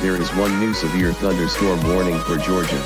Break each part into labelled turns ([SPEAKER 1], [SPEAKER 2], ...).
[SPEAKER 1] There is one new severe thunderstorm warning for Georgia.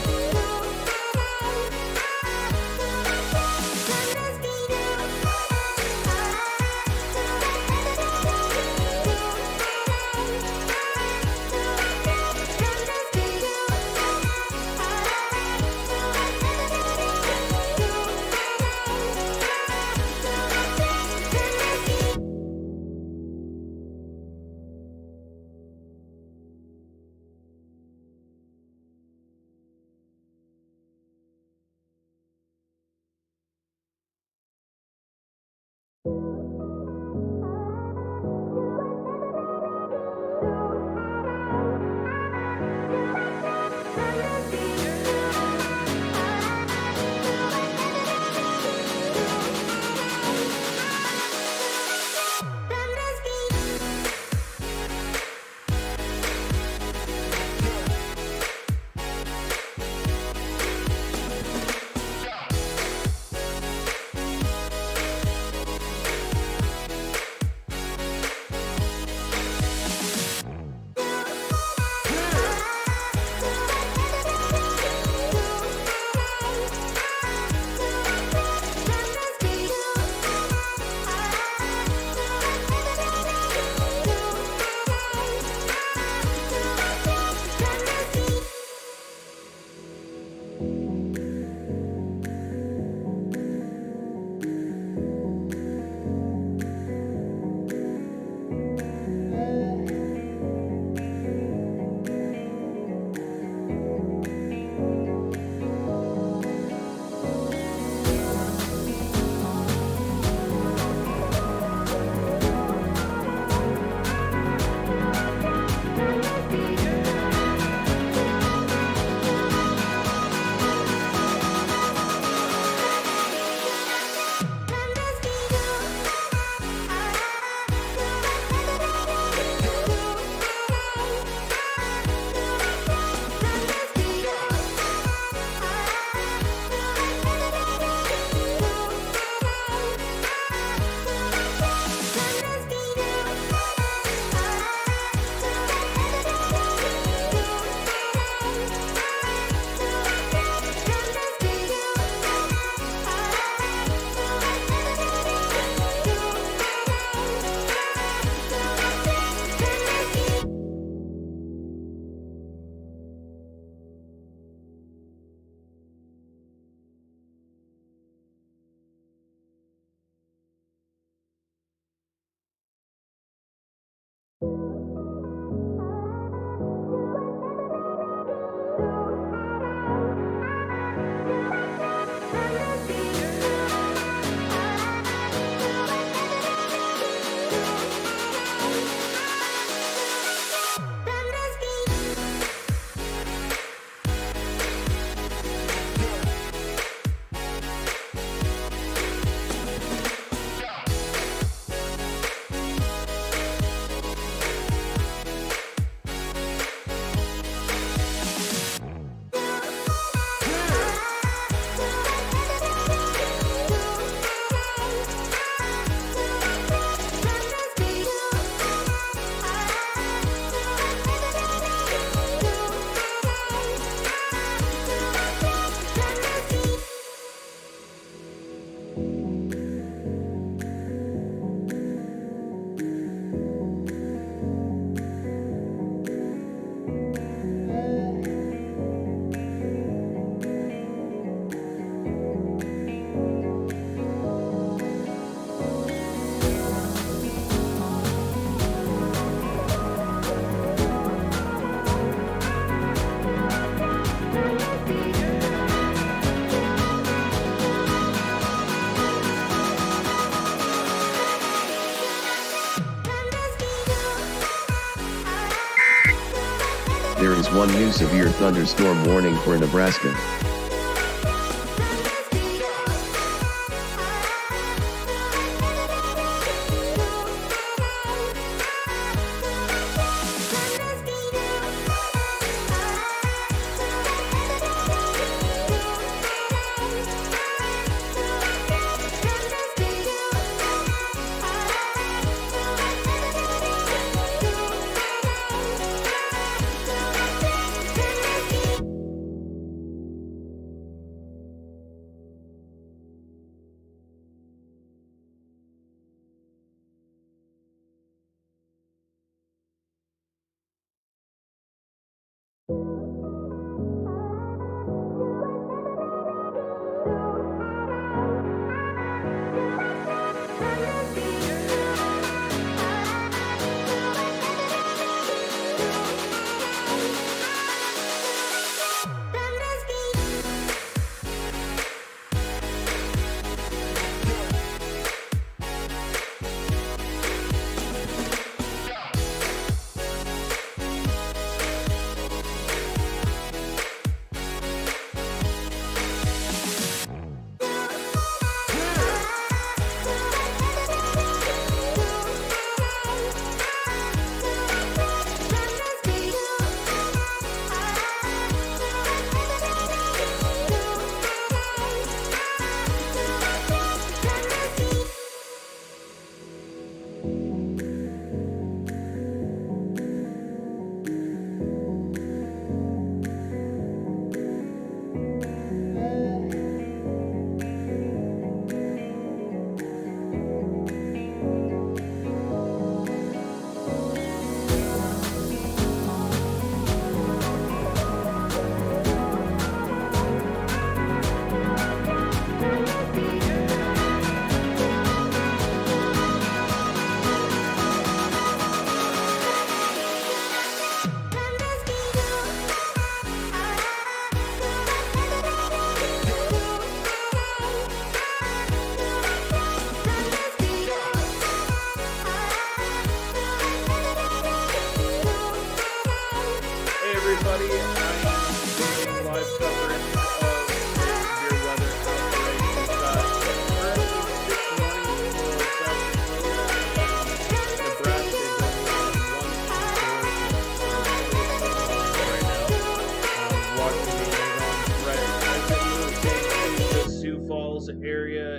[SPEAKER 1] There is one new severe thunderstorm warning for Nebraska.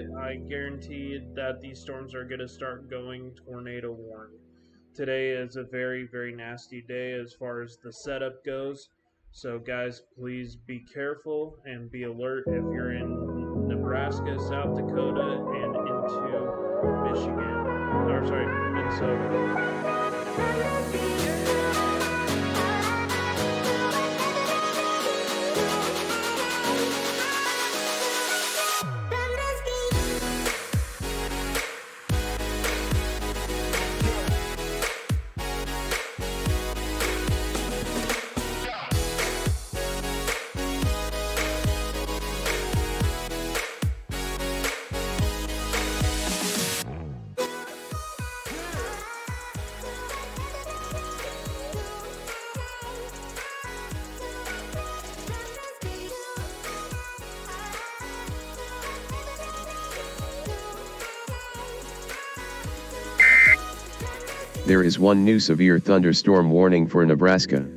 [SPEAKER 2] it, I guarantee that these storms are going to start going tornado warned. Today is a very, very nasty day as far as the setup goes. So guys, please be careful and be alert if you're in Nebraska, South Dakota, and into Michigan. Or sorry, Minnesota.
[SPEAKER 1] There is one new severe thunderstorm warning for Nebraska.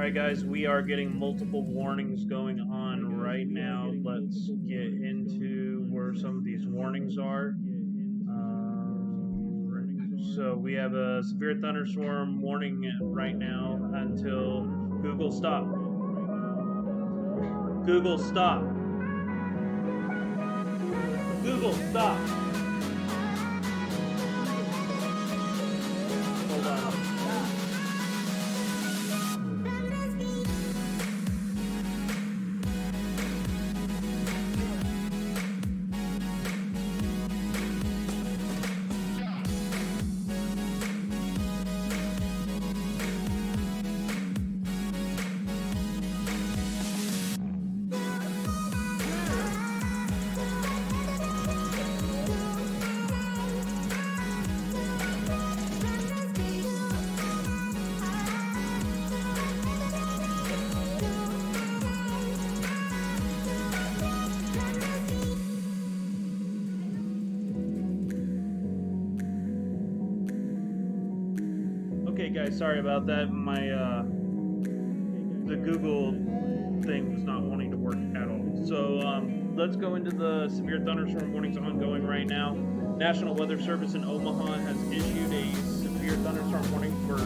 [SPEAKER 1] Alright guys, we are getting multiple warnings going on right now. Let's get into where some of these warnings are. So we have a severe thunderstorm warning right now until Google stop. Google stop. Google stop. guys, sorry about that. My the Google thing was not wanting to work at all. So let's go into the severe thunderstorm warnings ongoing right now. National Weather Service in Omaha has issued a severe thunderstorm warning for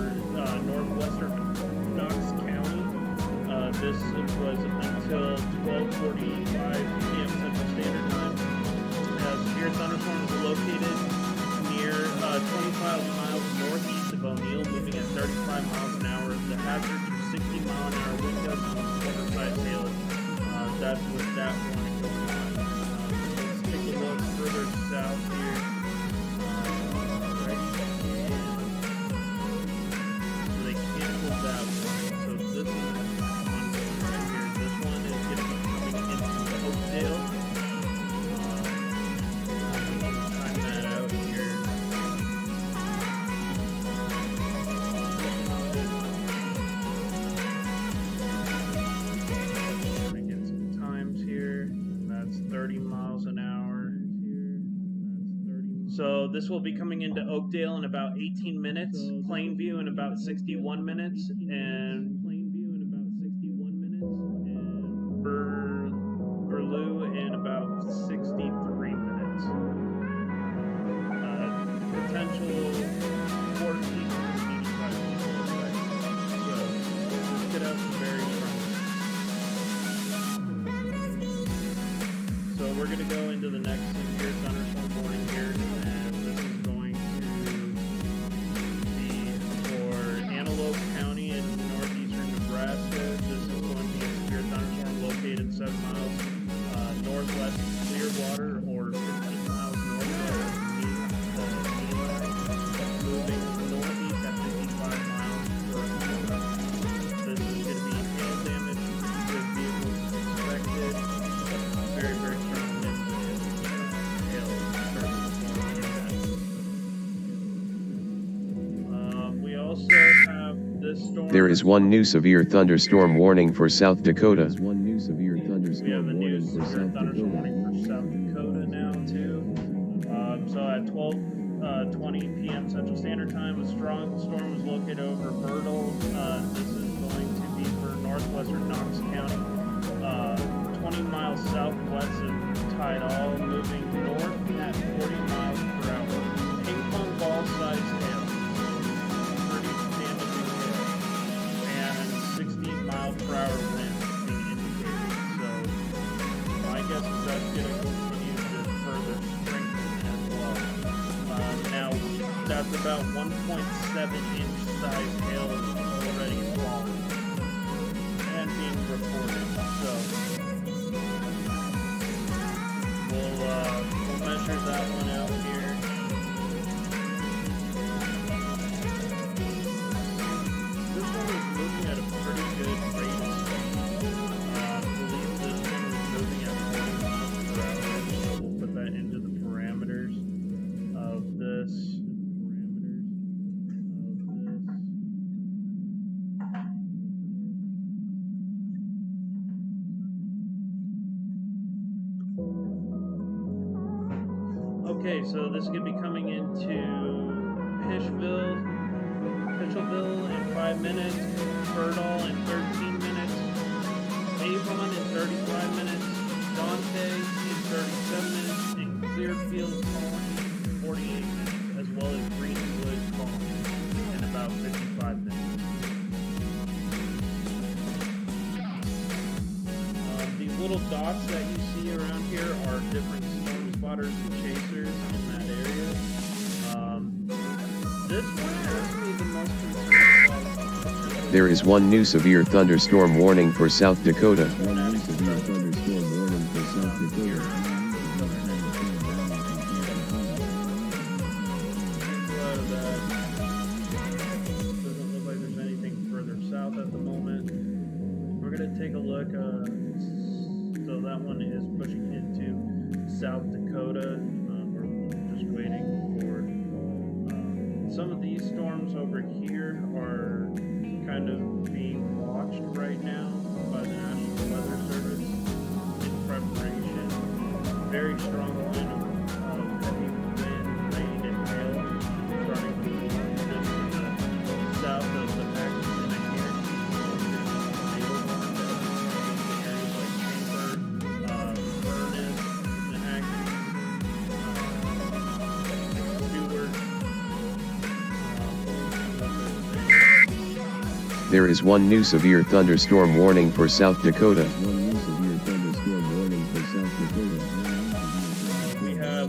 [SPEAKER 1] northwestern Knox County. This was until 12:45 p.m. Central Standard Time. Severe thunderstorm is located near 25 miles northeast of O'Neill, moving at 35 miles an hour. The hazard is 60 mile an hour wind gusts and quarter-size hail. That's with that warning going on. Let's take a look further south here. So they canceled that warning. So this is ongoing right here. This one is going to be coming into Oakdale. Time that out here. Gonna get some times here. That's 30 miles an hour. So this will be coming into Oakdale in about 18 minutes, Plainview in about 61 minutes, and Burlew in about 63 minutes. Potential 14 to 85 people affected. So this could have some very strong. So we're going to go into the next severe thunderstorm warning here, and this is going to be for Antelope County in northeastern Nebraska. This is going to be a severe thunderstorm located 7 miles northwest of Clearwater or 15 miles northwest of moving northeast at 55 miles per hour. This is going to be hail damage to vehicles expected. Very, very strong winds and hail starting. We also have this storm.
[SPEAKER 3] There is one new severe thunderstorm warning for South Dakota.
[SPEAKER 1] We have a new severe thunderstorm warning for South Dakota now too. So at 12:20 p.m. Central Standard Time, a strong storm was located over Bertle. This is going to be for northwestern Knox County, 20 miles southwest of Tidal, moving north at 40 miles per hour. Ping pong ball size hail, pretty damaging hail, and 60 miles per hour winds being indicated. So my guess is that's going to continue to further strengthen as well. Now that's about 1.7 inch size hail already falling and being reported. So we'll measure that one out here. This one is moving at a pretty good rate of speed. I believe this one is moving at 40 miles per hour. So we'll put that into the parameters of this. Okay, so this could be coming into Pitchville in 5 minutes, Bertle in 13 minutes, Avon in 35 minutes, Dante in 37 minutes, and Clearfield Colony in 48 minutes, as well as Greenwood Colony in about 55 minutes. These little dots that you see around here are different storm spotters and chasers in that area. This one has me the most concerned about.
[SPEAKER 3] There is one new severe thunderstorm warning for South Dakota.
[SPEAKER 1] Doesn't look like there's anything further south at the moment. We're going to take a look. So that one is pushing into South Dakota. We're just waiting for some of these storms over here are kind of being watched right now by the National Weather Service in preparation. Very strong line of heavy wind, rain, and hail starting to move just to the south
[SPEAKER 3] There is one new severe thunderstorm warning for South Dakota.
[SPEAKER 2] We have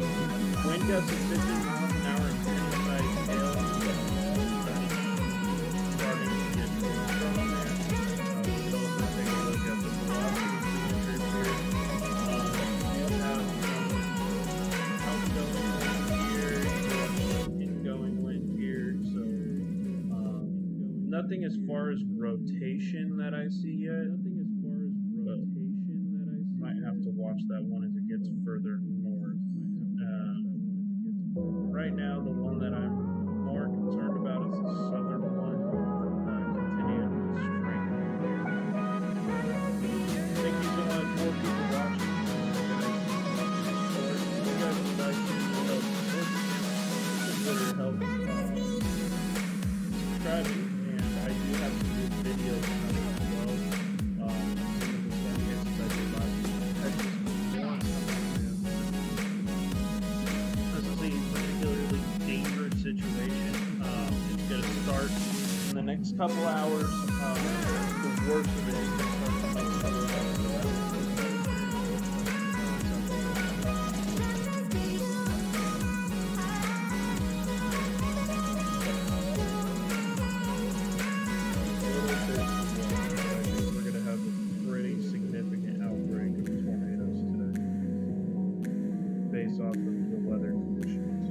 [SPEAKER 2] wind gusts of 50 miles an hour and 10-sized hail. Starting to get from there. We can also take a look at the velocity signatures here. You have outgoing wind here, incoming wind here. So nothing as far as rotation that I see yet. Might have to watch that one as it gets further north. Right now, the one that I'm more concerned about is the southern one, continuing to strengthen here. Thank you so much for people watching. If you guys would like to help support the channel, consider helping subscribing, and I do have some new videos coming as well. Some of the storm cases I did last week. This is a particularly dangerous situation. It's going to start in the next couple hours. The worst of it is going to start in the next couple of hours. We're going to have a pretty significant outbreak of tornadoes today, based off of the weather conditions.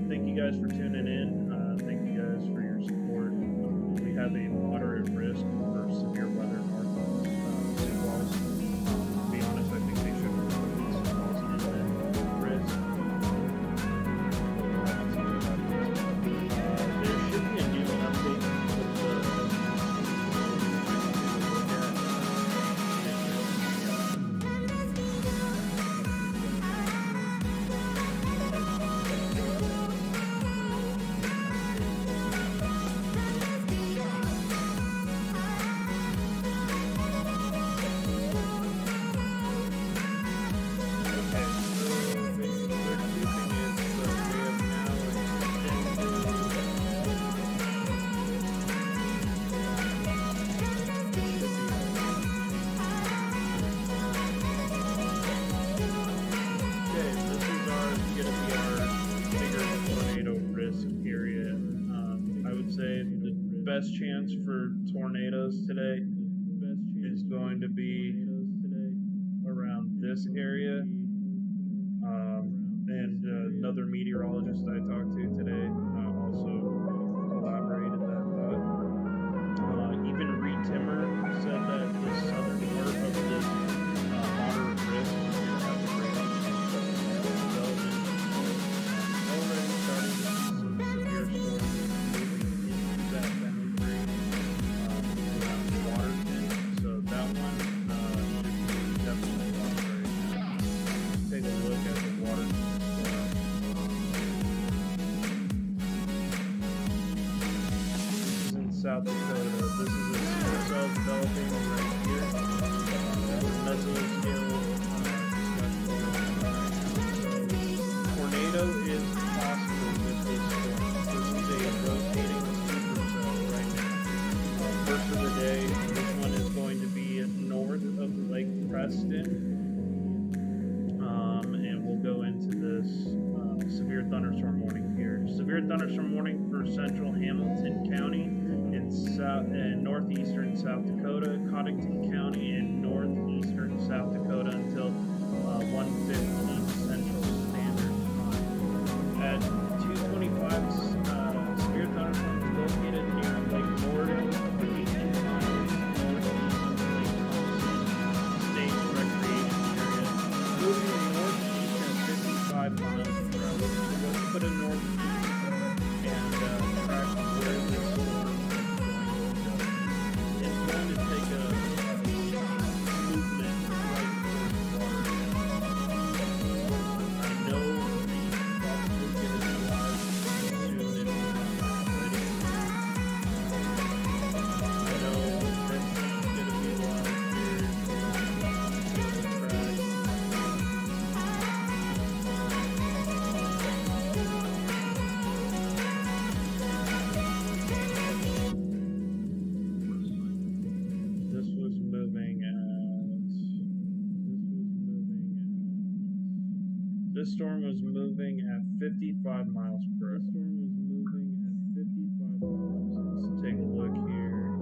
[SPEAKER 2] Thank you guys for tuning in. Thank you guys for your support. We have a moderate risk for severe weather north of Sioux Falls. To be honest, I think they should have released Sioux Falls in that risk. There should be a new update with the best chance for tornadoes today is going to be around this area. And another meteorologist I talked to today also corroborated that thought. Even Reed Timmer said that the southern part of this moderate risk is going to have a great development. Already starting to see some severe storms moving into that boundary around Waterton. So that one should be definitely watched right now. Take a look at the Waterton storm. This is in South Dakota. This is a supercell developing right here. There's a mesoscale discussion going on right now. So tornado is possible with this storm. This is a rotating supercell right now. First of the day, this one is going to be north of Lake Preston. And we'll go into this severe thunderstorm warning here. Severe thunderstorm warning for central Hamilton County in northeastern South Dakota, Cottington County, and northeastern South Dakota until 1:15 Central Standard Time. At 2:25, severe thunderstorm is located near Lake Laurie, 18 miles northeast of Lake Thompson State Recreation Area, moving northeast at 55 miles per hour. So let's put a northeast and track where this storm is going to go. It's going to take a movement right This storm was moving at 55 miles per hour. Let's take a look here.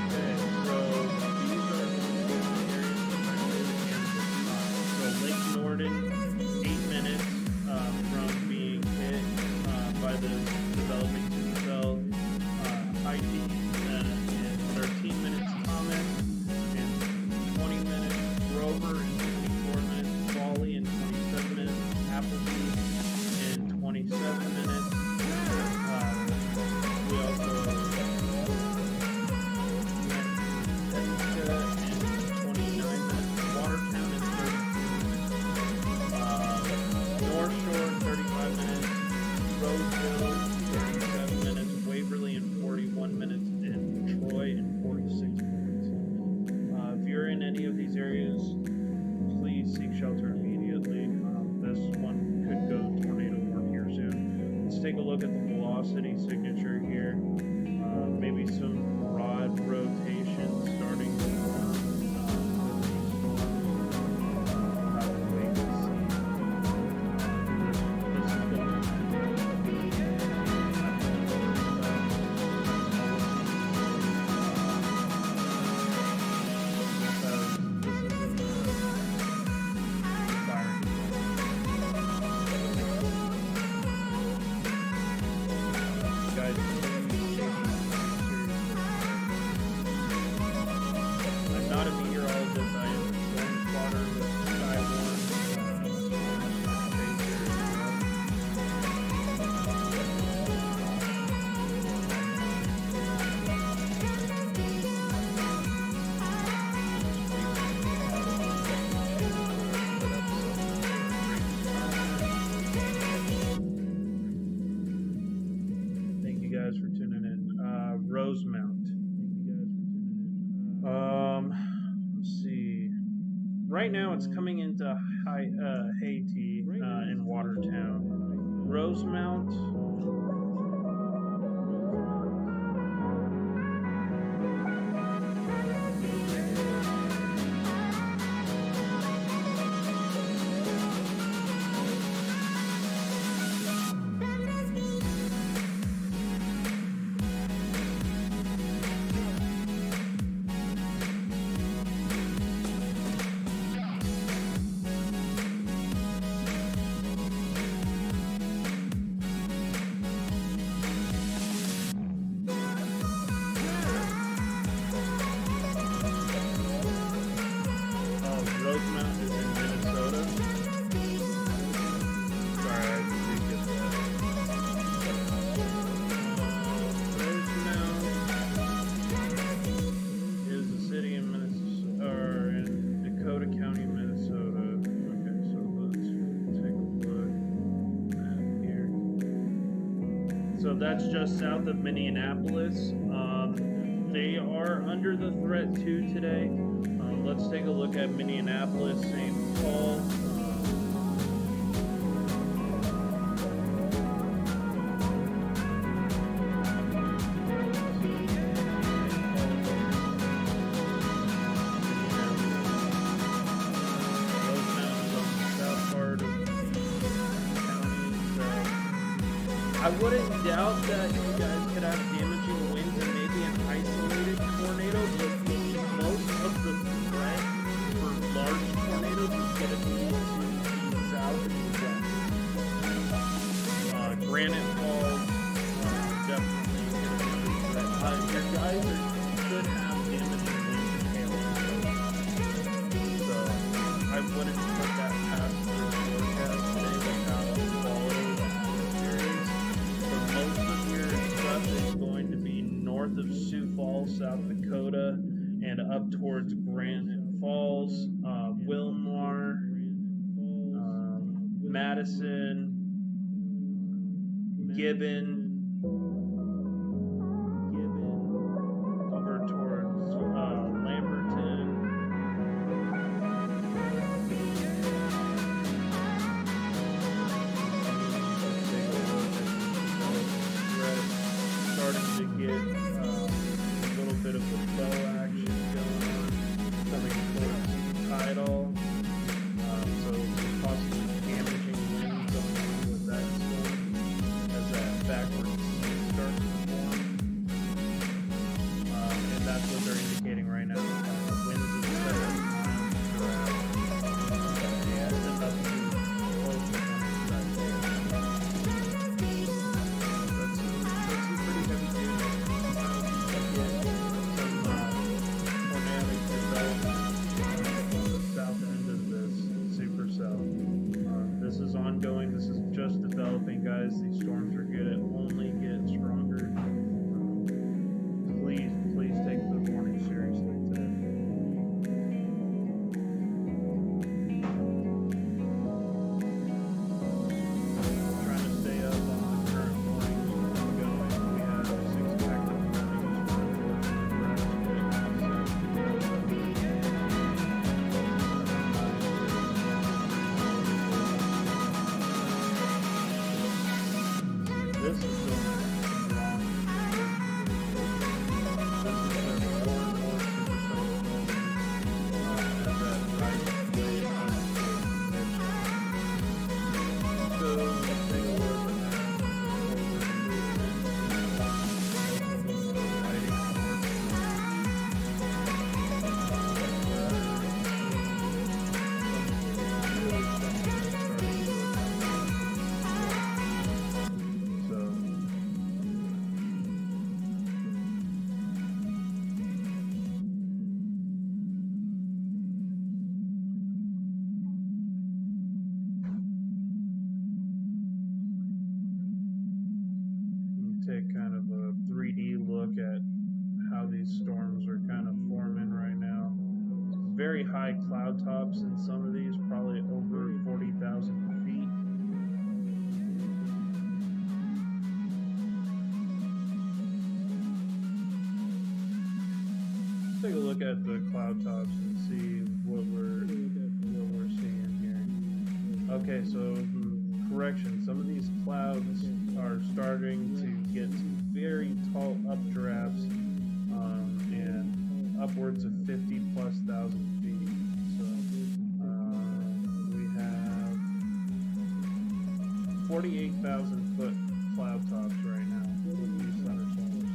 [SPEAKER 2] Okay, so these are the areas affected. So Lake Norden, 8 minutes from being hit by the developing supercell. High T in 13 minutes, Thomas in 20 minutes, Grover in 24 minutes, Wally in 27 minutes, Appleby in 27 minutes. We also had Dakota in 29 minutes, Watertown in 32 minutes, North Shore 35 minutes, Roseville 37 minutes, Waverly in 41 minutes, and Troy in 46 minutes. If you're in any of these areas, please seek shelter immediately. This one could go tornado warning here soon. Let's take a look at the velocity signature here. Maybe some broad rotation starting with these storms. Have to wait to see. This is going to I'm not a meteorologist, I am a storm spotter with Skywarn. Thank you guys for tuning in. Rosemount. Let's see. Right now it's coming into Haiti in Watertown. Rosemount. Rosemount is in Minnesota. Sorry, I did get that. Rosemount is a city in Minnesota, or in Dakota County, Minnesota. Okay, so let's take a look at here. So that's just south of Minneapolis. They are under the threat too today. Let's take a look at Minneapolis, St. Paul. I wouldn't doubt that you guys could have damaging winds and maybe an isolated tornado, but most of the threat for large tornadoes is going to be to the south and the west. Granite Falls definitely going to be a threat. Your guys could have damaging winds and hail. So I wouldn't put that past the forecast today without following the atmosphere is. But most of your stuff is going to be north of Sioux Falls, South Dakota, and up towards Granite Falls, Wilmar, Madison, Gibbon, over towards Lamberton. Starting to get estimating right now. Winds of 7 miles per hour. Yeah, it's up to close to 100 That's some pretty heavy duty. Tornadic development south end of this supercell. This is ongoing. This is just developing, guys. These storms are gonna only get stronger. Please take the warning seriously today. Trying to stay up on the current warnings ongoing. We have 6 active warnings for Nebraska. This is going wrong. This is a more and more supercell as that right way So let's take a look at that. Take kind of a 3D look at how these storms are kind of forming right now. Very high cloud tops in some of these, probably over 40,000 feet. Let's take a look at the cloud tops and see what we're seeing here. Okay, so correction, some of these clouds are starting to get some very tall updrafts and upwards of 50,000+ feet. So we have 48,000 foot cloud tops right now with these thunderstorms.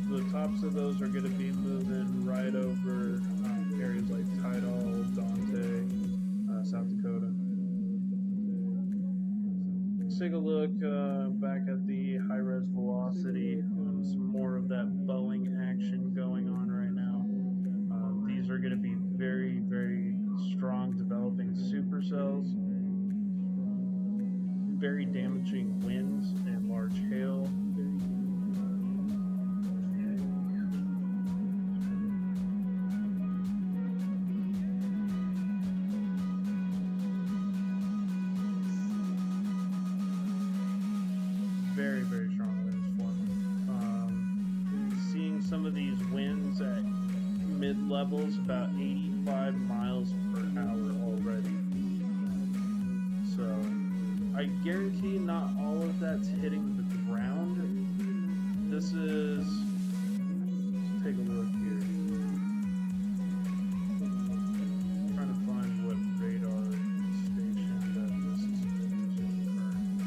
[SPEAKER 2] The tops of those are going to be moving right over areas like Tidal, Dante, South Dakota. Let's take a look back at the high-res velocity. Some more of that Boeing action going on right now. These are going to be very, very strong developing supercells. Very damaging winds and large hail. Very, very strong winds forming. Seeing some of these winds at mid-levels, about 85 miles per hour already. So, I guarantee not all of that's hitting the ground. This is... Let's take a look here. I'm trying to find what radar station that this is using currently.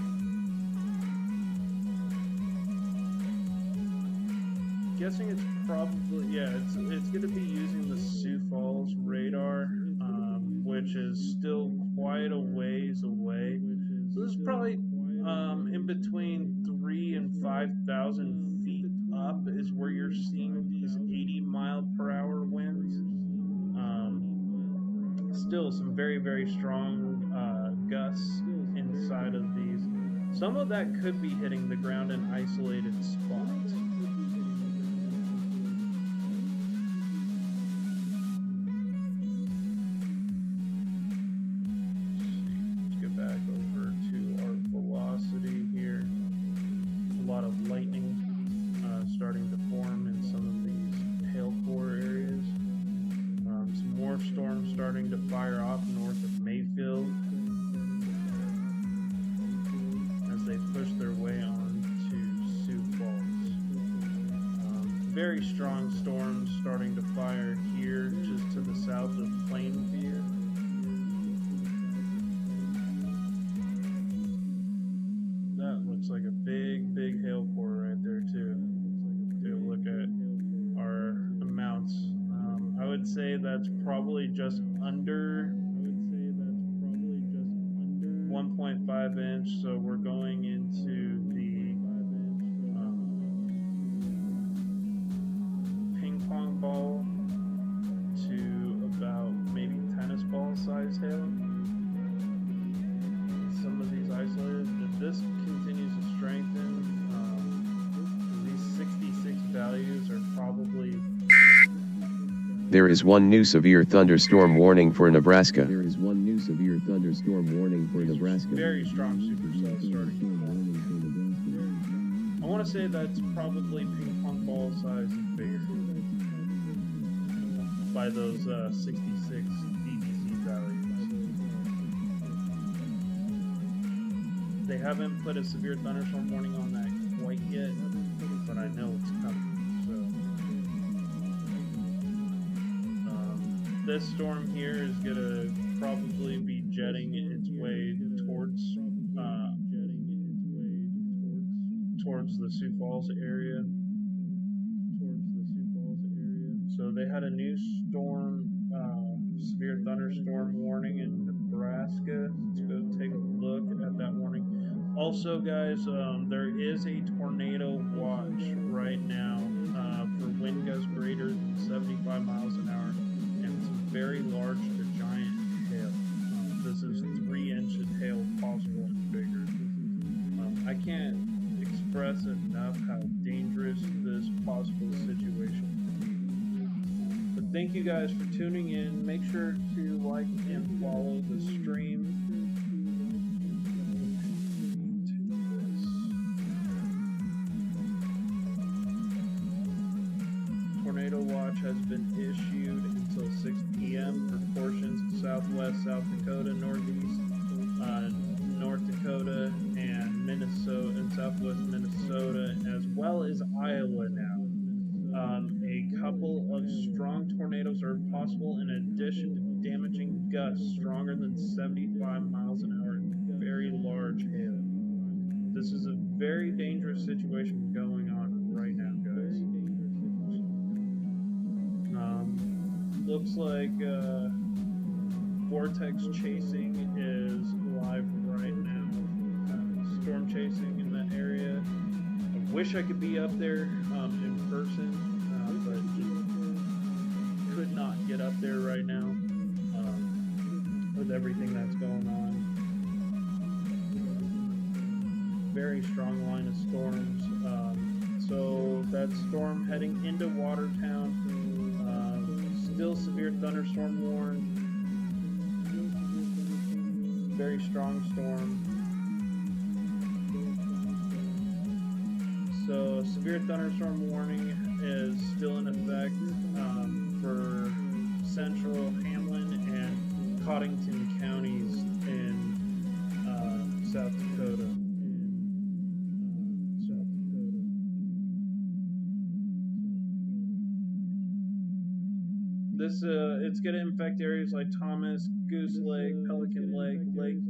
[SPEAKER 2] Guessing it's probably, it's going to be using the Sioux Falls radar, which is still quite a ways away. So this is probably in between 3,000 and 5,000 feet up is where you're seeing these 80-mile-per-hour winds. Still some very, very strong gusts inside of these. Some of that could be hitting the ground in isolated spots. Back over to our velocity here. A lot of lightning starting to form in some of these hail core areas. Some more storms starting to fire off north of Mayfield as they push their way on to Sioux Falls. Very strong storms starting to fire here just to the south of Plainview. Looks like a big hail core right there too. Take a look look at our amounts. I would say that's probably just under 1.5 inch, so we're going into the ping pong ball to about maybe tennis ball size hail. Some of these isolated, if this continues to strengthen, these 66 values are probably...
[SPEAKER 3] There is one new severe thunderstorm warning for Nebraska.
[SPEAKER 4] There is one new severe thunderstorm warning for Nebraska.
[SPEAKER 2] Very strong supercell starting to form. I want to say that's probably ping pong ball size and bigger by those 66 DBC values. They haven't put a severe thunderstorm warning on that quite yet, but I know it's coming. This storm here is gonna probably be jetting its way towards the Sioux Falls area. So they had a new storm, severe thunderstorm warning in Nebraska. Let's go take a look at that warning. Also, guys, there is a tornado watch right now for wind gusts greater than 75 miles an hour. Very large to giant hail. This is 3 inches hail possible and bigger. I can't express enough how dangerous this possible situation could be. But thank you guys for tuning in. Make sure to like and follow the stream. Tornado watch has been issued until 6 p.m. for portions of southwest South Dakota, northeast North Dakota, and Minnesota, and southwest Minnesota, as well as Iowa now. A couple of strong tornadoes are possible in addition to damaging gusts stronger than 75 miles an hour and very large hail. This is a very dangerous situation going on right now, guys. Looks like vortex chasing is live right now. Storm chasing in that area. I wish I could be up there in person, but just could not get up there right now with everything that's going on. Very strong line of storms. So that storm heading into Watertown. Still severe thunderstorm warned. Very strong storm. So severe thunderstorm warning is still in effect for central Hamlin and Cottington counties in South Dakota. This it's going to infect areas like Thomas, Goose Lake, Pelican Lake, Lake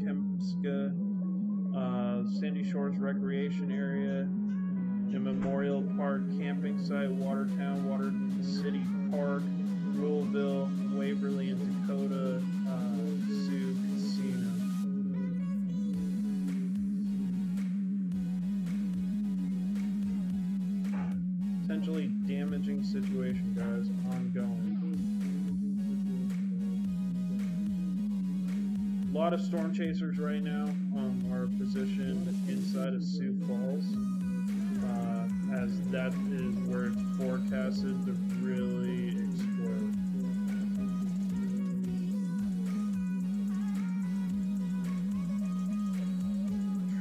[SPEAKER 2] Kempska, Sandy Shores Recreation Area, the Memorial Park Camping Site, Watertown, Water City Park, Louisville, Waverly, and Dakota, Sioux Casino. Potentially damaging situation, guys, ongoing. A lot of storm chasers right now are positioned inside of Sioux Falls, as that is where it's forecasted to really explode.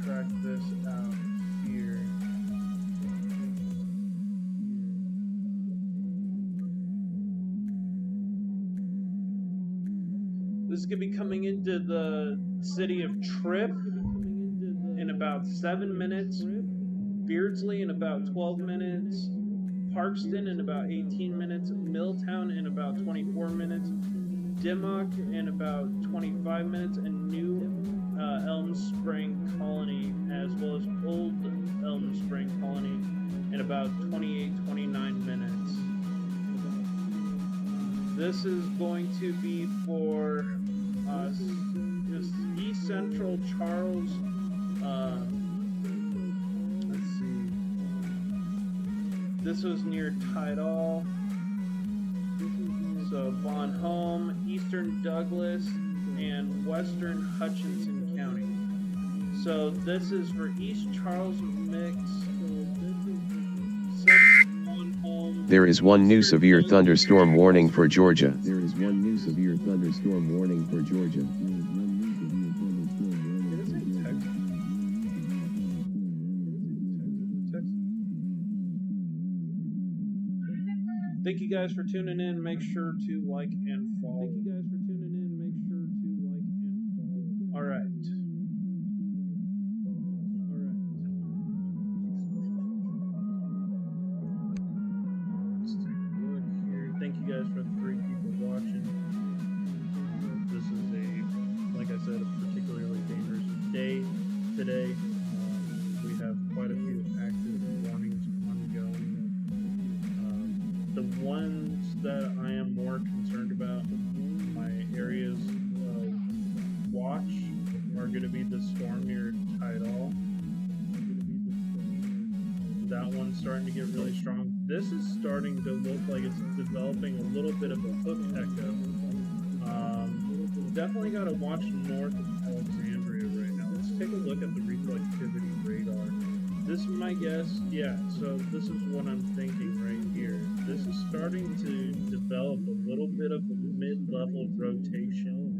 [SPEAKER 2] Track this out here. This is going to be coming into the city of Tripp in about 7 minutes, Beardsley in about 12 minutes, Parkston in about 18 minutes, Milltown in about 24 minutes, Dimmock in about 25 minutes, and New Elm Spring Colony, as well as Old Elm Spring this is going to be for just East Central Charles. Let's see. This was near Tidal. So Bon Homme, Eastern Douglas, and Western Hutchinson County. So this is for East Charles Mix.
[SPEAKER 3] There is one new severe thunderstorm warning for Georgia.
[SPEAKER 4] There is one new severe thunderstorm warning for Georgia.
[SPEAKER 2] Thank you guys for tuning in. Make sure to like and follow. All right. Let's take a look here. Thank you guys for the 3 people watching. This is like I said, a particularly dangerous day today. We have quite a few active warnings ongoing. The ones that I am more concerned about, my areas of watch, are going to be the storm near Tidal. That one's starting to get really strong. This is starting to look like it's developing a little bit of a hook echo. Definitely got to watch north of Alexandria right now. Let's take a look at the Reflectivity Radar. This is my guess, yeah, so this is what I'm thinking right here. This is starting to develop a little bit of a mid-level rotation.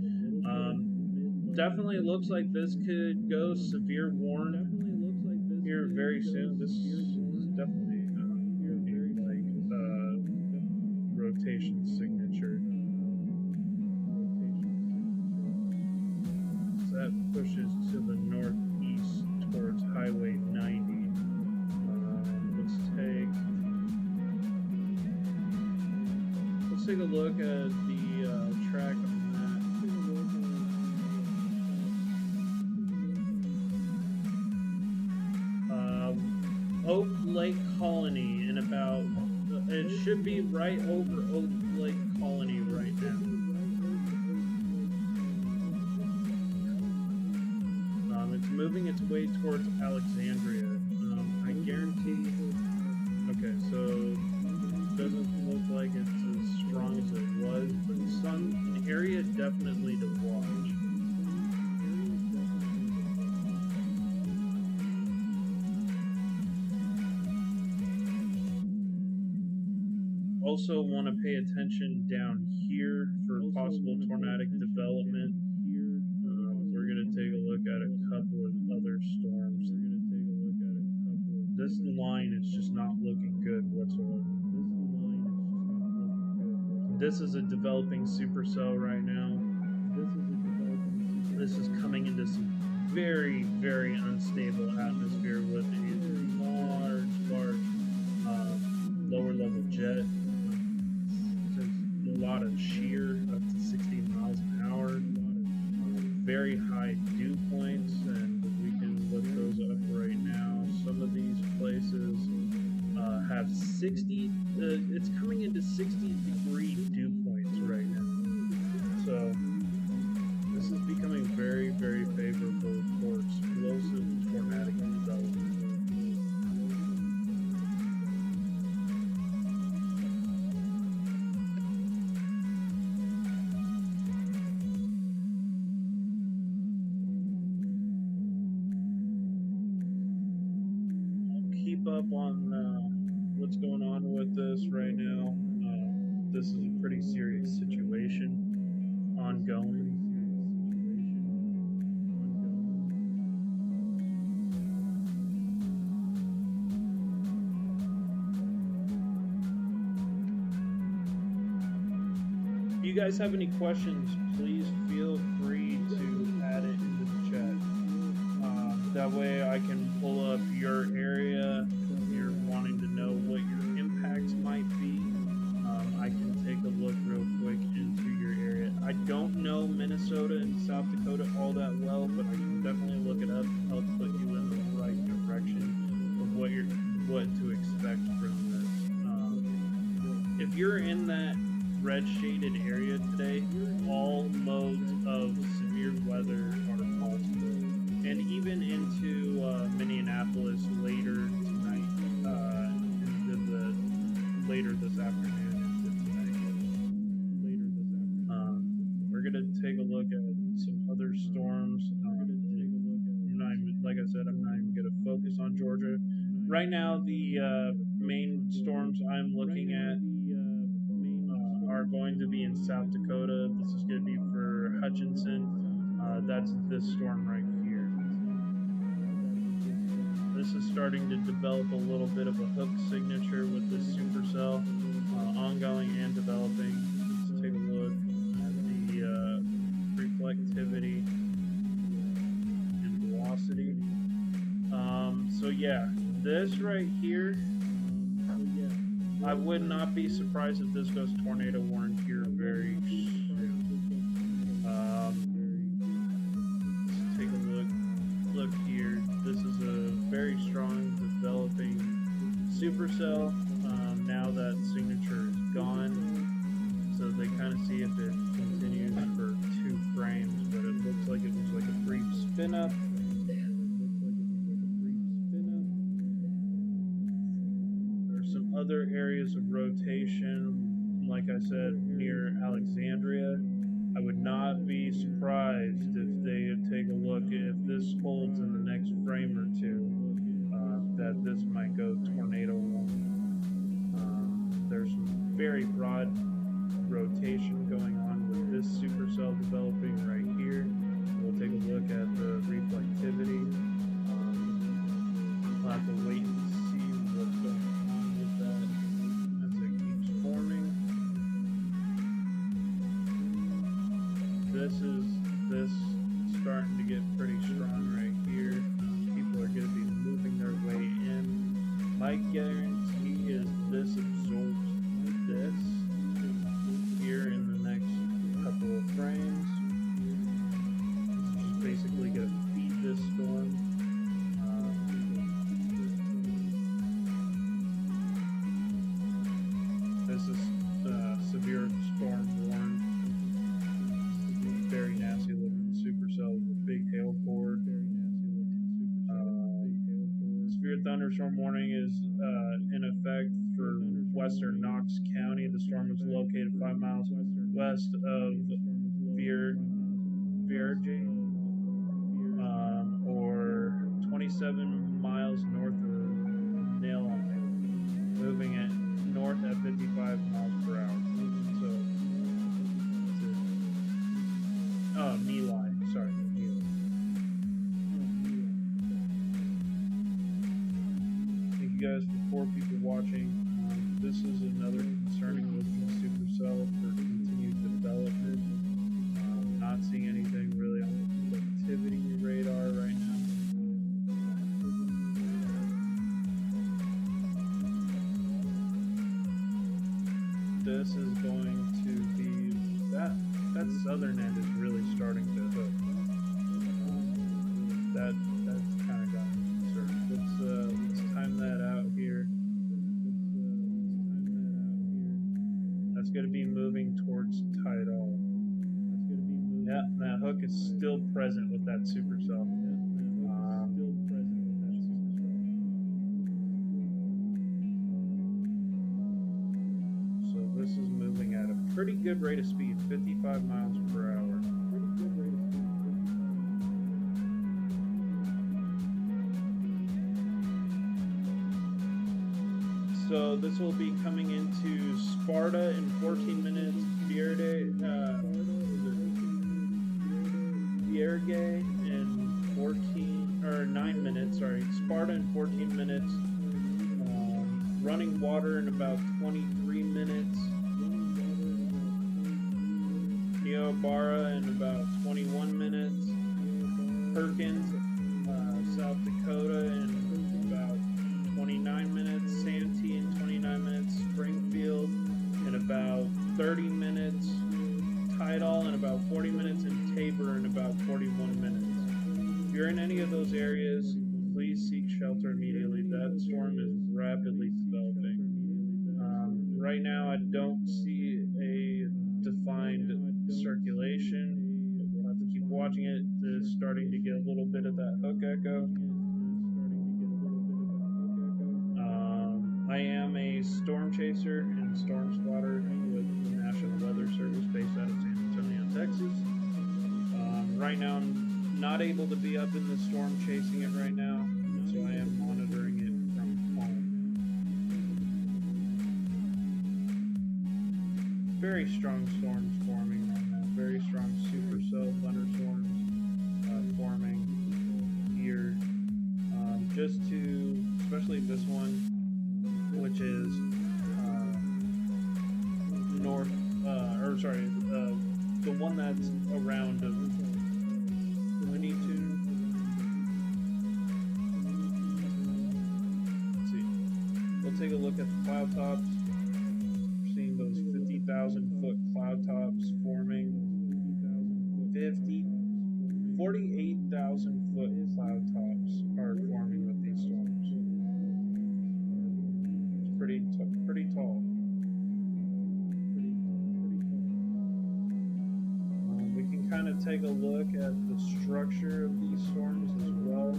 [SPEAKER 2] Definitely looks like this could go severe warn here very soon. This is definitely looking like rotation signature. So that pushes to the northeast towards Highway 90. Let's take a look at the track on that. Oak Lake Colony in about, it should be right over Oak Lake Colony right now. It's moving its way towards Alexandria. I guarantee. Okay, so it doesn't look like it's as strong as it was, but an area definitely to watch. Also want to pay attention down here for possible tornadic development. We're going to take a look at a couple of other storms. This line is just not looking good whatsoever. This is a developing supercell right now. This is coming into some very, very unstable atmosphere with a large lower level jet. There's a lot of shear up to 60 miles an hour. Very high dew points, and we can look those up right now. Some of these places have 60, it's coming into 60-degree dew points right now. So this is becoming very, very favorable for explosive tornadic development. Up on what's going on with this right now. This is a pretty serious situation ongoing. If you guys have any questions, please feel free to add it into the chat. That way I can pull up your area. If you're wanting to know what your impacts might be, I can take a look real quick into your area. I don't know Minnesota and South Dakota all that well, but I can definitely look it up and help put you in the right direction of what to expect from this. If you're in that red shaded area today, all modes of severe weather are possible. And even into Minneapolis later tonight, later this afternoon into tonight. We're going to take a look at some other storms. Like I said, I'm not even going to focus on Georgia. Right now, the main storms I'm looking at are going to be in South Dakota. This is going to be for Hutchinson. That's this storm right here. This is starting to develop a little bit of a hook signature with this supercell, ongoing and developing. Let's take a look at the reflectivity and velocity. So yeah, this right here, I would not be surprised if this goes tornado warning here very soon. Let's take a look here. This is a very strong developing supercell. Now that signature is gone, so they kind of see if it continues for 2 frames, but it looks like it was like a brief spin up. There's some other areas of rotation, like I said, near Alexandria. I would not be surprised if they take a look, if this holds in the next frame or 2, that this might go tornado warning. There's some very broad rotation going on with this supercell developing right here. We'll take a look at the reflectivity. We'll have to wait and see what's going on with that as it keeps forming. This starting to get pretty strong right here. People are going to be moving their way in. My guarantee is this absorbs this here in the next couple of frames. This is just basically going to feed this storm. This is severe storm warned. Very nasty looking supercell with a big hail cord. Severe thunderstorm warning is in effect for western Knox County. The storm is located 5 miles west of Vierge, or 27 miles north of Nailon, moving at north at 55 miles per hour. So, Neilai, sorry. Thank you guys for 4 people watching. This is another concerning looking supercell for continued development. Not seeing anything really on the Reflectivity Radar right now. This is going to be that southern end is really starting to hook. That's kind of got me concerned. Let's time that out here. That's going to be moving towards tidal. Yeah, that hook is still present with that supercell. So this is moving at a pretty good rate of speed, 55 miles per hour. So this will be coming into Sparta in 14 minutes, Vierge in 9 minutes, Sparta in 14 minutes, Running Water in about 23 minutes, Neobara in about 21 minutes, Perkins, South Dakota in about 29 minutes, Santee in 29 minutes, Springfield in about 30 minutes, Tidal in about 40 minutes, and Tabor in about 41 minutes. If you're in any of those areas, please seek shelter immediately. That storm is rapidly developing. Right now, I don't see a defined circulation. We'll have to keep watching it. It's starting to get a little bit of that hook echo. I am a storm chaser and storm spotter with the National Weather Service based out of San Antonio, Texas. Right now, I'm not able to be up in the storm chasing it right now, so I am monitoring it from home. Very strong storms forming right now. Very strong supercell thunderstorms forming here. Just to, especially this one, which is north, the one that's around 22. Let's see. We'll take a look at the cloud tops. We're seeing those 50,000 foot cloud tops forming. 48,000 foot cloud tops are forming with these storms. It's pretty tall. We can kind of take a look at the structure of these storms as well.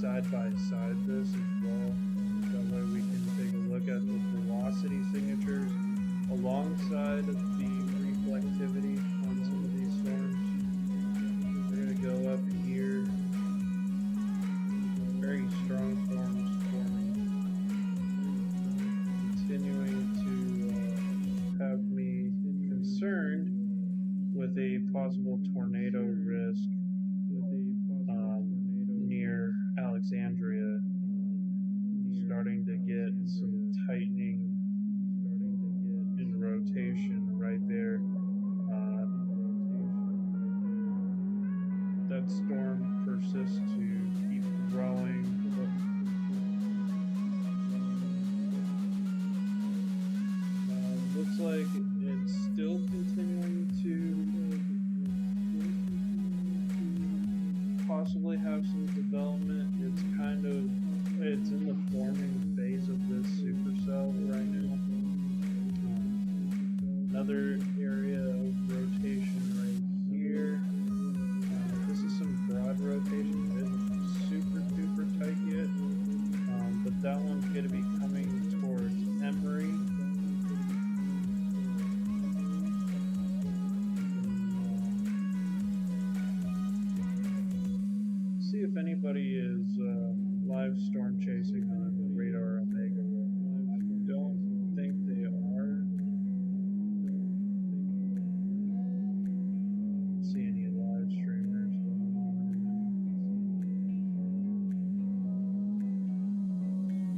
[SPEAKER 2] Side by side this as well. That way we can take a look at the velocity signatures alongside the reflectivity on some of these storms. We're going to go up here. Very strong storms forming. Continuing to have me concerned with a possible tornado risk near Alexandria, starting to get some tightening in rotation right there. That storm persists to keep growing. Looks like it's still continuing to possibly have some development. It's in the forming phase of this supercell right now. Another area of rotation right here. This is some broad rotation. It isn't super duper tight yet, but that one's going to be coming towards Emory. See if anybody is live storm chasing on Radar Omega. I don't think they are. Don't see any live streamers going on right now.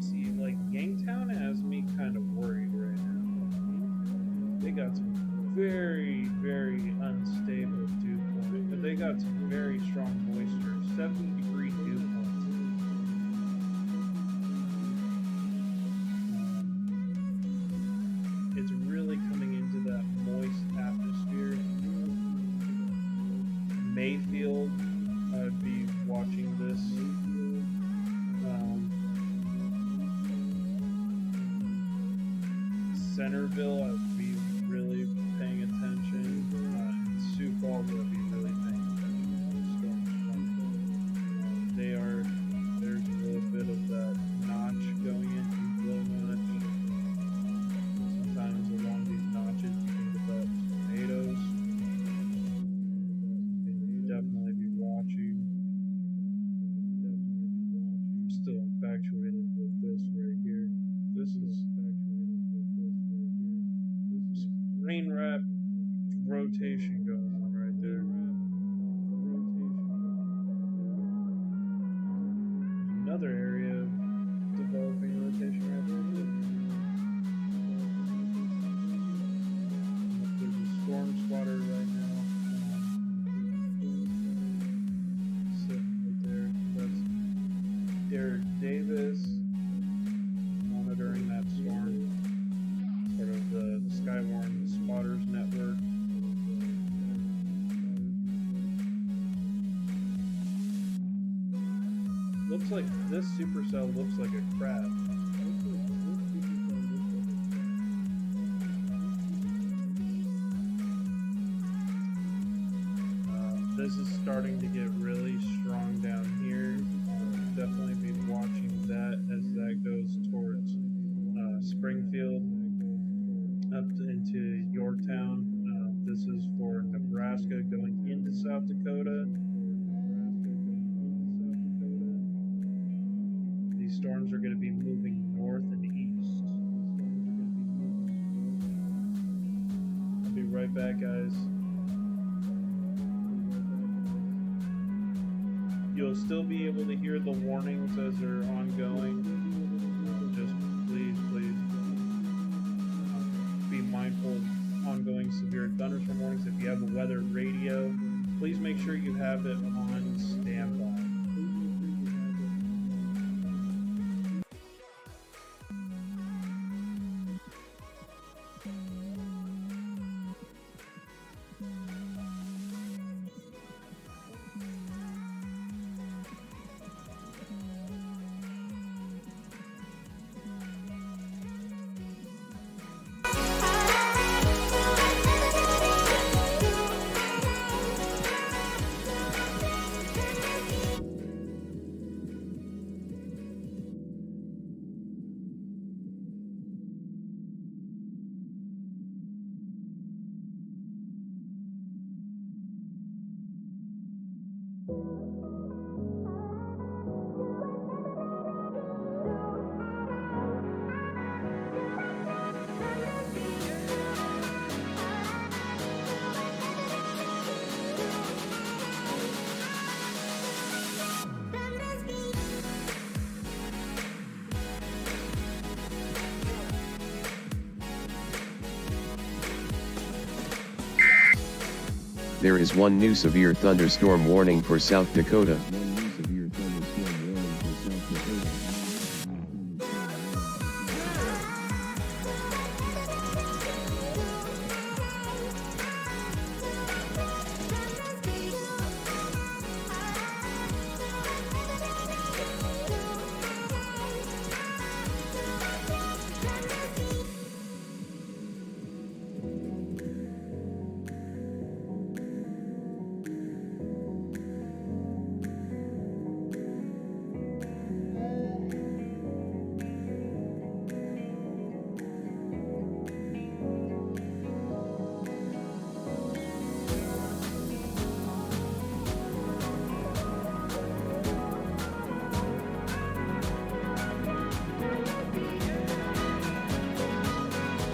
[SPEAKER 2] See, like, Yangtown has me kind of worried right now. They got some very, very unstable dew point, but they got some very strong moisture. 70-degree dew points. It's really coming into that moist atmosphere. Mayfield, I'd be watching this. Centerville, I'd be really paying attention. Sioux Falls, I'd be really paying attention to the storms coming. There's a little bit of that notch going in, low notch. Sometimes along these notches you can develop tornadoes. Definitely be watching. I'm still infatuated with this right here. This is rain wrap rotation going on right there. Another area of developing rotation right there. There's a storm spotter right now. looks like this supercell looks like a crab. This is starting to get really strong down here. Definitely be watching that as that goes towards Springfield up into Yorktown. This is for Nebraska going into South Dakota. These storms are going to be moving north and east. I'll be right back, guys. You'll still be able to hear the warnings as they're ongoing. Just please be mindful of ongoing severe thunderstorm warnings. If you have a weather radio, please make sure you have it on standby.
[SPEAKER 3] There is one new severe thunderstorm warning for South Dakota.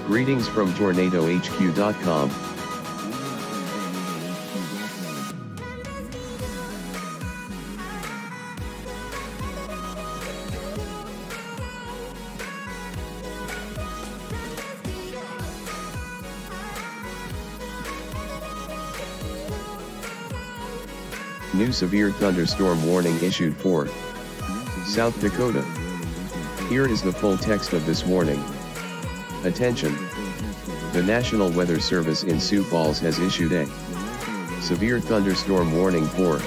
[SPEAKER 3] Greetings from TornadoHQ.com. New severe thunderstorm warning issued for South Dakota. Here is the full text of this warning. Attention! The National Weather Service in Sioux Falls has issued a severe thunderstorm warning for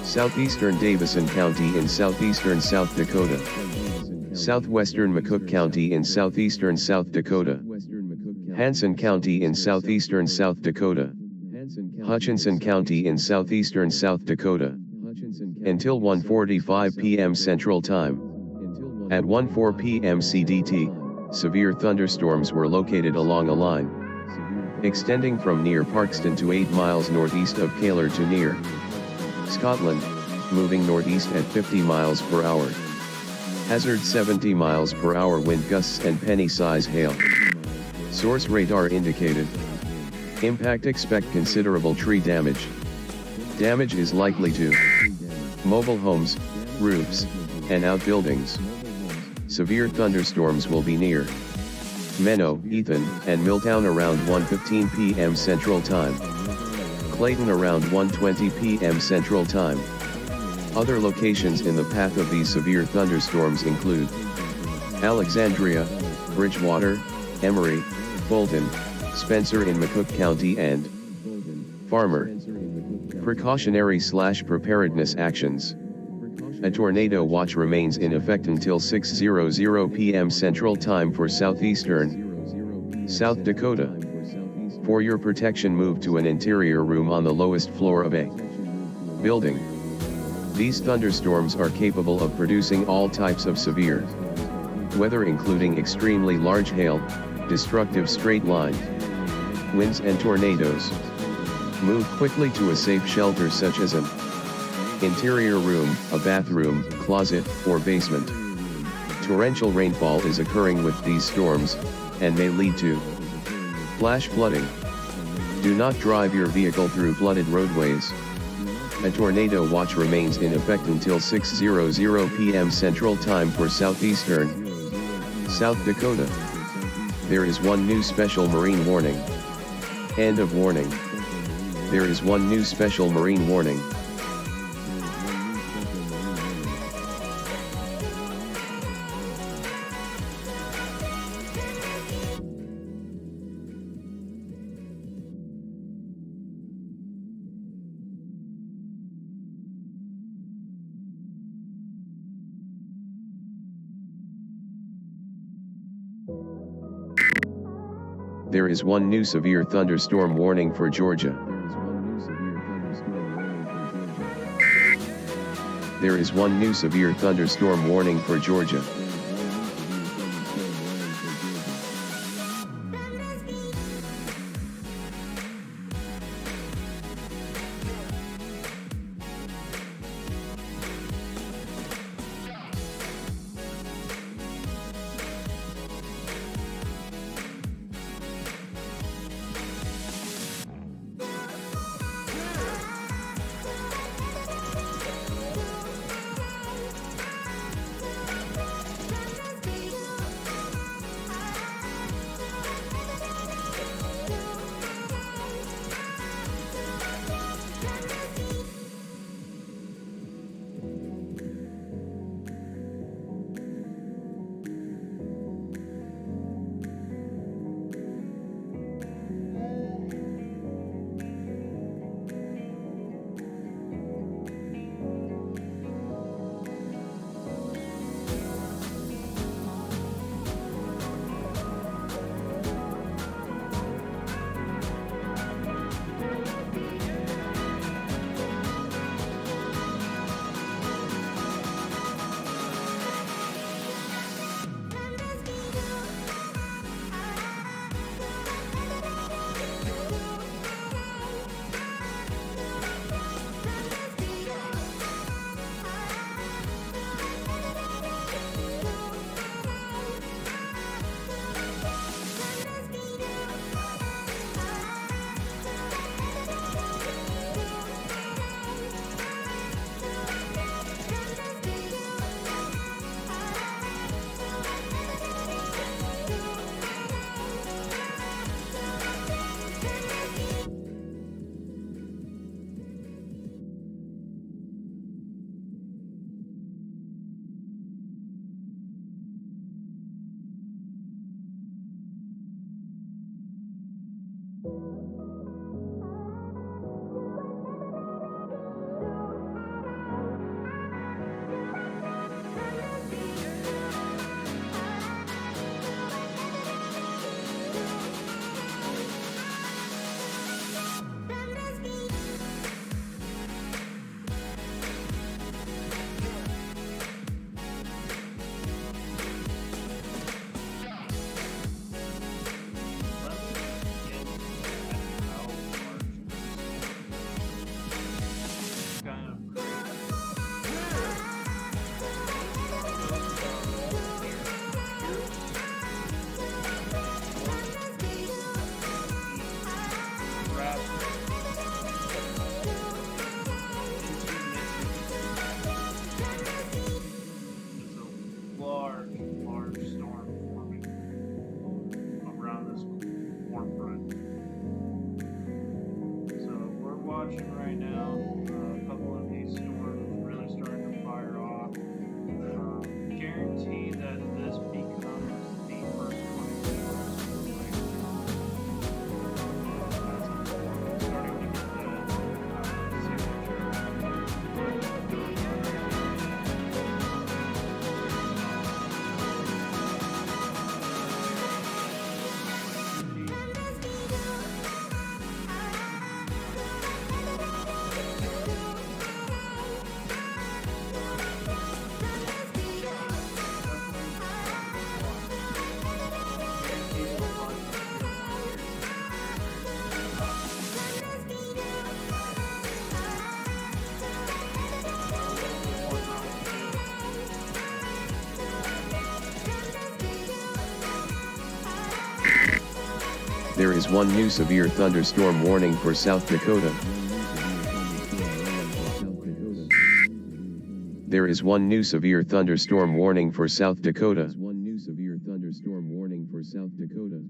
[SPEAKER 3] southeastern Davison County in southeastern South Dakota, southwestern McCook County in southeastern South Dakota, Hanson County in southeastern South Dakota, Hutchinson County in southeastern South Dakota, until 1:45 p.m. Central Time. At 1:04 p.m. CDT, severe thunderstorms were located along a line extending from near Parkston to 8 miles northeast of Kaler to near Scotland, moving northeast at 50 miles per hour. Hazard 70 miles per hour wind gusts and penny-size hail. Source radar indicated. Impact: expect considerable tree damage. Damage is likely to mobile homes, roofs, and outbuildings. Severe thunderstorms will be near Menno, Ethan, and Milltown around 1:15 p.m. Central Time. Clayton around 1:20 p.m. Central Time. Other locations in the path of these severe thunderstorms include Alexandria, Bridgewater, Emory, Fulton, Spencer in McCook County and Farmer. Precautionary/preparedness actions. A tornado watch remains in effect until 6:00 p.m. Central Time for Southeastern, South Dakota. For your protection, move to an interior room on the lowest floor of a building. These thunderstorms are capable of producing all types of severe weather, including extremely large hail, destructive straight-line winds and tornadoes. Move quickly to a safe shelter such as an interior room, a bathroom, closet, or basement. Torrential rainfall is occurring with these storms, and may lead to flash flooding. Do not drive your vehicle through flooded roadways. A tornado watch remains in effect until 6:00 p.m. Central Time for Southeastern, South Dakota. There is one new special marine warning. End of warning. There is one new special marine warning. There is one new severe thunderstorm warning for Georgia. There is one new severe thunderstorm warning for Georgia. There is one new severe thunderstorm warning for South Dakota. There is one new severe thunderstorm warning for South Dakota.
[SPEAKER 4] One new severe thunderstorm warning for South Dakota.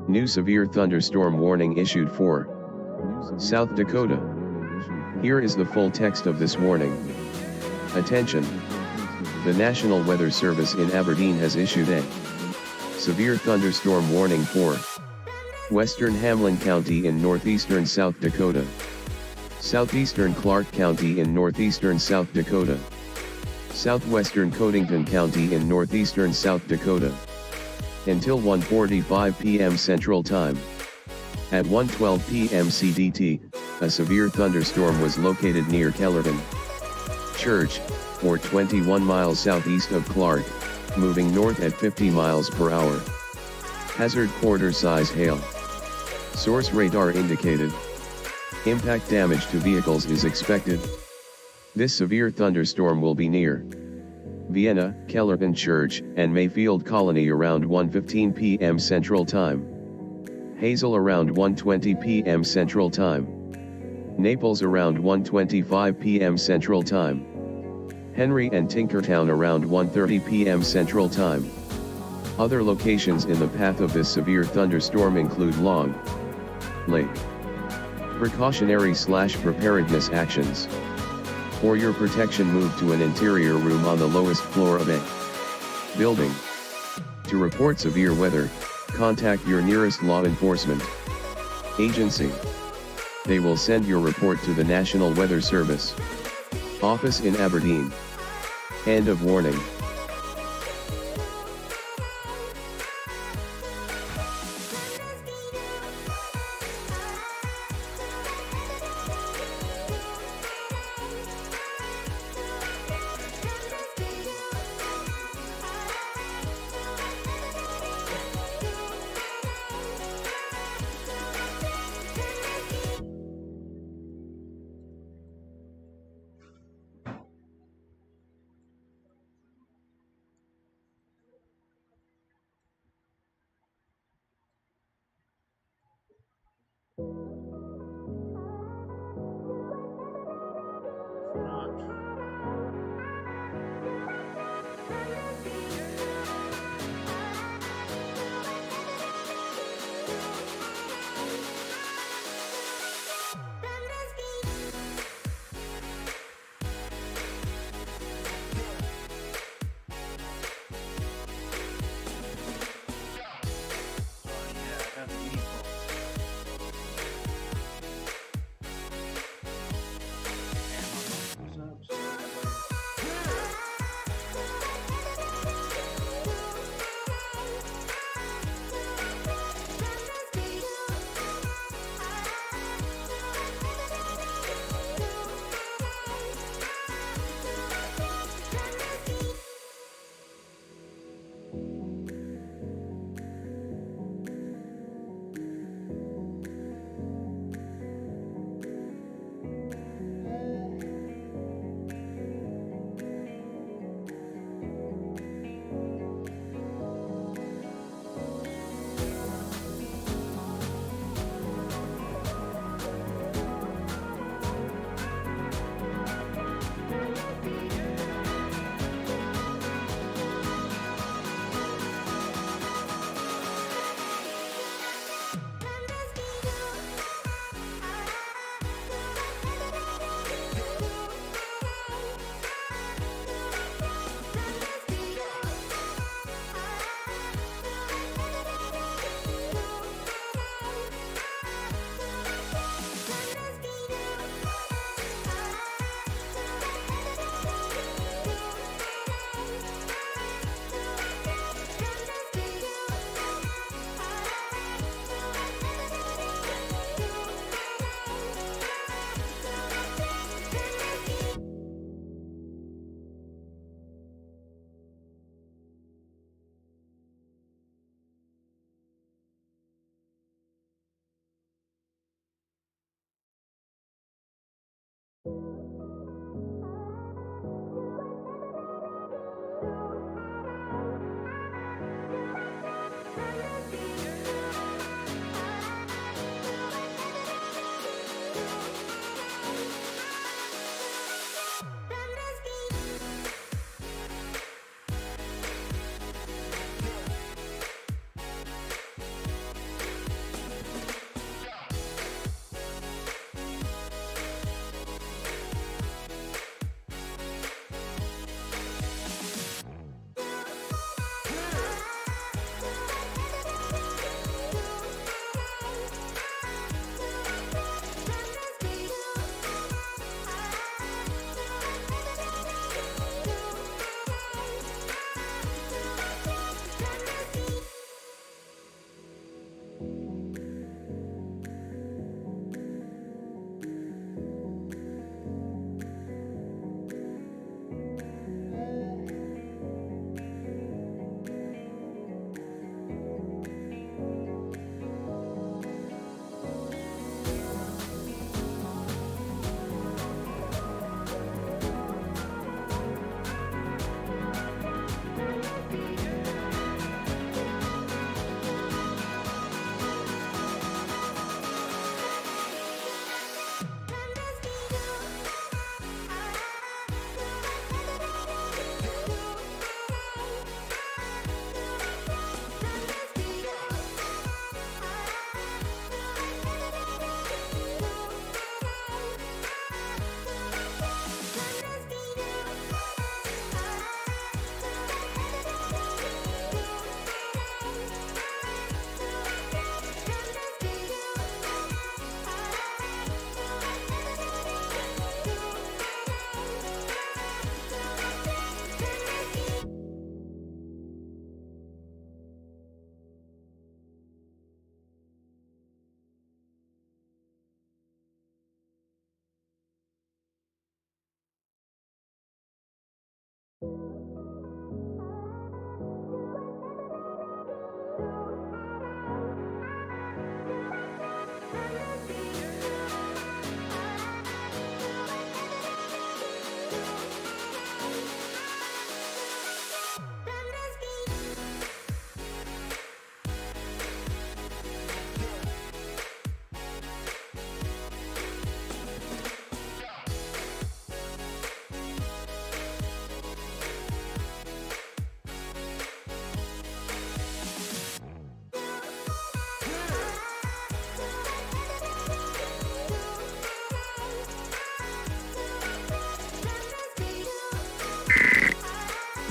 [SPEAKER 3] New severe thunderstorm warning issued for South Dakota. Here is the full text of this warning. Attention! The National Weather Service in Aberdeen has issued a severe thunderstorm warning for Western Hamlin County in northeastern South Dakota, southeastern Clark County in northeastern South Dakota, southwestern Codington County in northeastern South Dakota, until 1:45 p.m. Central Time. At 1:12 p.m. CDT, a severe thunderstorm was located near Kellerton Church, or 21 miles southeast of Clark, moving north at 50 miles per hour. Hazard quarter size hail. Source radar indicated. Impact damage to vehicles is expected. This severe thunderstorm will be near Vienna, Kellerton Church, and Mayfield Colony around 1:15 p.m. Central Time. Hazel around 1:20 p.m. Central Time. Naples around 1:25 p.m. Central Time. Henry and Tinkertown around 1:30 p.m. Central Time. Other locations in the path of this severe thunderstorm include Long Lake. Precautionary/preparedness actions. For your protection, move to an interior room on the lowest floor of a building. To report severe weather, contact your nearest law enforcement agency. They will send your report to the National Weather Service office in Aberdeen. End of warning.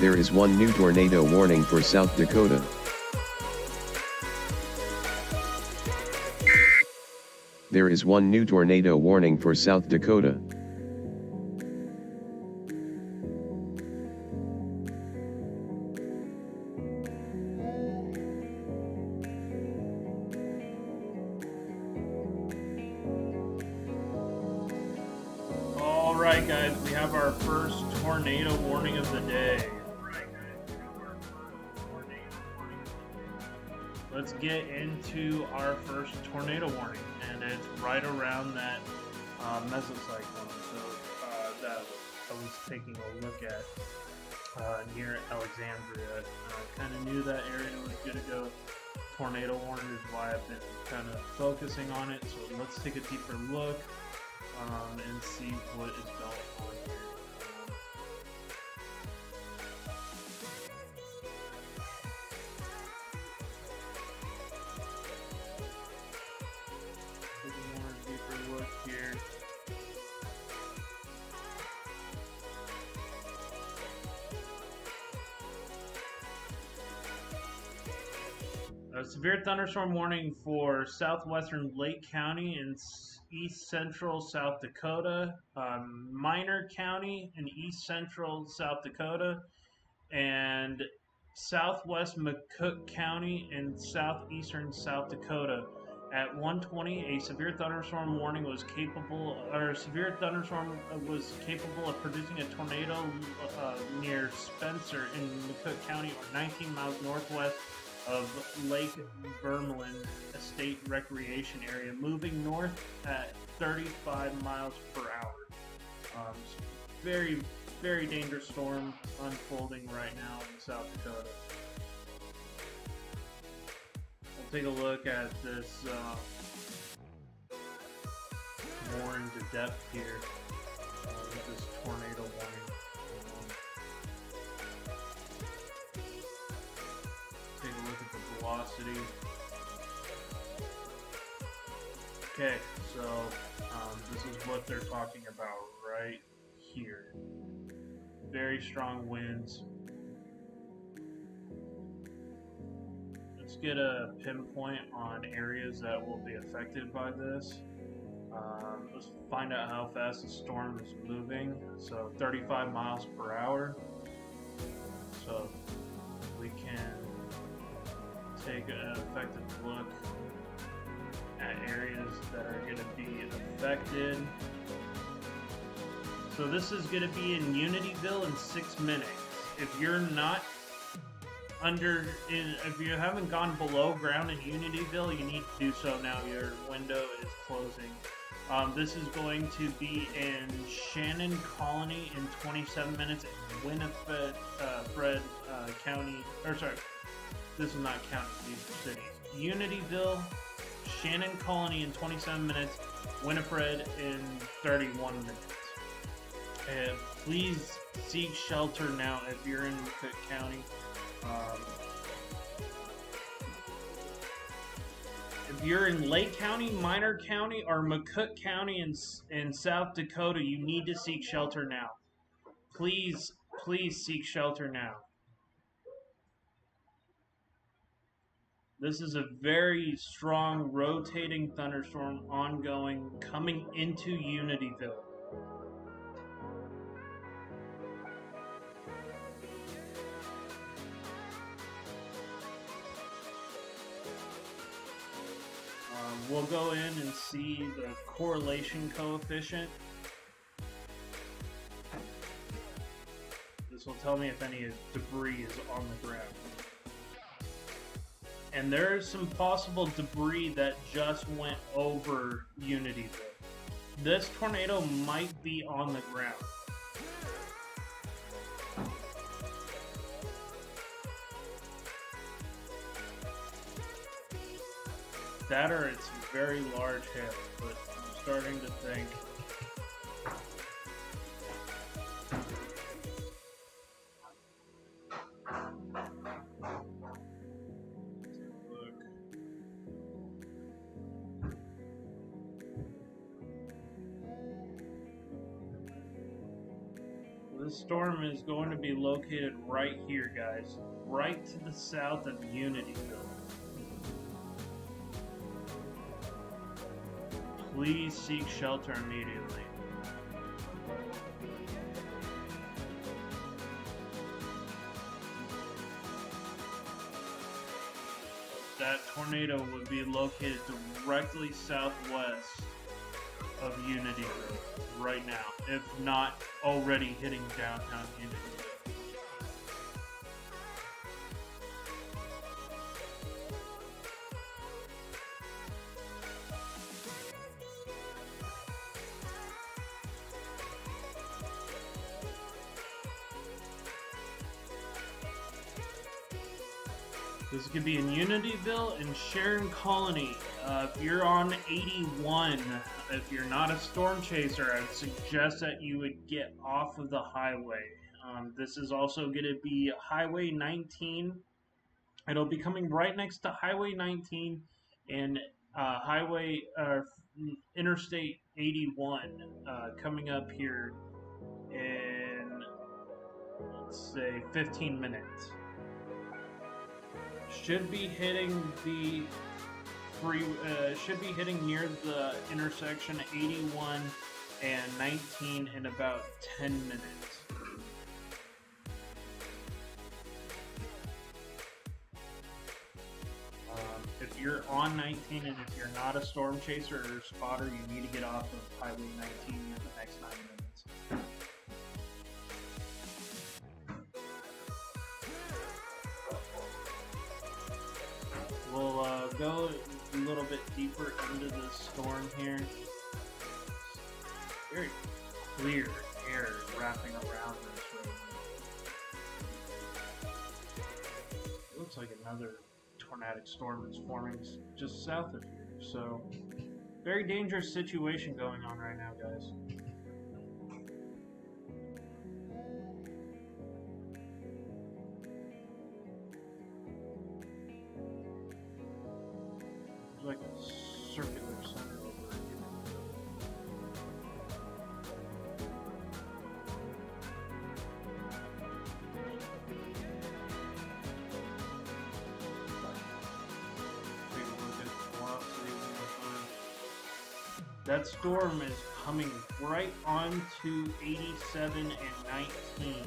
[SPEAKER 3] There is one new tornado warning for South Dakota. There is one new tornado warning for South Dakota.
[SPEAKER 2] Alright guys, we have our first tornado warning of the day. Let's get into our first tornado warning, and it's right around that mesocyclone that I was taking a look at near Alexandria. I kind of knew that area was going to go tornado warning, is why I've been kind of focusing on it. So let's take a deeper look and see what is going on here. Take a more deeper look here. A severe thunderstorm warning for southwestern Lake County and east central South Dakota, Minor County in east central South Dakota, and southwest McCook County and southeastern South Dakota. At 1:20, a severe thunderstorm warning was capable, of producing a tornado near Spencer in McCook County, or 19 miles northwest of Lake Vermillion Estate Recreation Area, moving north at 35 miles per hour. Very, very dangerous storm unfolding right now in South Dakota. We'll take a look at this more into depth here with this tornado warning. Take a look at the velocity. Okay, so this is what they're talking about right here. Very strong winds. Let's get a pinpoint on areas that will be affected by this. Let's find out how fast the storm is moving. So 35 miles per hour. So we can take an effective look at areas that are going to be affected. So this is going to be in Unityville in 6 minutes. If you're not if you haven't gone below ground in Unityville, you need to do so now. Your window is closing. This is going to be in Shannon Colony in 27 minutes, in Winifred County, or sorry, this is not county, these are cities. Unityville, Shannon Colony in 27 minutes, Winifred in 31 minutes. And please seek shelter now if you're in Cook County. If you're in Lake County, Minor County, or McCook County in South Dakota, you need to seek shelter now. Please, please seek shelter now. This is a very strong rotating thunderstorm ongoing, coming into Unityville. We'll go in and see the correlation coefficient. This will tell me if any debris is on the ground. And there is some possible debris that just went over Unityville. This tornado might be on the ground. That or it's very large hail, but I'm starting to think This storm is going to be located right here, guys. Right to the south of Unityville. Please seek shelter immediately. That tornado would be located directly southwest of Unityville right now, if not already hitting downtown Unityville. This could be in Unityville and Sharon Colony. If you're on 81, if you're not a storm chaser, I'd suggest that you would get off of the highway. This is also going to be Highway 19. It'll be coming right next to Highway 19 and Interstate 81 coming up here in, let's say, 15 minutes. Should be hitting the should be hitting near the intersection 81 and 19 in about 10 minutes. If you're on 19 and if you're not a storm chaser or spotter, you need to get off of Highway 19 in the next 9 minutes. We'll go a little bit deeper into the storm here. Very clear air wrapping around this right now. It looks like another tornadic storm is forming just south of here. So, very dangerous situation going on right now, guys. Like a circular center over here. Take a look at the velocity one more time. That storm is coming right onto 87 and 19.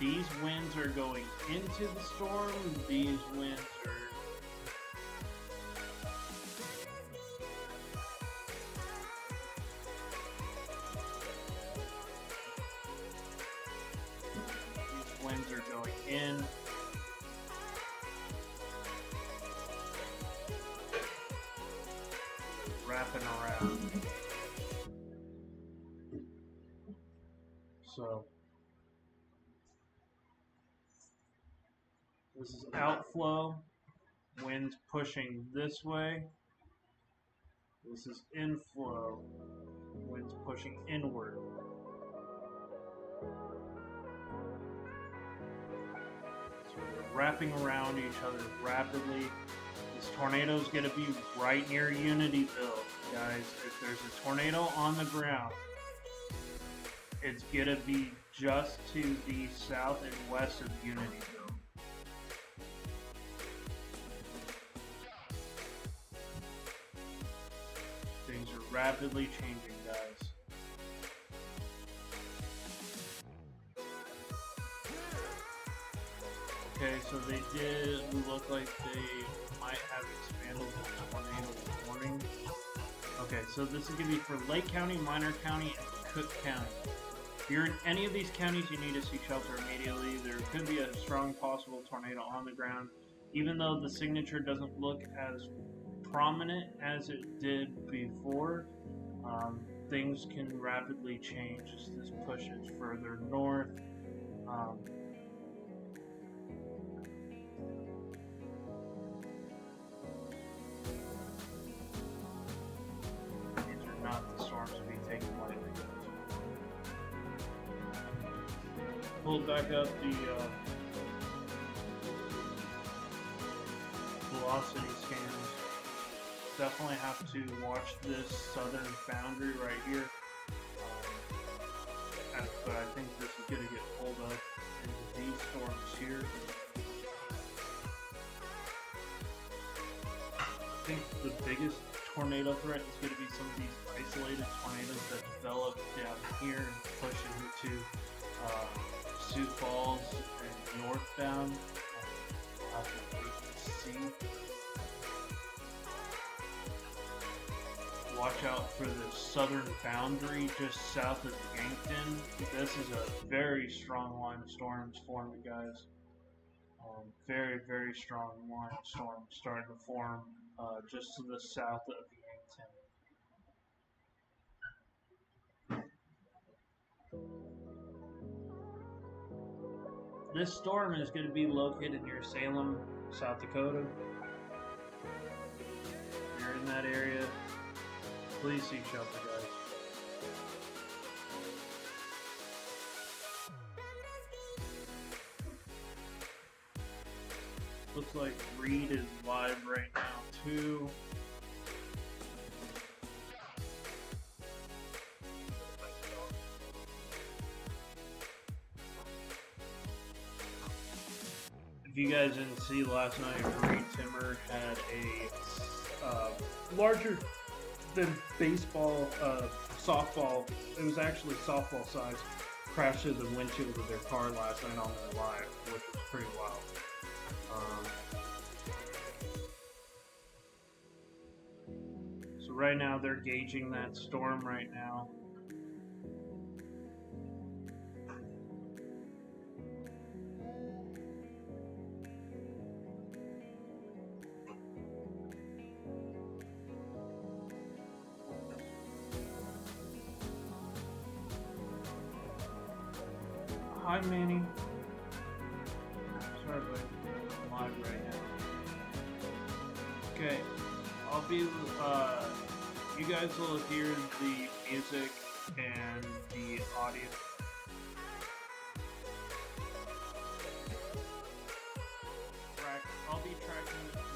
[SPEAKER 2] These winds are going into the storm. These winds are going in. Wrapping around. So this is outflow, winds pushing this way. This is inflow, winds pushing inward. So we're wrapping around each other rapidly. This tornado is going to be right near Unityville, guys. If there's a tornado on the ground, it's going to be just to the south and west of Unityville. Things are rapidly changing, guys. Okay, so they did look like they might have expanded the tornado warning. Okay, so this is going to be for Lake County, Minor County, and Cook County. If you're in any of these counties, you need to seek shelter immediately. There could be a strong possible tornado on the ground. Even though the signature doesn't look as prominent as it did before, things can rapidly change as this pushes further north. These are not the storms to be taken lightly. Pull back up the velocity scans. definitely have to watch this southern boundary right here. But I think this is going to get pulled up into these storms here. I think the biggest tornado threat is going to be some of these isolated tornadoes that develop down here and push into Sioux Falls and northbound. I'll have to wait to see. Watch out for the southern boundary just south of Yankton. This is a very strong line of storms forming, guys. Very, very strong line of storms starting to form just to the south of Yankton. This storm is going to be located near Salem, South Dakota. If you're in that area, please seek shelter, guys. Looks like Reed is live right now, too. If you guys didn't see last night, Reed Timmer had a larger than baseball, softball. It was actually softball size. Crashed through the windshield of their car last night on their live, which was pretty wild. So right now they're gauging that storm right now. Hi, Manny. Sorry, but I'm live right now. Okay, I'll be, you guys will hear the music and the audio. I'll be tracking the video.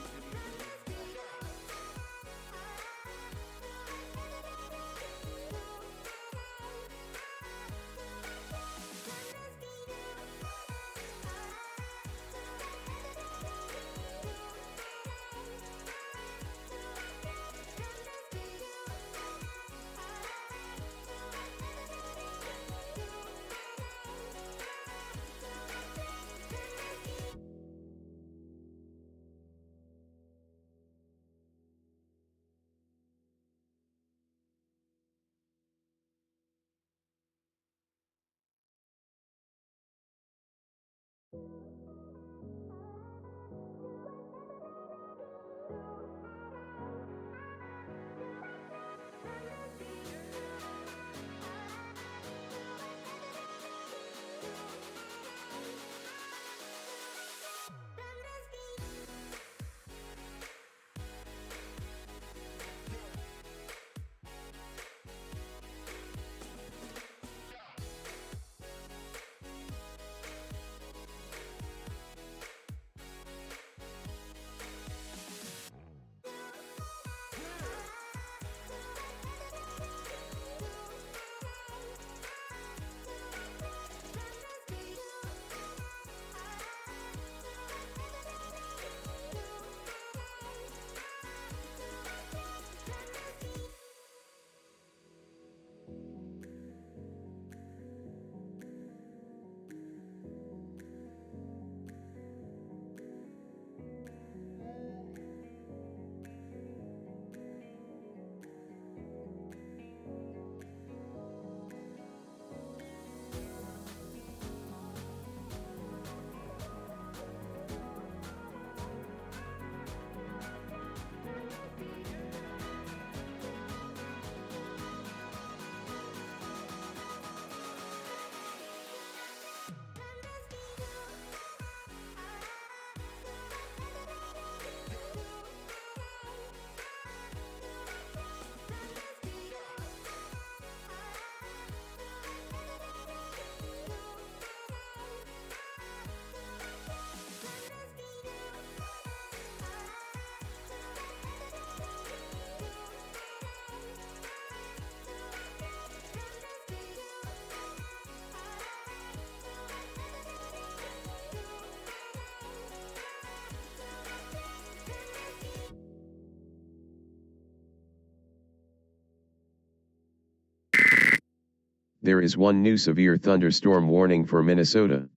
[SPEAKER 3] There is one new severe thunderstorm warning for Minnesota.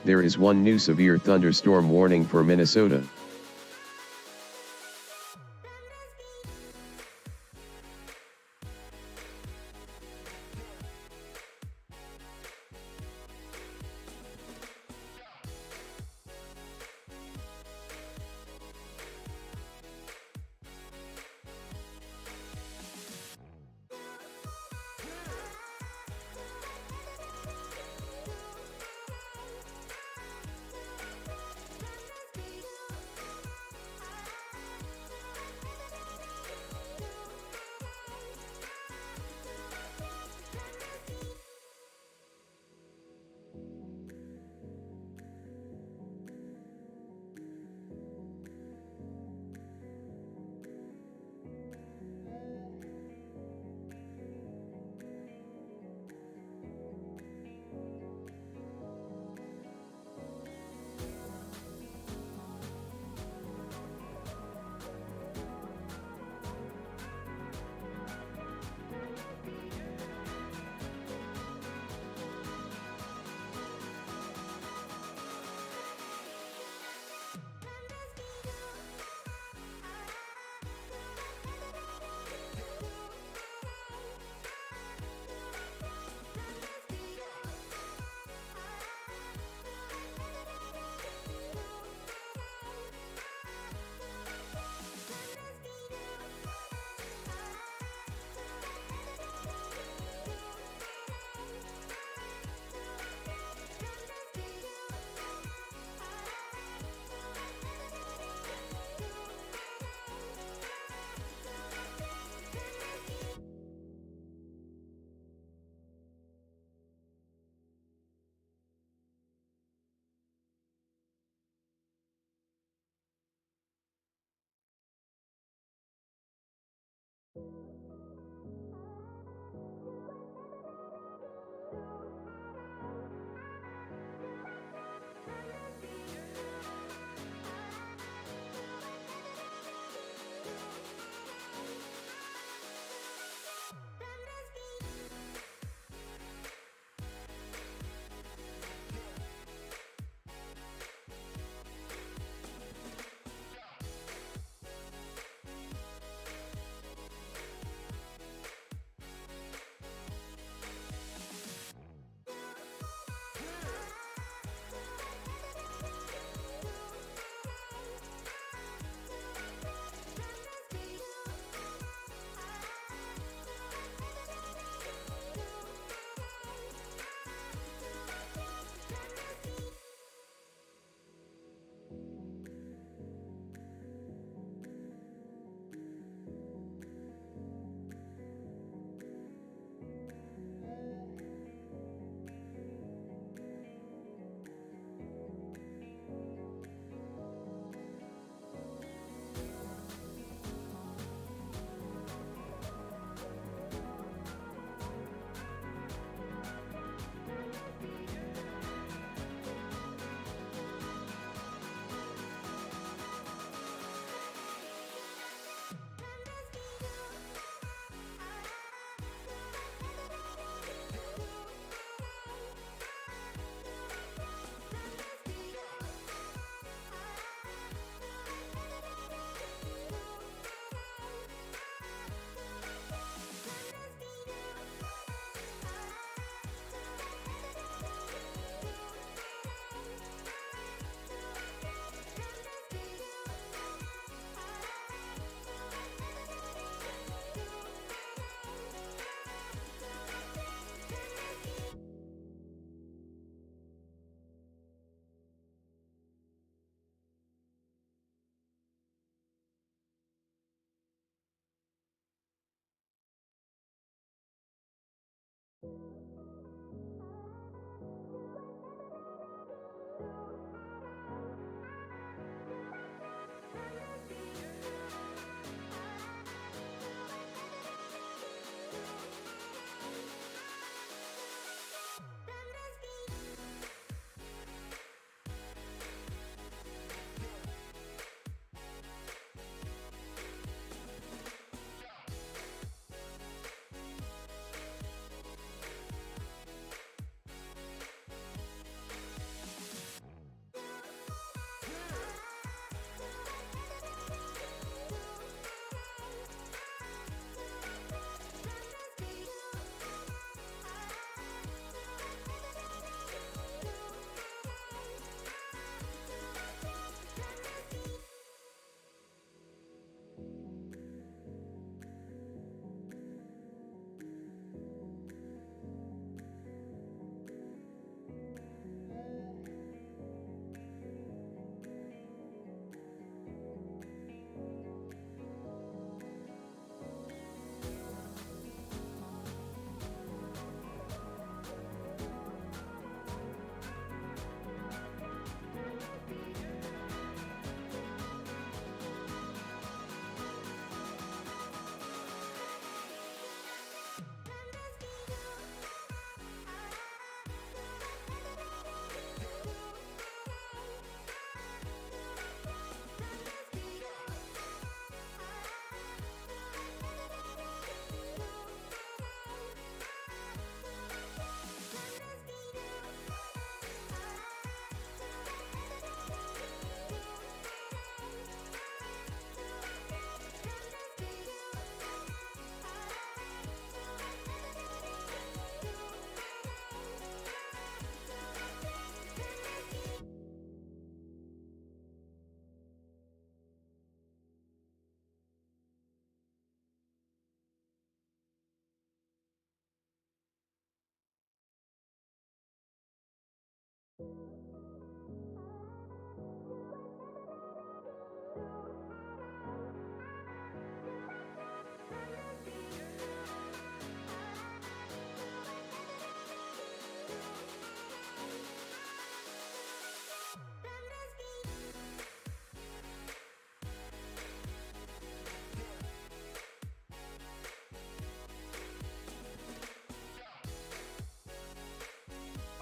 [SPEAKER 3] There is one new severe thunderstorm warning for Minnesota.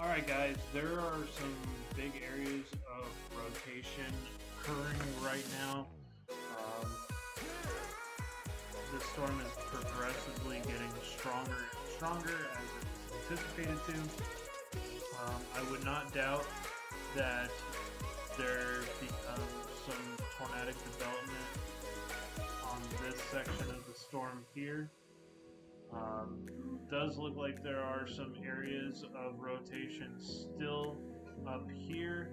[SPEAKER 2] Alright guys, there are some big areas of rotation occurring right now. The storm is progressively getting stronger and stronger as it's anticipated to. I would not doubt that there becomes some tornadic development on this section of the storm here. Does look like there are some areas of rotation still up here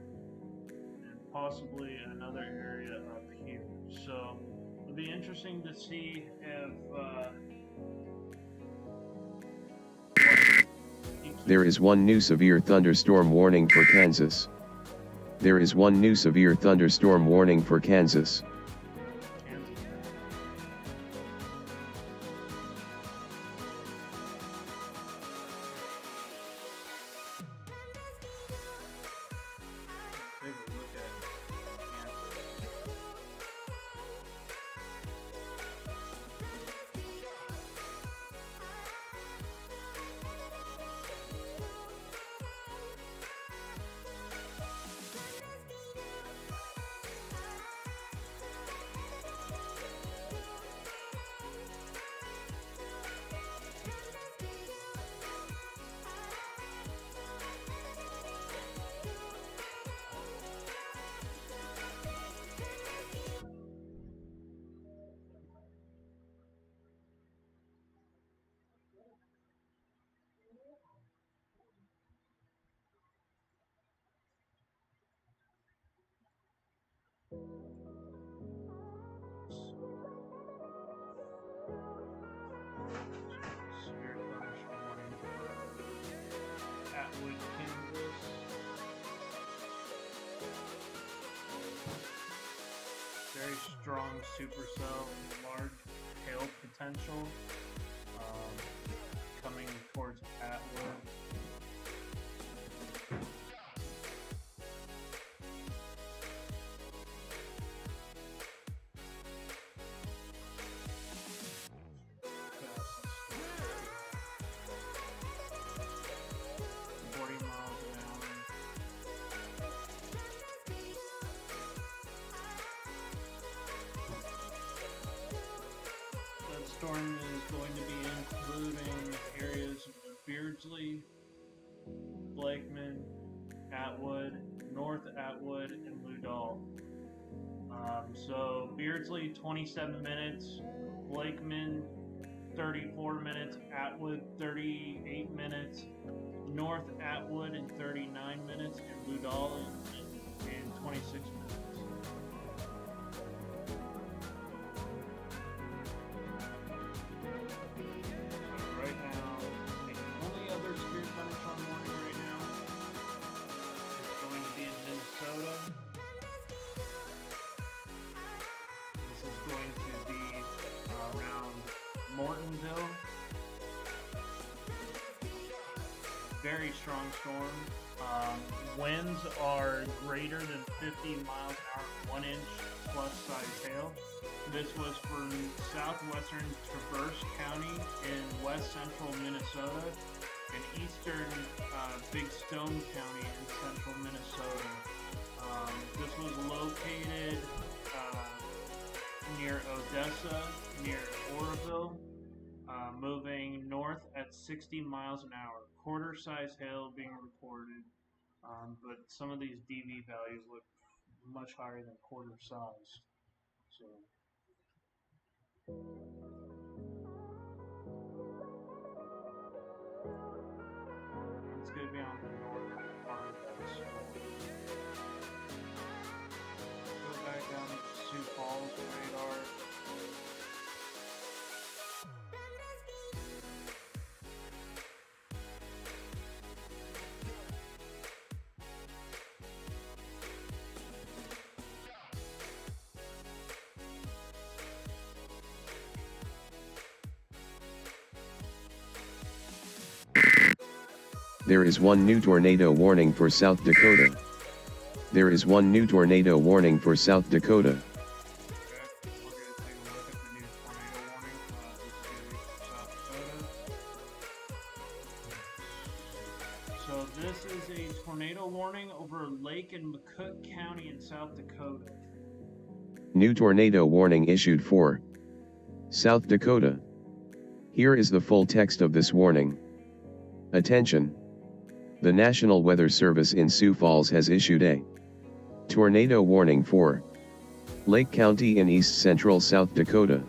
[SPEAKER 2] and possibly another area up here. So it'll be interesting to see if
[SPEAKER 3] There is one new severe thunderstorm warning for Kansas. There is one new severe thunderstorm warning for Kansas.
[SPEAKER 2] severe thunderstorm warning for Atwood, Kansas. Very strong supercell, large hail potential coming towards Atwood. Storm is going to be including areas of Beardsley, Blakeman, Atwood, North Atwood, and Ludall. So Beardsley 27 minutes, Blakeman 34 minutes, Atwood 38 minutes, North Atwood in 39 minutes, and Ludall in 26 minutes. Mortonville. Very strong storm. Winds are greater than 50 miles an hour, 1 inch plus size hail. This was for southwestern Traverse County in west central Minnesota and eastern Big Stone County in central Minnesota. This was located near Odessa, near Oroville, moving north at 60 miles an hour. Quarter size hail being reported, but some of these DV values look much higher than quarter size. So it's going to be on the northern part of that storm. Go back down to Sioux Falls radar.
[SPEAKER 3] There is one new tornado warning for South Dakota. There is one new tornado warning for South Dakota.
[SPEAKER 2] So this is a tornado warning over a lake in McCook County in South Dakota.
[SPEAKER 3] New tornado warning issued for South Dakota. Here is the full text of this warning. Attention! The National Weather Service in Sioux Falls has issued a tornado warning for Lake County in east central South Dakota,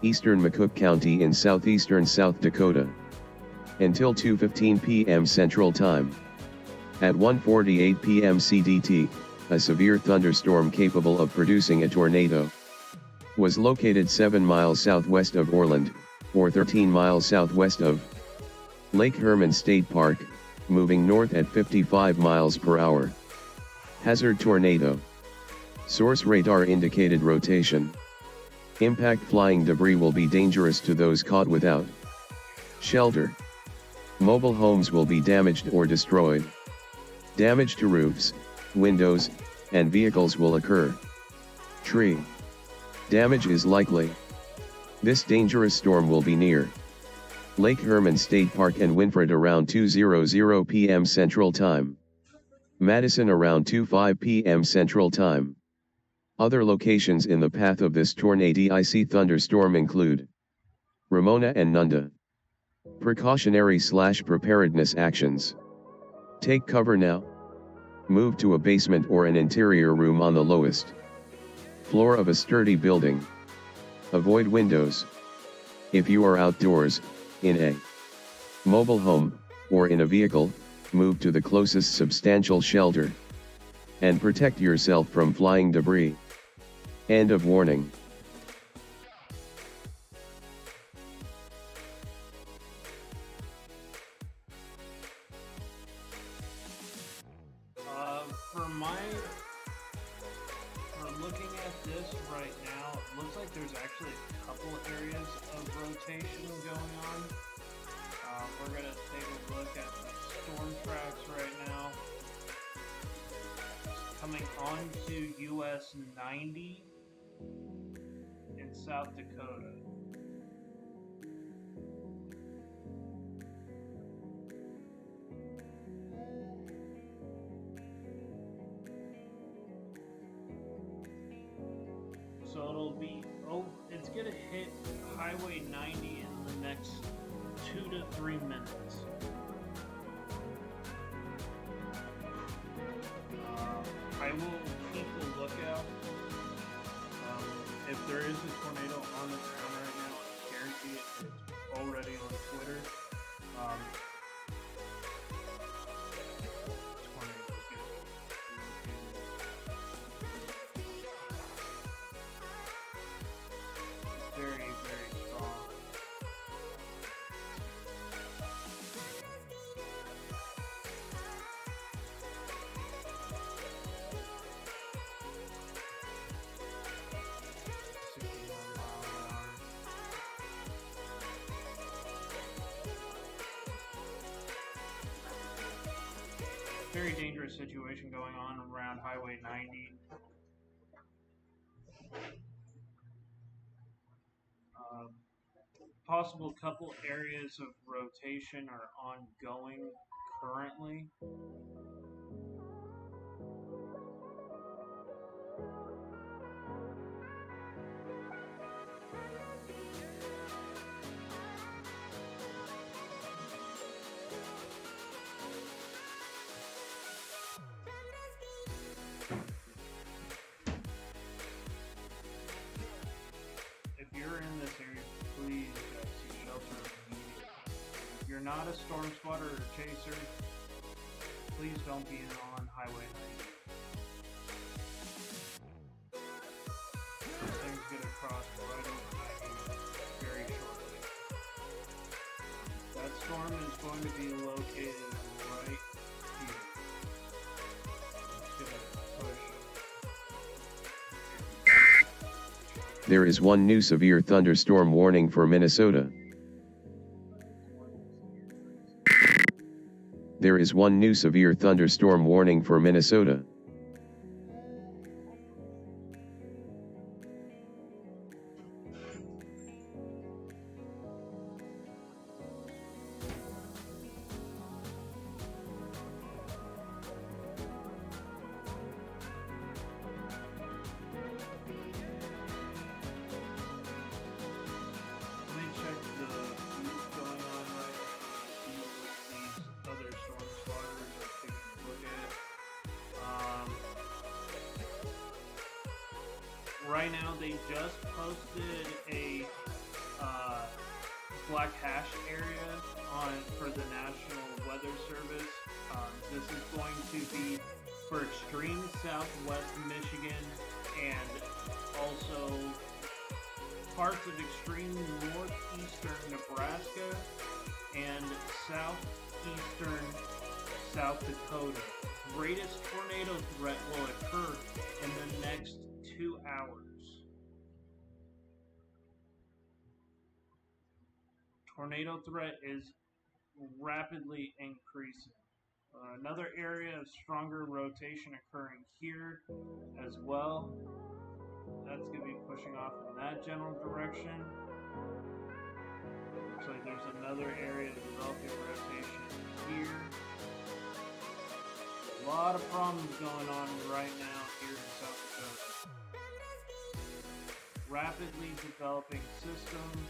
[SPEAKER 3] eastern McCook County in southeastern South Dakota, until 2:15 p.m. Central Time. At 1:48 p.m. CDT, a severe thunderstorm capable of producing a tornado was located 7 miles southwest of Orland, or 13 miles southwest of Lake Herman State Park, moving north at 55 miles per hour. Hazard tornado. Source radar indicated rotation. Impact flying debris will be dangerous to those caught without shelter. Mobile homes will be damaged or destroyed. Damage to roofs, windows, and vehicles will occur. Tree damage is likely. This dangerous storm will be near Lake Herman State Park and Winfred around 2:00 p.m. Central Time. Madison around 2:05 p.m. Central Time. Other locations in the path of this tornadic thunderstorm include Ramona and Nunda. Precautionary/preparedness actions. Take cover now. Move to a basement or an interior room on the lowest floor of a sturdy building. Avoid windows. If you are outdoors, in a mobile home, or in a vehicle, move to the closest substantial shelter. And protect yourself from flying debris. End of warning.
[SPEAKER 2] For looking at this right now, it looks like there's actually a couple areas of rotation going on. We're going to take a look at the storm tracks right now. Coming onto US 90 in South Dakota. So it'll be, it's going to hit Highway 90 in the next 2 to 3 minutes. I will keep a lookout. If there is a tornado on the ground right now, I guarantee it's already on Twitter. Very, very strong. Very dangerous situation going on around Highway 90. Possible couple areas of rotation are ongoing currently. If you're in this area, please seek shelter immediately. If you're not a storm spotter or chaser, please don't be on Highway 90. This thing's going to cross right over 90 very shortly. That storm is going to be located right here. It's going to push.
[SPEAKER 3] There is one new severe thunderstorm warning for Minnesota. There is one new severe thunderstorm warning for Minnesota.
[SPEAKER 2] right now they just posted a black hash area for the National Weather Service. This is going to be for extreme southwest Michigan and also parts of extreme northeastern Nebraska and southeastern South Dakota. Greatest tornado threat will occur in the next 2 hours. Tornado threat is rapidly increasing. Another area of stronger rotation occurring here as well. That's going to be pushing off in that general direction. Looks like there's another area of developing rotation here. A lot of problems going on right now here in South Dakota. Rapidly developing system.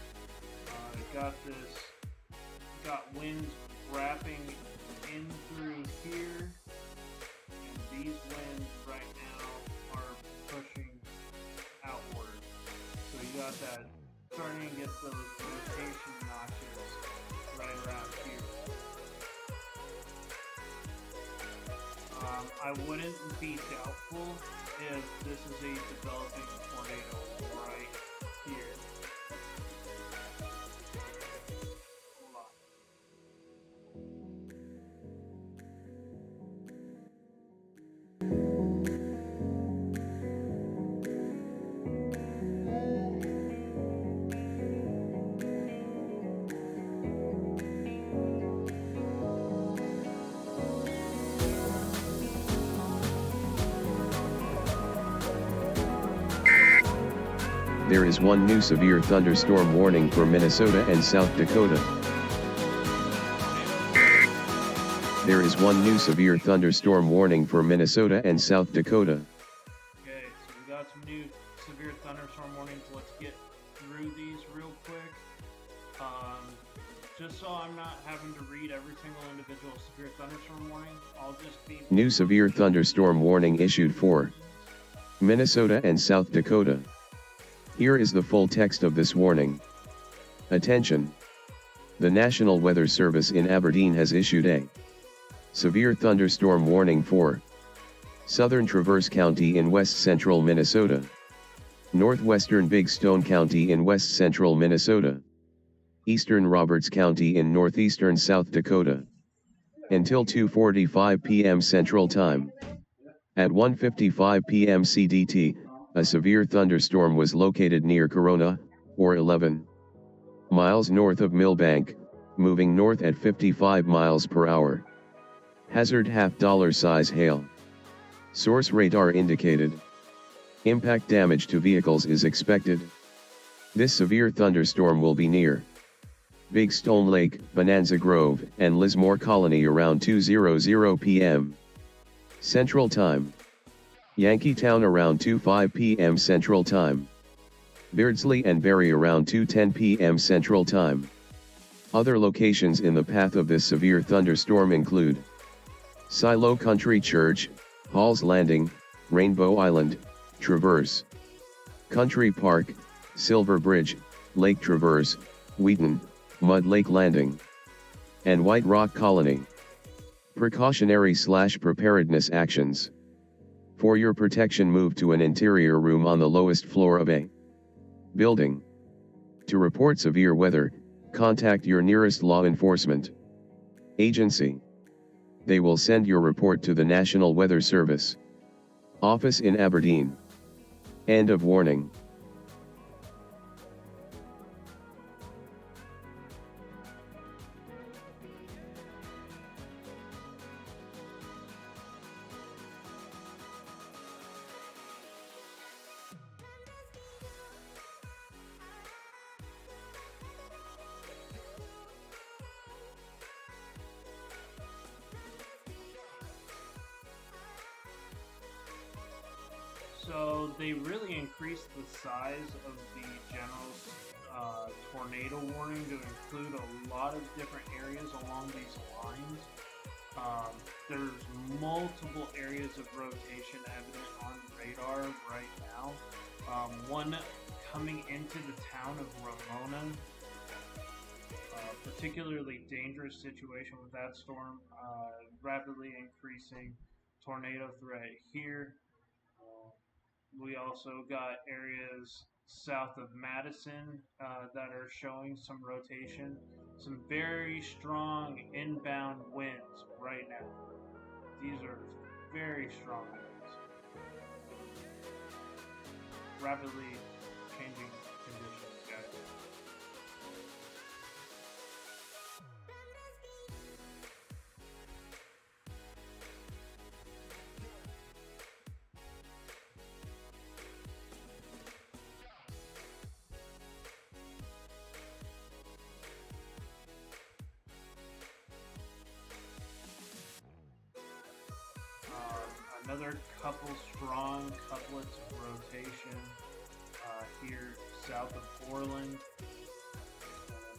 [SPEAKER 2] Got winds wrapping in through here, and these winds right now are pushing outward. So you got that starting to get those rotation notches right around here. I wouldn't be doubtful if this is a developing tornado right here.
[SPEAKER 3] There is one new severe thunderstorm warning for Minnesota and South Dakota. There is one new severe thunderstorm warning for Minnesota and South Dakota.
[SPEAKER 2] Okay, so we got some new severe thunderstorm warnings. Let's get through these real quick. Just so I'm not having to read every single individual severe thunderstorm warning, I'll just be...
[SPEAKER 3] New severe thunderstorm warning issued for Minnesota and South Dakota. Here is the full text of this warning. Attention! The National Weather Service in Aberdeen has issued a severe thunderstorm warning for southern Traverse County in west central Minnesota, northwestern Big Stone County in west central Minnesota, eastern Roberts County in northeastern South Dakota, until 2:45 p.m. Central Time. At 1:55 p.m. CDT, a severe thunderstorm was located near Corona, or 11 miles north of Millbank, moving north at 55 miles per hour. Hazard $size hail. Source radar indicated. Impact damage to vehicles is expected. This severe thunderstorm will be near Big Stone Lake, Bonanza Grove, and Lismore Colony around 2:00 p.m. Central Time. Yankeetown around 2:05 p.m. Central Time. Beardsley and Barrie around 2:10 p.m. Central Time. Other locations in the path of this severe thunderstorm include Silo Country Church, Hall's Landing, Rainbow Island, Traverse Country Park, Silver Bridge, Lake Traverse, Wheaton, Mud Lake Landing, and White Rock Colony. Precautionary/preparedness actions. For your protection, move to an interior room on the lowest floor of a building. To report severe weather, contact your nearest law enforcement agency. They will send your report to the National Weather Service office in Aberdeen. End of warning.
[SPEAKER 2] So they really increased the size of the general tornado warning to include a lot of different areas along these lines. There's multiple areas of rotation evident on radar right now. One coming into the town of Ramona. Particularly dangerous situation with that storm. Rapidly increasing tornado threat here. We also got areas south of Madison that are showing some rotation. Some very strong inbound winds right now. These are very strong winds. Rapidly changing conditions, guys. Another couple strong couplets of rotation here south of Orland.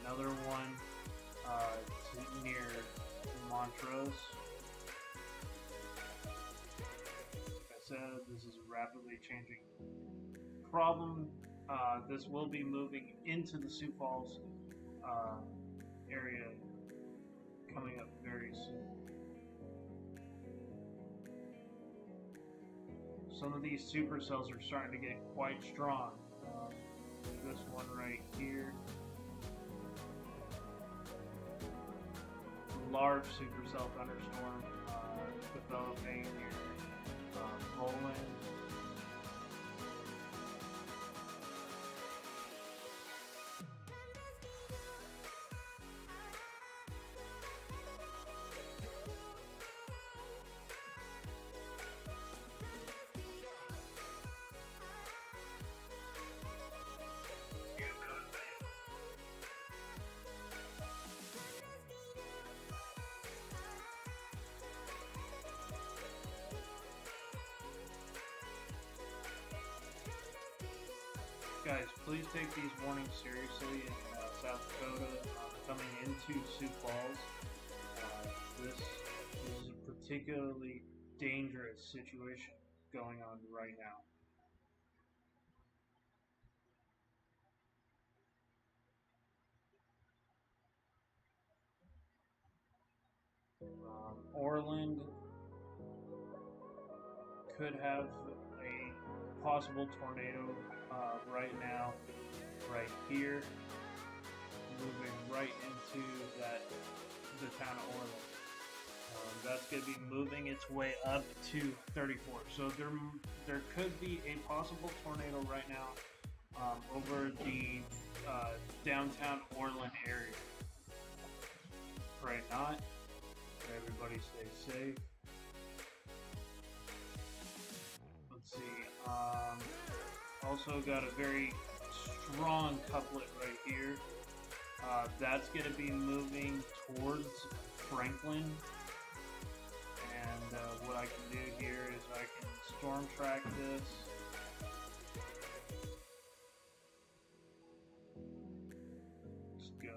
[SPEAKER 2] Another one near Montrose. Like I said, this is a rapidly changing problem. This will be moving into the Sioux Falls area coming up very soon. Some of these supercells are starting to get quite strong. This one right here. Large supercell thunderstorm developing near Poland. Guys, please take these warnings seriously in South Dakota coming into Sioux Falls. This is a particularly dangerous situation going on right now. Orland could have a possible tornado right now, right here, moving right into the town of Orland. That's going to be moving its way up to 34. So there could be a possible tornado right now over the downtown Orland area. Pray not. Everybody stay safe. Let's see. Also got a very strong couplet right here. That's going to be moving towards Franklin. And what I can do here is I can storm track this. Let's go.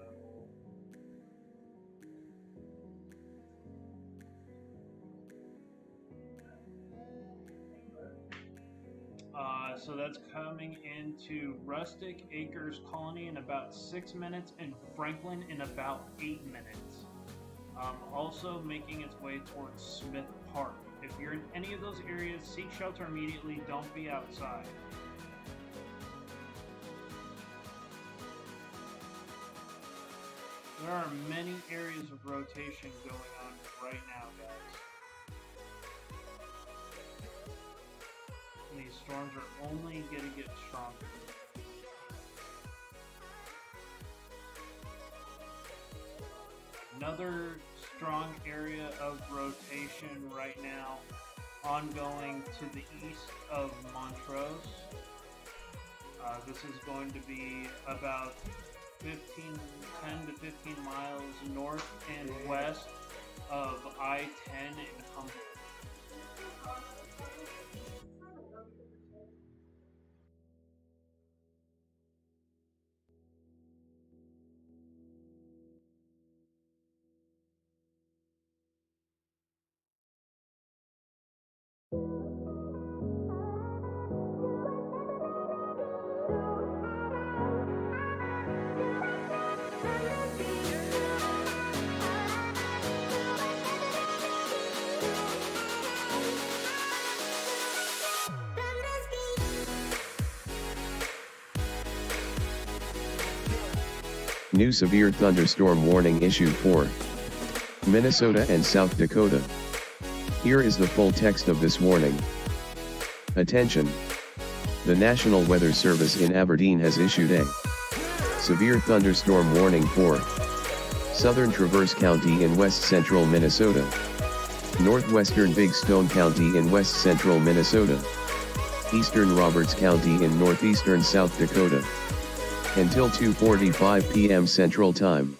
[SPEAKER 2] So that's coming into Rustic Acres Colony in about 6 minutes and Franklin in about 8 minutes. Also making its way towards Smith Park. If you're in any of those areas, seek shelter immediately. Don't be outside. There are many areas of rotation going on right now, guys. These storms are only going to get stronger. Another strong area of rotation right now, ongoing to the east of Montrose. This is going to be about 10 to 15 miles north and west of I-10 in Humboldt.
[SPEAKER 3] New severe thunderstorm warning issued for Minnesota and South Dakota. Here is the full text of this warning. Attention! The National Weather Service in Aberdeen has issued a severe thunderstorm warning for southern Traverse County in west central Minnesota, northwestern Big Stone County in west central Minnesota, eastern Roberts County in northeastern South Dakota, until 2:45 p.m. Central Time.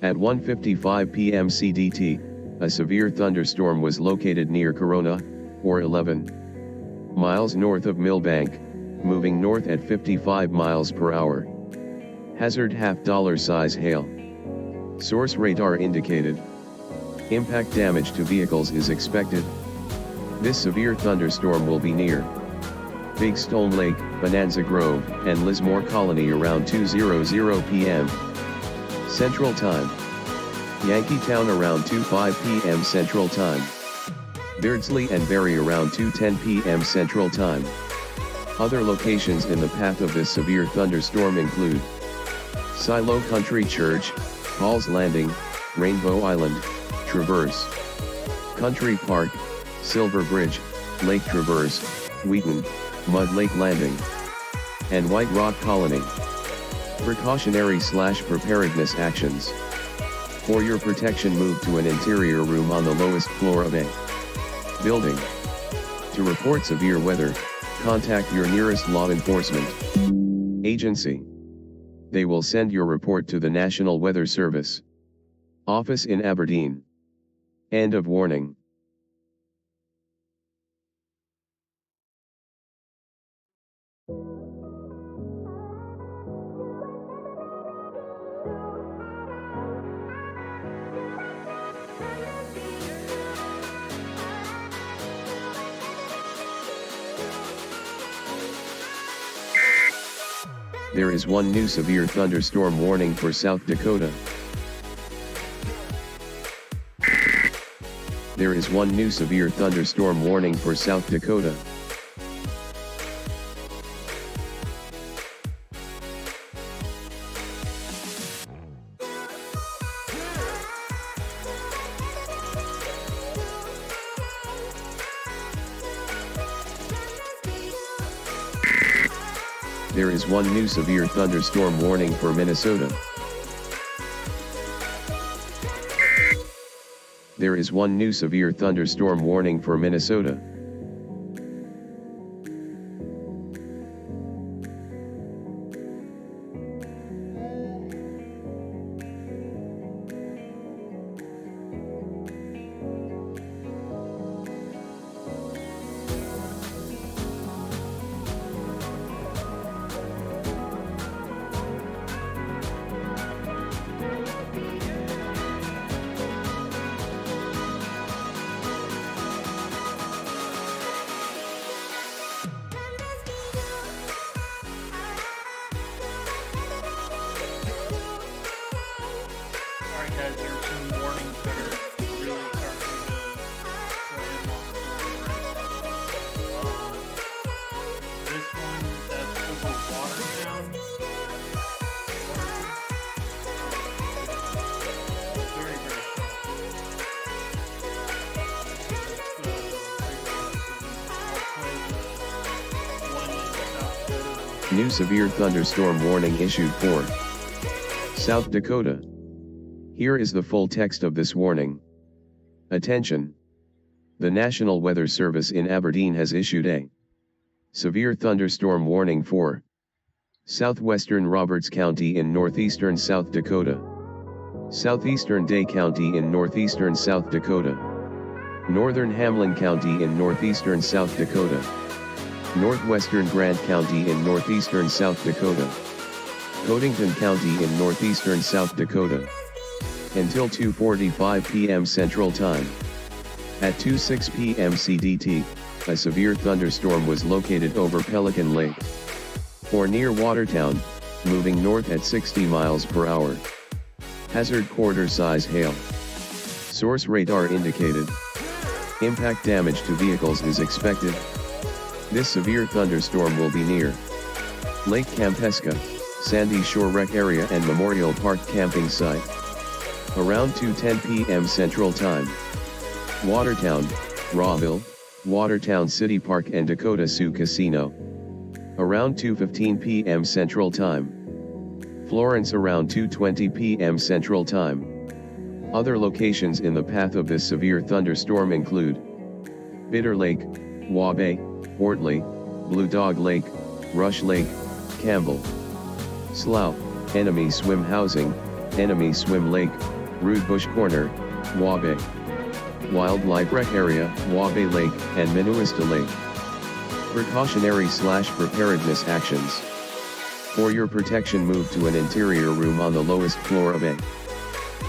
[SPEAKER 3] At 1:55 p.m. CDT, a severe thunderstorm was located near Corona, or 11 miles north of Millbank, moving north at 55 miles per hour. Hazard $size hail. Source radar indicated. Impact damage to vehicles is expected. This severe thunderstorm will be near Big Stone Lake, Bonanza Grove, and Lismore Colony around 2:00 p.m. Central Time. Yankeetown around 2:05 p.m. Central Time. Beardsley and Barrie around 2:10 p.m. Central Time. Other locations in the path of this severe thunderstorm include Silo Country Church, Hall's Landing, Rainbow Island, Traverse Country Park, Silver Bridge, Lake Traverse, Wheaton, Mud Lake Landing, and White Rock Colony. Precautionary/preparedness actions. For your protection, move to an interior room on the lowest floor of a building. To report severe weather, contact your nearest law enforcement agency. They will send your report to the National Weather Service office in Aberdeen. End of warning. There is one new severe thunderstorm warning for South Dakota. There is one new severe thunderstorm warning for South Dakota. There is one new severe thunderstorm warning for Minnesota. There is one new severe thunderstorm warning for Minnesota.
[SPEAKER 2] Guys, there are some warnings that are really starting to play along the this one that's over Watertown. Very, very strong.
[SPEAKER 3] New severe thunderstorm warning issued for South Dakota. Here is the full text of this warning. Attention! The National Weather Service in Aberdeen has issued a severe thunderstorm warning for southwestern Roberts County in northeastern South Dakota, southeastern Day County in northeastern South Dakota, northern Hamlin County in northeastern South Dakota, northwestern Grant County in northeastern South Dakota, Codington County in northeastern South Dakota, until 2:45 p.m. Central Time. At 2:06 p.m. CDT, a severe thunderstorm was located over Pelican Lake, or near Watertown, moving north at 60 miles per hour. Hazard quarter-size hail. Source radar indicated. Impact damage to vehicles is expected. This severe thunderstorm will be near Lake Campesca, Sandy Shore Rec Area and Memorial Park Camping Site. Around 2:10 p.m. Central Time. Watertown, Rawville, Watertown City Park and Dakota Sioux Casino. Around 2:15 p.m. Central Time. Florence around 2:20 p.m. Central Time. Other locations in the path of this severe thunderstorm include Bitter Lake, Waubay, Ortley, Blue Dog Lake, Rush Lake, Campbell, Slough, Enemy Swim Housing, Enemy Swim Lake, Rude Bush Corner, Waubay, Wildlife Rec Area, Waubay Lake, and Minnewanka Lake. Precautionary/preparedness actions. For your protection, move to an interior room on the lowest floor of a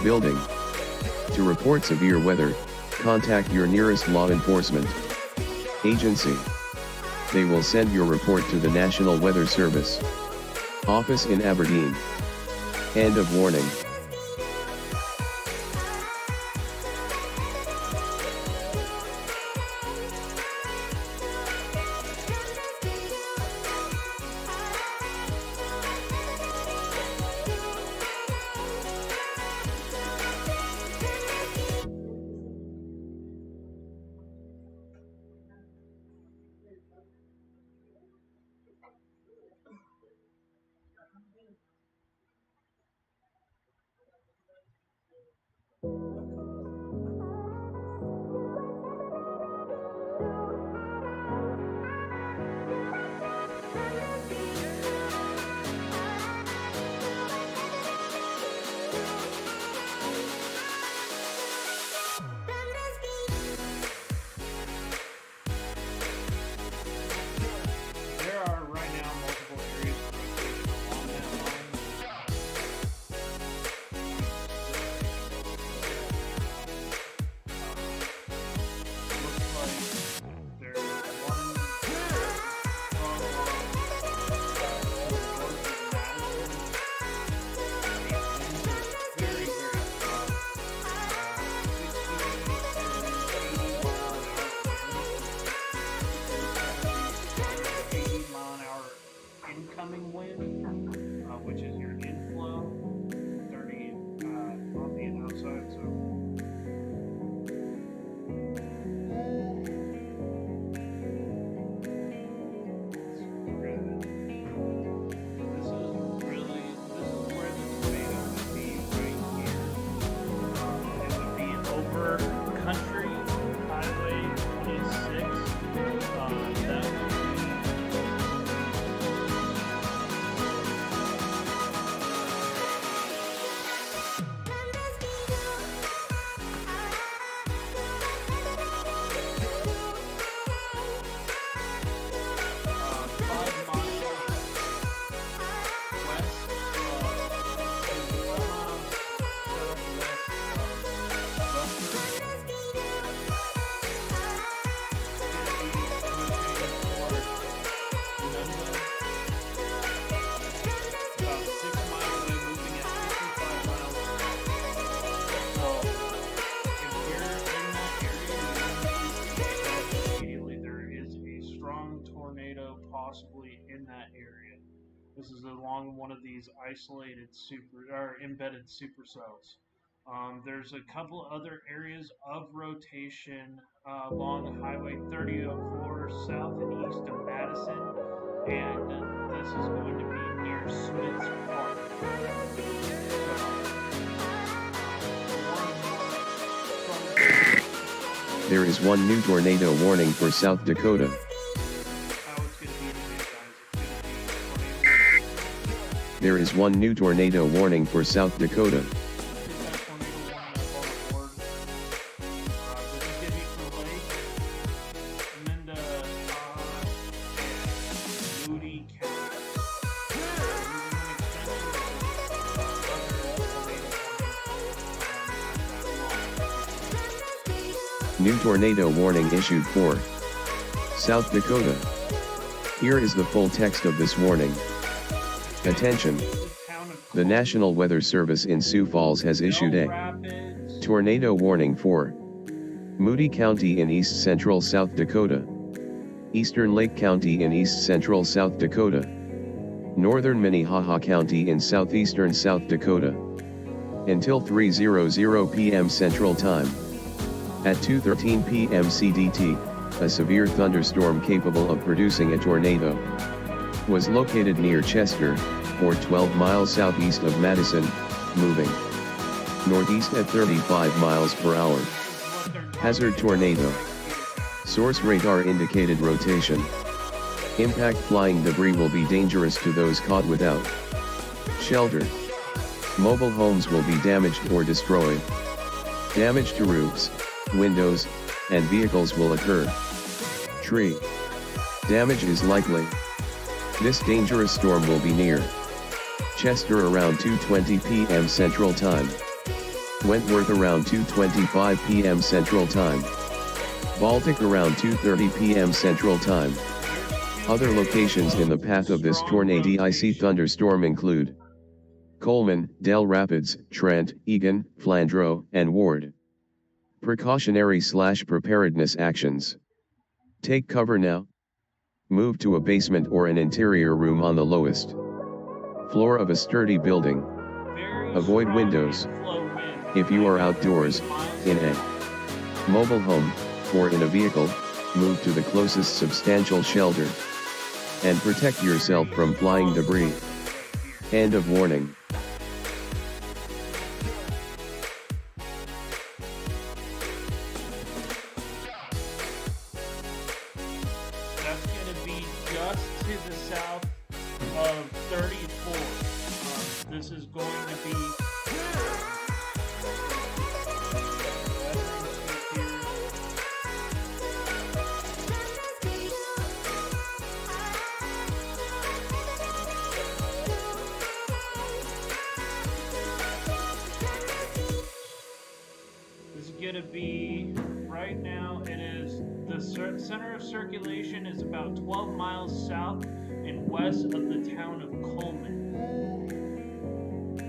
[SPEAKER 3] building. To report severe weather, contact your nearest law enforcement agency. They will send your report to the National Weather Service office in Aberdeen. End of warning.
[SPEAKER 2] There are right now multiple areas of rotation along that line. Looks like there's one strong along north of Madison. The winds are very, very strong. 60 to 80 mile an hour incoming wind, which is your inflow, 30 on the outside. So this is where the tornado would be right here. It would be over country highway 26. That would be possibly in that area. This is along one of these isolated embedded supercells. There's a couple other areas of rotation along Highway 3004 south and east of Madison, and this is going to be near Smith's Park.
[SPEAKER 3] There is one new tornado warning for South Dakota. There is one new tornado warning for South Dakota. New tornado warning issued for South Dakota. Here is the full text of this warning. Attention! The National Weather Service in Sioux Falls has issued a tornado warning for Moody County in east central South Dakota, Eastern Lake County in east central South Dakota, northern Minnehaha County in southeastern South Dakota. Until 3:00 p.m. Central Time. At 2:13 p.m. CDT, a severe thunderstorm capable of producing a tornado was located near Chester, or 12 miles southeast of Madison, moving northeast at 35 miles per hour. Hazard tornado. Source radar indicated rotation. Impact flying debris will be dangerous to those caught without shelter. Mobile homes will be damaged or destroyed. Damage to roofs, windows, and vehicles will occur. Tree damage is likely. This dangerous storm will be near Chester around 2:20 p.m. Central Time. Wentworth around 2:25 p.m. Central Time. Baltic around 2:30 p.m. Central Time. Other locations in the path of this tornadic thunderstorm include Coleman, Del Rapids, Trent, Egan, Flandreau, and Ward. Precautionary/preparedness actions. Take cover now. Move to a basement or an interior room on the lowest floor of a sturdy building. Avoid windows. If you are outdoors, in a mobile home, or in a vehicle, move to the closest substantial shelter and protect yourself from flying debris. End of warning.
[SPEAKER 2] That's going to be just to the south of 34. This is going to be right now. It is the center of circulation is about 12 miles south and west of the town of Coleman.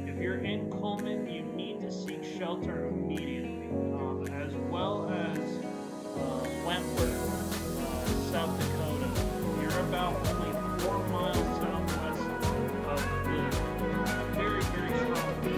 [SPEAKER 2] If you're in Coleman, you need to seek shelter immediately, as well as Wentworth, South Dakota. You're about only 4 miles southwest of the very, very strong wind.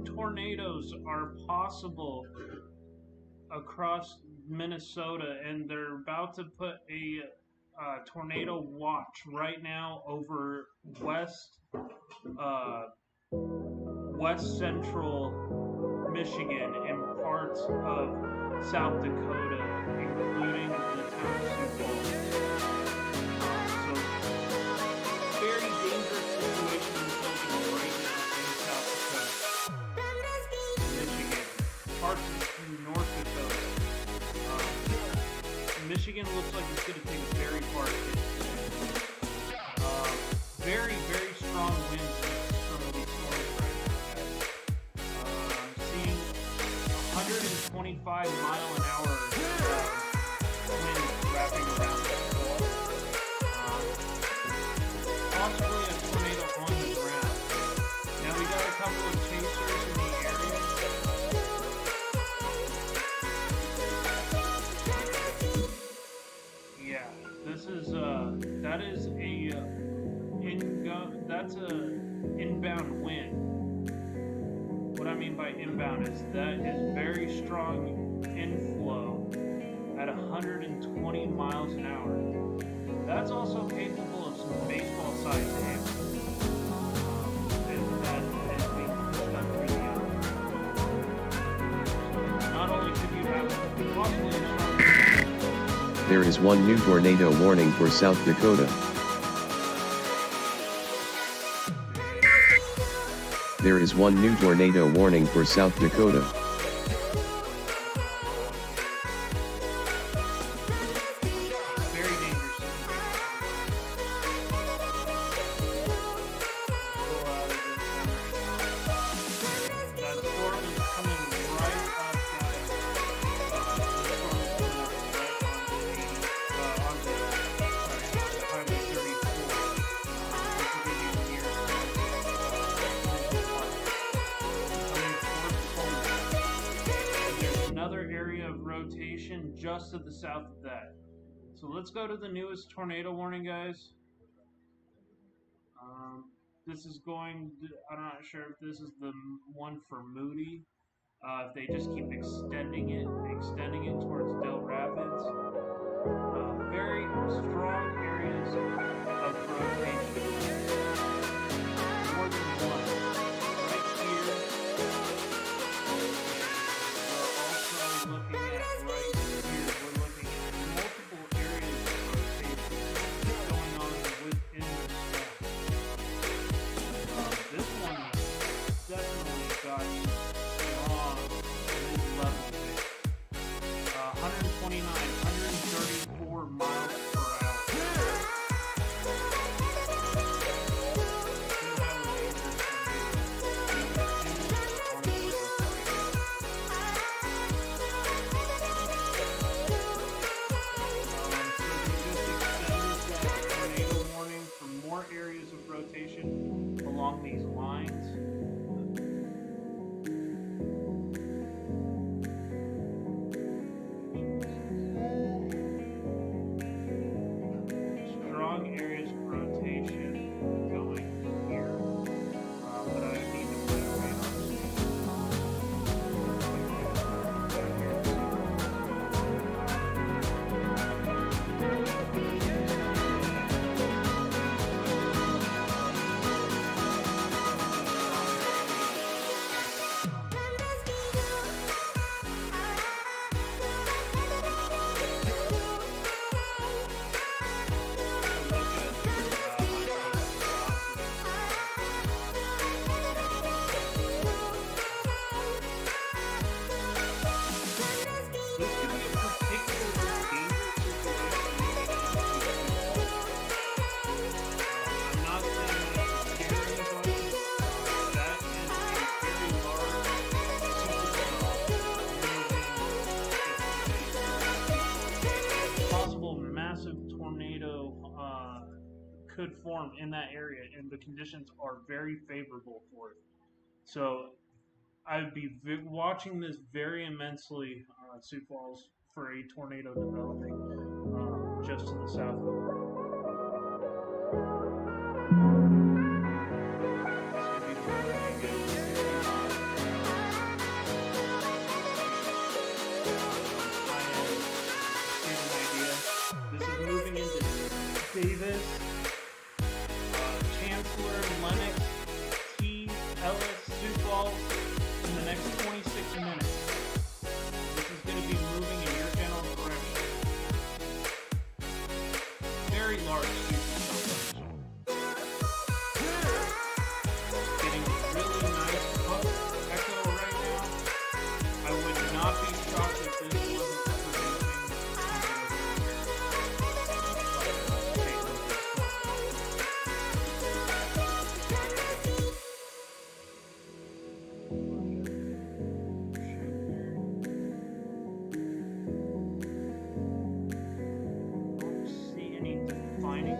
[SPEAKER 2] Tornadoes are possible across Minnesota, and they're about to put a tornado watch right now over west central Michigan and parts of South Dakota, including the town of Sioux Falls. So, very dangerous situation is building right now in South Dakota. Parts of North Dakota. Michigan looks like it's going to take a very hard hit today. Very, very strong winds in some of these storms right now. I'm seeing 125 mile an hour winds wrapping around the storm. Possibly a tornado on the ground. Now we got a couple of chasers in the area. That's a inbound wind. What I mean by inbound is that is very strong inflow at 120 miles an hour. That's also capable of some baseball-sized hail. And that is being pushed up through the air. So not only could you have possibly a strong wind.
[SPEAKER 3] There is one new tornado warning for South Dakota. There is one new tornado warning for South Dakota.
[SPEAKER 2] Very dangerous. That storm is coming right up, guys. The storm is coming up right onto Highway 34. This will give you near and there's another area of rotation just to the south of that. So let's go to the newest tornado warning, guys. This is going to, I'm not sure if this is the one for Moody. If they just keep extending it towards Del Rapids. Very strong areas of rotation. More than one. Right here. We're also looking at right here. We're looking at multiple areas of rotation going on within the storm. This one definitely got strong mid-level bit. 129, 134 miles per hour. More areas of rotation along these lines. Strong areas of rotation going here, but I need to put could form in that area, and the conditions are very favorable for it. So I'd be watching this very immensely, Sioux Falls, for a tornado developing just to the south of it. This is moving into Davis, Chancellor, Lennox, T, Ellis, Sioux Falls in the next 26 minutes. This is going to be moving in your general direction. Very large celebration. Getting really nice echo right now. I would not be shocked if this wasn't defining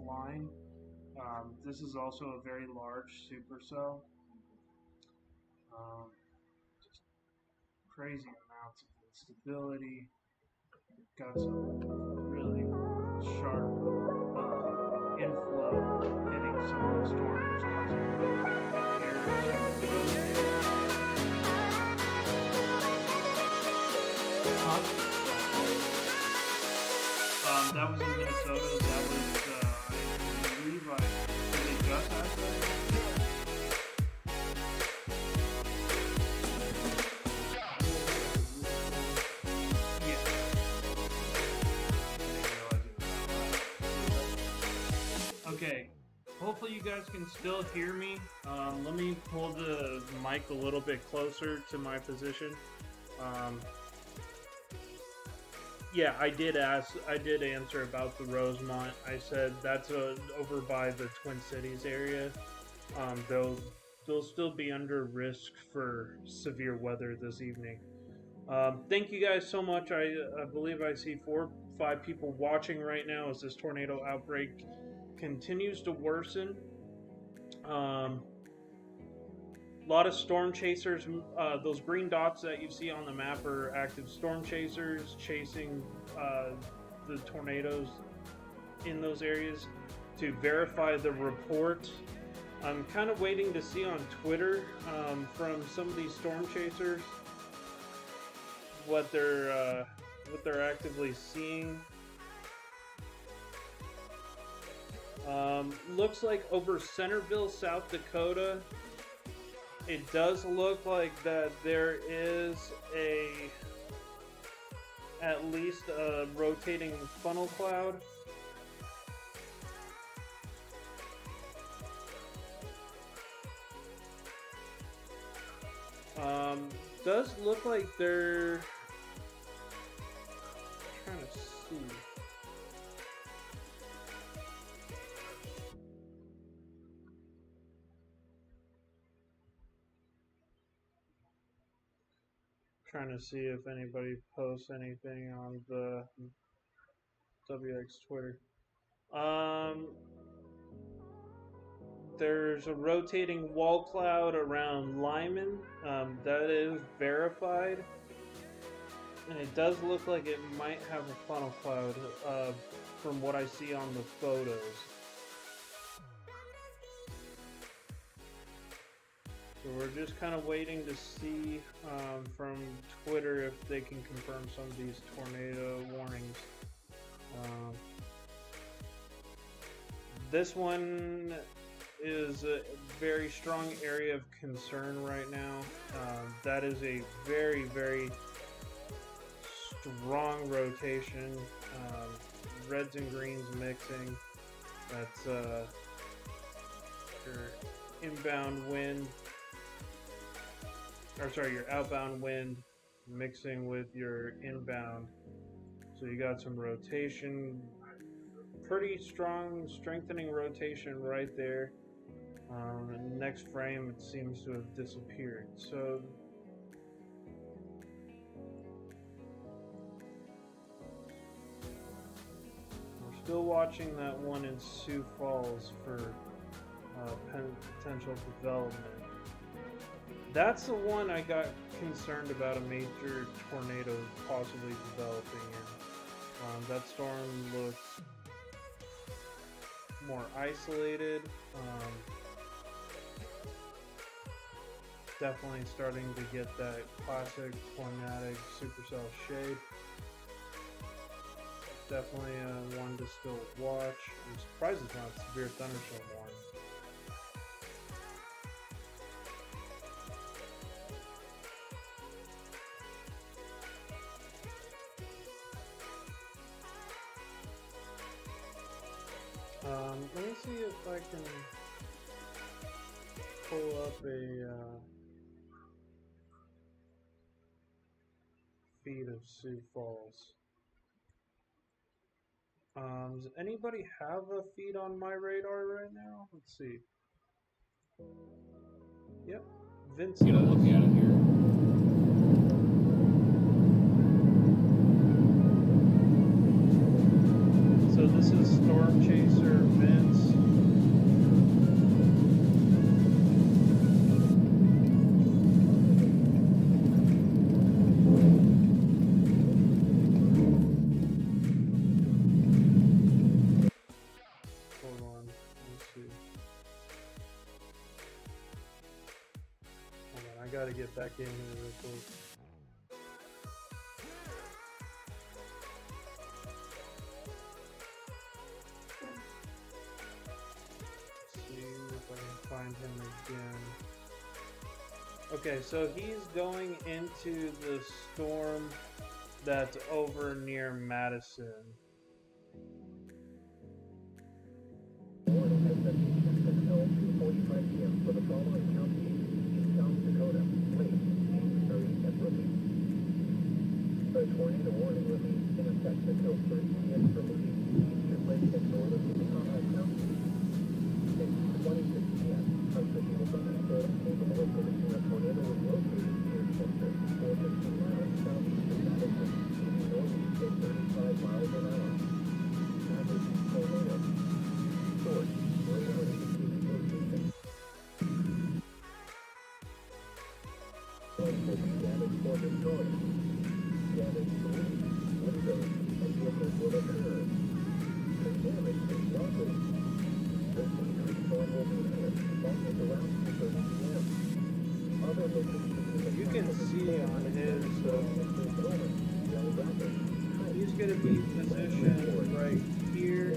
[SPEAKER 2] line. This is also a very large supercell. Just crazy amounts of instability. Got some really sharp inflow hitting some of the storms, causing air to rotate. That was in Minnesota. That was, I believe, did they just have that? Yeah. Okay. Hopefully you guys can still hear me. Let me pull the mic a little bit closer to my position. Yeah, I did answer about the Rosemont. I said that's over by the Twin Cities area. They'll still be under risk for severe weather this evening. Thank you guys so much. I believe I see 4 or 5 people watching right now as this tornado outbreak continues to worsen. A lot of storm chasers. Those green dots that you see on the map are active storm chasers chasing the tornadoes in those areas. To verify the report, I'm kind of waiting to see on Twitter from some of these storm chasers what they're actively seeing. Looks like over Centerville, South Dakota, it does look like that there is at least a rotating funnel cloud. Does look like they're trying to see. Trying to see if anybody posts anything on the WX Twitter. There's a rotating wall cloud around Lyman. That is verified. And it does look like it might have a funnel cloud from what I see on the photos. So we're just kind of waiting to see from Twitter if they can confirm some of these tornado warnings. This one is a very strong area of concern right now. That is a very, very strong rotation. Reds and greens mixing. That's your inbound wind. Or sorry, your outbound wind mixing with your inbound. So you got some rotation, pretty strong strengthening rotation right there. The next frame, it seems to have disappeared. So we're still watching that one in Sioux Falls for potential development. That's the one I got concerned about a major tornado possibly developing in. That storm looks more isolated. Definitely starting to get that classic tornadic supercell shape. Definitely one to still watch. I'm surprised it's not severe thunderstorm warning. Let me see if I can pull up a feed of Sioux Falls. Does anybody have a feed on my radar right now? Let's see. Yep, Vince does.
[SPEAKER 5] Look at it here.
[SPEAKER 2] So this is Storm Chaser Vince. gotta get back in here real quick. See if I can find him again. Okay, so he's going into the storm that's over near Madison.
[SPEAKER 5] Warning has been issued until 2:45 p.m. for the following counties in South Dakota. Lake, Missouri, and Rookie. The tornado warning remains in effect until 3 p.m. for Lee, Eastern Lake, and northern Wadena counties. At 26 p.m., a severe thunderstorm capable of producing a tornado was located near Chester, 415 miles southeastern Madison, moving northeast at 35 miles an hour. Average tornado. Source, radar indicated location. Will be damage or destroyed. Damage to leaves, windows, and vehicles will occur. The damage is likely. The dangerous storm will be near as around 2:30 p.m. Other locations
[SPEAKER 2] You can see on his, he's going to be positioned right here.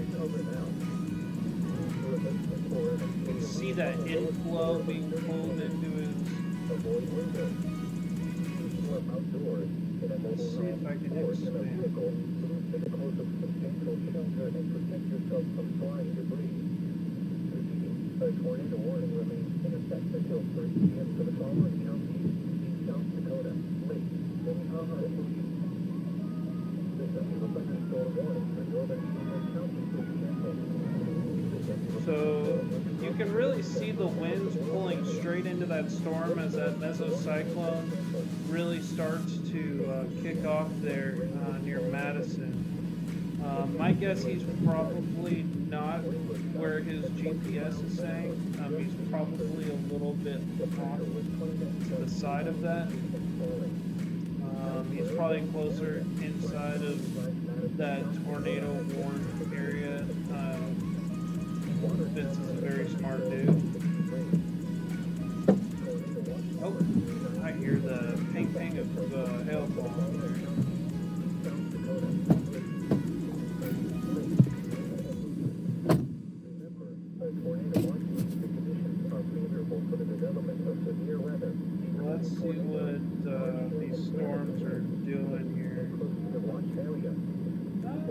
[SPEAKER 2] You can see that inflow being pulled into his. Let's see if I can expand.
[SPEAKER 5] A tornado warning remains in effect until 3 p.m. for the following counties in South Dakota, Lake, Minnehaha, and Lee. The central thunderstorm warning for northern Eastern counties will be canceled.
[SPEAKER 2] So you can really see the winds pulling straight into that storm as that mesocyclone really starts to kick off there near Madison. My guess he's probably not where his GPS is saying. He's probably a little bit off to the side of that. He's probably closer inside of that tornado warned area. Vince is a very smart dude. Oh, I hear the ping ping of hail falling there. Let's see what these storms are doing here.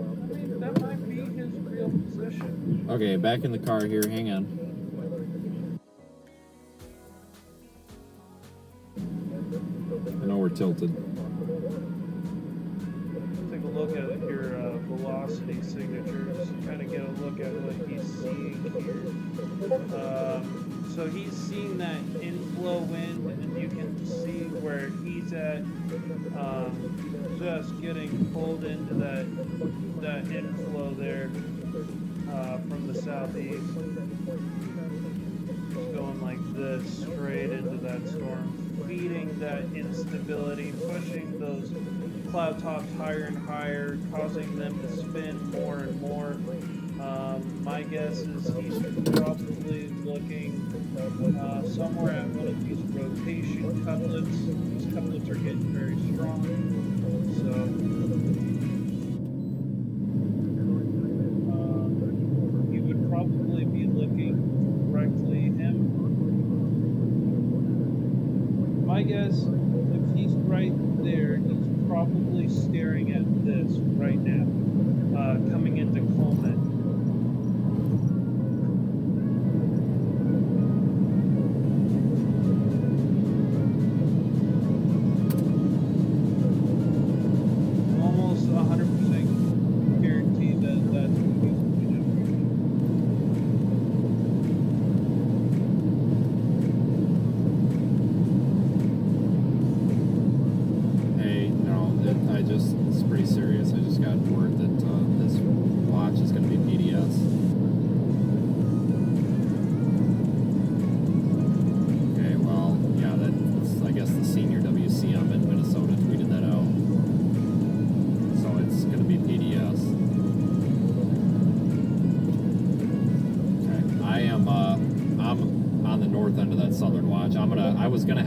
[SPEAKER 2] I mean, that might be his real position.
[SPEAKER 6] Okay, back in the car here. Hang on. I know we're tilted.
[SPEAKER 2] Take a look at your velocity signatures. Kind of get a look at what he's seeing here. So he's seeing that inflow wind, and you can see where he's at, just getting pulled into that inflow there from the southeast. Just going like this straight into that storm, feeding that instability, pushing those cloud tops higher and higher, causing them to spin more and more. My guess is he's probably looking somewhere at one of these rotation couplets. These couplets are getting very strong. So you would probably be looking directly at him. My guess, if he's right there, he's probably staring at this right now, coming into Coleman. Almost 100% guarantee that that's what he's going to do.
[SPEAKER 6] Hey, no, it's pretty serious. I just got word that this watch is going to be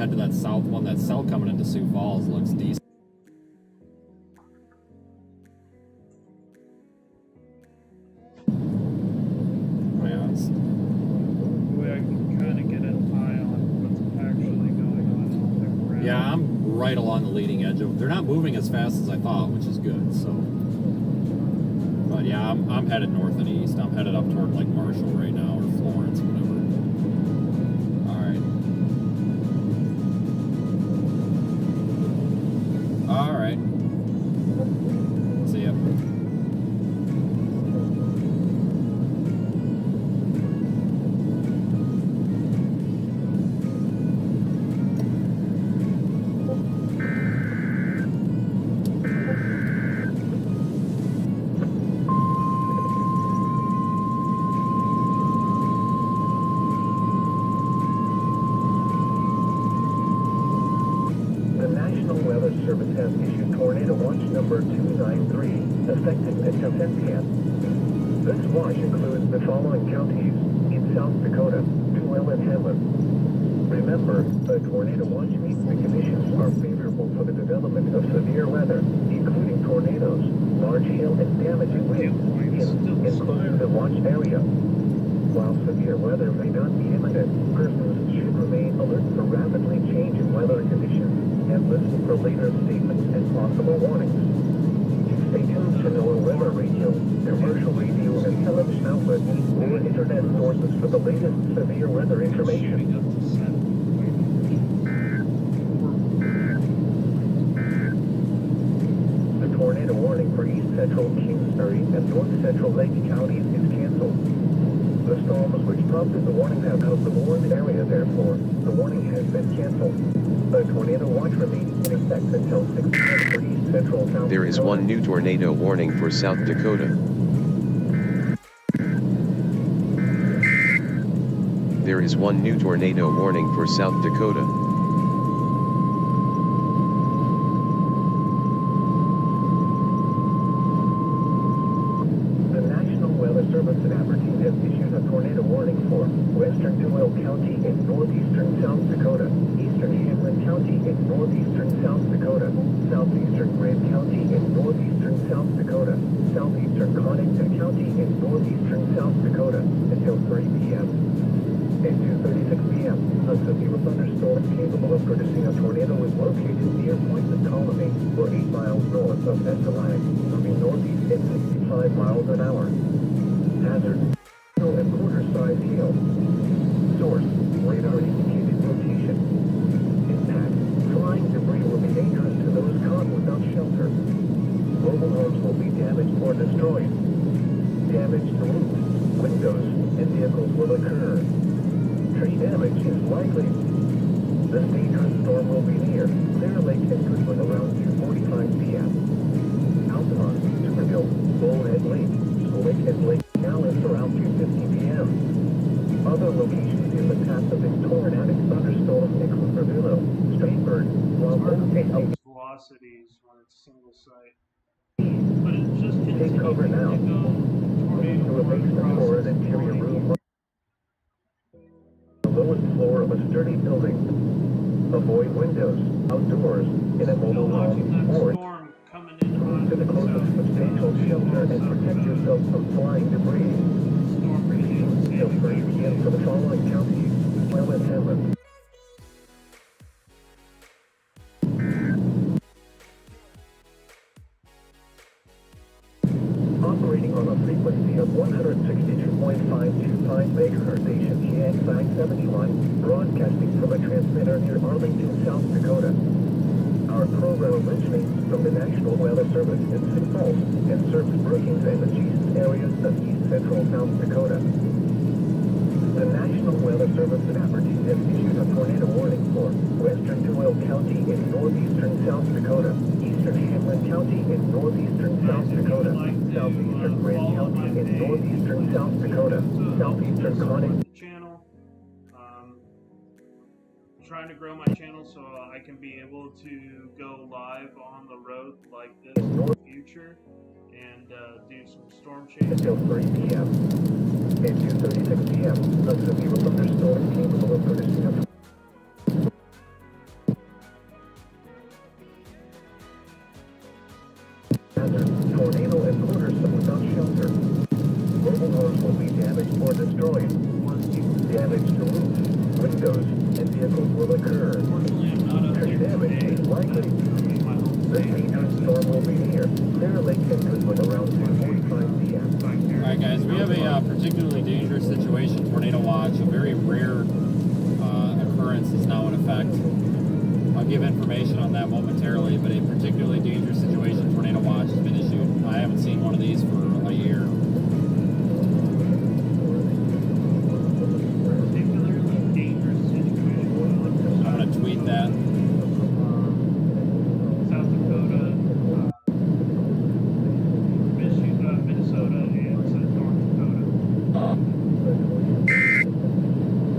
[SPEAKER 6] head to that south one. That cell coming into Sioux Falls looks decent. Yeah, it's,
[SPEAKER 2] way I can kind of get an eye on what's actually going on the ground.
[SPEAKER 6] yeah, I'm right along the leading edge of. They're not moving as fast as I thought, which is good. So, but yeah, I'm headed north and east. I'm headed up toward like Marshall right now, or Florence, whatever. All right. See ya.
[SPEAKER 5] Service has issued Tornado Watch number 293, effective until 10 p.m. This watch includes the following counties in South Dakota, Jewell and Hamlet. Remember, the Tornado Watch means the conditions are favorable for the development of severe weather, including tornadoes, large hail, and damaging winds, including the watch area. While severe weather may not be imminent, persons should remain alert for rapidly changing weather conditions and listen for later statements and possible warnings. Stay tuned to NOAA weather radio, commercial radio, and television outlets, or internet sources for the latest severe weather information. The tornado warning for East Central Kingsbury and North Central Lake counties is canceled. The storms which prompted the warning have out of the warned area, therefore, the warning has been canceled. The tornado watch remains in effect until 6 p.m. for East Central South
[SPEAKER 3] There is
[SPEAKER 5] Dakota.
[SPEAKER 3] one new tornado warning for South Dakota. There is one new tornado warning for South Dakota.
[SPEAKER 5] The National Weather Service in Aberdeen has issued a tornado warning for western Jewell County in northeastern South Dakota, eastern Hamlin County in northeastern South Dakota, southeastern Grant County in northeastern South Dakota, southeastern Connington County in northeastern South Dakota until 3 p.m. At 2:36 p.m., a severe thunderstorm capable of producing a tornado is located near Point of Colony, or 8 miles north of Escalade, moving northeast at 65 miles an hour. Hazard: and quarter-size hail. Source: radar indicated location. Impact: flying debris will be dangerous to those caught without shelter. Mobile homes will be damaged or destroyed. Damage to roofs, windows, and vehicles will occur. Tree damage is likely. This dangerous storm will be near Clear Lake and Goodwood around 2:45 p.m. Altamont, Tuberville, Bullhead Lake, Slick and Lake Callis around 2:50 p.m. Other locations in the path of this tornadic thunderstorm include Ravillo, Stratford, while
[SPEAKER 2] These velocities when it's single site. But it just
[SPEAKER 5] take
[SPEAKER 2] continues
[SPEAKER 5] cover now.
[SPEAKER 2] to go
[SPEAKER 5] Moving to a
[SPEAKER 2] tornado
[SPEAKER 5] basement or an interior room. The lowest floor of a sturdy building. Avoid windows, outdoors, in a mobile
[SPEAKER 2] watching
[SPEAKER 5] home,
[SPEAKER 2] that
[SPEAKER 5] or
[SPEAKER 2] storm coming in
[SPEAKER 5] move to the closest substantial shelter and protect yourself from flying debris.
[SPEAKER 2] storm
[SPEAKER 5] Till 3 p.m. for the following counties, Well and Hamlet. Operating on a frequency of 162.525 MHz, station KXI 71, broadcasting from a transmitter near Arlington, South Dakota. Our program originates from the National Weather Service in Sioux Falls and serves Brookings and adjacent areas of East Central South Dakota. The National Weather Service in Aberdeen has issued a tornado warning for western Jewell County in northeastern South Dakota, eastern Hamlin County in northeastern South Dakota, southeastern Grant County in northeastern South Dakota, southeastern Connington.
[SPEAKER 2] channel. Trying to grow my channel so I can be able to go live on the road like this in the future and do some storm chasing.
[SPEAKER 5] Until 3 p.m. At 2:36 p.m., a severe thunderstorm capable of producing a shelter. Mobile homes will be damaged or destroyed. Damage to roofs, windows, and vehicles will occur.
[SPEAKER 2] Unfortunately, I'm not up
[SPEAKER 5] Tree
[SPEAKER 2] here
[SPEAKER 5] damage
[SPEAKER 2] today.
[SPEAKER 5] is likely.
[SPEAKER 2] My home
[SPEAKER 5] The
[SPEAKER 2] state.
[SPEAKER 5] dangerous storm will be near. Clear Lake and Goodwood around 2:45 p.m.
[SPEAKER 6] Alright guys, we have a particularly dangerous situation, tornado watch. A very rare occurrence is now in effect. I'll give information on that momentarily, but a particularly dangerous situation, tornado watch, has been issued. I haven't seen one of these for a year.
[SPEAKER 2] Particularly dangerous situation.
[SPEAKER 6] I'm going to tweet that.
[SPEAKER 2] South Dakota, Minnesota, and North Dakota.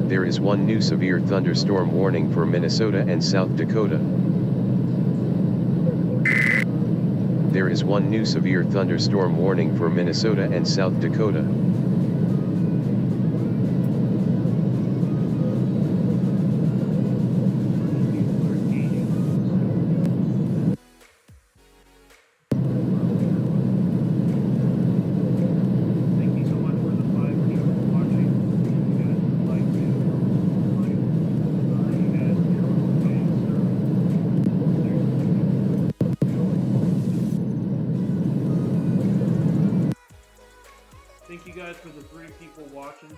[SPEAKER 3] There is one new severe thunderstorm warning for Minnesota and South Dakota. There is one new severe thunderstorm warning for Minnesota and South Dakota.
[SPEAKER 2] Thank you so much for the 5 for watching. You guys would like to you guys thank you guys for the 3 people watching.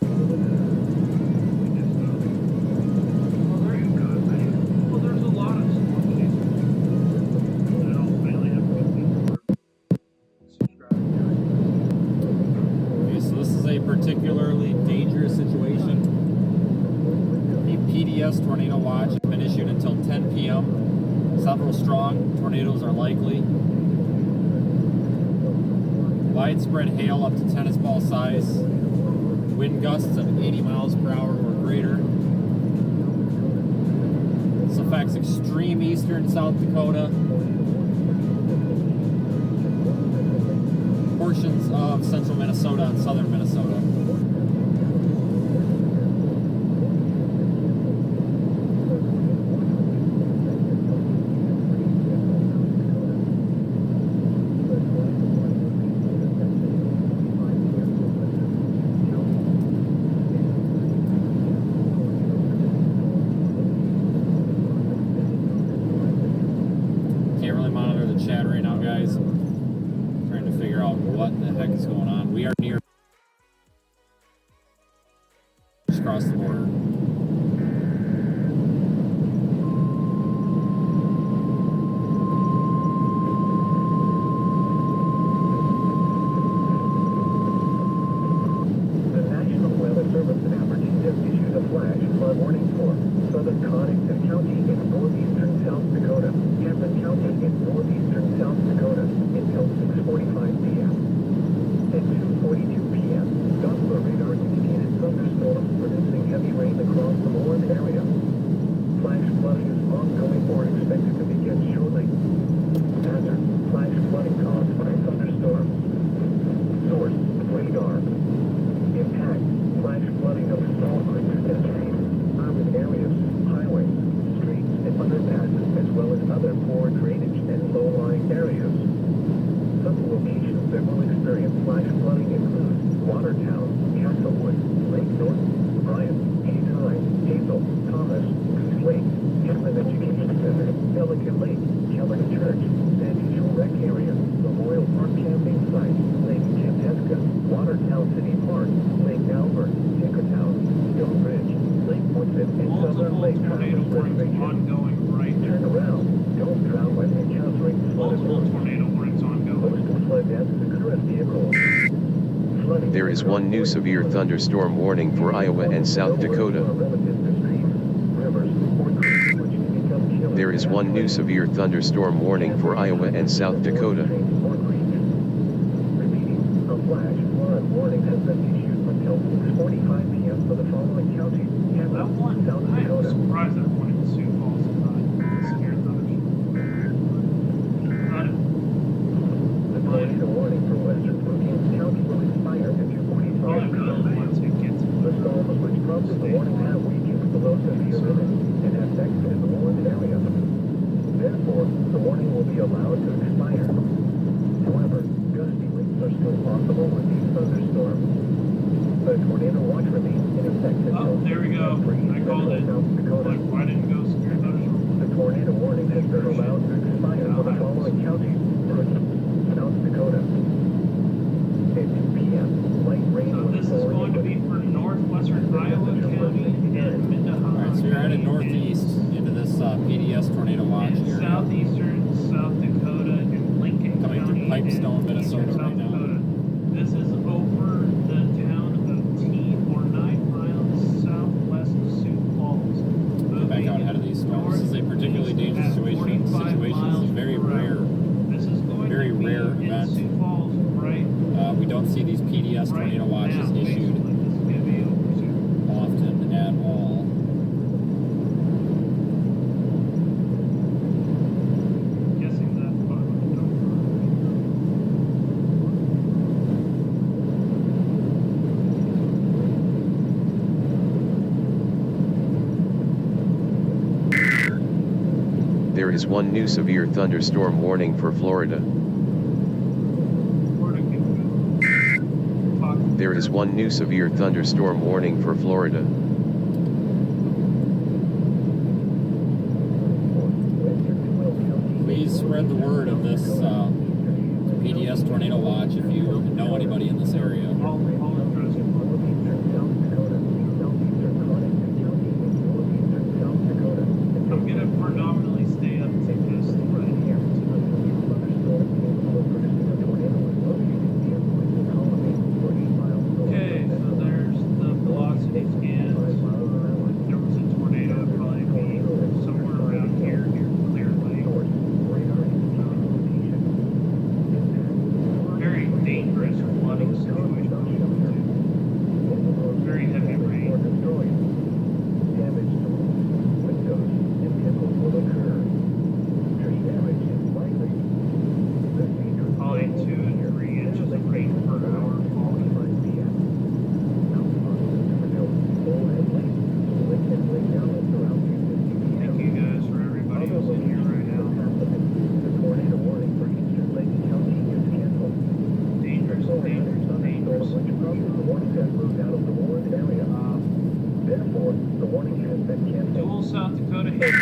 [SPEAKER 2] Well, there you go. Well, there's a lot of storm chasers. I don't really have to subscribe.
[SPEAKER 6] Okay, so this is a particularly dangerous situation. The PDS Tornado Watch has been issued until 10 p.m. Several strong tornadoes are likely. Widespread hail up to tennis ball size. Wind gusts of 80 miles per hour or greater. This affects extreme eastern South Dakota, portions of central Minnesota and southern Minnesota. Can't really monitor the chat right now, guys. Trying to figure out what the heck is going on. We are near just across the border.
[SPEAKER 5] The National Weather Service in Aberdeen has issued a flash flood warning for southern Connington County in northeastern South Dakota, Hamlin County in northeastern South Dakota until 6:45 p.m. At 2:42 p.m., Doppler radar indicated thunderstorms producing heavy rain across the Warren area. Flash flooding is ongoing or expected to begin shortly. Hazard: flash flooding caused by thunderstorms. Source: radar. Impact: flash flooding of small creeks and streams, urban areas, highways, streets, and underpasses, as well as other poor drainage and low-lying areas. Some locations that will experience flash flooding include Watertown, Castlewood, Lake Norton, Bryant, Hayes High, Hazel, Thomas, Goose Lake, Hamlin Education Center, Pelican Lake, Kellogg Church, Sandy Shore Rec Area, Memorial Park Camping Site, Lake Kampesca, Watertown City Park, Lake Albert, Tinkertown, Stonebridge, Lake Woodson, and Southern
[SPEAKER 2] Multiple
[SPEAKER 5] Lake
[SPEAKER 2] tornado
[SPEAKER 5] Traverse
[SPEAKER 2] warnings
[SPEAKER 5] Reservation.
[SPEAKER 2] ongoing right now.
[SPEAKER 5] Turn around. Don't drown when encountering flooded
[SPEAKER 2] Multiple
[SPEAKER 5] roads.
[SPEAKER 2] tornado warnings ongoing.
[SPEAKER 5] Most of flood deaths occur in vehicles. Flooding
[SPEAKER 3] There is one new severe thunderstorm warning for Iowa and South Dakota. There is one new severe thunderstorm warning for Iowa and South Dakota.
[SPEAKER 5] Repeating, a flash flood warning has been issued until 6:45 p.m. for the following counties:
[SPEAKER 2] That
[SPEAKER 5] Hamlin,
[SPEAKER 2] one,
[SPEAKER 5] South
[SPEAKER 2] I am
[SPEAKER 5] Dakota.
[SPEAKER 2] surprised that one in Sioux Falls is not severe thunderstorm.
[SPEAKER 5] The tornado warning for western Brookings County will expire at 2:45 p.m. The storms which prompted the warning have weakened below severe limits and have exited the warned area. Therefore, the warning will be allowed to expire. However, gusty winds are still possible with these thunderstorms. The tornado watch remains in effect until
[SPEAKER 2] there we go. I called it.
[SPEAKER 5] South Dakota.
[SPEAKER 2] Like, why didn't go severe thunderstorm?
[SPEAKER 5] The tornado warning has been allowed to expire for the following counties. South Dakota. At 2 p.m., light rain
[SPEAKER 2] So
[SPEAKER 5] will
[SPEAKER 2] this is
[SPEAKER 5] fall
[SPEAKER 2] going to
[SPEAKER 5] into
[SPEAKER 2] be for northwestern Iowa County and mid to high.
[SPEAKER 6] Alright, so you're headed northeast into this Pds Tornado Watch
[SPEAKER 2] in
[SPEAKER 6] area.
[SPEAKER 2] Southeastern South Dakota and Lincoln
[SPEAKER 6] Coming through
[SPEAKER 2] County
[SPEAKER 6] Pipestone,
[SPEAKER 2] and
[SPEAKER 6] Minnesota
[SPEAKER 2] eastern
[SPEAKER 6] right
[SPEAKER 2] South
[SPEAKER 6] now.
[SPEAKER 2] Dakota. This is over the town of T or 9 miles southwest of Sioux Falls.
[SPEAKER 6] Back out ahead of these storms. This is a particularly dangerous situation. This is very rare.
[SPEAKER 2] This is going
[SPEAKER 6] Very
[SPEAKER 2] to be
[SPEAKER 6] rare
[SPEAKER 2] in
[SPEAKER 6] event.
[SPEAKER 2] Sioux Falls, right?
[SPEAKER 6] We don't see these Pds Tornado Watches
[SPEAKER 2] now,
[SPEAKER 6] issued
[SPEAKER 2] basically. This is going to be over soon.
[SPEAKER 6] often at all.
[SPEAKER 2] Guessing that's about
[SPEAKER 3] There is one new severe thunderstorm warning for Florida. There is one new severe thunderstorm warning for Florida.
[SPEAKER 6] Please spread the word of this Pds Tornado Watch if you know anybody in this area.
[SPEAKER 2] I'm gonna predominantly stay up to this right here. Okay, so there's the velocity scan. If there was a tornado, it'd probably be somewhere around here, clearly. Very dangerous flooding situation. Very heavy rain.
[SPEAKER 5] Damage to windows and vehicles will occur. Tree damage is likely. This dangerous
[SPEAKER 2] Probably 2 to 3 inches of rain per hour falling. Thank you guys for everybody who's in here right now.
[SPEAKER 5] The tornado warning for eastern Lake County is canceled.
[SPEAKER 2] Dangerous, dangerous, dangerous.
[SPEAKER 5] Which causes the warning has moved out of the warned area. Therefore, the warning has been canceled.
[SPEAKER 2] Dual South Dakota hit.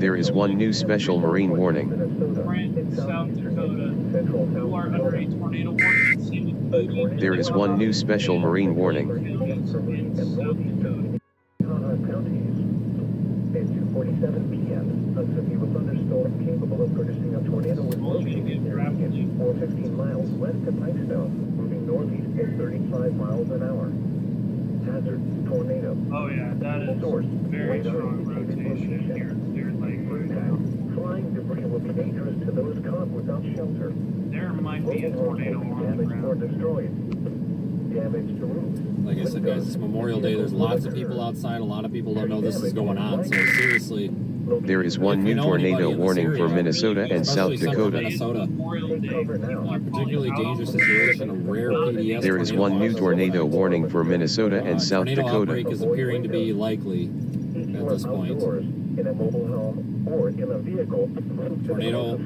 [SPEAKER 3] There is one new special marine warning.
[SPEAKER 2] Brent, South Dakota, who are under a tornado warning. Same with Moody.
[SPEAKER 3] There is one new special marine warning.
[SPEAKER 2] Counties in South Dakota.
[SPEAKER 5] Counties. At 2:47 p.m., a severe thunderstorm capable of producing a tornado was located in 15 miles west of Pipestone, moving northeast at 35 miles an hour. Hazard, tornado.
[SPEAKER 2] Oh yeah, that is
[SPEAKER 5] Source,
[SPEAKER 2] very
[SPEAKER 5] radar
[SPEAKER 2] strong
[SPEAKER 5] indicated
[SPEAKER 2] rotation
[SPEAKER 5] location.
[SPEAKER 2] here. Clear Lake right now.
[SPEAKER 5] Flying debris will be dangerous to those caught without shelter.
[SPEAKER 2] There might be a
[SPEAKER 5] Local homes
[SPEAKER 2] tornado
[SPEAKER 5] will be
[SPEAKER 2] on the
[SPEAKER 5] damaged or
[SPEAKER 2] ground.
[SPEAKER 5] destroyed. Damage to roofs.
[SPEAKER 6] Like I said, guys, it's Memorial Day. There's lots of people outside. A lot of people don't know this is going on. So seriously,
[SPEAKER 3] There is one
[SPEAKER 6] if you
[SPEAKER 3] new
[SPEAKER 6] know anybody
[SPEAKER 3] tornado
[SPEAKER 6] in this
[SPEAKER 3] warning for
[SPEAKER 6] area,
[SPEAKER 3] Minnesota and
[SPEAKER 6] especially
[SPEAKER 3] South
[SPEAKER 6] central
[SPEAKER 3] Dakota.
[SPEAKER 6] Minnesota,
[SPEAKER 2] Memorial Day. People are
[SPEAKER 6] particularly
[SPEAKER 2] calling
[SPEAKER 6] dangerous
[SPEAKER 2] out
[SPEAKER 6] situation, a rare PDS.
[SPEAKER 3] There is one new tornado warning for Minnesota and South
[SPEAKER 6] Tornado outbreak
[SPEAKER 3] Dakota.
[SPEAKER 6] is appearing to be likely at this point.
[SPEAKER 5] In a mobile home or in a vehicle.
[SPEAKER 6] Tornado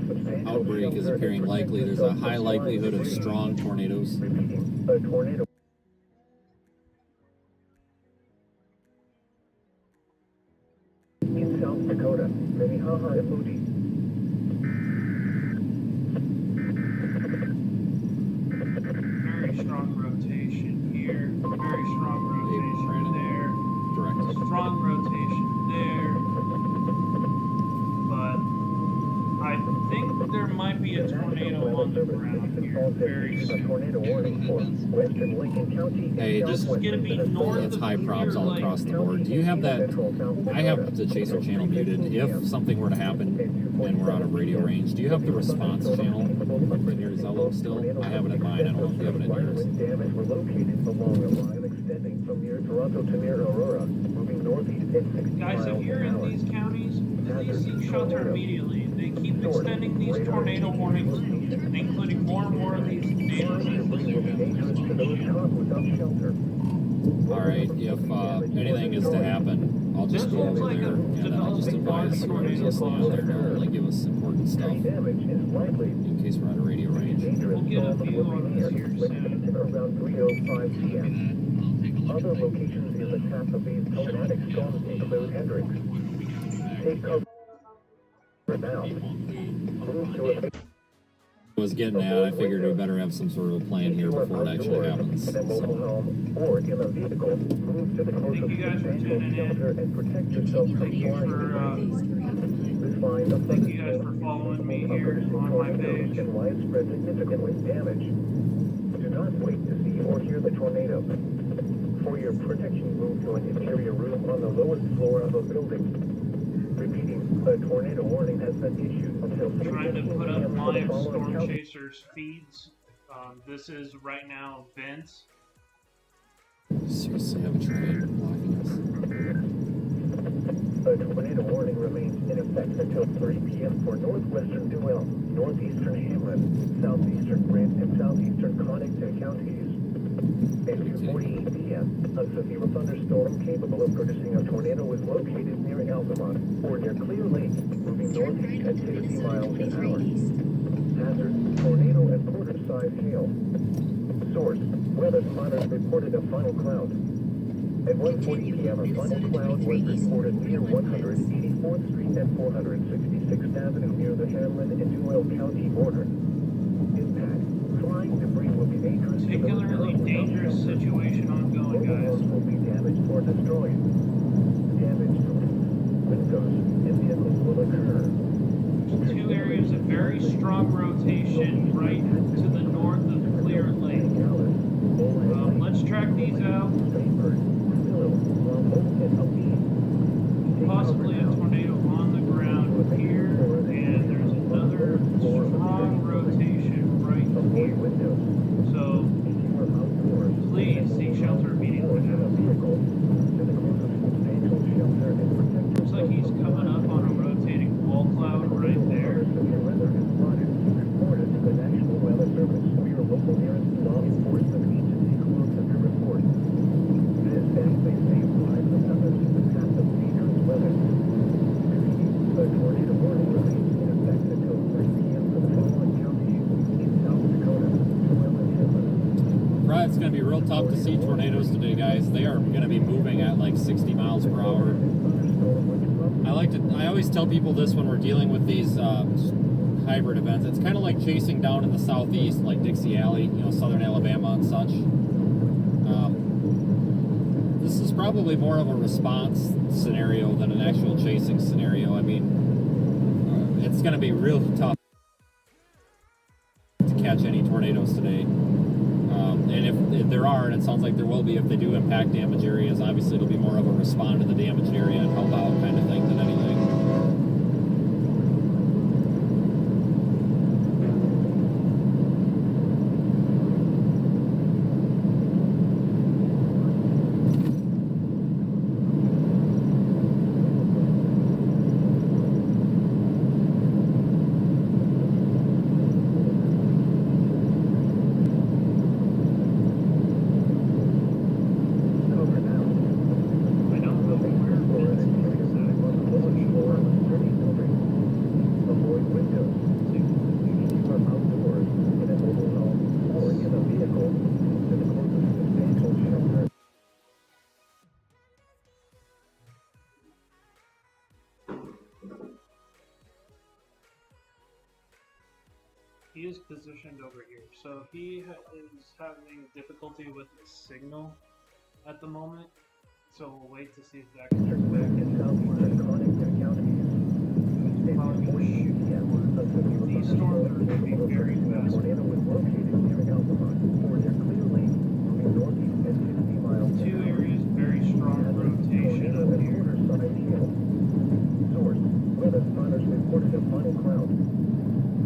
[SPEAKER 6] outbreak is appearing likely. There's a high likelihood of strong tornadoes.
[SPEAKER 5] Repeating, a tornado. In South Dakota, Minnehaha and Moody.
[SPEAKER 2] Very strong rotation here. Very strong rotation there.
[SPEAKER 6] Direct.
[SPEAKER 2] Strong rotation there. But I think there might be a tornado on the ground here very
[SPEAKER 5] A
[SPEAKER 2] soon.
[SPEAKER 5] tornado warning for western Lincoln County.
[SPEAKER 6] Hey, just
[SPEAKER 2] It's gonna be north
[SPEAKER 6] It's
[SPEAKER 2] of
[SPEAKER 6] high props all
[SPEAKER 2] Clear
[SPEAKER 6] across
[SPEAKER 2] Lake.
[SPEAKER 6] the board. Do you have that? I have the Chaser channel muted. If something were to happen and we're out of radio range, do you have the response channel in your Zello still? I have it in mine. I don't know if you have it in yours.
[SPEAKER 5] Damage were located along a line extending from near Toronto to near Aurora, moving northeast at 60
[SPEAKER 2] Guys,
[SPEAKER 5] miles
[SPEAKER 2] if you're
[SPEAKER 5] an
[SPEAKER 2] in
[SPEAKER 5] hour.
[SPEAKER 2] these counties, please seek shelter immediately. They keep extending these tornado warnings, including more and more of these dangerous
[SPEAKER 5] Dangerous to those caught without shelter.
[SPEAKER 6] All right. If anything is to happen, I'll just
[SPEAKER 1] This
[SPEAKER 6] go
[SPEAKER 1] looks
[SPEAKER 6] over
[SPEAKER 1] like
[SPEAKER 6] there,
[SPEAKER 1] a
[SPEAKER 6] and I just
[SPEAKER 1] developing
[SPEAKER 6] advise
[SPEAKER 1] tornado
[SPEAKER 6] there's a
[SPEAKER 1] cluster.
[SPEAKER 6] there now, like give us important stuff
[SPEAKER 5] Tree damage is likely.
[SPEAKER 6] in case we're out of radio range.
[SPEAKER 5] Dangerous
[SPEAKER 1] We'll get a
[SPEAKER 5] storm
[SPEAKER 1] view
[SPEAKER 5] will
[SPEAKER 1] on
[SPEAKER 5] be
[SPEAKER 1] this
[SPEAKER 5] near
[SPEAKER 1] here soon.
[SPEAKER 5] around 3:05 p.m. Other locations in the Southeast tornadic storms include Hendricks. Take cover now. Move to a
[SPEAKER 6] Was getting at, I figured we better have some sort of a plan here before it actually happens.
[SPEAKER 5] in a mobile home or in a vehicle. Move to the closest
[SPEAKER 1] Thank you guys for
[SPEAKER 5] substantial
[SPEAKER 1] tuning in.
[SPEAKER 5] shelter and protect yourself from
[SPEAKER 1] Thank you
[SPEAKER 5] flying
[SPEAKER 1] for
[SPEAKER 5] debris. This line of
[SPEAKER 1] thank you guys for following me here on my page.
[SPEAKER 5] and widespread significant wind damage. Do not wait to see or hear the tornado. For your protection, move to an interior room on the lowest floor of a building. Repeating, a tornado warning has been issued until
[SPEAKER 1] Trying to
[SPEAKER 5] 3:15
[SPEAKER 1] put up
[SPEAKER 5] p.m. for the
[SPEAKER 1] live
[SPEAKER 5] following
[SPEAKER 1] Storm
[SPEAKER 5] counties.
[SPEAKER 1] Chasers feeds. This is right now Vince.
[SPEAKER 6] Seriously, have a train blocking us.
[SPEAKER 5] A tornado warning remains in effect until 3 p.m. for northwestern Duell, northeastern Hamlet, southeastern Grant, and southeastern Connington counties. At 2:48 p.m., a severe thunderstorm capable of producing a tornado was located near Altamont, or near Clear Lake, moving northeast at 60 miles an hour. Hazard, tornado and quarter-size hail. Source, weather spotters reported a funnel cloud. At 1:40 p.m., a funnel cloud was reported near 184th Street and 466th Avenue near the Hamlin and Duell County border. Impact, flying debris will be dangerous.
[SPEAKER 1] Particularly dangerous situation ongoing, guys.
[SPEAKER 5] Will be damaged or destroyed. Damage to windows and vehicles will occur.
[SPEAKER 1] Two areas of very strong rotation right to the north of Clear Lake. Let's track these out. Possibly a tornado on the ground here, and there's another strong rotation right here. So please seek shelter immediately. Looks like he's coming up on a rotating wall cloud right there.
[SPEAKER 6] Right, it's going to be real tough to see tornadoes today, guys. They are going to be moving at like 60 miles per hour. I always tell people this when we're dealing with these hybrid events. It's kind of like chasing down in the southeast, like Dixie Alley, you know, southern Alabama and such. This is probably more of a response scenario than an actual chasing scenario. I mean, it's going to be real tough to catch any tornadoes today. And if there are, and it sounds like there will be, if they do impact damage areas, obviously it'll be more of a respond to the damaged area and help out kind of thing than anything.
[SPEAKER 1] He is positioned over here, so he is having difficulty with the signal at the moment. So we'll wait to see if that comes back. These storms are going to be very fast. Two areas, very strong rotation up here.
[SPEAKER 5] Source, weather spotters reported a funnel cloud.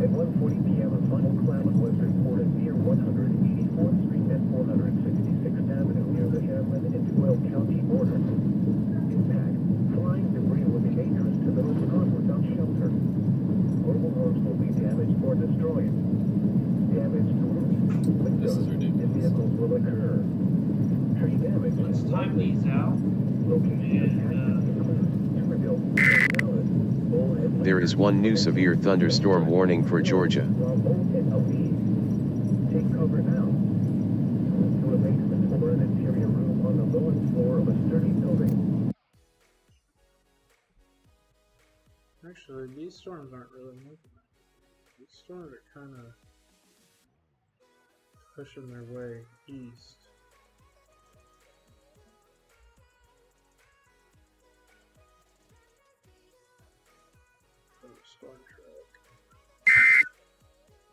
[SPEAKER 5] At 1:40 p.m., a funnel cloud was reported near 184th Street and 466th Avenue near the Hamlin and Duell County border. Impact, flying debris will be dangerous to those caught without shelter. Mobile homes will be damaged or destroyed. Damage to roofs, windows, and vehicles will occur. Tree damage.
[SPEAKER 1] Let's time these out.
[SPEAKER 5] Location
[SPEAKER 1] And
[SPEAKER 3] There is one new severe thunderstorm warning for Georgia.
[SPEAKER 5] Take cover now. To a basement or an interior room on the lowest floor of a sturdy building.
[SPEAKER 2] Actually, these storms aren't really moving. These storms are kind of pushing their way east. Storm track.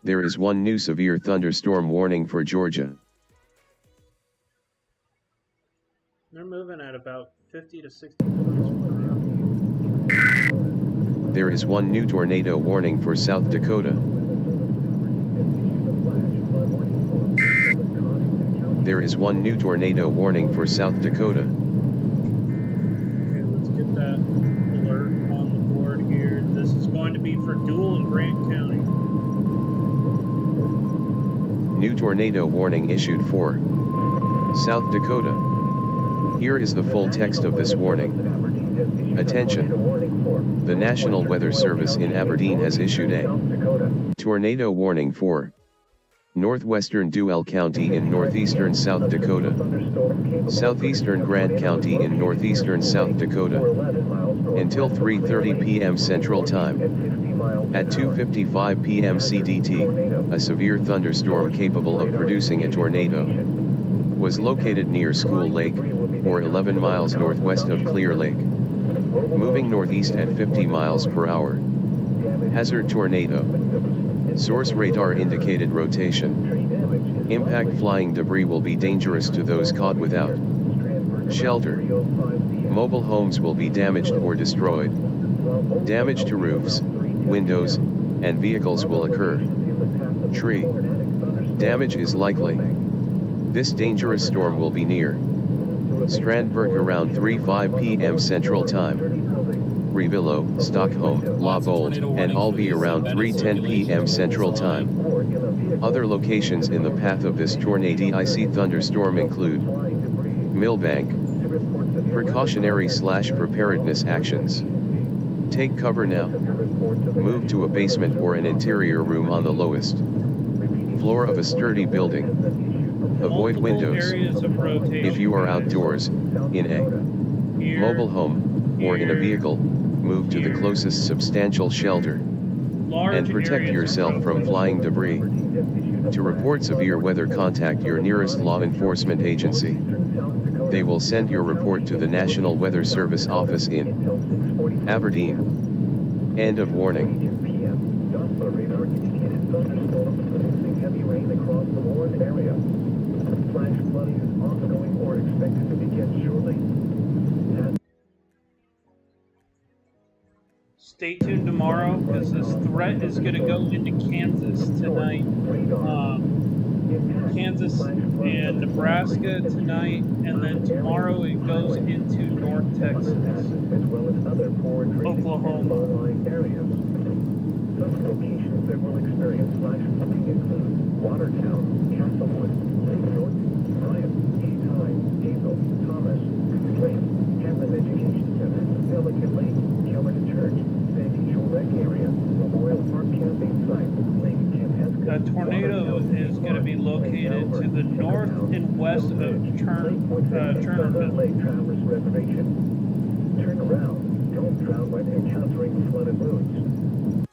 [SPEAKER 3] There is one new severe thunderstorm warning for Georgia.
[SPEAKER 2] They're moving at about 50 to 60 miles per hour.
[SPEAKER 3] There is one new tornado warning for South Dakota. There is one new tornado warning for South Dakota.
[SPEAKER 2] Okay, let's get that alert on the board here. This is going to be for Dual and Grant County.
[SPEAKER 3] New tornado warning issued for South Dakota. Here is the full text of this warning. Attention! The National Weather Service in Aberdeen has issued a tornado warning for northwestern Duell County in northeastern South Dakota, southeastern Grant County in northeastern South Dakota, until 3:30 p.m. Central Time. At 2:55 p.m. CDT, a severe thunderstorm capable of producing a tornado was located near School Lake, or 11 miles northwest of Clear Lake, moving northeast at 50 miles per hour. Hazard tornado. Source radar indicated rotation. Impact flying debris will be dangerous to those caught without shelter. Mobile homes will be damaged or destroyed. Damage to roofs, windows, and vehicles will occur. Tree damage is likely. This dangerous storm will be near Strandberg around 3:05 p.m. Central Time. Revillo, Stockholm, Labold, and Alby around 3:10 p.m. Central Time. Other locations in the path of this tornadic thunderstorm include Millbank. Precautionary/preparedness actions. Take cover now. Move to a basement or an interior room on the lowest floor of a sturdy building. Avoid windows. If you are outdoors, in a mobile home, or in a vehicle, move to the closest substantial shelter. And protect yourself from flying debris. To report severe weather, contact your nearest law enforcement agency. They will send your report to the National Weather Service office in Aberdeen. End of warning.
[SPEAKER 5] Heavy rain across the warned area. Flash flooding is ongoing or expected to begin shortly.
[SPEAKER 2] Stay tuned tomorrow because this threat is going to go into Kansas tonight. Kansas and Nebraska tonight, and then tomorrow it goes into North Texas, Oklahoma.
[SPEAKER 5] Some locations that will experience flash flooding include Watertown, Castlewood, Lake Norton, Bryant, Haytime, Hazel, Thomas, Lake, Campbell Education Center, Pelican Lake, Kelvin Church, San Diego Rec Area, Memorial Park Camping Site, Lake Kampesca.
[SPEAKER 2] A tornado is going to be located to the north and west of Turnerville.
[SPEAKER 5] Lake Traverse Reservation. Turn around. Don't drown when encountering flooded roads.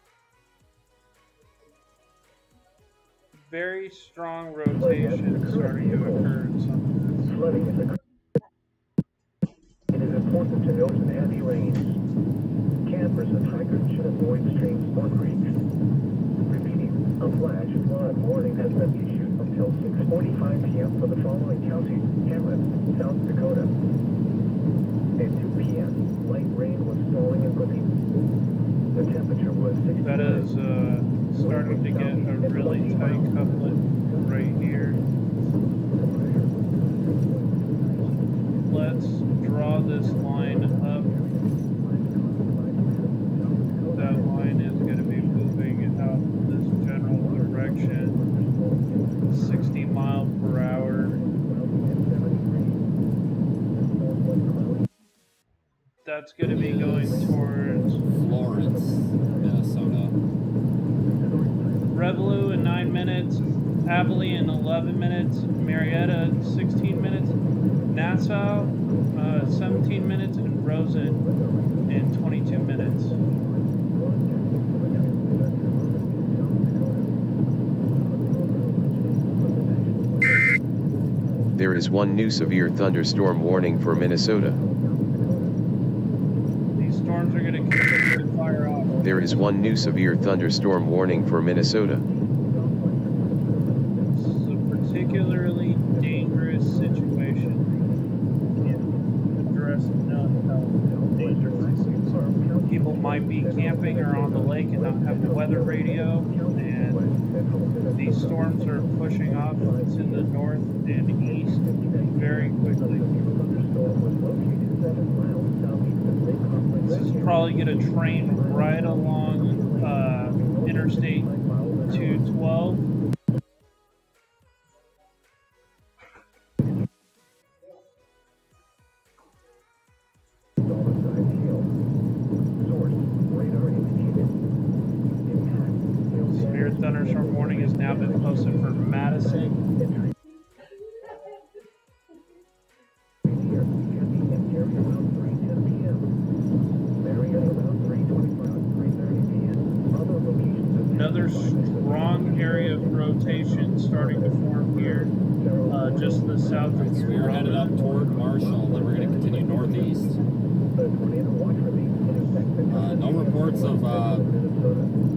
[SPEAKER 2] Very strong rotation starting to occur in some of this.
[SPEAKER 5] Flooding is occurring. It is important to note in heavy rains. Campers and hikers should avoid streams or creeks. Repeating, a flash flood warning has been issued until 6:45 p.m. for the following counties: Cameron, South Dakota. At 2 p.m., light rain was falling in Wadena. The temperature was 60.
[SPEAKER 2] That is starting to get a really tight couplet right here. Let's draw this line up. That line is going to be moving out this general direction, 60 miles per hour. That's going to be going towards
[SPEAKER 6] Florence, Minnesota.
[SPEAKER 2] Revelou in 9 minutes, Abilene in 11 minutes, Marietta 16 minutes, Nassau 17 minutes, and Rosen in 22 minutes.
[SPEAKER 3] There is one new severe thunderstorm warning for Minnesota.
[SPEAKER 2] These storms are going to continue to fire off.
[SPEAKER 3] There is one new severe thunderstorm warning for Minnesota.
[SPEAKER 2] It's a particularly dangerous situation. Addressing how dangerous this is. People might be camping or on the lake and not have the weather radio, and these storms are pushing off to the north and east very quickly. This is probably going to train right along Interstate 212. Severe thunderstorm warning has now been posted for Madison. Another strong area of rotation starting to form here, just to the south of
[SPEAKER 6] So we are headed up toward Marshall, then we're going to continue northeast. No reports of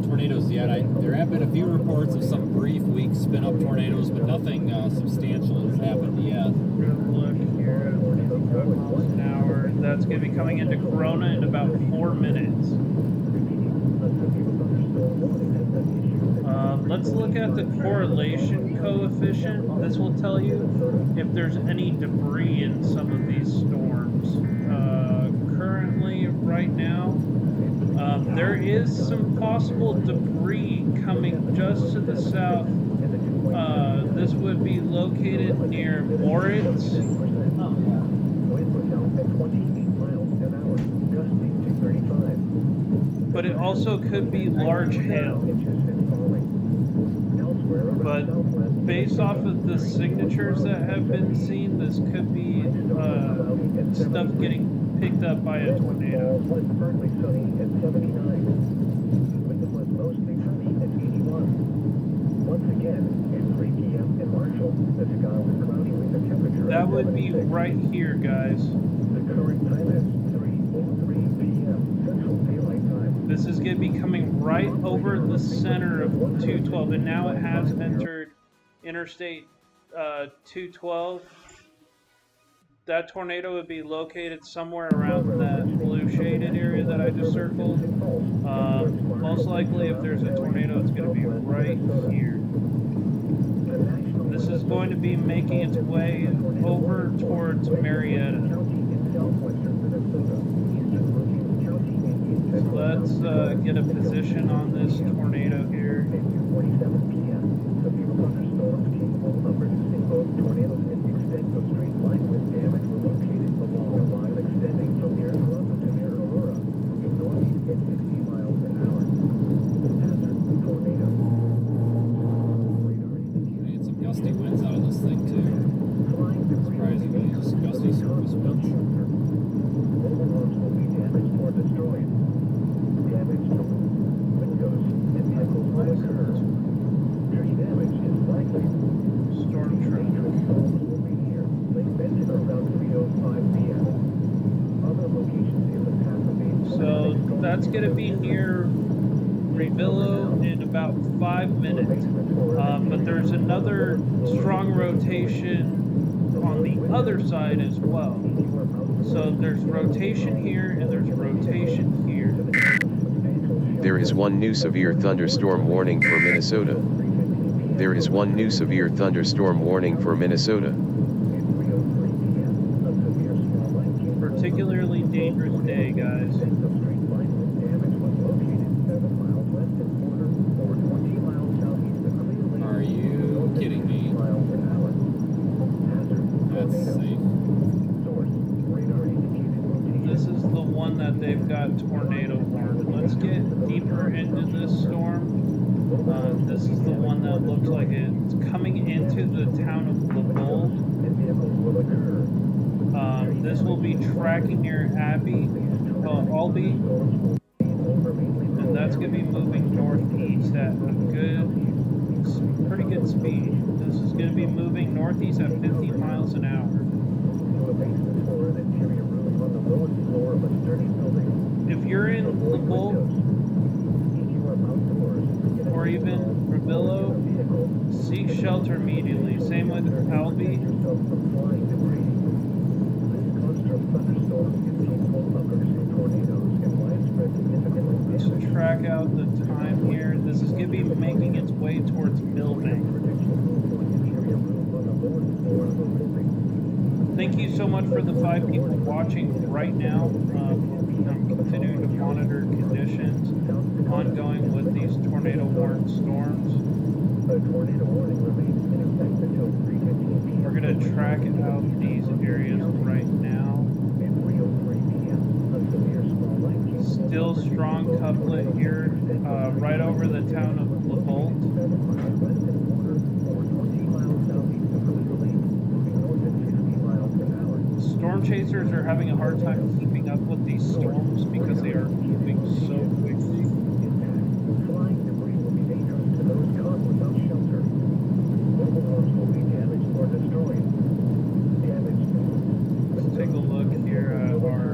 [SPEAKER 6] tornadoes yet. There have been a few reports of some brief weak spin-up tornadoes, but nothing substantial has happened yet.
[SPEAKER 2] We're going to look here at 55 miles an hour. That's going to be coming into Corona in about 4 minutes. Let's look at the correlation coefficient. This will tell you if there's any debris in some of these storms. Currently, right now, there is some possible debris coming just to the south. This would be located near Moritz. But it also could be large hail. But based off of the signatures that have been seen, this could be stuff getting picked up by a tornado. That would be right here, guys. This is going to be coming right over the center of 212, and now it has entered Interstate 212. That tornado would be located somewhere around that blue shaded area that I just circled. Most likely, if there's a tornado, it's going to be right here. This is going to be making its way over towards Marietta. Let's get a position on this tornado here.
[SPEAKER 6] Need some gusty winds out of this thing too. Surprisingly, just gusty surface winds.
[SPEAKER 2] Storm traffic. So that's going to be near Revillo in about 5 minutes. But there's another strong rotation on the other side as well. So there's rotation here and there's rotation here.
[SPEAKER 3] There is one new severe thunderstorm warning for Minnesota. There is one new severe thunderstorm warning for Minnesota.
[SPEAKER 2] Particularly dangerous day, guys.
[SPEAKER 6] Are you kidding me? That's safe.
[SPEAKER 2] This is the one one that they've got tornado warned. Let's get deeper into this storm. This is the one that looks like it's coming into the town of LaBold. This will be tracking near Albee, and that's going to be moving northeast at a pretty good speed. This is going to be moving northeast at 50 miles an hour. If you're in LaBold or even Rebillo, seek shelter immediately. Same with Albee. Let's track out the time here. This is going to be making its way towards Milbank. Thank you so much for the 5 people watching right now. I'm continuing to monitor conditions ongoing with these tornado warned storms. We're going to track out these areas right now. Still strong couplet here, right over the town of LaBolt. Storm chasers are having a hard time keeping up with these storms because they are moving so quickly.
[SPEAKER 5] Flying debris will be dangerous to those caught without shelter. Mobile homes will be damaged or destroyed.
[SPEAKER 2] Let's take a look here at our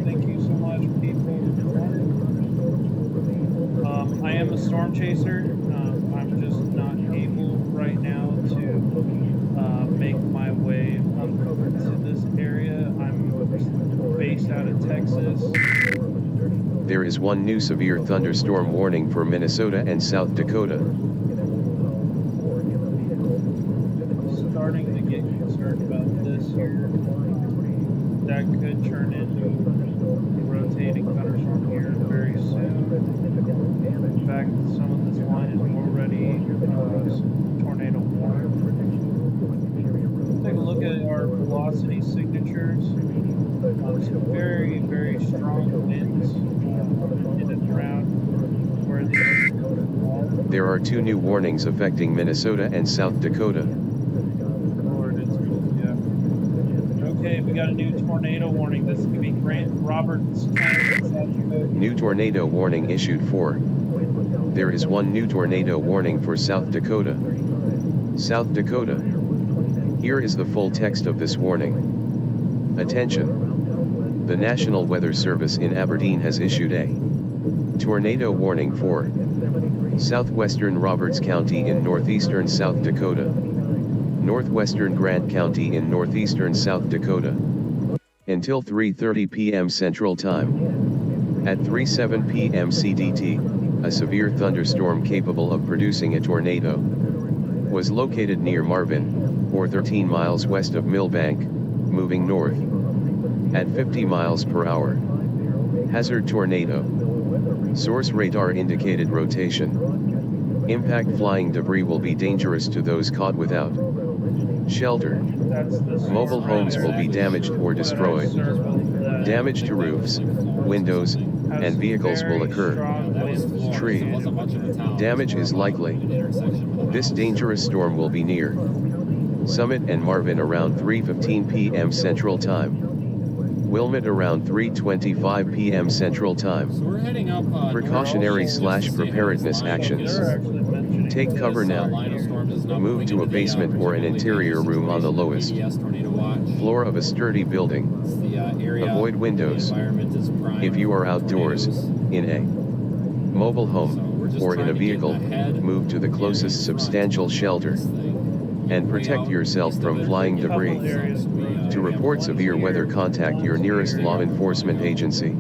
[SPEAKER 2] thank you so much, people. I am a storm chaser. I'm just not able right now to make my way up to this area. I'm based out of Texas.
[SPEAKER 3] There is one new severe thunderstorm warning for Minnesota and South Dakota.
[SPEAKER 2] Starting to get concerned about this here. That could turn into a rotating thunderstorm here very soon. In fact, some of this line is already tornado warning. Take a look at our velocity signatures. Some very, very strong winds in and around where the
[SPEAKER 3] There are 2 new warnings affecting Minnesota and South Dakota.
[SPEAKER 2] Okay, we got a new tornado warning. This is going to be Grant Roberts.
[SPEAKER 3] New tornado warning issued for. There is one new tornado warning for South Dakota. South Dakota. Here is the full text of this warning. Attention. The National Weather Service in Aberdeen has issued a tornado warning for southwestern Roberts County in northeastern South Dakota, northwestern Grant County in northeastern South Dakota, until 3:30 p.m. Central Time. At 3:07 p.m. CDT, a severe thunderstorm capable of producing a tornado was located near Marvin, or 13 miles west of Milbank, moving north at 50 miles per hour. Hazard tornado. Source radar indicated rotation. Impact flying debris will be dangerous to those caught without shelter. Mobile homes will be damaged or destroyed. Damage to roofs, windows, and vehicles will occur. Tree damage is likely. This dangerous storm will be near Summit and Marvin around 3:15 p.m. Central Time. Wilmette around 3:25 p.m. Central Time.
[SPEAKER 6] So we're heading up
[SPEAKER 3] Precautionary/preparedness actions. Take cover now. Move to a basement or an interior room on the lowest floor of a sturdy building. Avoid windows. If you are outdoors, in a mobile home, or in a vehicle, move to the closest substantial shelter. And protect yourself from flying debris. To report severe weather, contact your nearest law enforcement agency.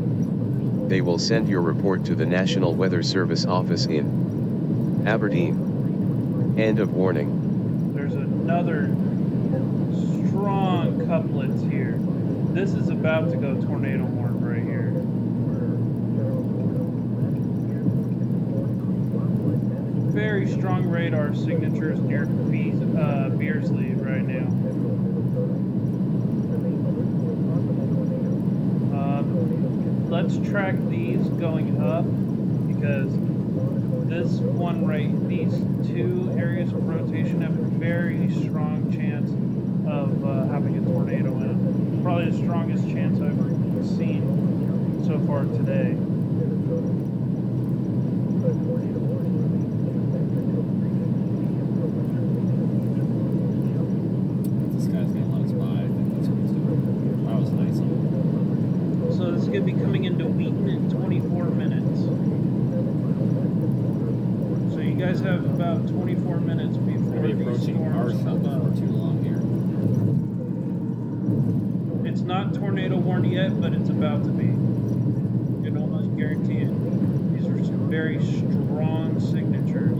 [SPEAKER 3] They will send your report to the National Weather Service office in Aberdeen. End of warning.
[SPEAKER 2] There's another strong couplets here. This is about to go tornado warn right here. Very strong radar signatures near Beersley right now. let's track these going up, because this one these two areas of rotation have a very strong chance of having a tornado in it. Probably the strongest chance I've seen so far today.
[SPEAKER 6] This guy's gonna let us by. I think that's what he's doing. That was nice.
[SPEAKER 2] So this is going to be coming into Wheaton in 24 minutes. So you guys have about 24 minutes before
[SPEAKER 6] Maybe
[SPEAKER 2] these
[SPEAKER 6] approaching our
[SPEAKER 2] storms
[SPEAKER 6] shot
[SPEAKER 2] come up.
[SPEAKER 6] for too long here.
[SPEAKER 2] It's not tornado warned yet, but it's about to be. You can almost guarantee it. These are some very strong signatures.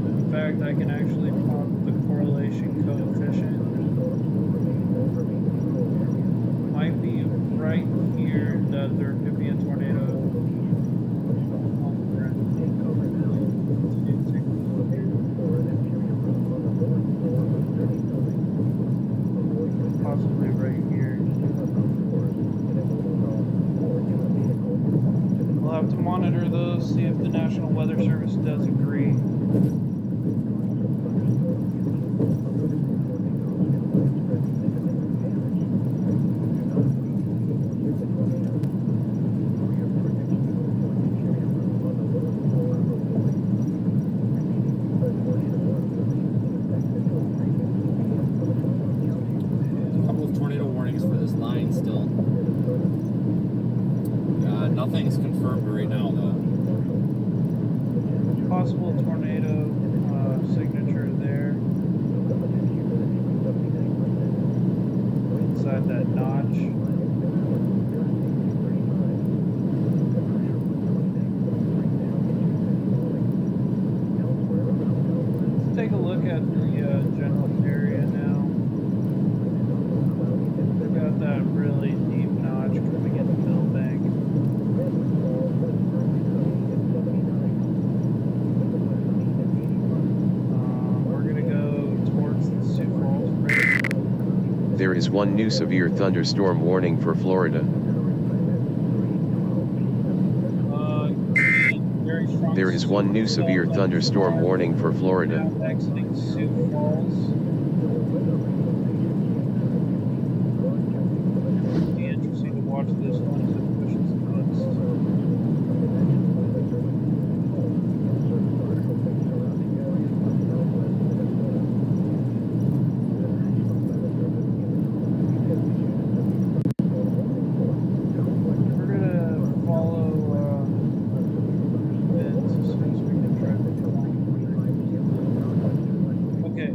[SPEAKER 2] In fact, I can actually pop the correlation coefficient. Might be right here that there could be a tornado. Possibly right here. We'll have to monitor those, see if the National Weather Service does agree.
[SPEAKER 6] Nothing's confirmed right now, though.
[SPEAKER 2] Possible tornado signature there. Inside that notch. Let's take a look at the general area now. We've got that really deep notch coming in the Millbank.
[SPEAKER 3] There is one new severe thunderstorm warning for Florida. There is one new severe thunderstorm warning for Florida.
[SPEAKER 2] Exiting Sioux Falls. It'll be interesting to watch this one as it pushes the coast.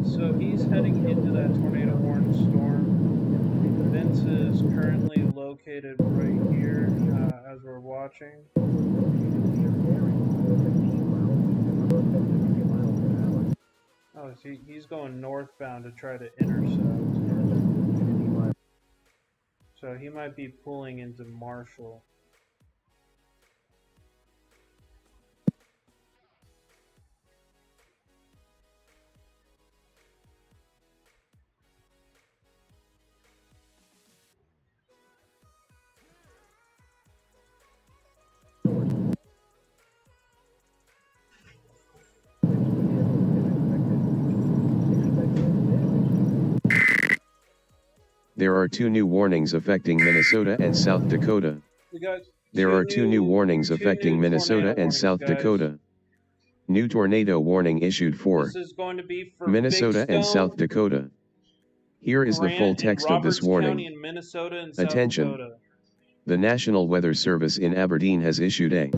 [SPEAKER 2] So he's heading into that tornado warned storm. Vince is currently located right here as we're watching. Oh, see, he's going northbound to try to intercept. So he might be pulling into Marshall.
[SPEAKER 3] There are two new warnings affecting Minnesota and South Dakota. There are two new warnings affecting Minnesota and South Dakota. New tornado warning issued for Minnesota and South Dakota. Here is the full text of this warning. Attention! The National Weather Service in Aberdeen has issued a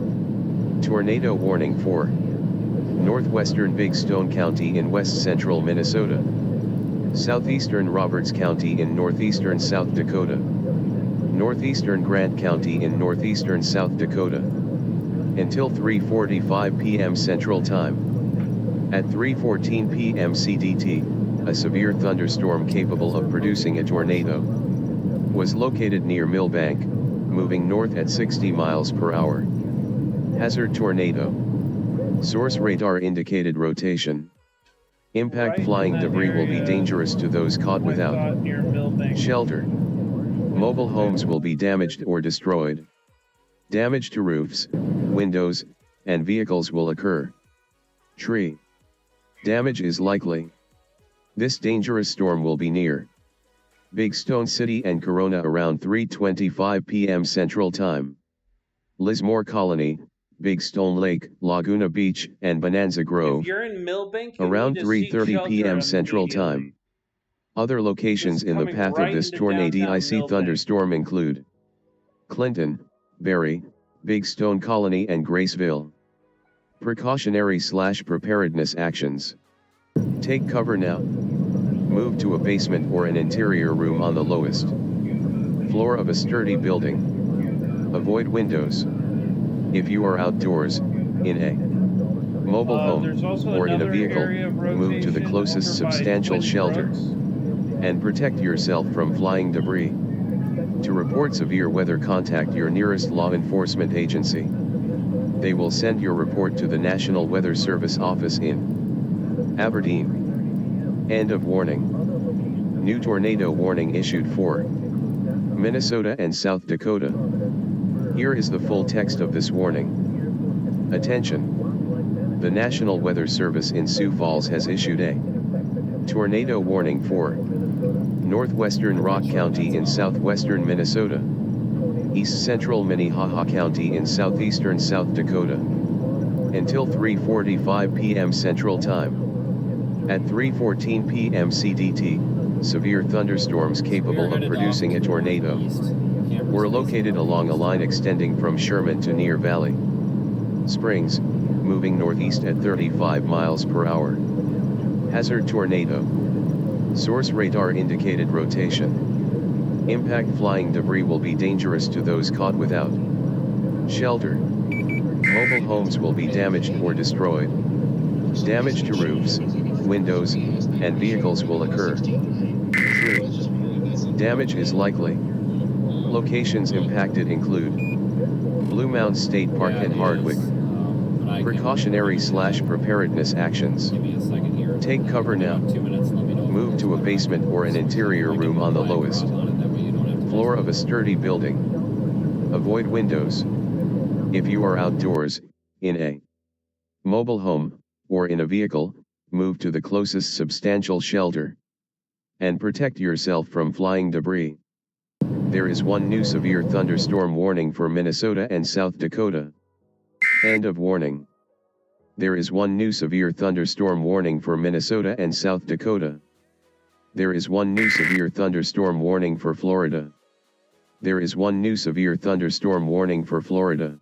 [SPEAKER 3] tornado warning for northwestern Big Stone County in west central Minnesota, southeastern Roberts County in northeastern South Dakota, northeastern Grant County in northeastern South Dakota, until 3:45 p.m. Central Time. At 3:14 p.m. CDT, a severe thunderstorm capable of producing a tornado was located near Millbank, moving north at 60 miles per hour. Hazard tornado. Source radar indicated rotation. Impact
[SPEAKER 1] right
[SPEAKER 3] flying
[SPEAKER 1] in that
[SPEAKER 3] debris will be
[SPEAKER 1] area,
[SPEAKER 3] dangerous to those caught
[SPEAKER 1] point
[SPEAKER 3] without
[SPEAKER 1] thought near Millbank.
[SPEAKER 3] shelter. Mobile homes will be damaged or destroyed. Damage to roofs, windows, and vehicles will occur. Tree damage is likely. This dangerous storm will be near Big Stone City and Corona around 3:25 p.m. Central Time. Lismore Colony, Big Stone Lake, Laguna Beach, and Bonanza Grove
[SPEAKER 1] If you're in Millbank, you
[SPEAKER 3] around
[SPEAKER 1] need to seek
[SPEAKER 3] 3:30
[SPEAKER 1] shelter
[SPEAKER 3] p.m. Central
[SPEAKER 1] immediately.
[SPEAKER 3] Time. Other locations
[SPEAKER 1] It's
[SPEAKER 3] in the
[SPEAKER 1] coming
[SPEAKER 3] path
[SPEAKER 1] right
[SPEAKER 3] of this
[SPEAKER 1] into downtown
[SPEAKER 3] tornadic
[SPEAKER 1] Millbank.
[SPEAKER 3] thunderstorm include Clinton, Berry, Big Stone Colony and Graceville. Precautionary/preparedness actions. Take cover now. Move to a basement or an interior room on the lowest floor of a sturdy building. Avoid windows. If you are outdoors, in a mobile
[SPEAKER 1] There's
[SPEAKER 3] home,
[SPEAKER 1] also
[SPEAKER 3] or in a
[SPEAKER 1] another
[SPEAKER 3] vehicle,
[SPEAKER 1] area of
[SPEAKER 3] move to the
[SPEAKER 1] rotation
[SPEAKER 3] closest
[SPEAKER 1] over by
[SPEAKER 3] substantial
[SPEAKER 1] Twin
[SPEAKER 3] shelter
[SPEAKER 1] Trucks.
[SPEAKER 3] and protect yourself from flying debris. To report severe weather, contact your nearest law enforcement agency. They will send your report to the National Weather Service office in Aberdeen. End of warning. New tornado warning issued for Minnesota and South Dakota. Here is the full text of this warning. Attention! The National Weather Service in Sioux Falls has issued a tornado warning for northwestern Rock County in southwestern Minnesota, east central Minnehaha County in southeastern South Dakota, until 3:45 p.m. Central Time. At 3:14 p.m. CDT, severe thunderstorms capable of producing a tornado were located along a line extending from Sherman to near Valley Springs, moving northeast at 35 miles per hour. Hazard tornado. Source radar indicated rotation. Impact flying debris will be dangerous to those caught without shelter. Mobile homes will be damaged or destroyed. Damage to roofs, windows, and vehicles will occur. Tree damage is likely. Locations impacted include Blue Mound State Park and Hardwick. Precautionary/preparedness actions.
[SPEAKER 6] Give me a second here.
[SPEAKER 3] Take cover now.
[SPEAKER 6] 2 minutes, let me know.
[SPEAKER 3] Move to a basement or an interior room on the lowest floor of a sturdy building. Avoid windows. If you are outdoors, in a mobile home, or in a vehicle, move to the closest substantial shelter and protect yourself from flying debris. There is one new severe thunderstorm warning for Minnesota and South Dakota. End of warning. There is one new severe thunderstorm warning for Minnesota and South Dakota. There is one new severe thunderstorm warning for Florida. There is one new severe thunderstorm warning for Florida.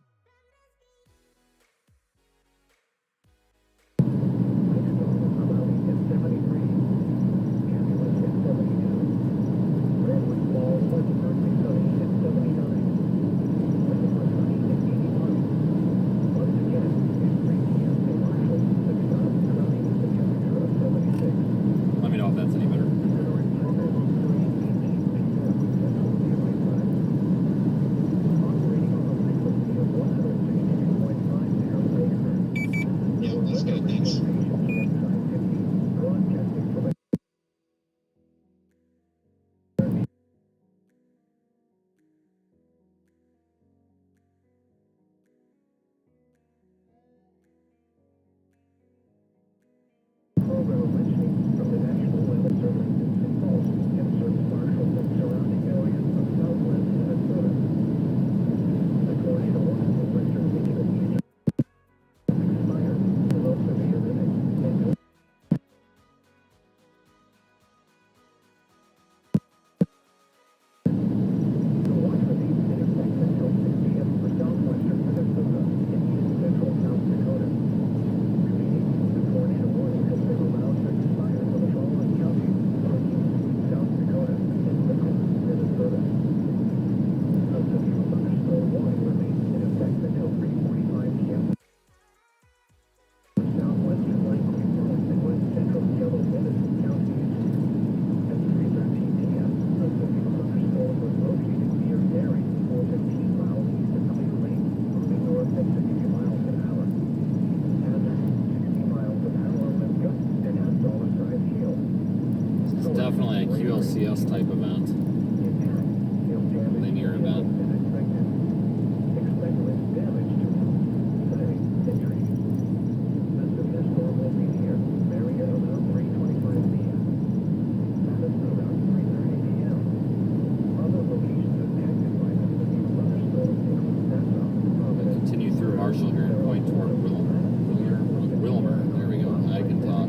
[SPEAKER 6] Let me know if that's any better. definitely a QLCS type event. Linear event. Continue through Marshall here and point toward Wilmer. There we go. I can talk.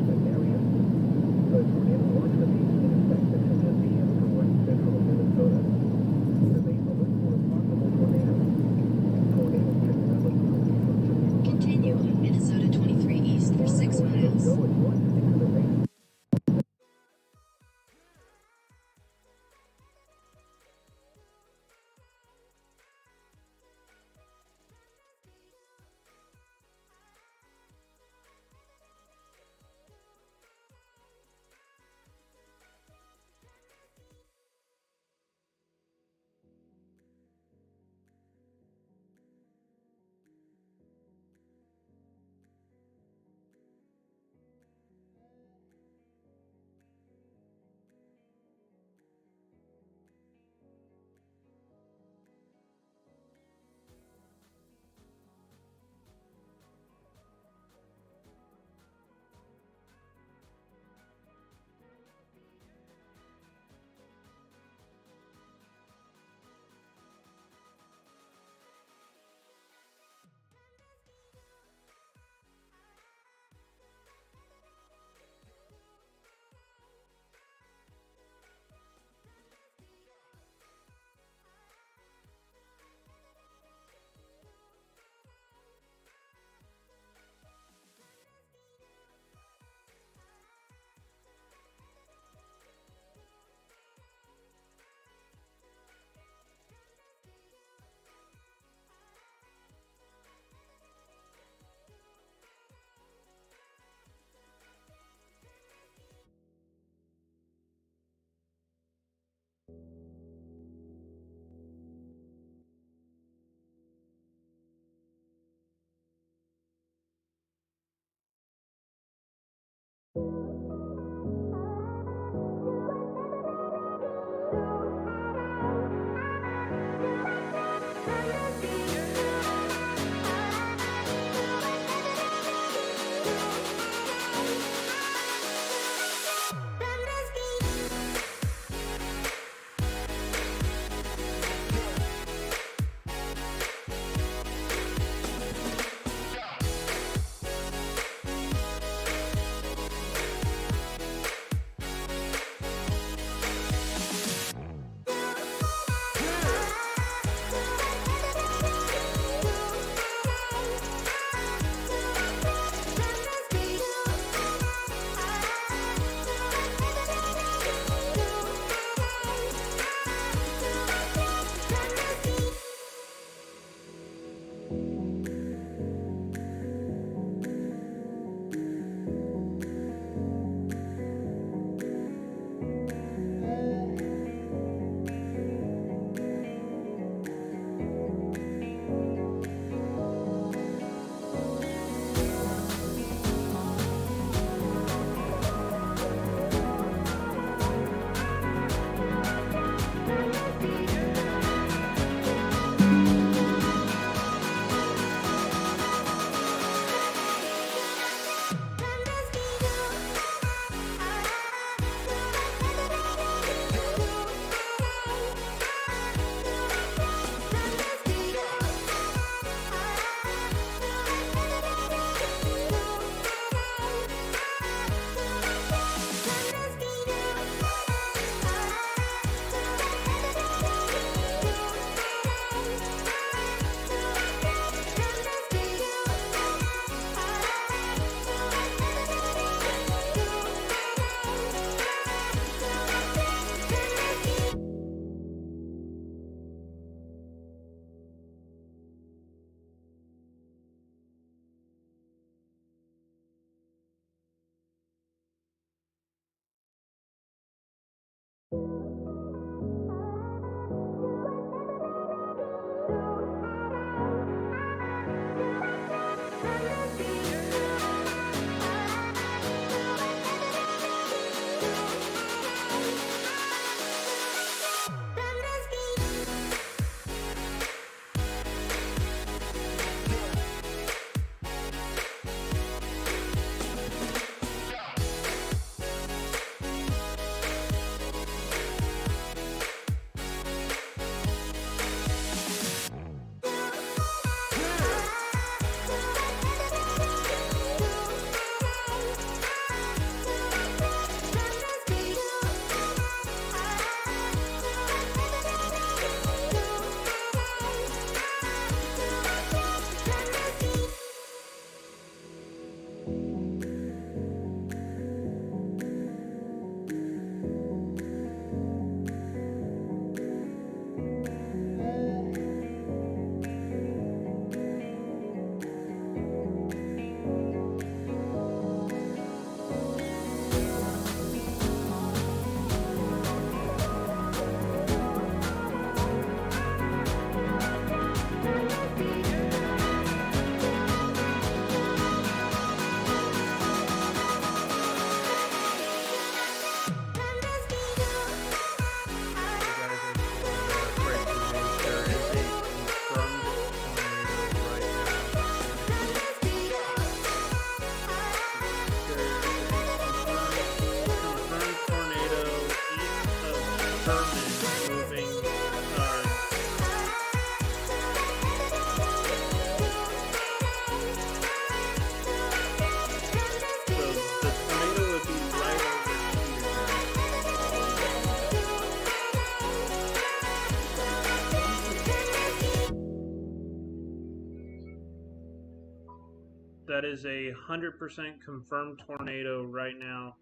[SPEAKER 2] That is a 100% confirmed tornado right now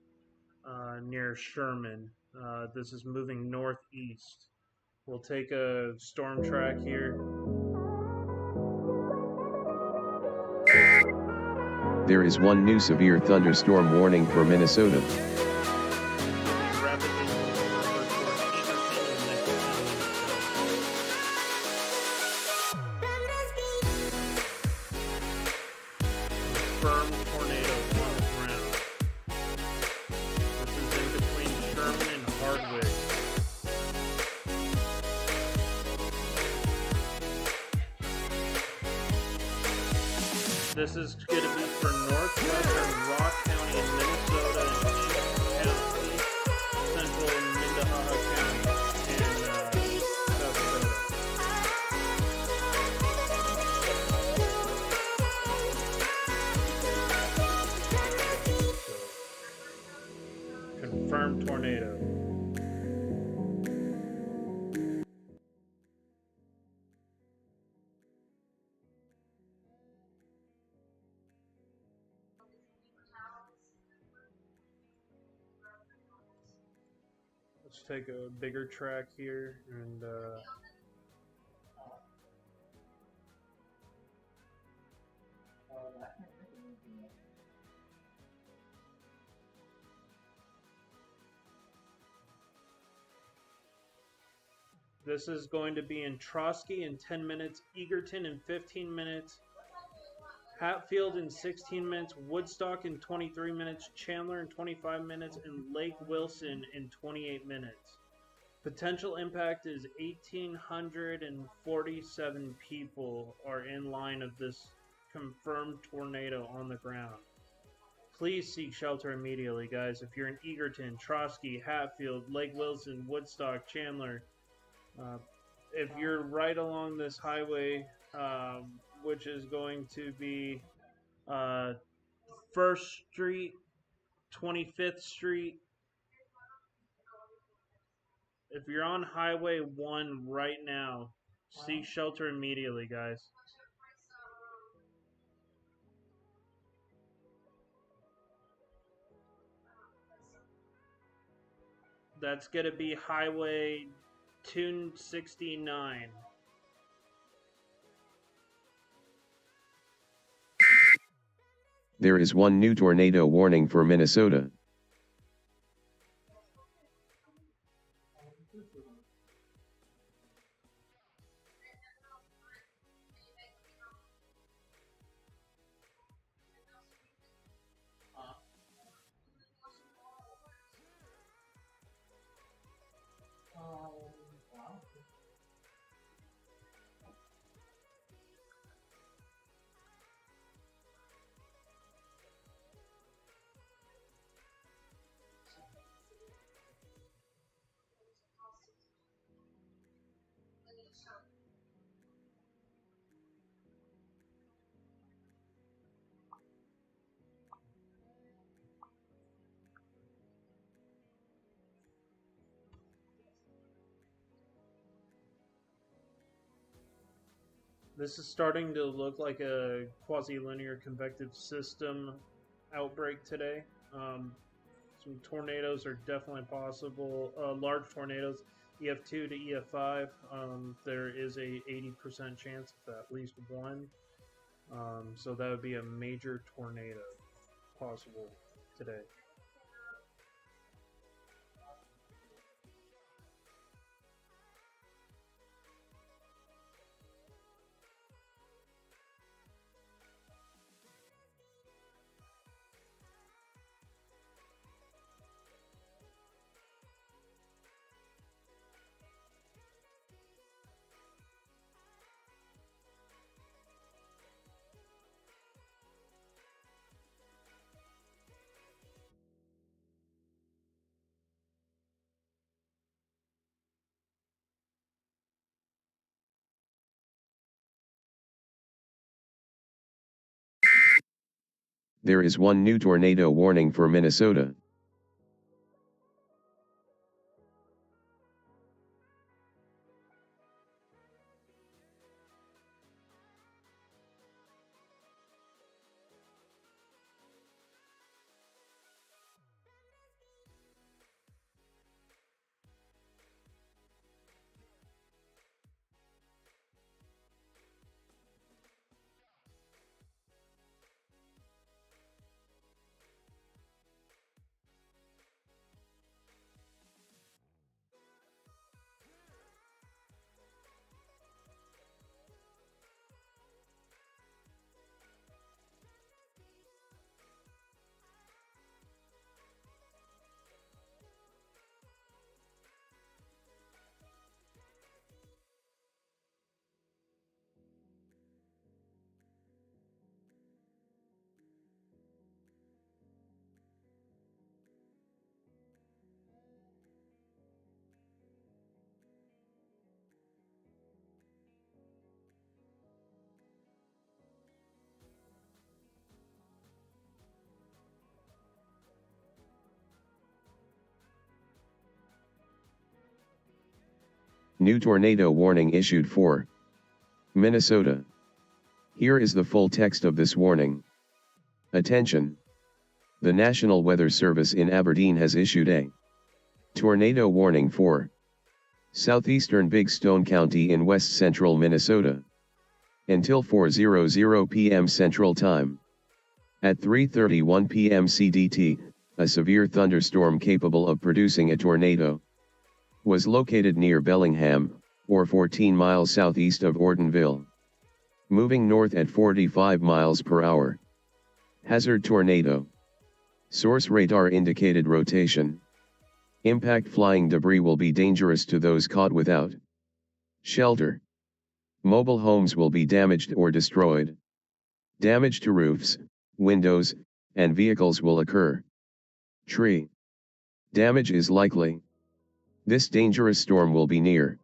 [SPEAKER 2] near Sherman. This is moving northeast. We'll take a storm track here.
[SPEAKER 3] There is one new severe thunderstorm warning for Minnesota.
[SPEAKER 2] Firm tornado on the ground. This is in between Sherman and Hardwick. This is going to be for northwestern Rock County in Minnesota and County, central Minnehaha County, and South Dakota. Confirmed tornado. Let's take a bigger track here and this is going to be in Trotsky in 10 minutes, Egerton in 15 minutes, Hatfield in 16 minutes, Woodstock in 23 minutes, Chandler in 25 minutes, and Lake Wilson in 28 minutes. Potential impact is 1,847 people are in line of this confirmed tornado on the ground. Please seek shelter immediately, guys. If you're in Egerton, Trotsky, Hatfield, Lake Wilson, Woodstock, Chandler, if you're right along this highway, which is going to be 1st Street, 25th Street. If you're on Highway 1 right now, seek shelter immediately, guys. That's going to be Highway 269.
[SPEAKER 3] There is one new tornado warning for Minnesota.
[SPEAKER 2] This is starting to look like a quasi-linear convective system outbreak today. Some tornadoes are definitely possible. Large tornadoes, EF2 to EF5. There is a 80% chance of at least one. So that would be a major tornado possible today.
[SPEAKER 3] There is one new tornado warning for Minnesota. New tornado warning issued for Minnesota. Here is the full text of this warning. Attention! The National Weather Service in Aberdeen has issued a tornado warning for southeastern Big Stone County in west central Minnesota until 4:00 p.m. Central Time. At 3:31 p.m. CDT, a severe thunderstorm capable of producing a tornado was located near Bellingham, or 14 miles southeast of Ortonville, moving north at 45 miles per hour. Hazard tornado. Source radar indicated rotation. Impact flying debris will be dangerous to those caught without shelter. Mobile homes will be damaged or destroyed. Damage to roofs, windows, and vehicles will occur. Tree damage is likely. This dangerous storm will be near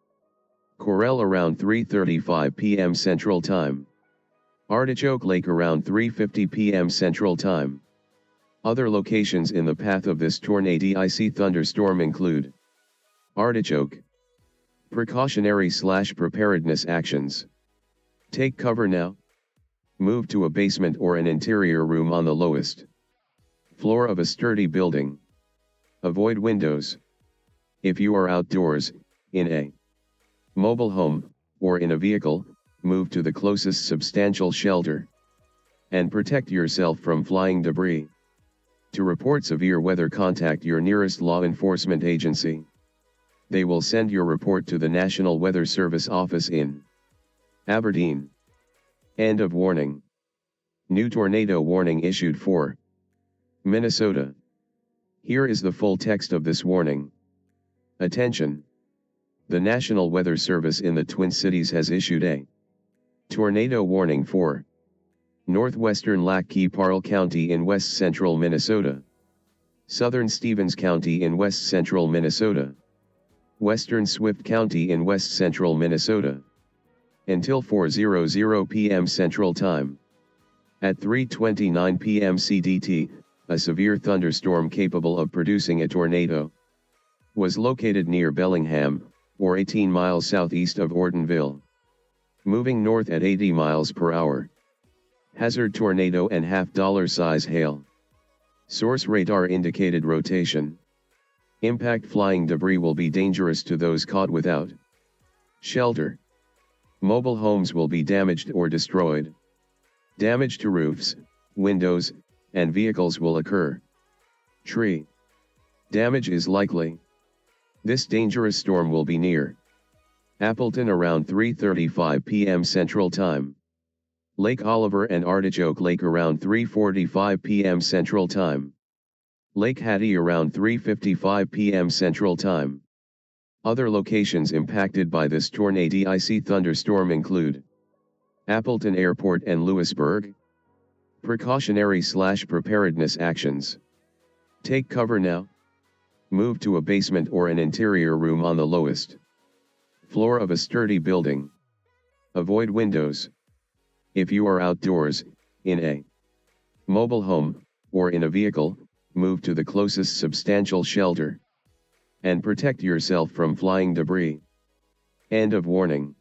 [SPEAKER 3] Corel around 3:35 p.m. Central Time. Artichoke Lake around 3:50 p.m. Central Time. Other locations in the path of this tornadic thunderstorm include Artichoke. Precautionary/preparedness actions. Take cover now. Move to a basement or an interior room on the lowest floor of a sturdy building. Avoid windows. If you are outdoors, in a mobile home, or in a vehicle, move to the closest substantial shelter. And protect yourself from flying debris. To report severe weather, contact your nearest law enforcement agency. They will send your report to the National Weather Service office in Aberdeen. End of warning. New tornado warning issued for Minnesota. Here is the full text of this warning. Attention! The National Weather Service in the Twin Cities has issued a tornado warning for northwestern Lac Qui Parle County in west central Minnesota, southern Stevens County in west central Minnesota, western Swift County in west central Minnesota, until 4:00 p.m. Central Time. At 3:29 p.m. CDT, a severe thunderstorm capable of producing a tornado was located near Bellingham, or 18 miles southeast of Ortonville, moving north at 80 miles per hour. Hazard tornado and $size hail. Source radar indicated rotation. Impact flying debris will be dangerous to those caught without shelter. Mobile homes will be damaged or destroyed. Damage to roofs, windows, and vehicles will occur. Tree damage is likely. This dangerous storm will be near Appleton around 3:35 p.m. Central Time. Lake Oliver and Artichoke Lake around 3:45 p.m. Central Time. Lake Hattie around 3:55 p.m. Central Time. Other locations impacted by this tornadic thunderstorm include Appleton Airport and Lewisburg. Precautionary/preparedness actions. Take cover now. Move to a basement or an interior room on the lowest floor of a sturdy building. Avoid windows. If you are outdoors, in a mobile home, or in a vehicle, move to the closest substantial shelter. And protect yourself from flying debris. End of warning.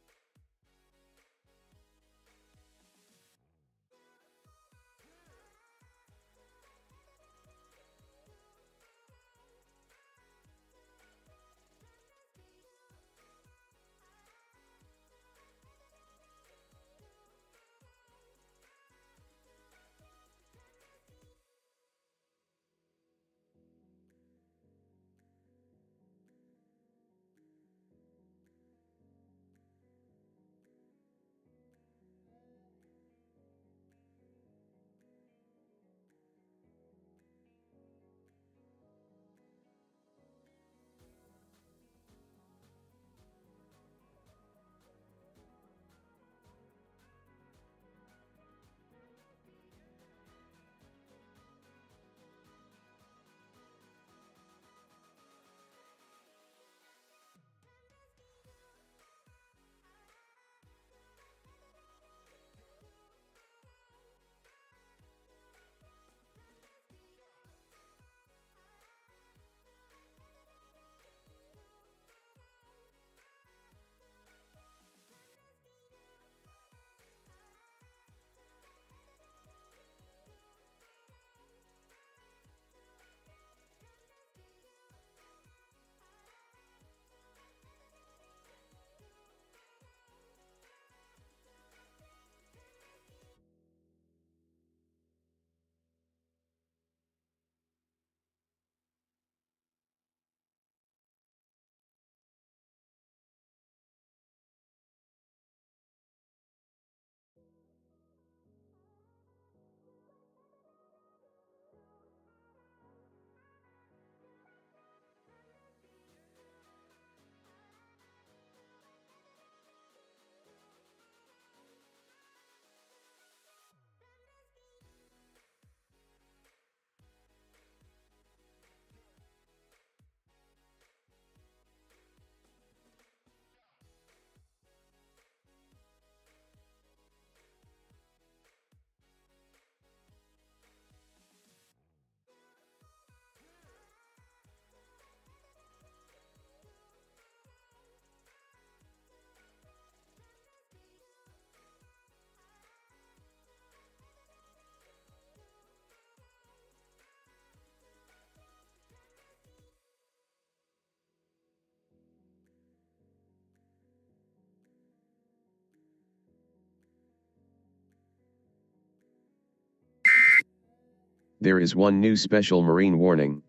[SPEAKER 3] There is one new special marine warning.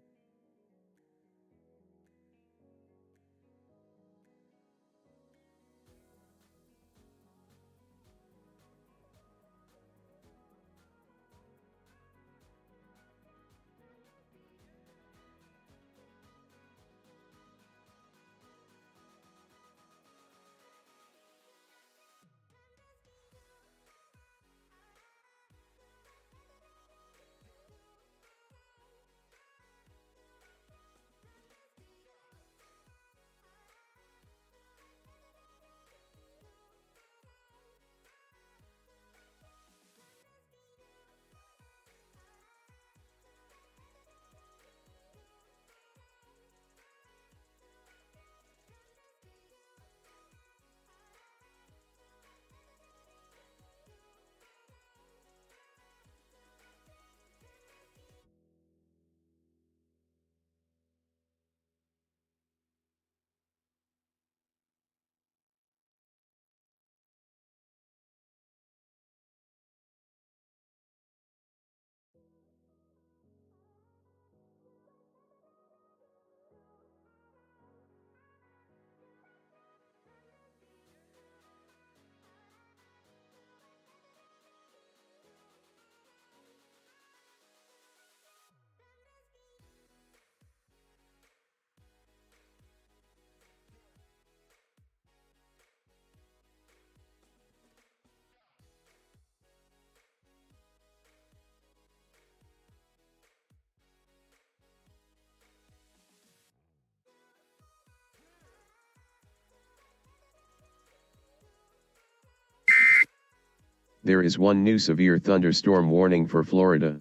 [SPEAKER 3] There is one new severe thunderstorm warning for Florida.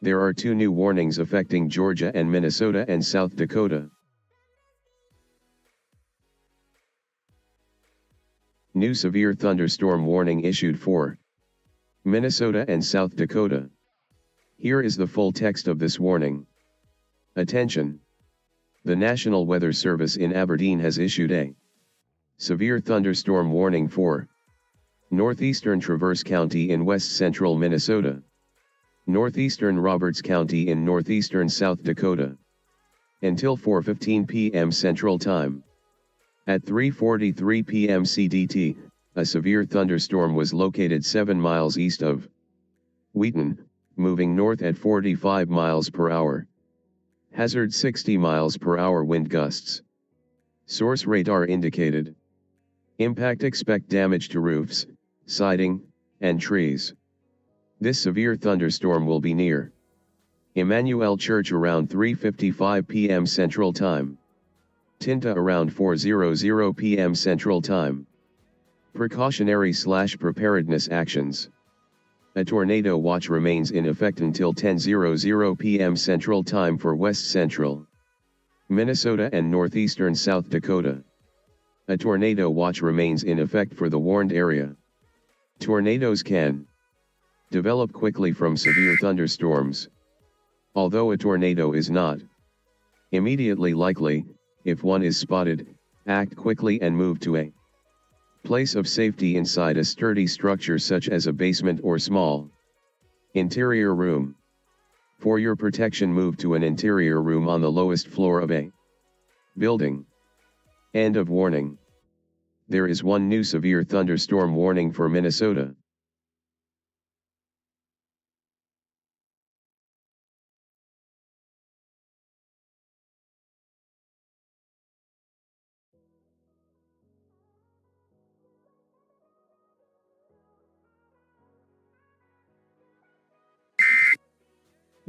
[SPEAKER 3] There are two new warnings affecting Georgia and Minnesota and South Dakota. New severe thunderstorm warning issued for Minnesota and South Dakota. Here is the full text of this warning. Attention! The National Weather Service in Aberdeen has issued a severe thunderstorm warning for northeastern Traverse County in west-central Minnesota, northeastern Roberts County in northeastern South Dakota, until 4:15 p.m. Central Time. At 3:43 p.m. CDT, a severe thunderstorm was located 7 miles east of Wheaton, moving north at 45 miles per hour. Hazard 60 miles per hour wind gusts. Source radar indicated. Impact: expect damage to roofs, siding, and trees. This severe thunderstorm will be near Emmanuel Church around 3:55 p.m. Central Time. Tinta around 4:00 p.m. Central Time. Precautionary/preparedness actions. A tornado watch remains in effect until 10:00 p.m. Central Time for West Central Minnesota and northeastern South Dakota. A tornado watch remains in effect for the warned area. Tornadoes can develop quickly from severe thunderstorms. Although a tornado is not immediately likely, if one is spotted, act quickly and move to a place of safety inside a sturdy structure such as a basement or small interior room. For your protection, move to an interior room on the lowest floor of a building. End of warning. There is one new severe thunderstorm warning for Minnesota.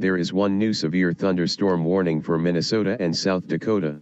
[SPEAKER 3] There is one new severe thunderstorm warning for Minnesota and South Dakota.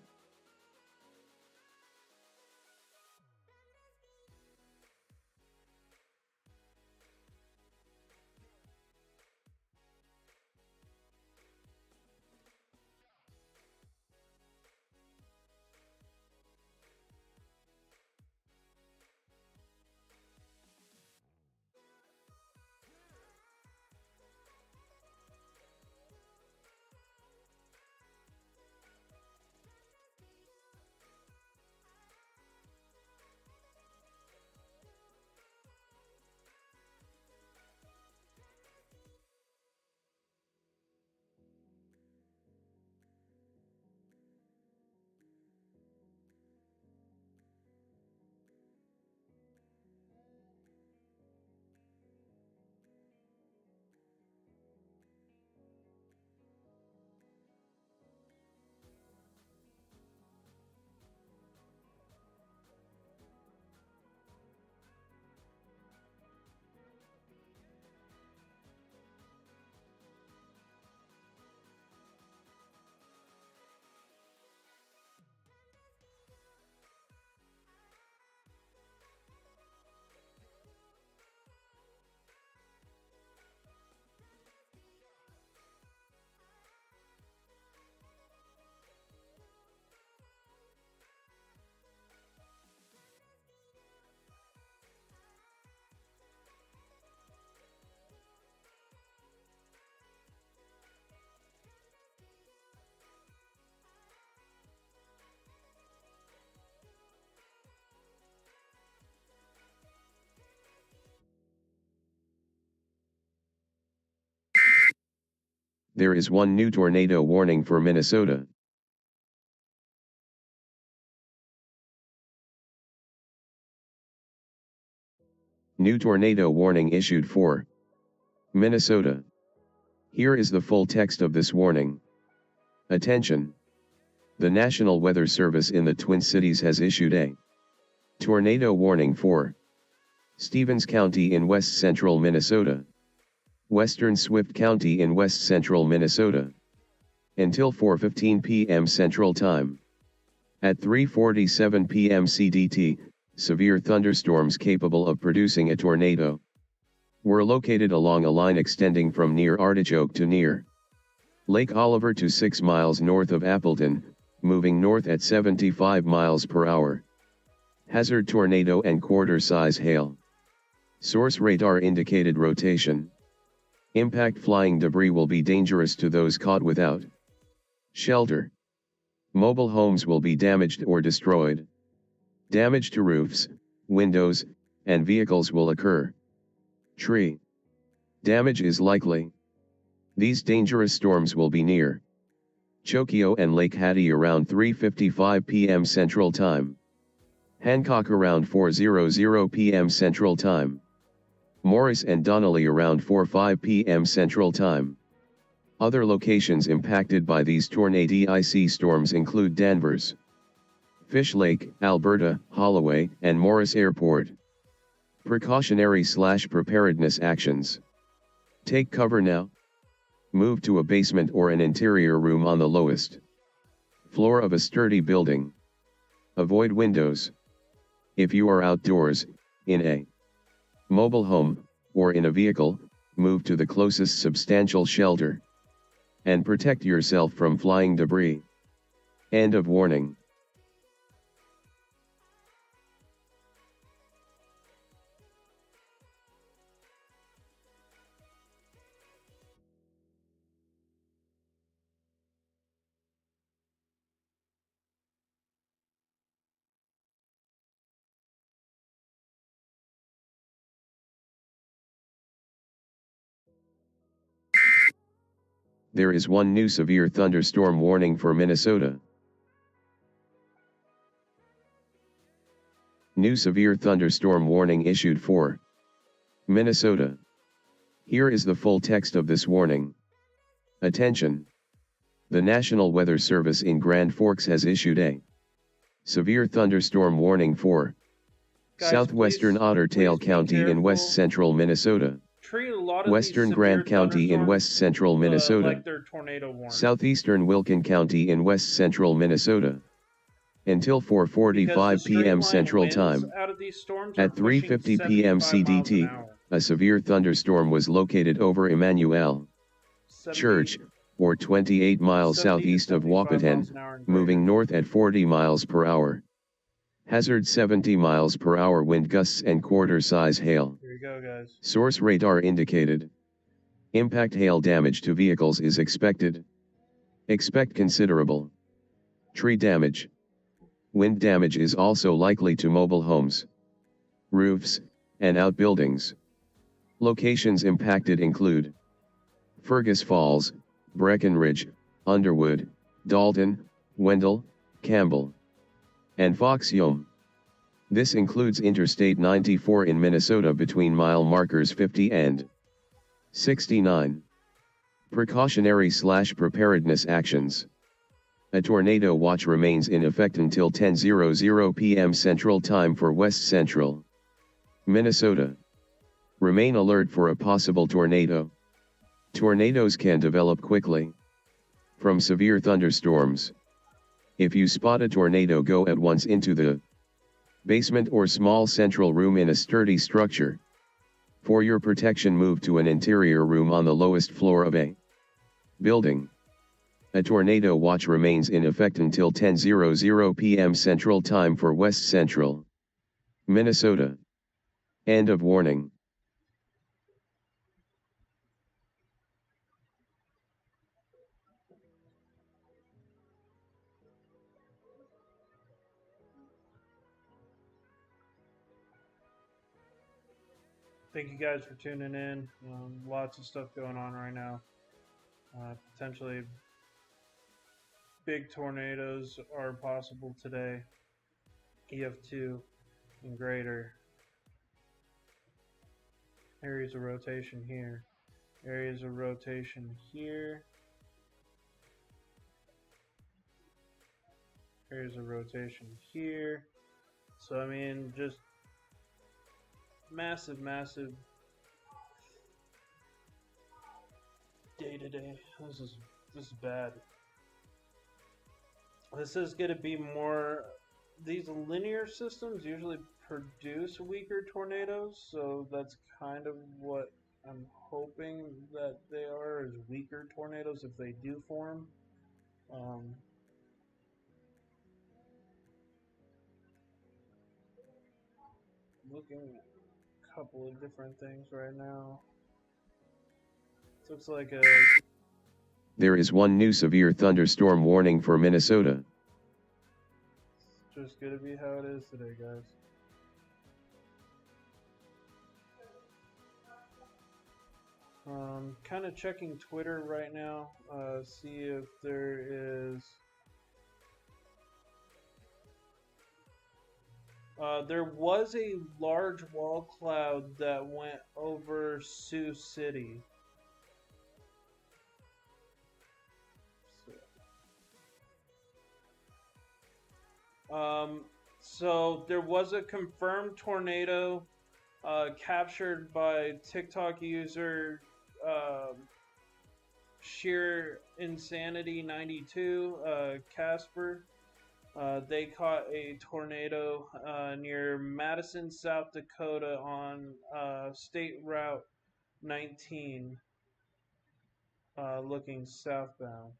[SPEAKER 3] There is one new tornado warning for Minnesota. New tornado warning issued for Minnesota. Here is the full text of this warning. Attention! The National Weather Service in the Twin Cities has issued a tornado warning for Stevens County in west central Minnesota, Western Swift County in west central Minnesota, until 4:15 p.m. Central Time. At 3:47 p.m. CDT, severe thunderstorms capable of producing a tornado were located along a line extending from near Artichoke to near Lake Oliver to 6 miles north of Appleton, moving north at 75 miles per hour. Hazard tornado and quarter-size hail. Source radar indicated rotation. Impact flying debris will be dangerous to those caught without shelter. Mobile homes will be damaged or destroyed. Damage to roofs, windows, and vehicles will occur. Tree damage is likely. These dangerous storms will be near Chokio and Lake Hattie around 3:55 p.m. Central Time. Hancock around 4:00 p.m. Central Time. Morris and Donnelly around 4:05 p.m. Central Time. Other locations impacted by these tornadic storms include Danvers, Fish Lake, Alberta, Holloway, and Morris Airport. Precautionary/preparedness actions. Take cover now. Move to a basement or an interior room on the lowest floor of a sturdy building. Avoid windows. If you are outdoors, in a mobile home, or in a vehicle, move to the closest substantial shelter. And protect yourself from flying debris. End of warning. There is one new severe thunderstorm warning for Minnesota. New severe thunderstorm warning issued for Minnesota. Here is the full text of this warning. Attention! The National Weather Service in Grand Forks has issued a severe thunderstorm warning for southwestern Otter Tail County in west central Minnesota.
[SPEAKER 1] Treat a lot of
[SPEAKER 3] Western
[SPEAKER 1] these
[SPEAKER 3] Grant
[SPEAKER 1] severe
[SPEAKER 3] County in west central Minnesota.
[SPEAKER 1] like they're tornado warnings.
[SPEAKER 3] Southeastern Wilkin County in west central Minnesota. Until 4:45 p.m. Central Time. At 3:50 p.m. CDT, a severe thunderstorm was located over Emmanuel Church, or 28 miles southeast of Wahpeton, moving north at 40 miles per hour. Hazard 70 miles per hour wind gusts and quarter-size hail.
[SPEAKER 1] Here you go, guys.
[SPEAKER 3] Source radar indicated. Impact hail damage to vehicles is expected. Expect considerable tree damage. Wind damage is also likely to mobile homes, roofs, and outbuildings. Locations impacted include Fergus Falls, Breckenridge, Underwood, Dalton, Wendell, Campbell, and Foxyome. This includes Interstate 94 in Minnesota between mile markers 50 and 69. Precautionary/preparedness actions. A tornado watch remains in effect until 10:00 p.m. Central Time for West Central Minnesota. Remain alert for a possible tornado. Tornadoes can develop quickly from severe thunderstorms. If you spot a tornado, go at once into the basement or small central room in a sturdy structure. For your protection, move to an interior room on the lowest floor of a building. A tornado watch remains in effect until 10:00 p.m. Central Time for West Central Minnesota. End of warning.
[SPEAKER 1] Thank you guys for tuning in. Lots of stuff going on right now. Potentially big tornadoes are possible today. EF2 and greater. Areas of rotation here. Areas of rotation here. Areas of rotation here. So, I mean, just massive day to day. This is bad. This is going to be more. These linear systems usually produce weaker tornadoes, so that's kind of what I'm hoping that they are, is weaker tornadoes if they do form. Looking at a couple of different things right now. This looks like a...
[SPEAKER 3] There is one new severe thunderstorm warning for Minnesota.
[SPEAKER 1] It's just gonna be how it is today, guys. Kind of checking Twitter right now, see if there is... there was a large wall cloud that went over Sioux City. So there was a confirmed tornado captured by TikTok user Sheer Insanity 92, Casper. They caught a tornado near Madison, South Dakota on State Route
[SPEAKER 2] 19 looking southbound.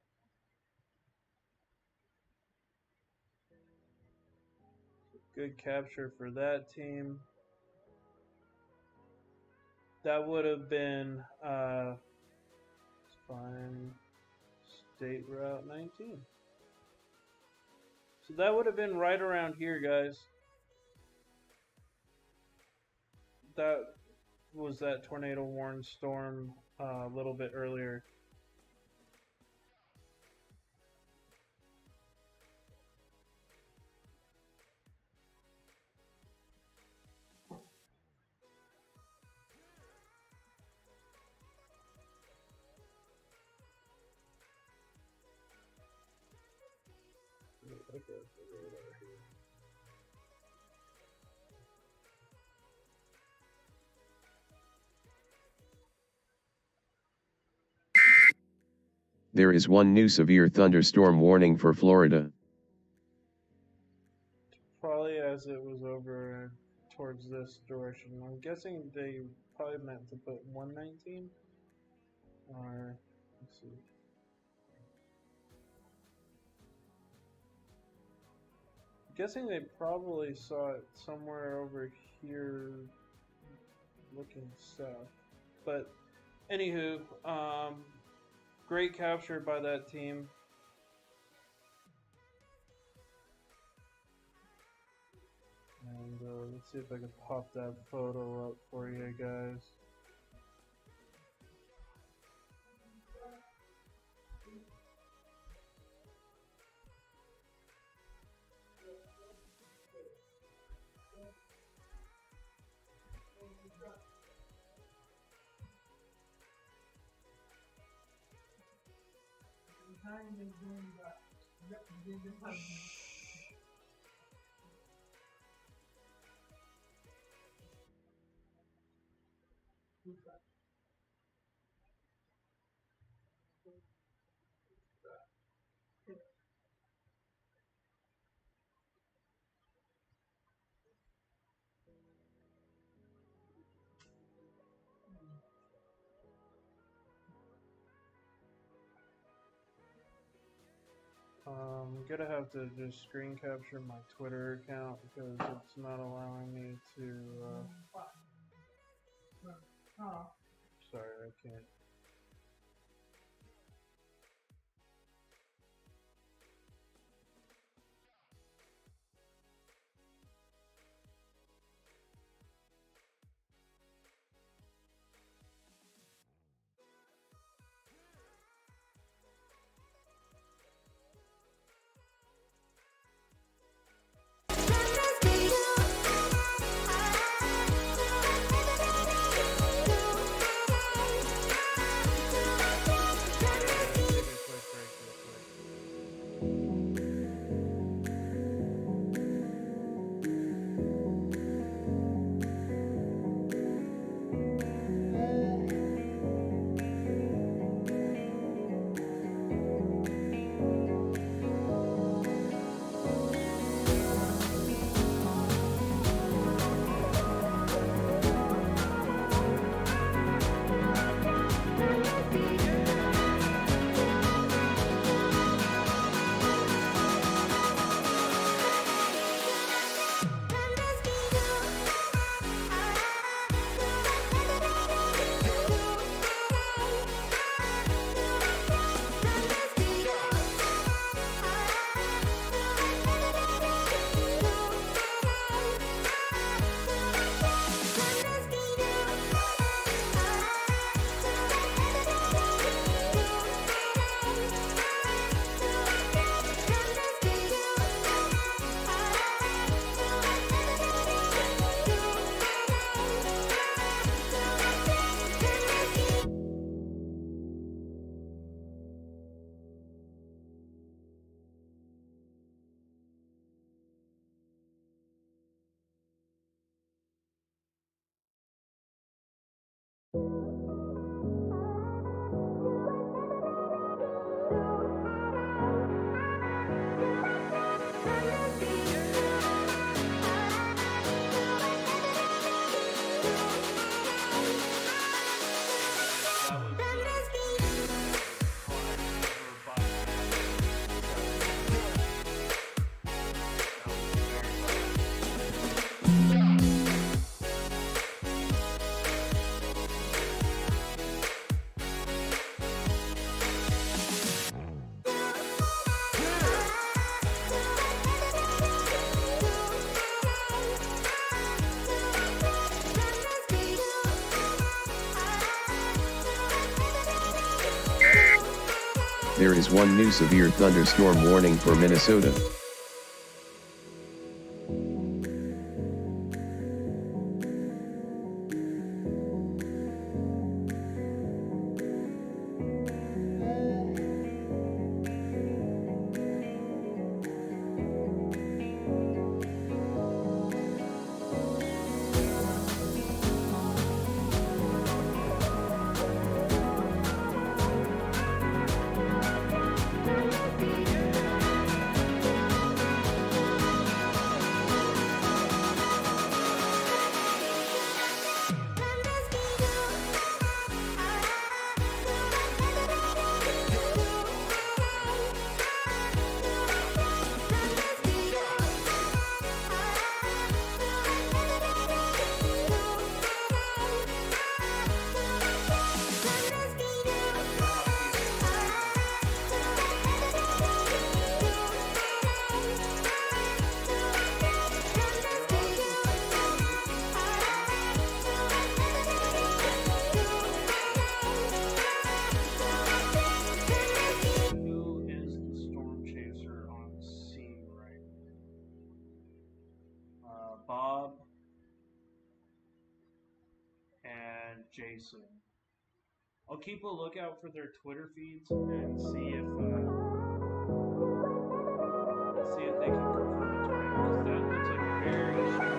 [SPEAKER 2] Good capture for that team. That would have been let's find State Route 19. So that would have been right around here, guys. That was that tornado warned storm a little bit earlier.
[SPEAKER 3] There is one new severe thunderstorm warning for Florida.
[SPEAKER 2] Probably as it was over towards this direction. I'm guessing they probably meant to put 119. Or, let's see. I'm guessing they probably saw it somewhere over here looking south. But, anywho, great capture by that team. And let's see if I can pop that photo up for you guys. I'm gonna have to just screen capture my Twitter account because it's not allowing me to. Sorry, I can't.
[SPEAKER 3] There is one new severe thunderstorm warning for Minnesota.
[SPEAKER 2] Bob and Jason. I'll keep a lookout for their Twitter feeds and see if they can confirm a tornado, because that looks like a very strong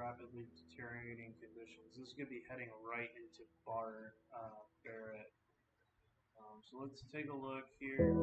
[SPEAKER 2] rapidly deteriorating conditions. This is going to be heading right into Barrett. So let's take a look here.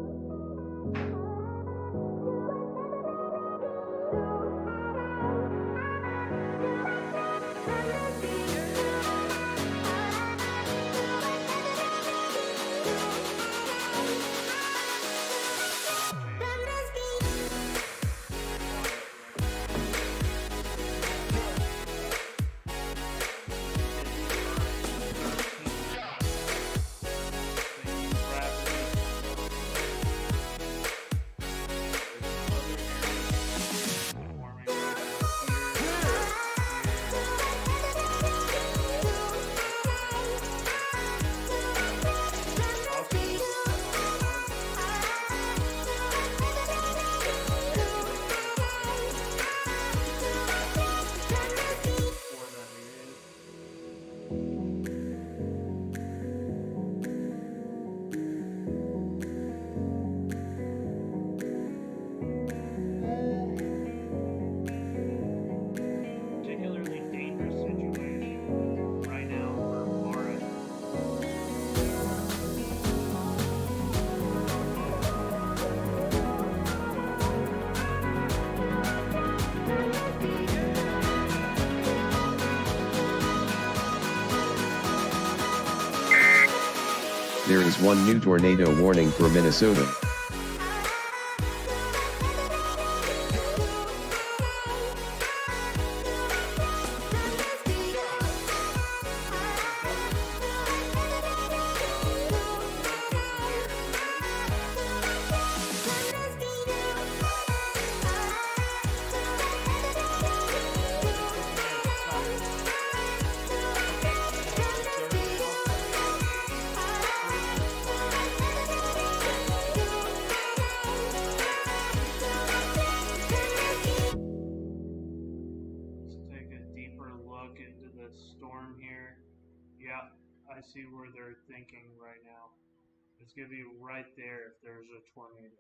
[SPEAKER 3] There is one new tornado warning for Minnesota.
[SPEAKER 2] Storm here. Yeah, I see where they're thinking right now. It's going to be right there if there's a tornado.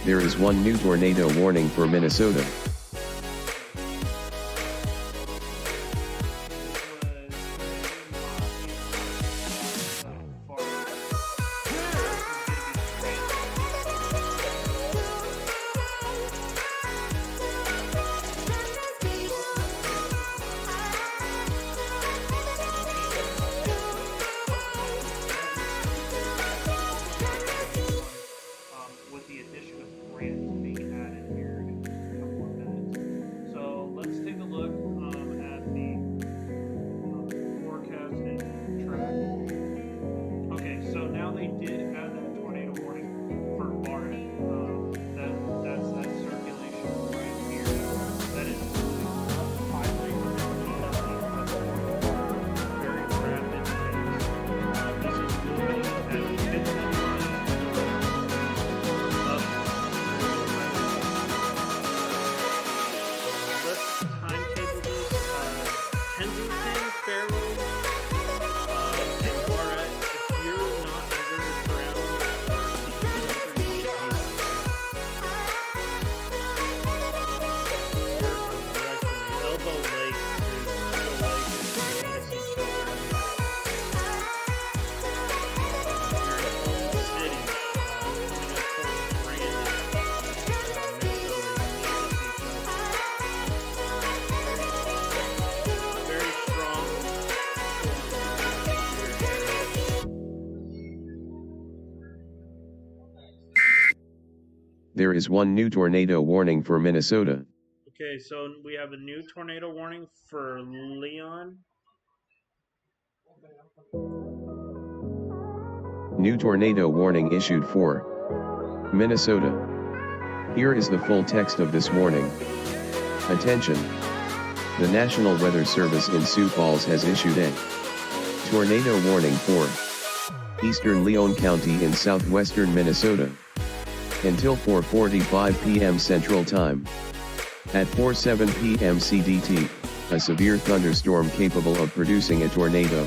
[SPEAKER 3] There is one new tornado warning for Minnesota. There is one new tornado warning for Minnesota.
[SPEAKER 2] Okay, so we have a new tornado warning for Leon.
[SPEAKER 3] New tornado warning issued for Minnesota. Here is the full text of this warning. Attention! The National Weather Service in Sioux Falls has issued a tornado warning for eastern Leon County in southwestern Minnesota until 4:45 p.m. Central Time. At 4:07 p.m. CDT, a severe thunderstorm capable of producing a tornado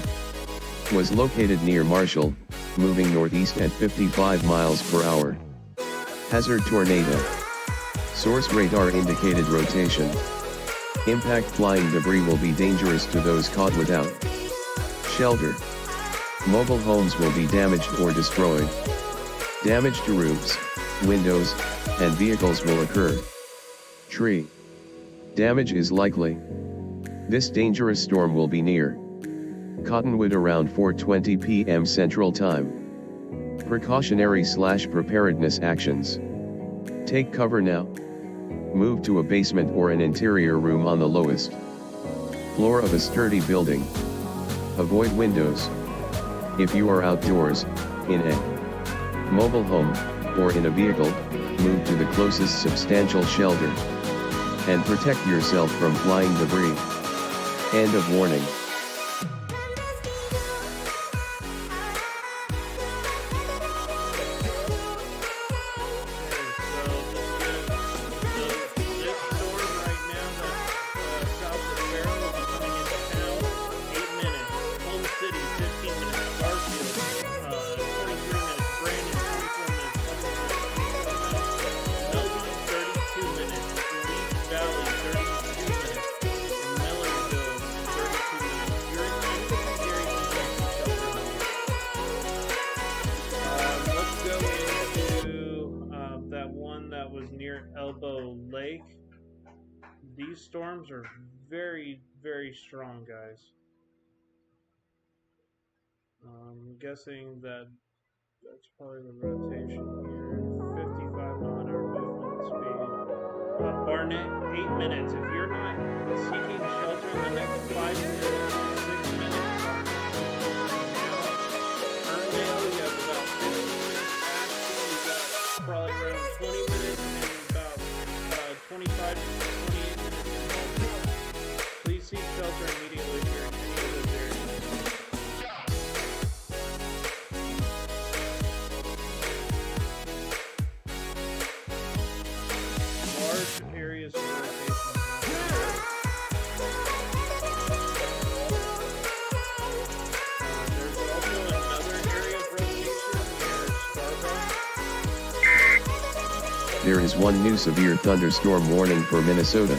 [SPEAKER 3] was located near Marshall, moving northeast at 55 miles per hour. Hazard tornado. Source radar indicated rotation. Impact flying debris will be dangerous to those caught without shelter. Mobile homes will be damaged or destroyed. Damage to roofs, windows, and vehicles will occur. Tree damage is likely. This dangerous storm will be near Cottonwood around 4:20 p.m. Central Time. Precautionary/preparedness actions. Take cover now. Move to a basement or an interior room on the lowest floor of a sturdy building. Avoid windows. If you are outdoors, in a mobile home, or in a vehicle, move to the closest substantial shelter and protect yourself from flying debris. End of warning.
[SPEAKER 2] lake. These storms are very, very strong, guys. I'm guessing that that's probably the rotation here. 55 mile an hour movement speed. Barnett, 8 minutes. If you're not seeking shelter in the next 5 minutes, 6 minutes, Ferndale, you have about 15 minutes. Ashton, you got probably around 20 minutes, and about 25 to 28 minutes. Please seek shelter immediately if you're in any of those areas. Large areas of rotation. There's also another area of rotation near Starbucks.
[SPEAKER 3] There is one new severe thunderstorm warning for Minnesota.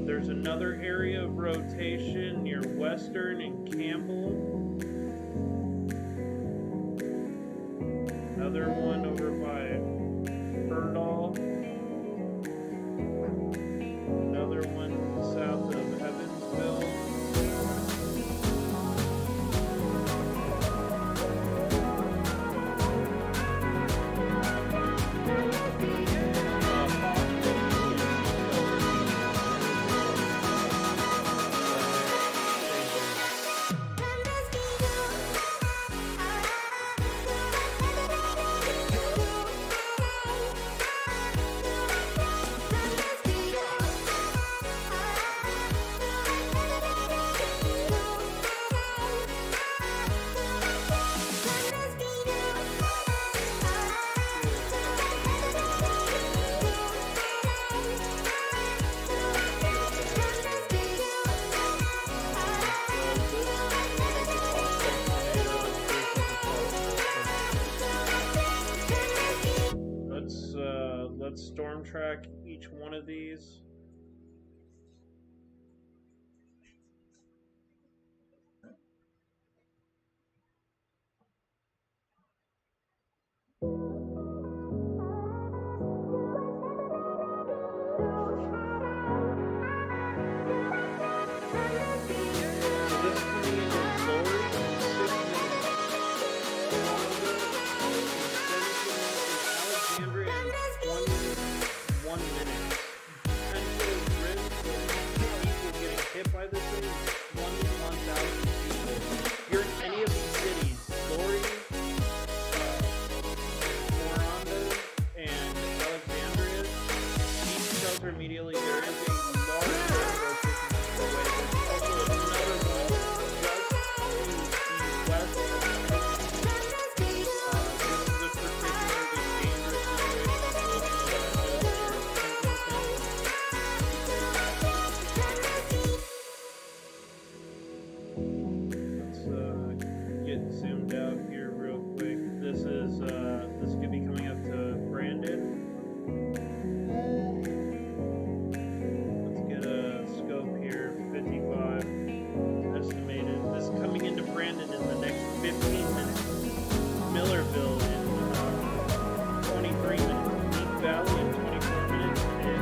[SPEAKER 2] There's another area of rotation near Western and Campbell. Another one over by Burdall. Another one south of Evansville. Let's storm track each one of these. By this thing, 21,000 people. If you're in any of these cities, Laurie, Moranda, and Alexandria, seek shelter immediately. There is a large rotation away. There's also another one just to the west of this is a particularly dangerous zoomed out here real quick. This could be coming up to Brandon. Let's get a scope here. 55 estimated. This is coming into Brandon in the next 15 minutes. Millerville in 23 minutes. Deep Valley in 24 minutes, and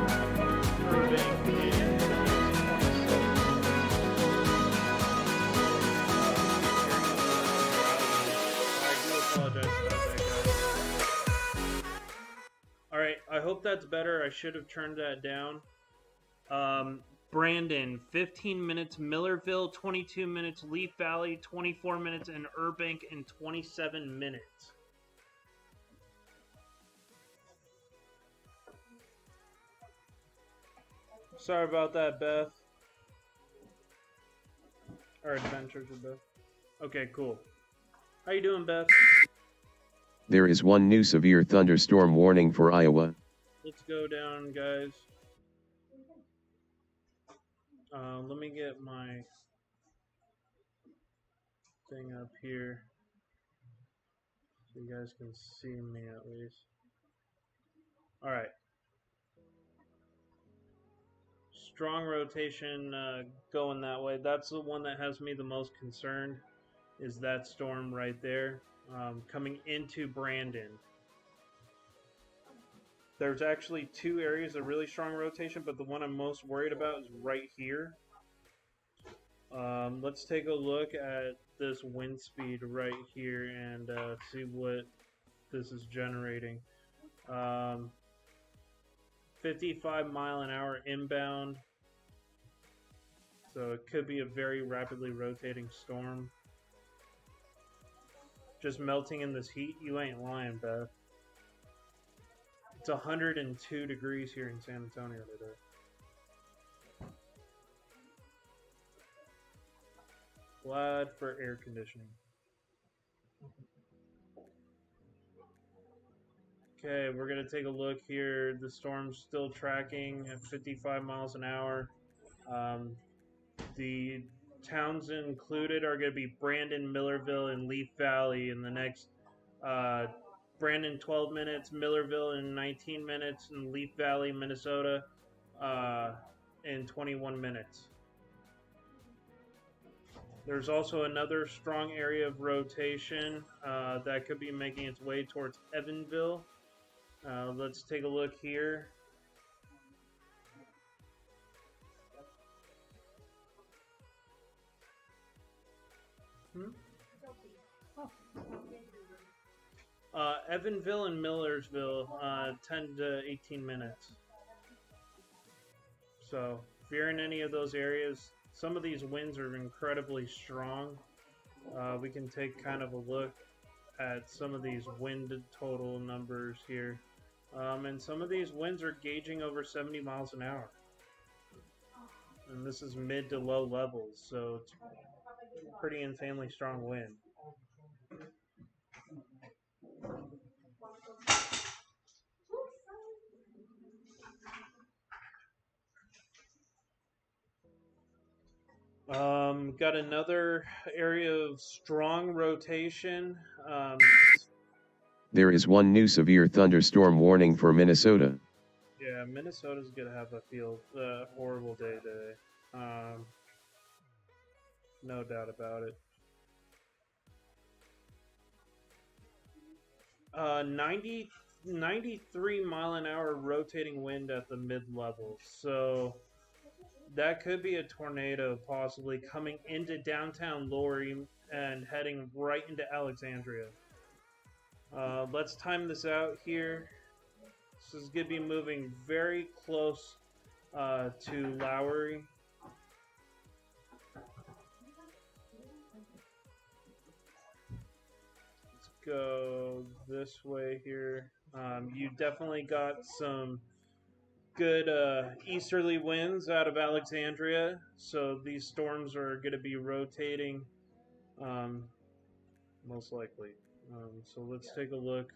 [SPEAKER 2] Burbank in 27 minutes. Apologize about that, guys. Alright, I hope that's better. I should have turned that down. Brandon, 15 minutes. Millerville, 22 minutes. Leaf Valley, 24 minutes. And Burbank in 27 minutes. Sorry about that, Beth. Or Adventures with Beth. Okay, cool. How you doing, Beth?
[SPEAKER 3] There is one new severe thunderstorm warning for Iowa.
[SPEAKER 2] Let's go down, guys. Let me get my thing up here so you guys can see me at least. Alright. Strong rotation going that way. That's the one that has me the most concerned, is that storm right there coming into Brandon. There's actually two areas of really strong rotation, but the one I'm most worried about is right here. Let's take a look at this wind speed right here and see what this is generating. 55 mile an hour inbound. So it could be a very rapidly rotating storm. Just melting in this heat, you ain't lying, Beth. It's 102 degrees here in San Antonio today. Glad for air conditioning. Okay, we're going to take a look here. The storm's still tracking at 55 miles an hour. The towns included are going to be Brandon, Millerville, and Leaf Valley in the next Brandon 12 minutes, Millerville in 19 minutes, and Leaf Valley, Minnesota in 21 minutes. There's also another strong area of rotation that could be making its way towards Evansville. Let's take a look here. Evansville and Millersville, 10 to 18 minutes. So, if you're in any of those areas, some of these winds are incredibly strong. We can take kind of a look at some of these wind total numbers here. And some of these winds are gauging over 70 miles an hour. And this is mid to low levels, so it's pretty insanely strong wind. Got another area of strong rotation.
[SPEAKER 3] There is one new severe thunderstorm warning for Minnesota.
[SPEAKER 2] Yeah, Minnesota's gonna have a horrible day today. No doubt about it. 93 mile an hour rotating wind at the mid-level. So that could be a tornado possibly coming into downtown Laurie and heading right into Alexandria. Let's time this out here. This is going to be moving very close to Laurie. Let's go this way here. You definitely got some good easterly winds out of Alexandria, so these storms are going to be rotating most likely. So let's take a look.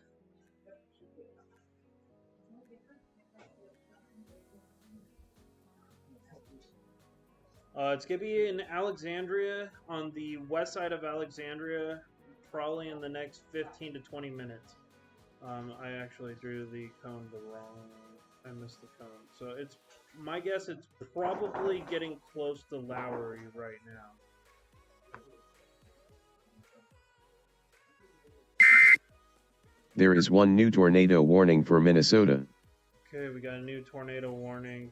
[SPEAKER 2] It's going to be in Alexandria, on the west side of Alexandria, probably in the next 15 to 20 minutes. I actually drew the cone the wrong. I missed the cone. So it's my guess it's probably getting close to Laurie right now.
[SPEAKER 3] There is one new tornado warning for Minnesota.
[SPEAKER 2] Okay, we got a new tornado warning.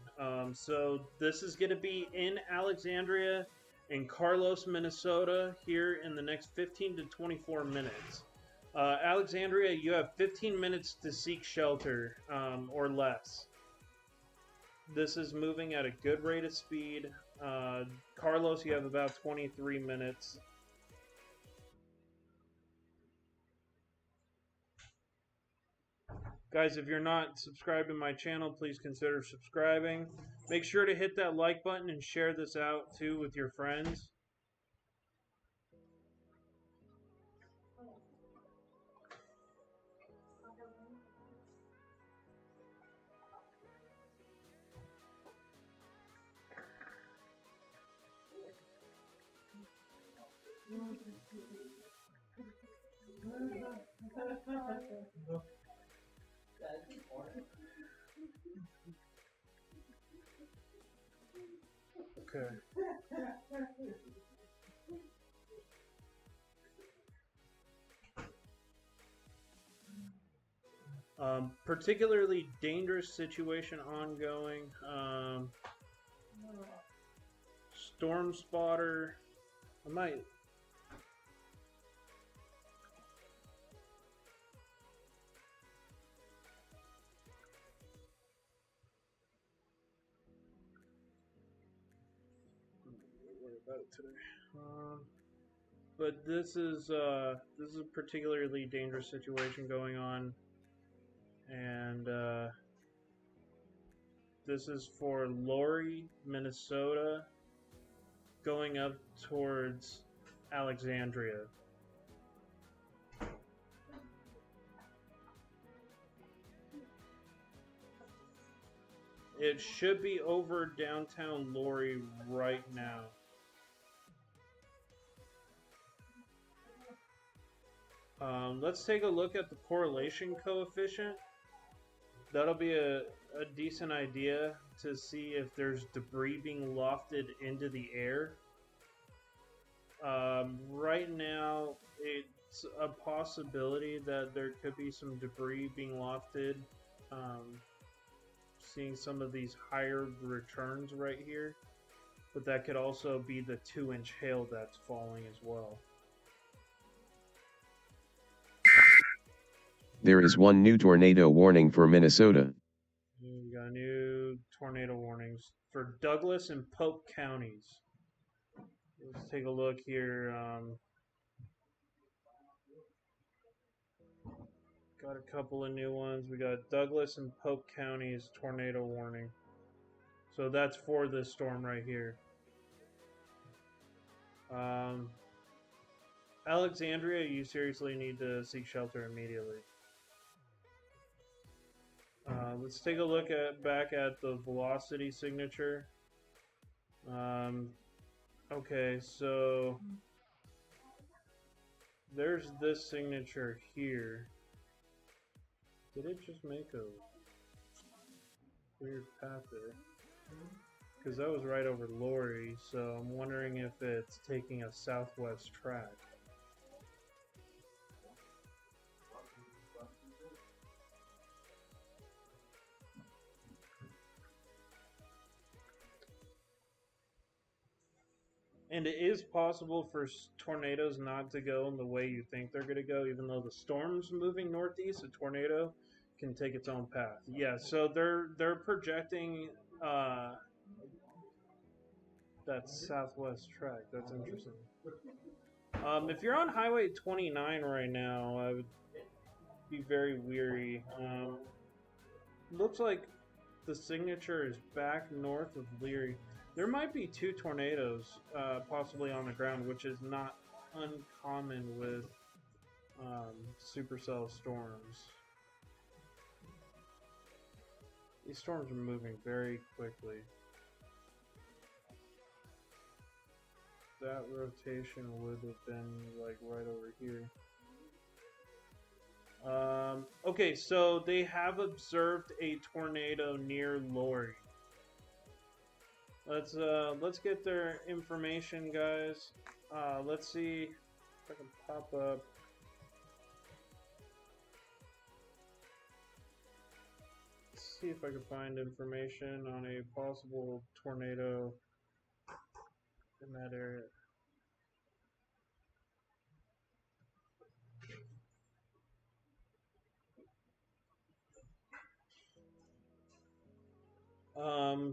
[SPEAKER 2] So this is going to be in Alexandria and Carlos, Minnesota, here in the next 15 to 24 minutes. Alexandria, you have 15 minutes to seek shelter or less. This is moving at a good rate of speed. Carlos, you have about 23 minutes. Guys, if you're not subscribed to my channel, please consider subscribing. Make sure to hit that like button and share this out too with your friends. Okay. Particularly dangerous situation ongoing. Storm spotter. I might. Worry about it today. But this is a particularly dangerous situation going on, and this is for Laurie, Minnesota, going up towards Alexandria. It should be over downtown Laurie right now. Let's take a look at the correlation coefficient. That'll be a decent idea to see if there's debris being lofted into the air. Right now, it's a possibility that there could be some debris being lofted. Seeing some of these higher returns right here, but that could also be the 2-inch hail that's falling as well.
[SPEAKER 3] There is one new tornado warning for Minnesota.
[SPEAKER 2] We got new tornado warnings for Douglas and Polk counties. Let's take a look here. Got a couple of new ones. We got Douglas and Polk counties tornado warning. So that's for this storm right here. Alexandria, you seriously need to seek shelter immediately. Let's take a look back at the velocity signature. Okay, so there's this signature here. Did it just make a weird path there? Because that was right over Laurie, so I'm wondering if it's taking a southwest track. And it is possible for tornadoes not to go in the way you think they're going to go, even though the storm's moving northeast. A tornado can take its own path. Yeah, so they're projecting that southwest track. That's interesting. If you're on Highway 29 right now, I would be very weary. Looks like the signature is back north of Leary. There might be 2 tornadoes possibly on the ground, which is not uncommon with supercell storms. These storms are moving very quickly. That rotation would have been like right over here. Okay, so they have observed a tornado near Laurie. Let's get their information, guys. Let's see if I can pop up. Let's see if I can find information on a possible tornado in that area.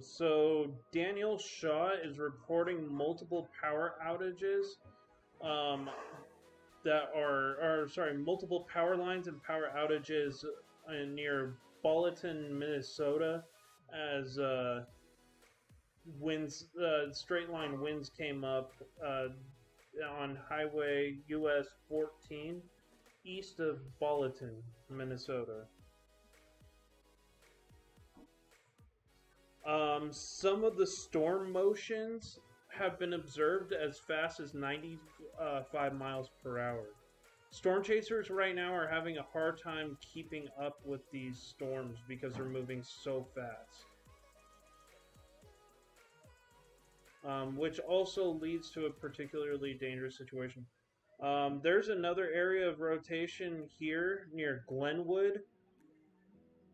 [SPEAKER 2] So Daniel Shaw is reporting multiple power outages multiple power lines and power outages near Bolton, Minnesota, as straight line winds came up on Highway US 14 east of Bolton, Minnesota. Some of the storm motions have been observed as fast as 95 miles per hour. Storm chasers right now are having a hard time keeping up with these storms because they're moving so fast. Which also leads to a particularly dangerous situation. There's another area of rotation here near Glenwood.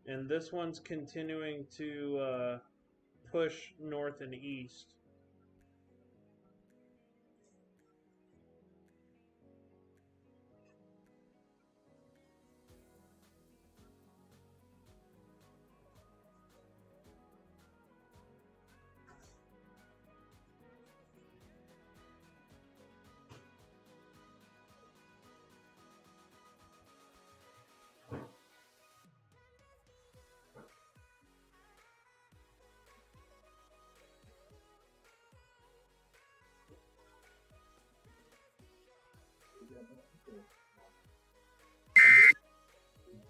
[SPEAKER 2] And this one's continuing to push north and east.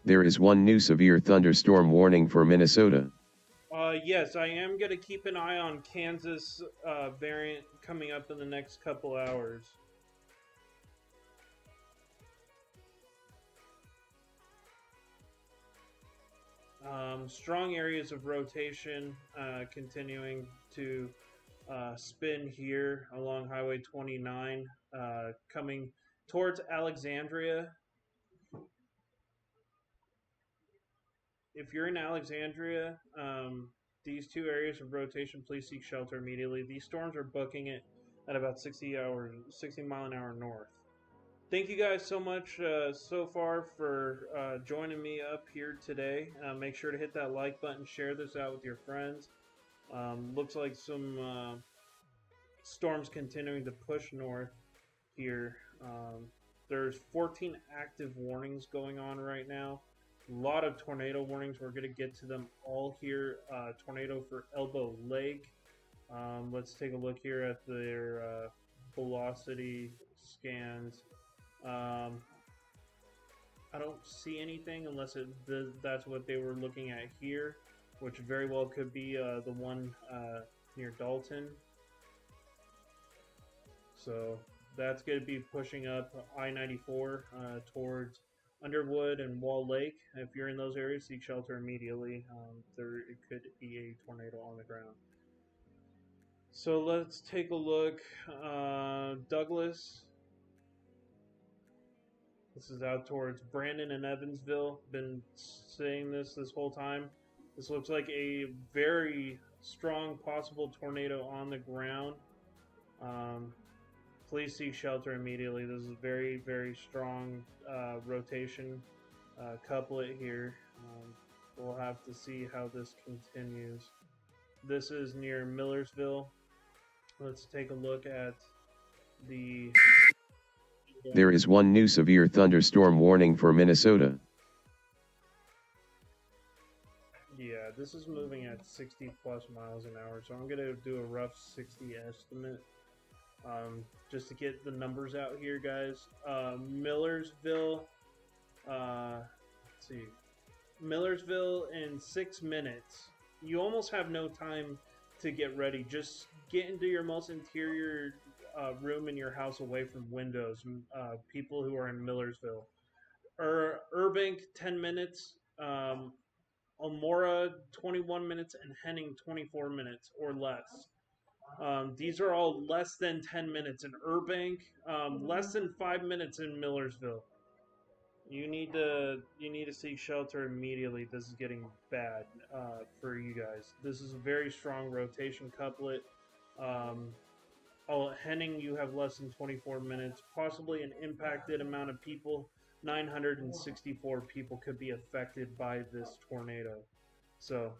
[SPEAKER 3] There is one new severe thunderstorm warning for Minnesota.
[SPEAKER 2] Yes, I am going to keep an eye on Kansas variant coming up in the next couple hours. Strong areas of rotation continuing to spin here along Highway 29, coming towards Alexandria. If you're in Alexandria, these two areas of rotation, please seek shelter immediately. These storms are booking it at about 60 mile an hour north. Thank you guys so much so far for joining me up here today. Make sure to hit that like button, share this out with your friends. Looks like some storms continuing to push north here. There's 14 active warnings going on right now. A lot of tornado warnings. We're going to get to them all here. Tornado for Elbow Lake. Let's take a look here at their velocity scans. I don't see anything unless that's what they were looking at here, which very well could be the one near Dalton. So that's going to be pushing up I-94 towards Underwood and Wall Lake. If you're in those areas, seek shelter immediately. It could be a tornado on the ground. So let's take a look. Douglas. This is out towards Brandon and Evansville. Been saying this whole time. This looks like a very strong possible tornado on the ground. Please seek shelter immediately. This is very, very strong rotation couplet here. We'll have to see how this continues. This is near Millersville. Let's take a look at the...
[SPEAKER 3] There is one new severe thunderstorm warning for Minnesota.
[SPEAKER 2] Yeah, this is moving at 60 plus miles an hour, so I'm going to do a rough 60 estimate. Just to get the numbers out here, guys. Millersville, let's see. Millersville in 6 minutes. You almost have no time to get ready. Just get into your most interior room in your house away from windows. People who are in Millersville. Burbank, 10 minutes. Elmora, 21 minutes. And Henning, 24 minutes or less. These are all less than 10 minutes in Burbank, less than 5 minutes in Millersville. You need to seek shelter immediately. This is getting bad for you guys. This is a very strong rotation couplet. Henning, you have less than 24 minutes. Possibly an impacted amount of people. 964 people could be affected by this tornado. So,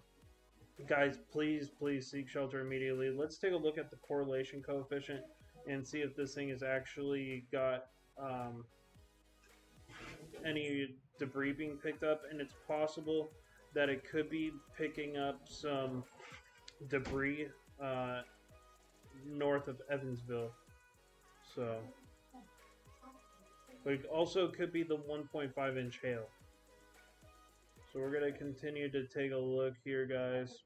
[SPEAKER 2] guys, please seek shelter immediately. Let's take a look at the correlation coefficient and see if this thing has actually got any debris being picked up. And it's possible that it could be picking up some debris north of Evansville. So, but it also could be the 1.5 inch hail. So we're going to continue to take a look here, guys,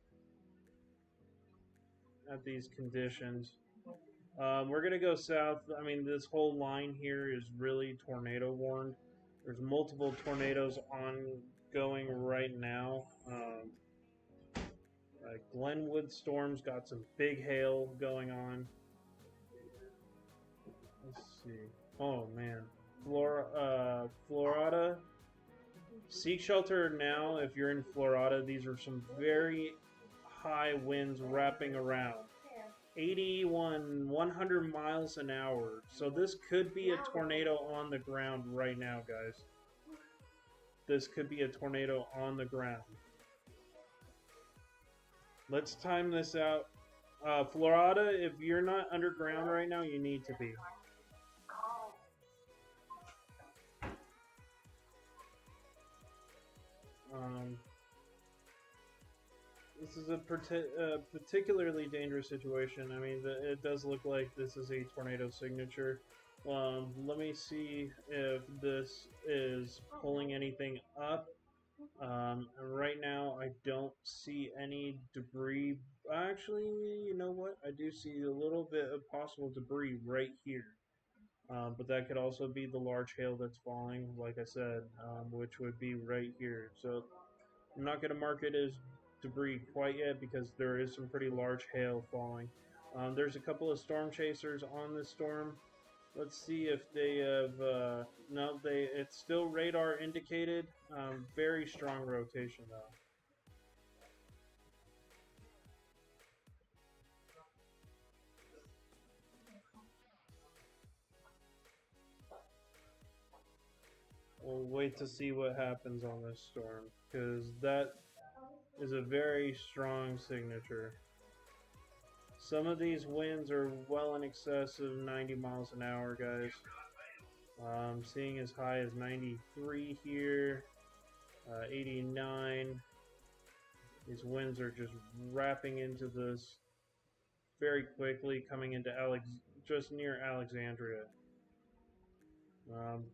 [SPEAKER 2] at these conditions. We're going to go south. I mean, this whole line here is really tornado warned. There's multiple tornadoes ongoing right now. Glenwood storms got some big hail going on. Let's see. Oh, man. Florida Seek shelter now if you're in Florida. These are some very high winds wrapping around. 81, 100 miles an hour. So this could be a tornado on the ground right now, guys. This could be a tornado on the ground. Let's time this out. Florida, if you're not underground right now, you need to be. This is a particularly dangerous situation. I mean, it does look like this is a tornado signature. Let me see if this is pulling anything up. Right now, I don't see any debris. Actually, you know what? I do see a little bit of possible debris right here. But that could also be the large hail that's falling, like I said, which would be right here. So I'm not going to mark it as debris quite yet because there is some pretty large hail falling. There's a couple of storm chasers on this storm. Let's see if they have, no, it's still radar indicated. Very strong rotation though. We'll wait to see what happens on this storm, because that is a very strong signature. Some of these winds are well in excess of 90 miles an hour, guys. I'm seeing as high as 93 here, 89. These winds are just wrapping into this very quickly, coming into just near Alexandria.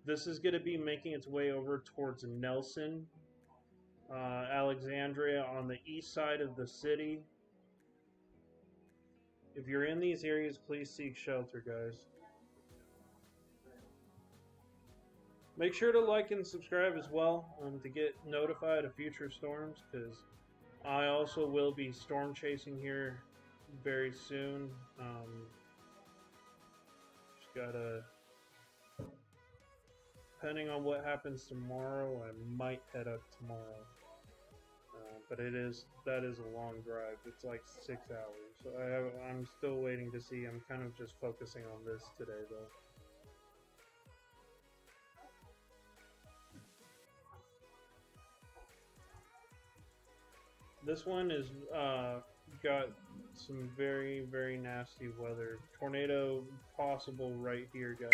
[SPEAKER 2] This is going to be making its way over towards Nelson, Alexandria on the east side of the city. If you're in these areas, please seek shelter, guys. Make sure to like and subscribe as well to get notified of future storms, because I also will be storm chasing here very soon. Just gotta, depending on what happens tomorrow, I might head up tomorrow. But that is a long drive. It's like 6 hours. So I'm still waiting to see. I'm kind of just focusing on this today, though. This one is got some very, very nasty weather. Tornado possible right here, guys.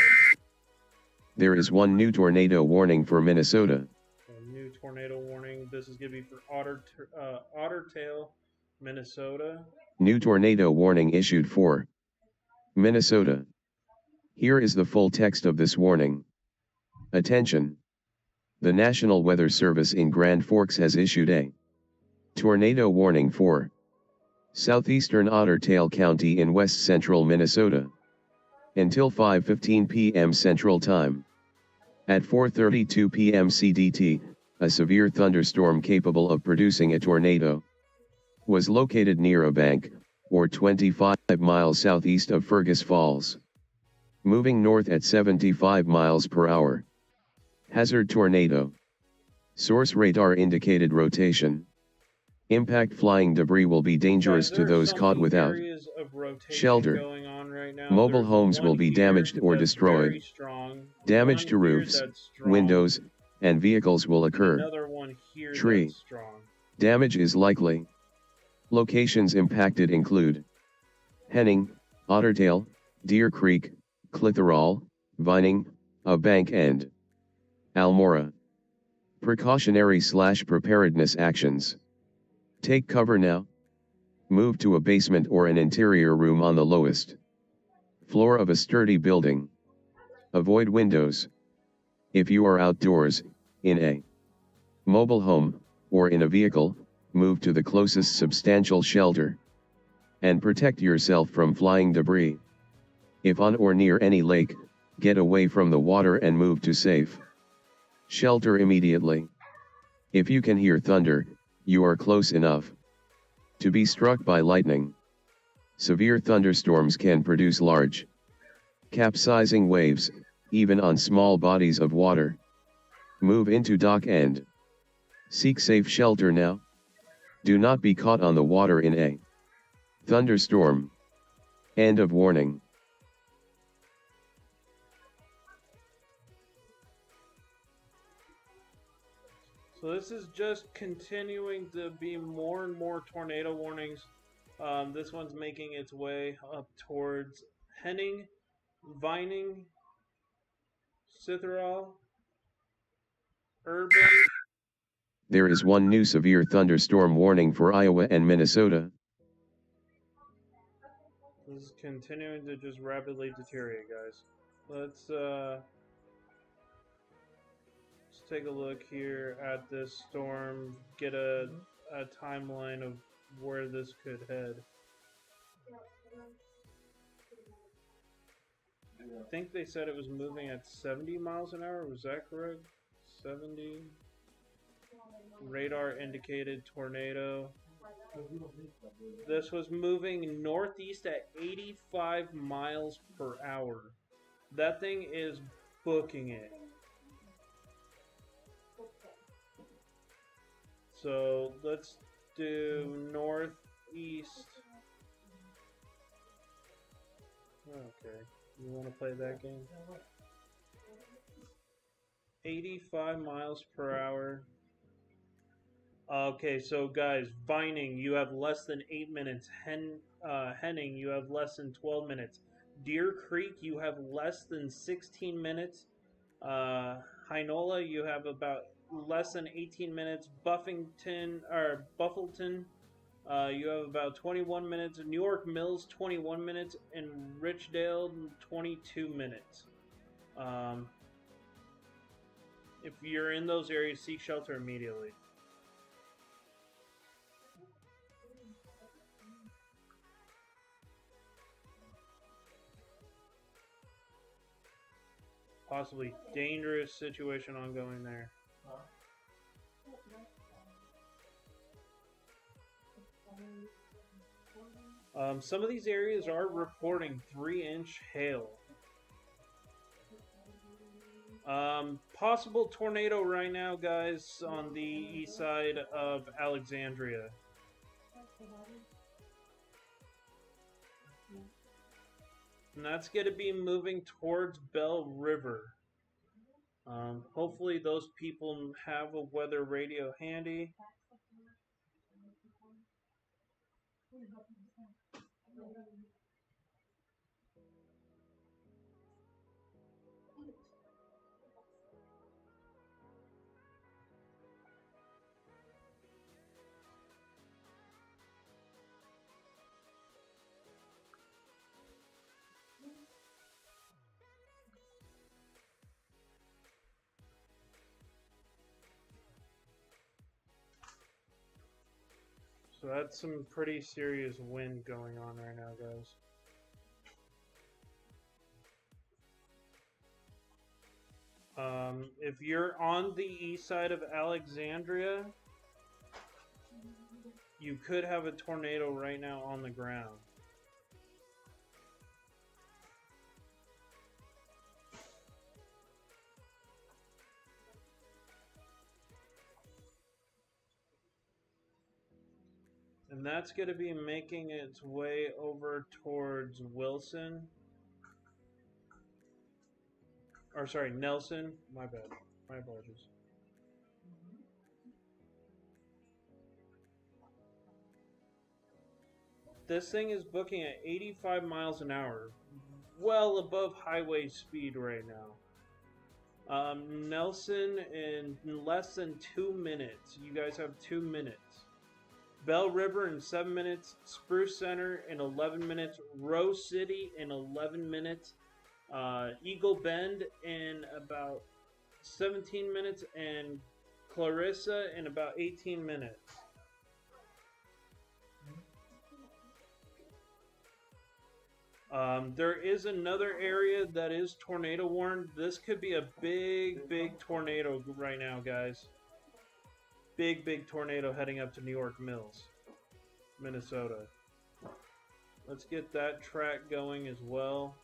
[SPEAKER 3] There is one new tornado warning for Minnesota.
[SPEAKER 2] A new tornado warning. This is going to be for Ottertail, Minnesota.
[SPEAKER 3] New tornado warning issued for Minnesota. Here is the full text of this warning. Attention! The National Weather Service in Grand Forks has issued a tornado warning for southeastern Ottertail County in west central Minnesota until 5:15 p.m. Central Time. At 4:32 p.m. CDT, a severe thunderstorm capable of producing a tornado was located near a bank, or 25 miles southeast of Fergus Falls. Moving north at 75 miles per hour. Hazard tornado. Source radar indicated rotation. Impact flying debris will be dangerous to those caught without shelter. Mobile homes will be damaged or destroyed. Damage to roofs, windows, and vehicles will occur. Tree damage is likely. Locations impacted include Henning, Ottertail, Deer Creek, Clitheroe, Vining, a bank, and Almora. Precautionary/preparedness actions. Take cover now. Move to a basement or an interior room on the lowest floor of a sturdy building. Avoid windows. If you are outdoors, in a mobile home, or in a vehicle, move to the closest substantial shelter. And protect yourself from flying debris. If on or near any lake, get away from the water and move to safe shelter immediately. If you can hear thunder, you are close enough to be struck by lightning. Severe thunderstorms can produce large, capsizing waves, even on small bodies of water. Move into dock and Seek safe shelter now. Do not be caught on the water in a thunderstorm. End of warning.
[SPEAKER 2] So this is just continuing to be more and more tornado warnings. This one's making its way up towards Henning, Vining, Citherall, Urban.
[SPEAKER 3] There is one new severe thunderstorm warning for Iowa and Minnesota.
[SPEAKER 2] This is continuing to just rapidly deteriorate, guys. Let's take a look here at this storm, get a timeline of where this could head. I think they said it was moving at 70 miles an hour. Was that correct? 70. Radar indicated tornado. This was moving northeast at 85 miles per hour. That thing is booking it. So let's do northeast. Okay, you want to play that game? 85 miles per hour. Okay, so guys, Vining, you have less than 8 minutes. Henning, you have less than 12 minutes. Deer Creek, you have less than 16 minutes. Heinola, you have about less than 18 minutes. Buffington, or Buffleton, you have about 21 minutes. New York Mills, 21 minutes. And Richdale, 22 minutes. If you're in those areas, seek shelter immediately. Possibly dangerous situation ongoing there. Some of these areas are reporting 3-inch hail. Possible tornado right now, guys, on the east side of Alexandria. And that's going to be moving towards Bell River. Hopefully those people have a weather radio handy. So that's some pretty serious wind going on right now, guys. If you're on the east side of Alexandria, you could have a tornado right now on the ground. And that's going to be making its way over towards Wilson. Or sorry, Nelson. My bad. My apologies. This thing is booking at 85 miles an hour. Well above highway speed right now. Nelson in less than 2 minutes. You guys have 2 minutes. Bell River in 7 minutes, Spruce Center in 11 minutes, Rose City in 11 minutes, Eagle Bend in about 17 minutes, and Clarissa in about 18 minutes. There is another area that is tornado warned. This could be a big tornado right now, guys. Big tornado heading up to New York Mills, Minnesota. Let's get that track going as well.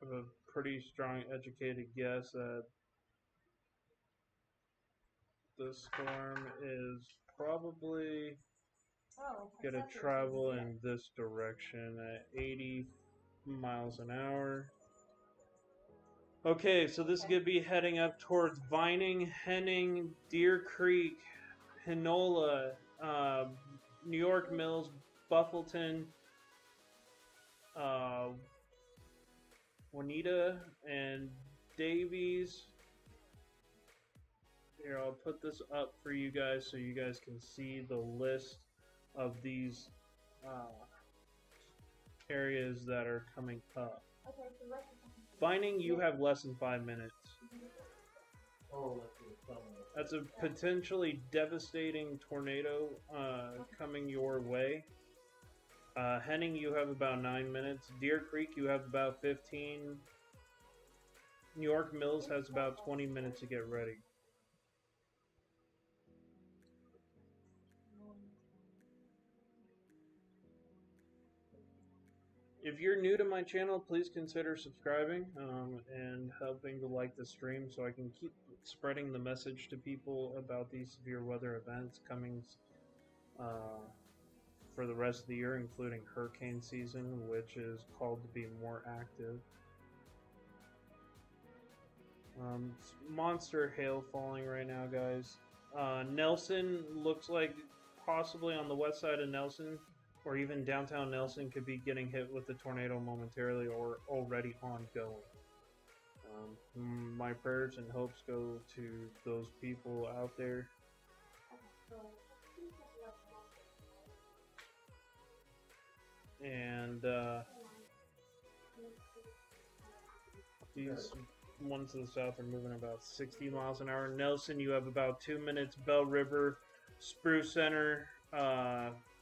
[SPEAKER 2] I have a pretty strong educated guess that the storm is probably going to travel in this direction at 80 miles an hour. Okay, so this is going to be heading up towards Vining, Henning, Deer Creek, Hinola, New York Mills, Buffleton, Wadena, and Davies. Here, I'll put this up for you guys so you guys can see the list of these areas that are coming up. Vining, you have less than 5 minutes. That's a potentially devastating tornado coming your way. Henning, you have about 9 minutes. Deer Creek, you have about 15. New York Mills has about 20 minutes to get ready. If you're new to my channel, please consider subscribing and helping to like the stream so I can keep spreading the message to people about these severe weather events coming for the rest of the year, including hurricane season, which is called to be more active. Monster hail falling right now, guys. Nelson looks like possibly on the west side of Nelson, or even downtown Nelson, could be getting hit with the tornado momentarily or already ongoing. My prayers and hopes go to those people out there. And these ones to the south are moving about 60 miles an hour. Nelson, you have about 2 minutes. Bell River, Spruce Center,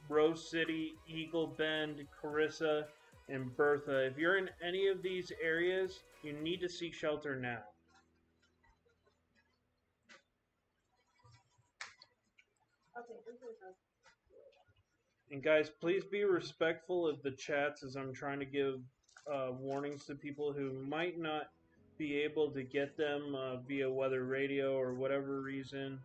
[SPEAKER 2] Rose City, Eagle Bend, Carissa, and Bertha. If you're in any of these areas, you need to seek shelter now. And guys, please be respectful of the chats as I'm trying to give warnings to people who might not be able to get them via weather radio or whatever reason.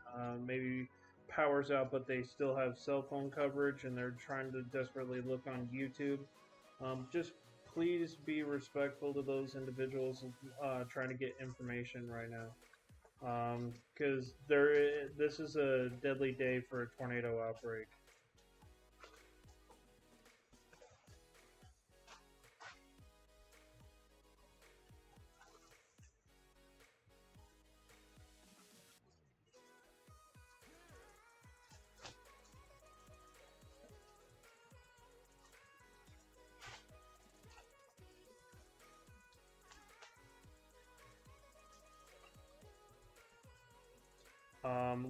[SPEAKER 2] Maybe power's out, but they still have cell phone coverage and they're trying to desperately look on YouTube. Just please be respectful to those individuals trying to get information right now, because this is a deadly day for a tornado outbreak.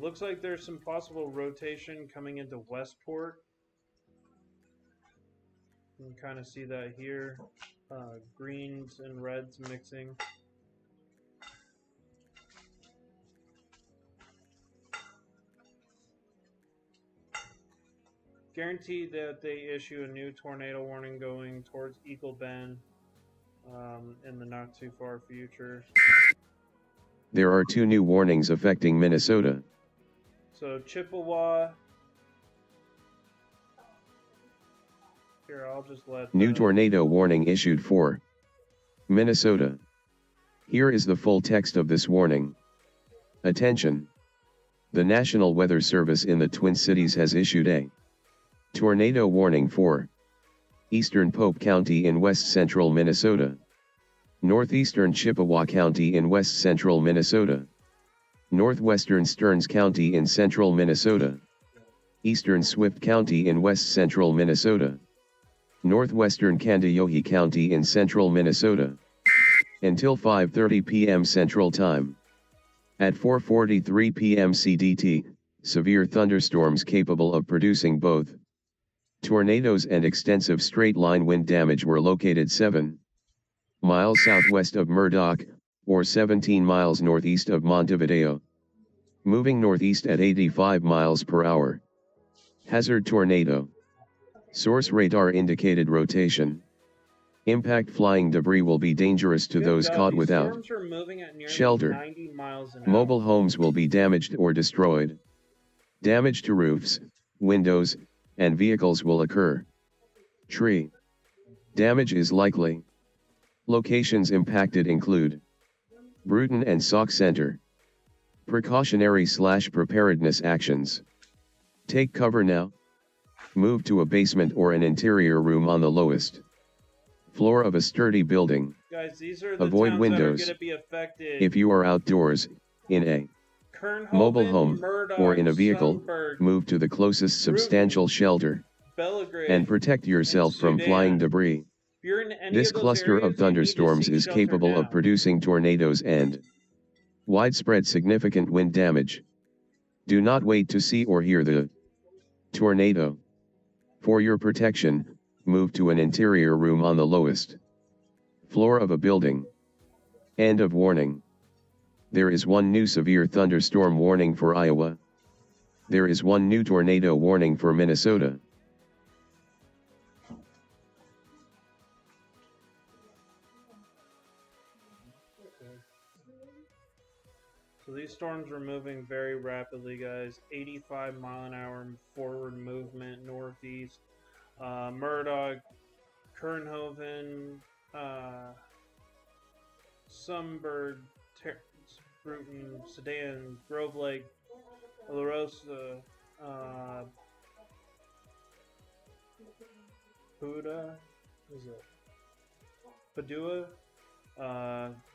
[SPEAKER 2] Looks like there's some possible rotation coming into Westport. You can kind of see that here. Greens and reds mixing. Guaranteed that they issue a new tornado warning going towards Eagle Bend in the not too far future.
[SPEAKER 3] There are 2 new warnings affecting Minnesota.
[SPEAKER 2] So Chippewa. Here, I'll just let.
[SPEAKER 3] New tornado warning issued for Minnesota. Here is the full text of this warning. Attention! The National Weather Service in the Twin Cities has issued a tornado warning for eastern Pope County in west central Minnesota, northeastern Chippewa County in west central Minnesota, northwestern Stearns County in central Minnesota, eastern Swift County in west central Minnesota, northwestern Kandiyohi County in central Minnesota, until 5:30 p.m. Central Time. At 4:43 p.m. CDT, severe thunderstorms capable of producing both tornadoes and extensive straight-line wind damage were located 7 miles southwest of Murdoch, or 17 miles northeast of Montevideo, moving northeast at 85 miles per hour. Hazard tornado. Source radar indicated rotation. Impact flying debris will be dangerous to
[SPEAKER 2] Good
[SPEAKER 3] those
[SPEAKER 2] God,
[SPEAKER 3] caught
[SPEAKER 2] these
[SPEAKER 3] without
[SPEAKER 2] storms are moving at nearly
[SPEAKER 3] shelter.
[SPEAKER 2] 90 miles an hour.
[SPEAKER 3] Mobile homes will be damaged or destroyed. Damage to roofs, windows, and vehicles will occur. Tree damage is likely. Locations impacted include Bruton and Sauk Center. Precautionary/preparedness actions. Take cover now. Move to a basement or an interior room on the lowest floor of a sturdy building.
[SPEAKER 2] Guys, these are the
[SPEAKER 3] Avoid
[SPEAKER 2] towns
[SPEAKER 3] windows.
[SPEAKER 2] that are going to be affected.
[SPEAKER 3] If you are outdoors, in a
[SPEAKER 2] Kernhoven,
[SPEAKER 3] mobile home,
[SPEAKER 2] Murdoch,
[SPEAKER 3] or in a vehicle,
[SPEAKER 2] Sundberg,
[SPEAKER 3] move to the closest substantial shelter
[SPEAKER 2] Belgrade,
[SPEAKER 3] and protect yourself
[SPEAKER 2] and
[SPEAKER 3] from
[SPEAKER 2] Sudan.
[SPEAKER 3] flying debris.
[SPEAKER 2] If you're in any
[SPEAKER 3] This
[SPEAKER 2] of those
[SPEAKER 3] cluster
[SPEAKER 2] areas,
[SPEAKER 3] of
[SPEAKER 2] you need to
[SPEAKER 3] thunderstorms
[SPEAKER 2] seek
[SPEAKER 3] is
[SPEAKER 2] shelter
[SPEAKER 3] capable
[SPEAKER 2] now.
[SPEAKER 3] of producing tornadoes and widespread significant wind damage. Do not wait to see or hear the tornado. For your protection, move to an interior room on the lowest floor of a building. End of warning. There is one new severe thunderstorm warning for Iowa. There is one new tornado warning for Minnesota.
[SPEAKER 2] So these storms are moving very rapidly, guys. 85 mile an hour forward movement northeast. Murdoch, Kernhoven, Sundberg, Bruton, Sedan, Grove Lake, La Rosa, Buda, is it? Padua,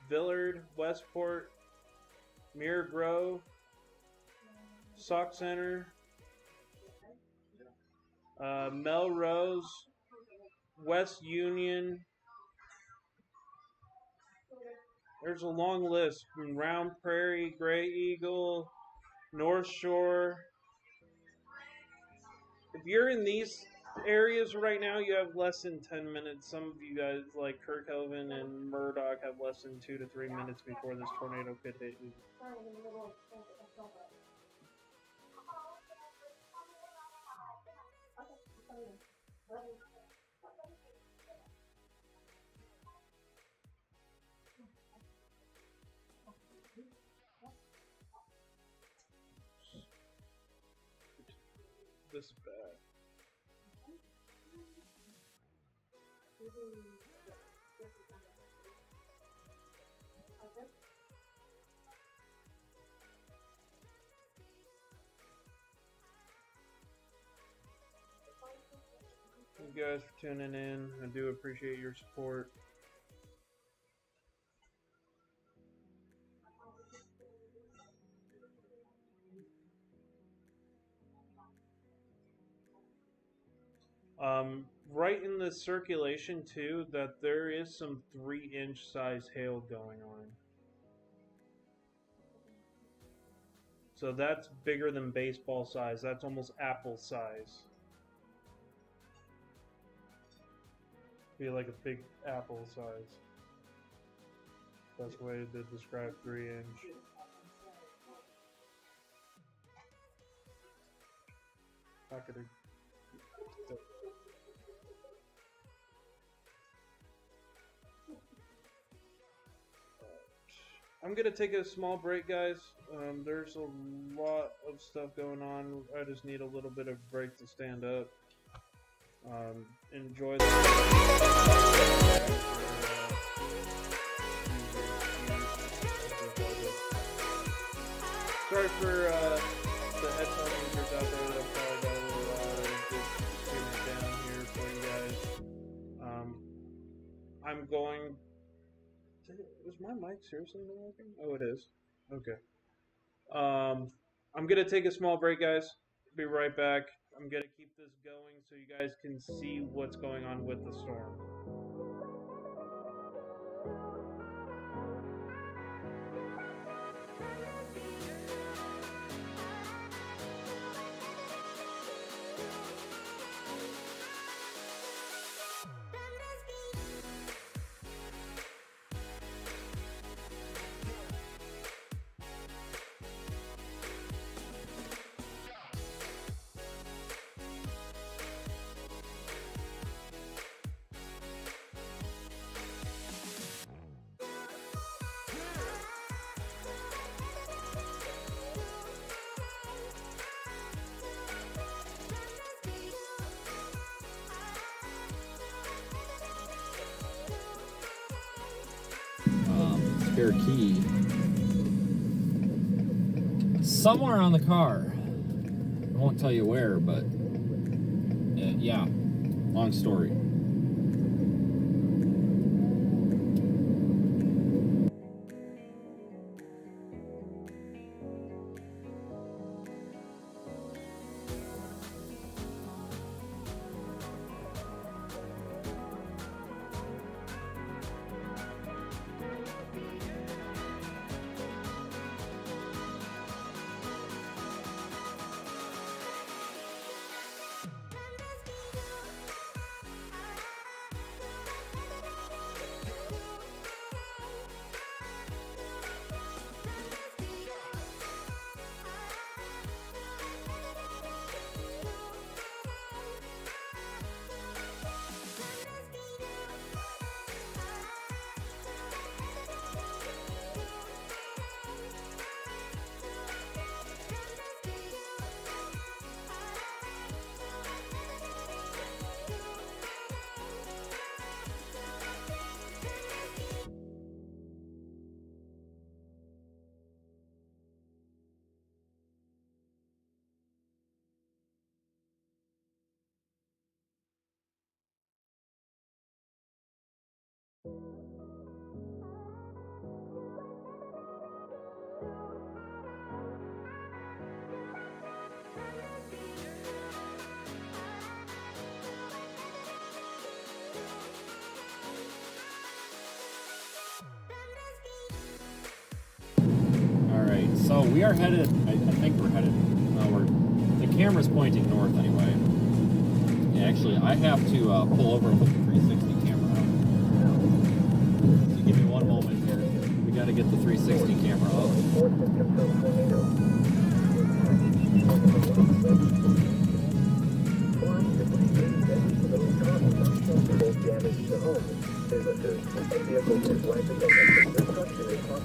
[SPEAKER 2] Villard, Westport, Mirror Grove, Sauk Center, Melrose, West Union. There's a long list from Round Prairie, Gray Eagle, North Shore. If you're in these areas right now, you have less than 10 minutes. Some of you guys, like Kirkhoven and Murdoch, have less than 2 to 3 minutes before this tornado could hit you. This is bad. Thank you guys for tuning in. I do appreciate your support. Right in the circulation too, that there is some 3-inch size hail going on. So that's bigger than baseball size. That's almost apple size. Be like a big apple size. Best way to describe 3-inch. Not gonna. I'm gonna take a small break, guys. There's a lot of stuff going on. I just need a little bit of break to stand up. Enjoy the sorry for the headphone users out there that probably got a little just tune it down here for you guys. I'm going. Is my mic seriously not working? Oh, it is. Okay. I'm gonna take a small break, guys. Be right back. I'm gonna keep this going so you guys can see what's going on with the storm.
[SPEAKER 6] spare key somewhere on the car. I won't tell you where, but yeah, long story. So we are headed, I think we're headed, the camera's pointing north anyway. Yeah, actually, I have to pull over and put the 360 camera out. So give me one moment here. We got to get the 360 camera up.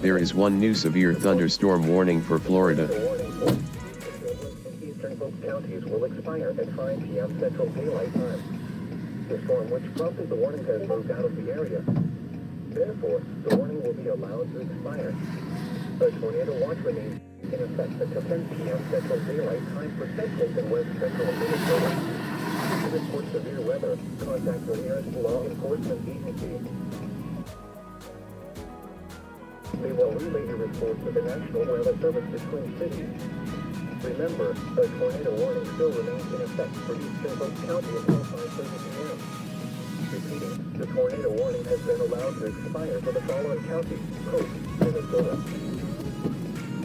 [SPEAKER 3] There is one new severe thunderstorm warning for Florida.
[SPEAKER 5] Eastern Polk counties will expire at 5 p.m. Central Daylight Time. The storm, which prompted the warning, has moved out of the area. Therefore, the warning will be allowed to expire. The tornado watch remains in effect until 10 p.m. Central Daylight Time for sections in west central Minnesota. To report severe weather, contact the nearest law enforcement agency. They will relay your report to the National Weather Service between cities. Remember, the tornado warning still remains in effect for Eastern Polk County until 5:30 p.m. Repeating, the tornado warning has been allowed to expire for the following counties: Polk, Minnesota.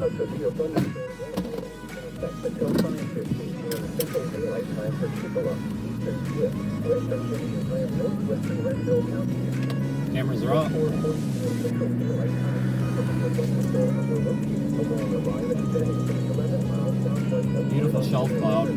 [SPEAKER 5] A severe thunderstorm warning remains in effect until 5:15 p.m. Central Daylight Time for Chippewa, Eastern Swift, Western Michigan, and Northwestern Renville counties.
[SPEAKER 6] Cameras are off. Beautiful shelf cloud.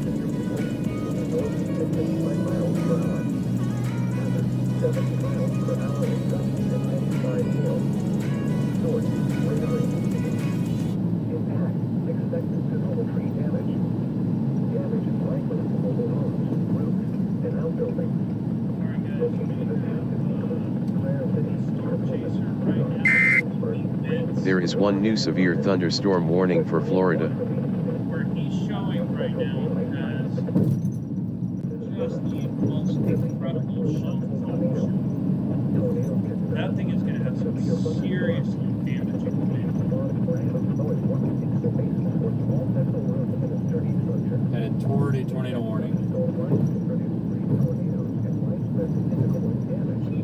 [SPEAKER 3] There is one new severe thunderstorm warning for Florida.
[SPEAKER 2] Where he's showing right now as just the most incredible shelf function. That thing is going to have some serious damaging wind.
[SPEAKER 6] Headed toward a tornado warning.
[SPEAKER 2] So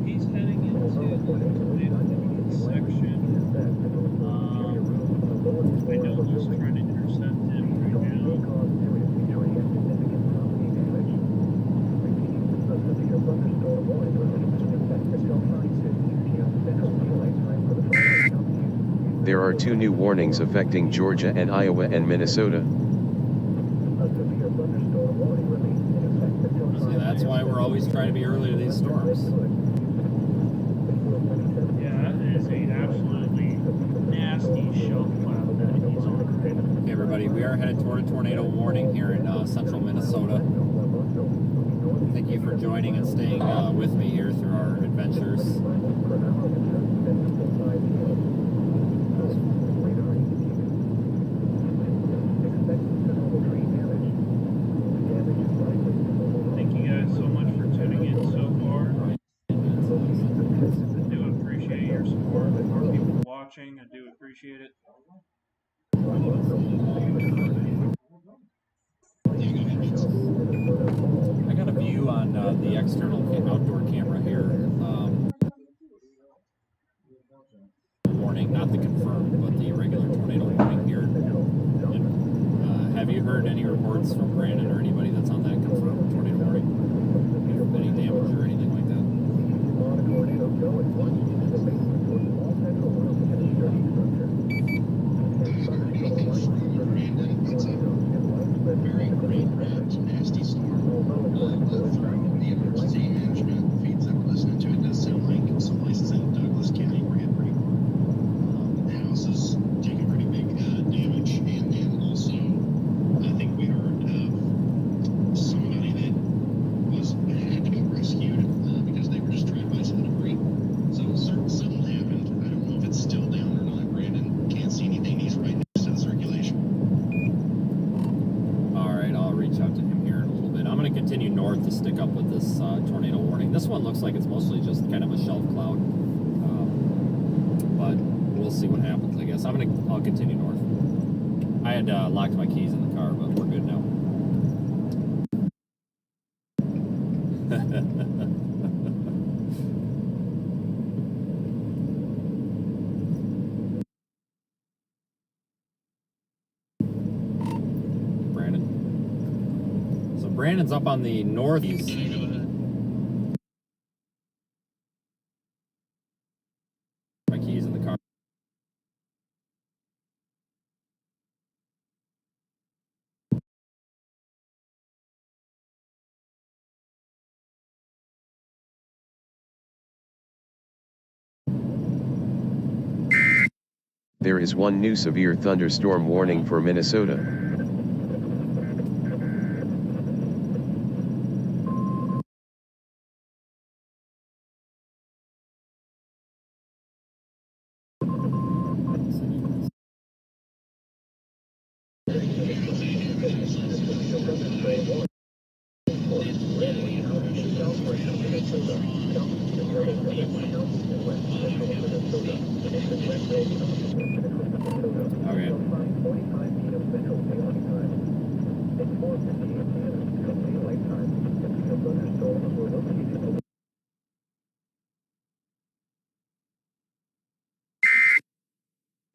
[SPEAKER 2] he's heading into the section. I know who's trying to intercept him right now.
[SPEAKER 3] There are two new warnings affecting Georgia and Iowa and Minnesota.
[SPEAKER 6] See, that's why we're always trying to be early to these storms.
[SPEAKER 2] Yeah, that is a absolutely nasty shelf cloud that he's on.
[SPEAKER 6] Okay, everybody, we are headed toward a tornado warning here in central Minnesota. Thank you for joining and staying with me here through our adventures.
[SPEAKER 2] watching. I do appreciate it.
[SPEAKER 6] I got a view on the external outdoor camera here. Warning, not the confirmed, but the regular tornado warning here. And, have you heard any reports from Brandon or anybody that's on that confirmed tornado warning? Any damage or anything like that?
[SPEAKER 7] It's a very great, nasty storm. Through the emergency management feeds that we're listening to, it does sound like some places in Douglas County were hit pretty hard. Houses taking pretty big damage, and then also, I think we heard of somebody that had to be rescued because they were just trapped by some debris. So something happened. I don't know if it's still down or not. Brandon can't see anything. He's right next to the circulation.
[SPEAKER 6] All right, I'll reach out to him here in a little bit. I'm going to continue north to stick up with this tornado warning. This one looks like it's mostly just kind of a shelf cloud, but we'll see what happens. I guess I'll continue north. I had locked my keys in the car, but we're good now. Brandon. So Brandon's up on the northeast. My keys in the car.
[SPEAKER 3] There is one new severe thunderstorm warning for Minnesota.
[SPEAKER 6] Okay.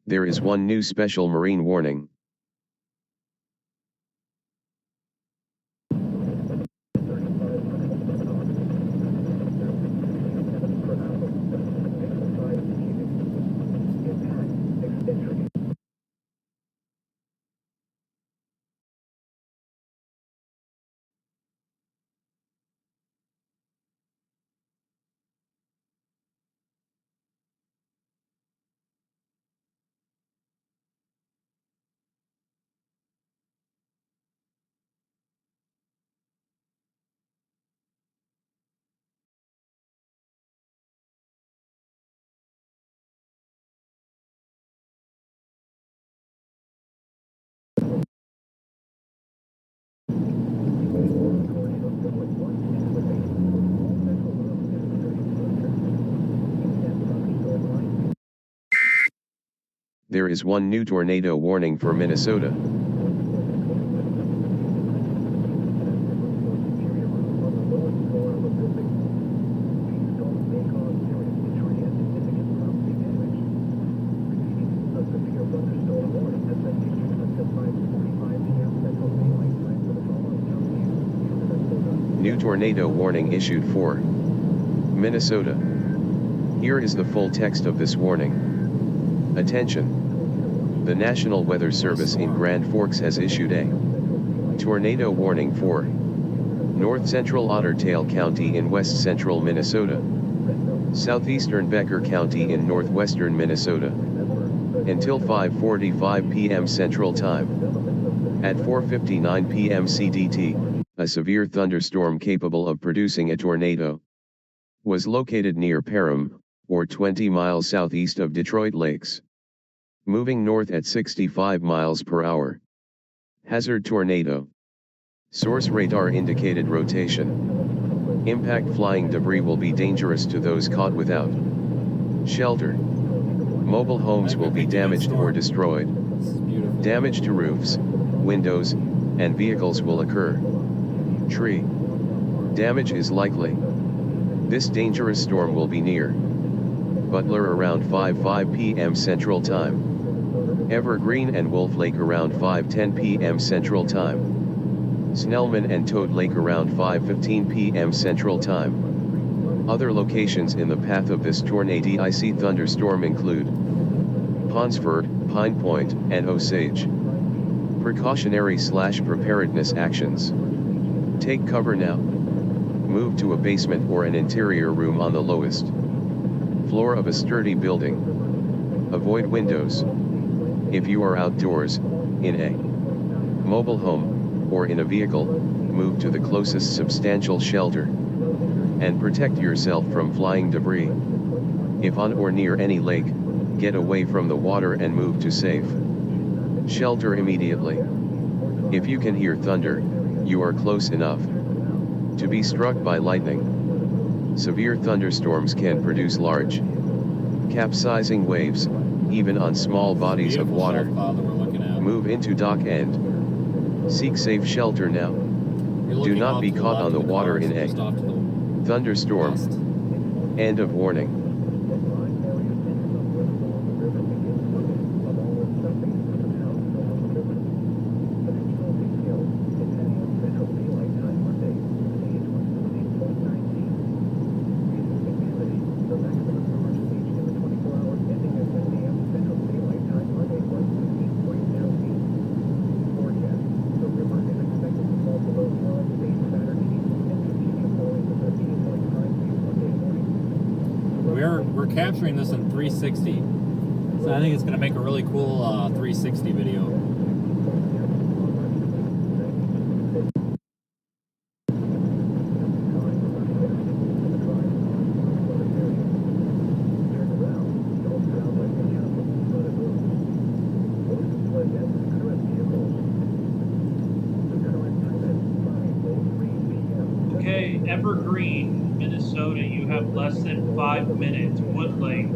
[SPEAKER 3] There is one new special marine warning. There is one new tornado warning for Minnesota. New tornado warning issued for Minnesota. Here is the full text of this warning. Attention! The National Weather Service in Grand Forks has issued a tornado warning for north central Otter Tail County in west central Minnesota, southeastern Becker County in northwestern Minnesota, until 5:45 p.m. Central Time. At 4:59 p.m. CDT, a severe thunderstorm capable of producing a tornado was located near Parham, or 20 miles southeast of Detroit Lakes. Moving north at 65 miles per hour. Hazard tornado. Source radar indicated rotation. Impact flying debris will be dangerous to those caught without shelter. Mobile homes will be damaged or destroyed.
[SPEAKER 6] This is beautiful.
[SPEAKER 3] Damage to roofs, windows, and vehicles will occur. Tree damage is likely. This dangerous storm will be near Butler around 5:05 p.m. Central Time. Evergreen and Wolf Lake around 5:10 p.m. Central Time. Snellman and Toad Lake around 5:15 p.m. Central Time. Other locations in the path of this tornadic thunderstorm include Ponsford, Pine Point, and Osage. Precautionary/preparedness actions. Take cover now. Move to a basement or an interior room on the lowest floor of a sturdy building. Avoid windows. If you are outdoors, in a mobile home, or in a vehicle, move to the closest substantial shelter. And protect yourself from flying debris. If on or near any lake, get away from the water and move to safe shelter immediately. If you can hear thunder, you are close enough to be struck by lightning. Severe thunderstorms can produce large, capsizing waves, even on small bodies of water. Move into dock and seek safe shelter now. Do not be caught on the water in a thunderstorm. End of warning.
[SPEAKER 6] We're capturing this in 360, so I think it's going to make a really cool 360 video.
[SPEAKER 2] Okay, Evergreen, Minnesota, you have less than 5 minutes. Wood Lake,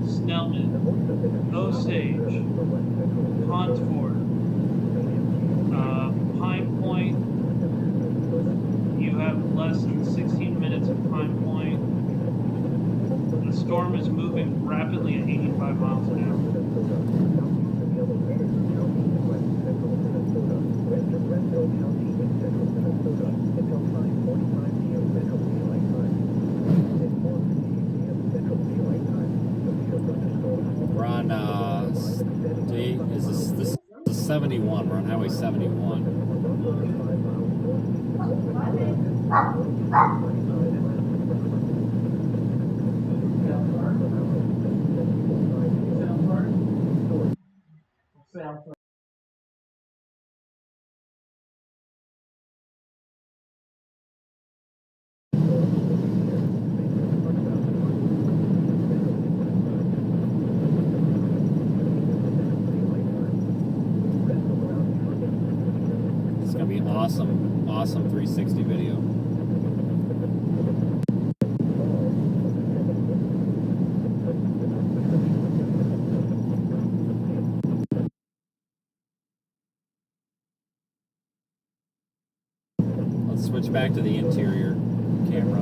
[SPEAKER 2] Snellman, Osage, Ponsford, Pine Point, you have less than 16 minutes at Pine Point. The storm is moving rapidly at 85 miles an hour.
[SPEAKER 6] We're on, this is 71, we're on Highway 71. It's gonna be an awesome 360 video. Let's switch back to the interior camera.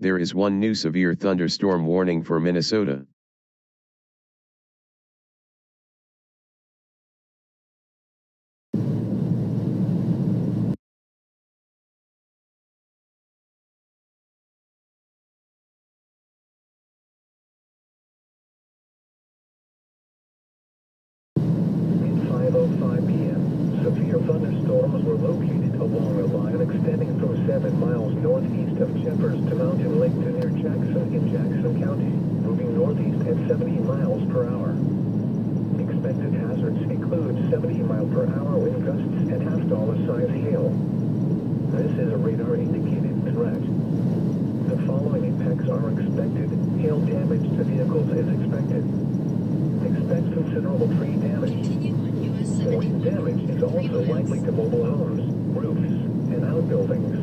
[SPEAKER 3] There is one new severe thunderstorm warning for Minnesota.
[SPEAKER 5] Severe thunderstorms were located along a line extending from 7 miles northeast of Chambers to Mountain Lake to near Jackson in Jackson County, moving northeast at 70 miles per hour. Expected hazards include 70-mile-per-hour wind gusts and half-dollar-size hail. This is a radar-indicated threat. The following impacts are expected. Hail damage to vehicles is expected. Expect considerable tree damage. Wind damage is also likely to mobile homes, roofs, and outbuildings.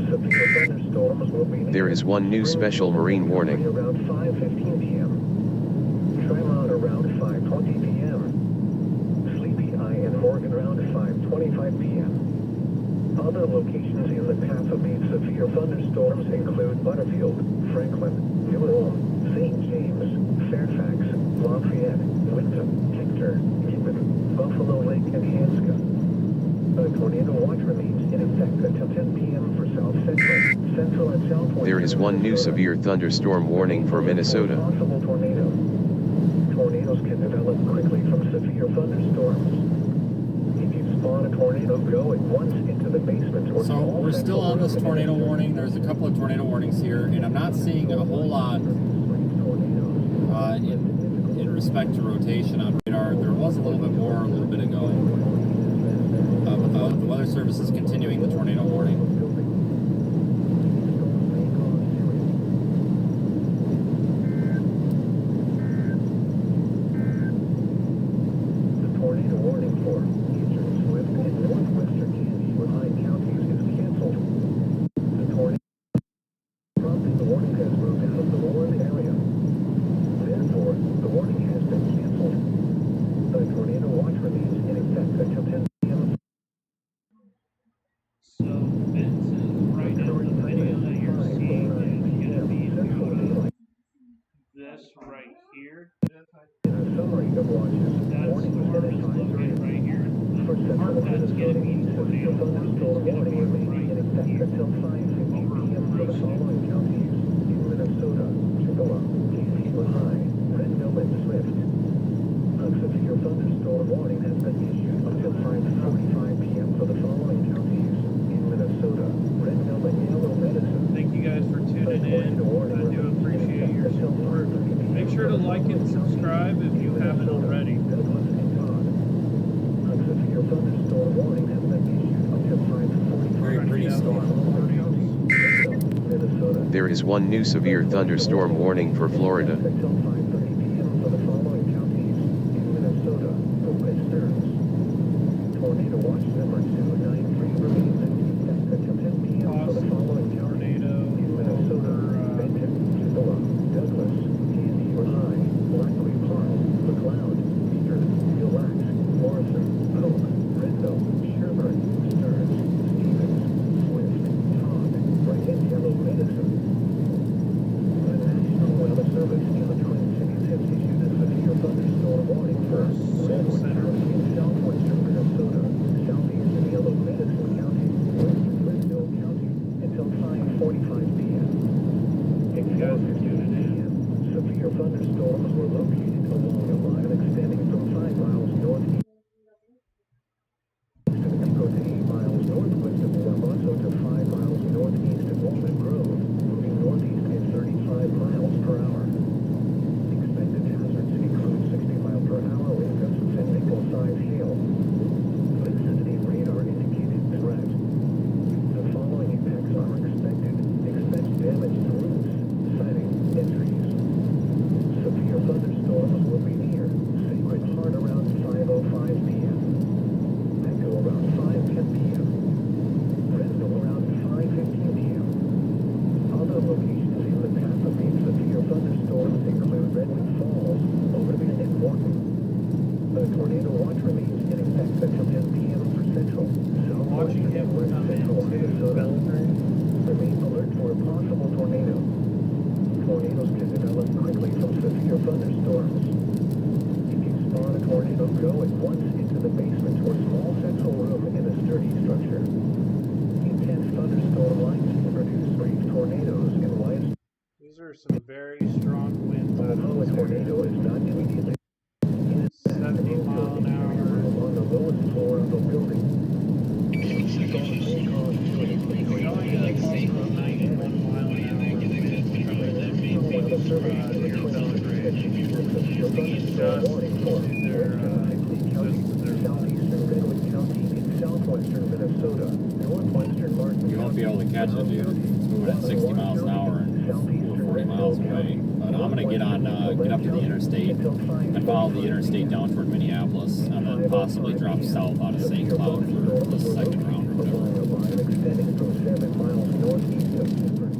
[SPEAKER 5] Severe thunderstorms will be
[SPEAKER 3] There is one new special marine warning.
[SPEAKER 5] Around 5:15 p.m. Tremont around 5:20 p.m. Sleepy Eye and Morgan around 5:25 p.m. Other locations in the path of these severe thunderstorms include Butterfield, Franklin, New Ulm, St. James, Fairfax, Lafayette, Winton, Hector, Gibbon, Buffalo Lake, and Hanska. A tornado watch remains in effect until 10 p.m. for South Central and Southwest.
[SPEAKER 3] There is one new severe thunderstorm warning for Minnesota.
[SPEAKER 5] Possible tornado. Tornadoes can develop quickly from severe thunderstorms. If you spot a tornado, go at once into the basement or
[SPEAKER 6] So we're still on this tornado warning. There's a couple of tornado warnings here, and I'm not seeing a whole lot in respect to rotation on radar. There was a little bit more a little bit ago. But the Weather Service is continuing the tornado warning.
[SPEAKER 5] The tornado warning for eastern Swift and northwestern Canyon counties is canceled. The tornado prompting the warning has moved out of the warned area. Therefore, the warning has been canceled. The tornado watch remains in effect until 10 p.m.
[SPEAKER 2] So this is right in the video that you're seeing is going to be this right here.
[SPEAKER 5] In a summary of watches,
[SPEAKER 2] That
[SPEAKER 5] warning
[SPEAKER 2] storm is
[SPEAKER 5] advisory
[SPEAKER 2] located right here.
[SPEAKER 5] for
[SPEAKER 2] The
[SPEAKER 5] central
[SPEAKER 2] part that's going to be
[SPEAKER 5] Minnesota,
[SPEAKER 2] tornado
[SPEAKER 5] thunderstorm
[SPEAKER 2] warning is
[SPEAKER 5] warning
[SPEAKER 2] going to be
[SPEAKER 5] remains in
[SPEAKER 2] right
[SPEAKER 5] effect
[SPEAKER 2] here.
[SPEAKER 5] until 5:15 p.m. for the following counties in Minnesota: Chippewa, Casey, Lehigh, Red Mill, and Swift. A severe thunderstorm warning has been issued until 5:45 p.m. for the following counties in Minnesota: Red Mill and Yellow Medicine.
[SPEAKER 2] Thank you guys for tuning in. I do appreciate your support. Make sure to like and subscribe if you haven't already.
[SPEAKER 5] Douglas and Todd. A severe thunderstorm warning has been issued until 5:45.
[SPEAKER 6] Very pretty storm.
[SPEAKER 5] Minnesota.
[SPEAKER 3] There is one new severe thunderstorm warning for Florida.
[SPEAKER 5] Until 5:30 p.m. for the following counties in Minnesota: the Westerns. Tornado watch number 293 remains in effect until 10 p.m. for the following counties in Minnesota: Benton, Chippewa, Douglas, Candy, Lehigh, Blackley Park, McLeod, Beaver, Mille Lacs, Morrison, Polk, Redville, Sherburne, Stearns, Stevens, Swift, Todd, Bright and Yellow Medicine. The National Weather Service in the Twin Cities has issued a severe thunderstorm warning for Redwood County in southwestern Minnesota, southeastern Yellow Medicine County, western Redville County, until thunderstorms. If you spot a tornado, go at once into the basement or small central room in a sturdy structure. Intense thunderstorm lines can produce brief tornadoes and widespread.
[SPEAKER 2] These are some very strong winds out
[SPEAKER 5] Although a
[SPEAKER 2] of this
[SPEAKER 5] tornado
[SPEAKER 2] area.
[SPEAKER 5] is not immediately
[SPEAKER 2] 70 mile an hour.
[SPEAKER 5] on the lowest floor of the building.
[SPEAKER 2] Going up also 91 mile an hour winds coming in from near Belgrade.
[SPEAKER 5] Southeastern Midland County in southwestern Minnesota, northwestern Martin
[SPEAKER 6] You won't be able to catch it, dude. It's moving at 60 miles an hour and 40 miles away. But I'm gonna get up to the interstate and follow the interstate down toward Minneapolis, and then possibly drop south out of St. Cloud for the second round or whatever.
[SPEAKER 5] extending from 7 miles northeast of Pittsburgh.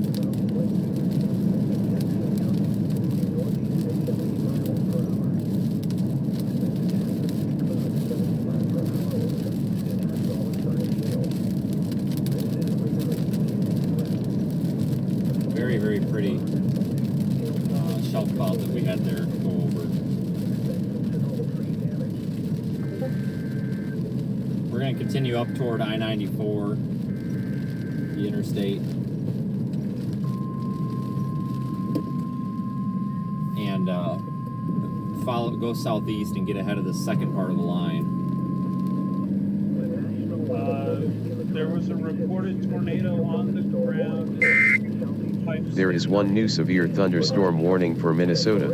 [SPEAKER 6] Very, very pretty shelf cloud that we had there to go over. We're going to continue up toward I-94, the interstate, and go southeast and get ahead of the second part of the line.
[SPEAKER 2] There was a reported tornado on the ground.
[SPEAKER 3] There is one new severe thunderstorm warning for Minnesota.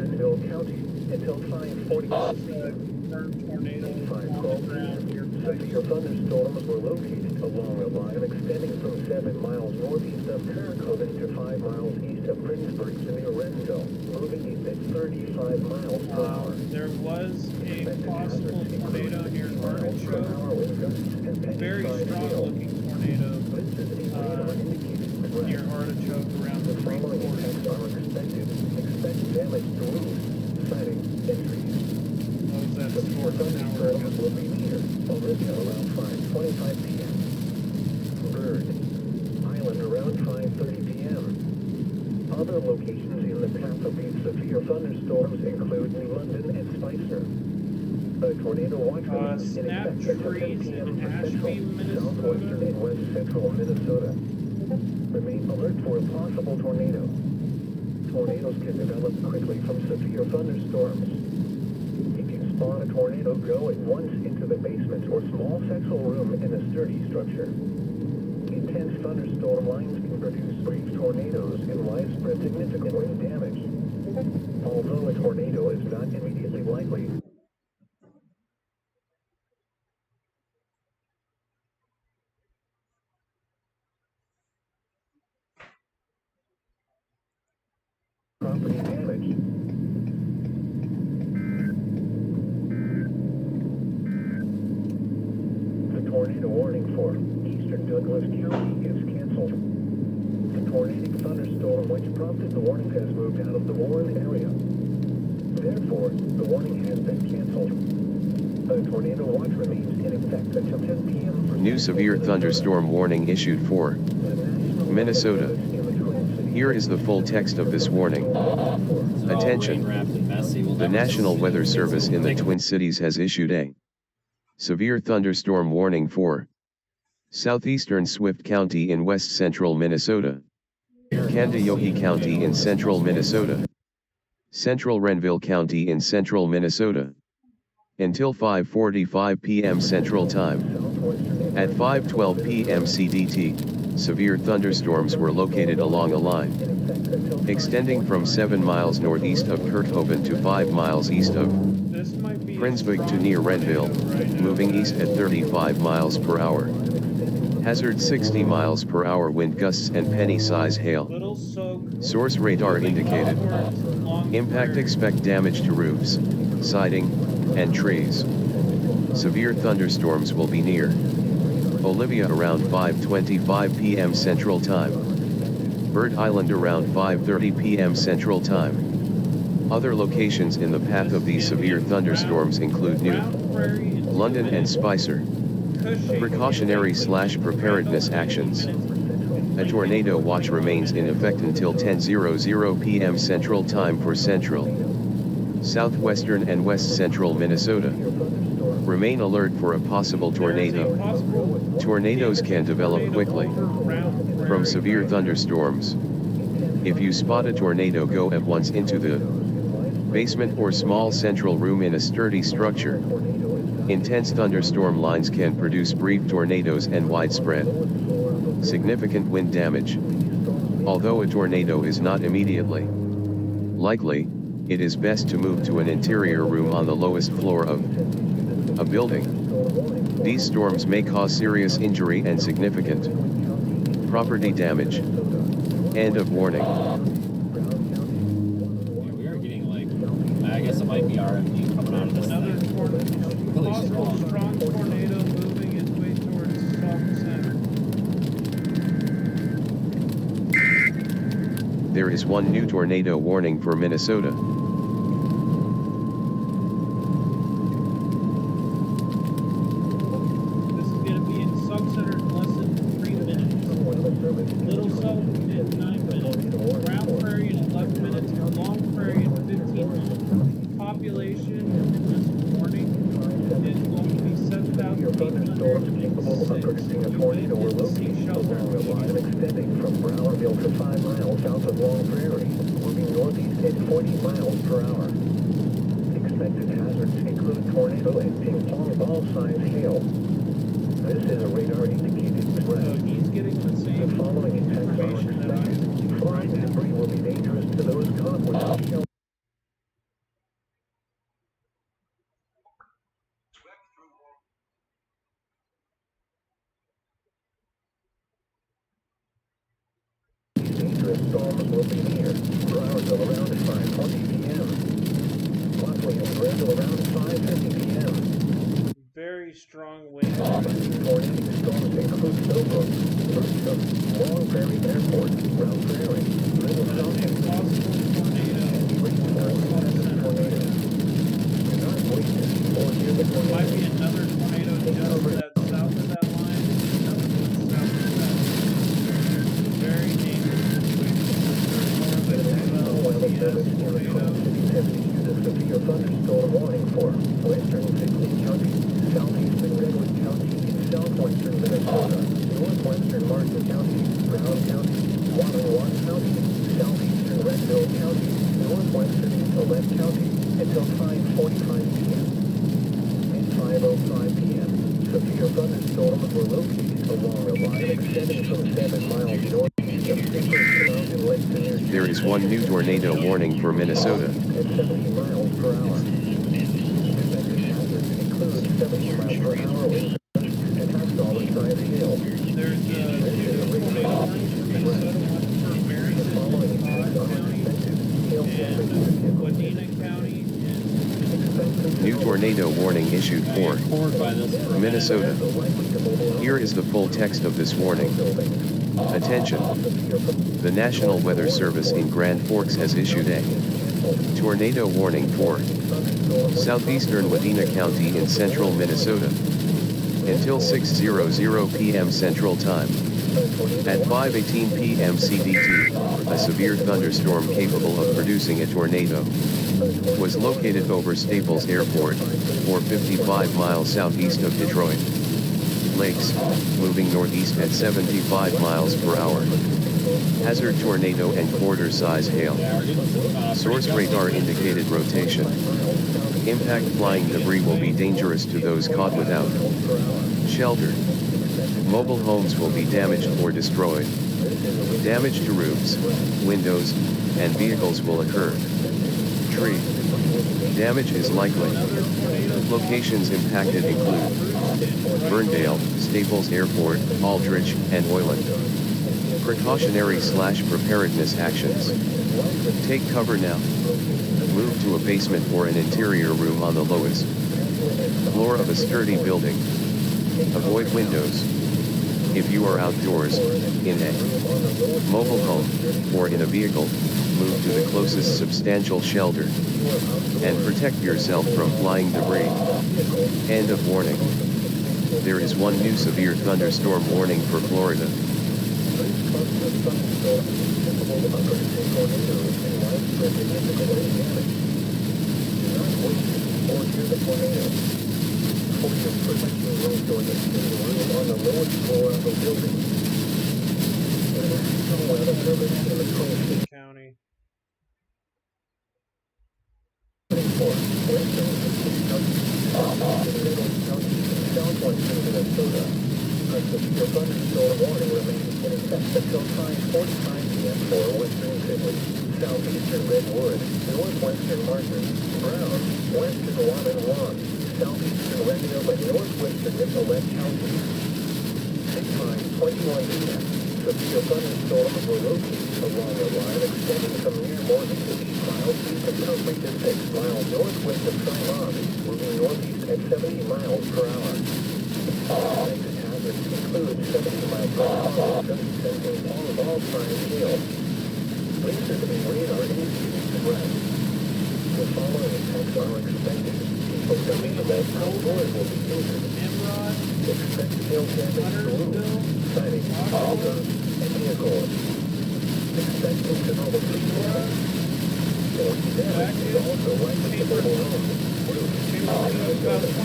[SPEAKER 5] Severe thunderstorms were located along a line extending from 7 miles northeast of Dakota to 5 miles east of Princeburg to near Renville, moving east at 35 miles per hour.
[SPEAKER 2] There was a possible tornado near Artichoke. Very strong looking tornado near Artichoke around the
[SPEAKER 5] Following effects are expected. Expect damage to roofs, siding, and trees.
[SPEAKER 2] What was that?
[SPEAKER 5] Severe thunderstorms will be near Wadena around 5:25 p.m. Bird Island around 5:30 p.m. Other locations in the path of these severe thunderstorms include New London and Spicer. A tornado watch is in
[SPEAKER 2] Snap
[SPEAKER 5] effect at 10
[SPEAKER 2] trees
[SPEAKER 5] p.m.
[SPEAKER 2] in
[SPEAKER 5] for
[SPEAKER 2] Ashby,
[SPEAKER 5] central, southwestern, and west central Minnesota. Remain alert for a possible tornado. Tornadoes can develop quickly from severe thunderstorms. If you spot a tornado, go at once into the basement or small central room in a sturdy structure. Intense thunderstorm lines can produce brief tornadoes and widespread significant wind damage. Although a tornado is not immediately likely, property damage. The tornado warning for eastern Douglas County is canceled. The tornadic thunderstorm which prompted the warning has moved out of the warned area. Therefore, the warning has been canceled. A tornado watch remains in effect until 10 p.m. for
[SPEAKER 3] New severe thunderstorm warning issued for Minnesota. Here is the full text of this warning. Attention. The National Weather Service in the Twin Cities has issued a severe thunderstorm warning for Southeastern Swift County in west central Minnesota, Kandiyohi County in central Minnesota, Central Renville County in central Minnesota, until 5:45 p.m. Central Time. At 5:12 p.m. CDT, severe thunderstorms were located along a line extending from 7 miles northeast of Kurthoven to 5 miles east of Princeburg to near Renville, moving east at 35 miles per hour. Hazard 60 miles per hour wind gusts and penny-size hail. Source radar indicated. Impact expect damage to roofs, siding, and trees. Severe thunderstorms will be near Olivia around 5:25 p.m. Central Time. Bird Island around 5:30 p.m. Central Time. Other locations in the path of these severe thunderstorms include New London and Spicer. Precautionary/preparedness actions. A tornado watch remains in effect until 10:00 p.m. Central Time for Central, southwestern and west central Minnesota. Remain alert for a possible tornado. Tornadoes can develop quickly from severe thunderstorms. If you spot a tornado, go at once into the basement or small central room in a sturdy structure. Intense thunderstorm lines can produce brief tornadoes and widespread significant wind damage. Although a tornado is not immediately likely, it is best to move to an interior room on the lowest floor of a building. These storms may cause serious injury and significant property damage. End of warning.
[SPEAKER 6] Yeah, we are getting like, I guess it might be RMD coming out of this
[SPEAKER 2] Another
[SPEAKER 6] thing. Really
[SPEAKER 2] possible
[SPEAKER 6] strong.
[SPEAKER 2] strong tornado moving its way towards South Center.
[SPEAKER 3] There is one new tornado warning for Minnesota.
[SPEAKER 2] This is going to be in South Center in less than 3 minutes. Little South in 9 minutes. Round Prairie in 11 minutes. Long Prairie in 15 minutes. Population this morning is going to be 7,806.
[SPEAKER 5] tornado will locate extending from Browerville to 5 miles south of Long Prairie, moving northeast at 40 miles per hour. Expected hazards include tornado and ping-pong ball-sized hail. This is a radar-indicated
[SPEAKER 2] So
[SPEAKER 5] threat.
[SPEAKER 2] he's getting the
[SPEAKER 5] The
[SPEAKER 2] same
[SPEAKER 5] following impacts are
[SPEAKER 2] information that I'm
[SPEAKER 5] expected. Flying debris will be dangerous to those caught without shelter. Dangerous storms will be near. Brownsville around at 5:20 p.m. Buckley and Bristol around at 5:50 p.m.
[SPEAKER 2] very strong wind.
[SPEAKER 5] Tornado storms include Millbrook, Bristol, Long Prairie Airport, Round Prairie, Little South, and
[SPEAKER 2] Possible tornado over South Center.
[SPEAKER 5] Do not wait to see or hear the
[SPEAKER 2] There might be
[SPEAKER 5] tornado.
[SPEAKER 2] another tornado just that south of that line, another one south of that. Very dangerous situation.
[SPEAKER 5] The National Weather Service in the Twin Cities has issued a severe thunderstorm warning for western Sibley County, southeastern Redwood County, southwestern Minnesota, northwestern Martin County, Brown County, Wadena County, southeastern Redville County, northwestern Gillette County, until 5:45 p.m. At 5:05 p.m., severe thunderstorms were located along a line extending from 7 miles northeast of Cypress Mountain Lake to near
[SPEAKER 3] There is one new tornado warning for Minnesota.
[SPEAKER 5] at 70 miles per hour. Expected hazards include 70 miles per hour winds and hostile-sized hail.
[SPEAKER 2] There's a tornado warning for Minnesota, one for Madison,
[SPEAKER 5] Following
[SPEAKER 2] Todd
[SPEAKER 5] impacts are
[SPEAKER 2] County,
[SPEAKER 5] expected. Hail
[SPEAKER 2] and
[SPEAKER 5] damage
[SPEAKER 2] Wadena County,
[SPEAKER 3] New tornado warning issued for
[SPEAKER 6] Forward by this for
[SPEAKER 3] Minnesota. Here is the full text of this warning. Attention! The National Weather Service in Grand Forks has issued a tornado warning for southeastern Wadena County in central Minnesota until 6:00 p.m. Central Time. At 5:18 p.m. CDT, a severe thunderstorm capable of producing a tornado was located over Staples Airport, 455 miles southeast of Detroit. Lakes, moving northeast at 75 miles per hour. Hazard tornado and quarter-size hail. Source radar indicated rotation. Impact flying debris will be dangerous to those caught without shelter. Mobile homes will be damaged or destroyed. Damage to roofs, windows, and vehicles will occur. Tree damage is likely. Locations impacted include Ferndale, Staples Airport, Aldrich, and Oyland. Precautionary/preparedness actions. Take cover now. Move to a basement or an interior room on the lowest floor of a sturdy building. Avoid windows. If you are outdoors, in a mobile home, or in a vehicle, move to the closest substantial shelter. And protect yourself from flying debris. End of warning. There is one new severe thunderstorm warning for Florida.
[SPEAKER 5] the tornado. Force of protection will join the steam room on the lowest floor of the building. The National Weather Service in the Tri-State
[SPEAKER 2] County.
[SPEAKER 5] for western southwestern Minnesota. A severe thunderstorm warning remains in effect until 5:45 p.m. for western Finley, southeastern Redwood, northwestern Martin, Brown, western Wadena, southeastern Red Hill, and northwestern Nicollet counties. 6:21 p.m. Severe thunderstorms were located along a line extending from near Morgan to 8 miles east of Outbreak to 6 miles northwest of Taiwan, moving northeast at 70 miles per hour. Exit hazards include 70 miles per hour gust sensing all signs hail. Lasers and radar indicate threat. The following attacks are expected. People coming about outdoors will be injured. Expect hail damage to roofs, siding, houses, and vehicles. Expect considerable frequency. Or damage is also likely to mobile homes, roofs, and buildings.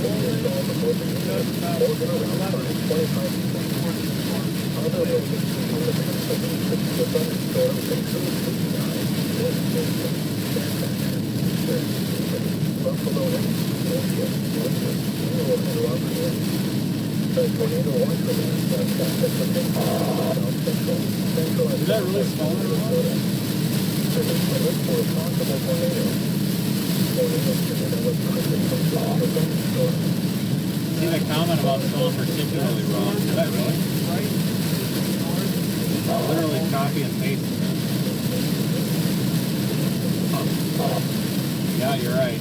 [SPEAKER 5] Install the moving unit, Morgan around 5:25 p.m. Other locations on the Pennsylvania severe thunderstorms include 59, Madison, Fairfax, Eastern, Stephen, Buffalo, Georgia, Lincoln, Eno, and Lafayette. The tornado watch remains on South Pacific, South Central, Central, and
[SPEAKER 6] Is that really small?
[SPEAKER 5] Minnesota. Service limit for a possible tornado. Tornadoes can develop quickly from severe thunderstorms.
[SPEAKER 6] See that comment about spelling particularly wrong? Did I really? Literally copy and paste it. Huh. Yeah, you're right.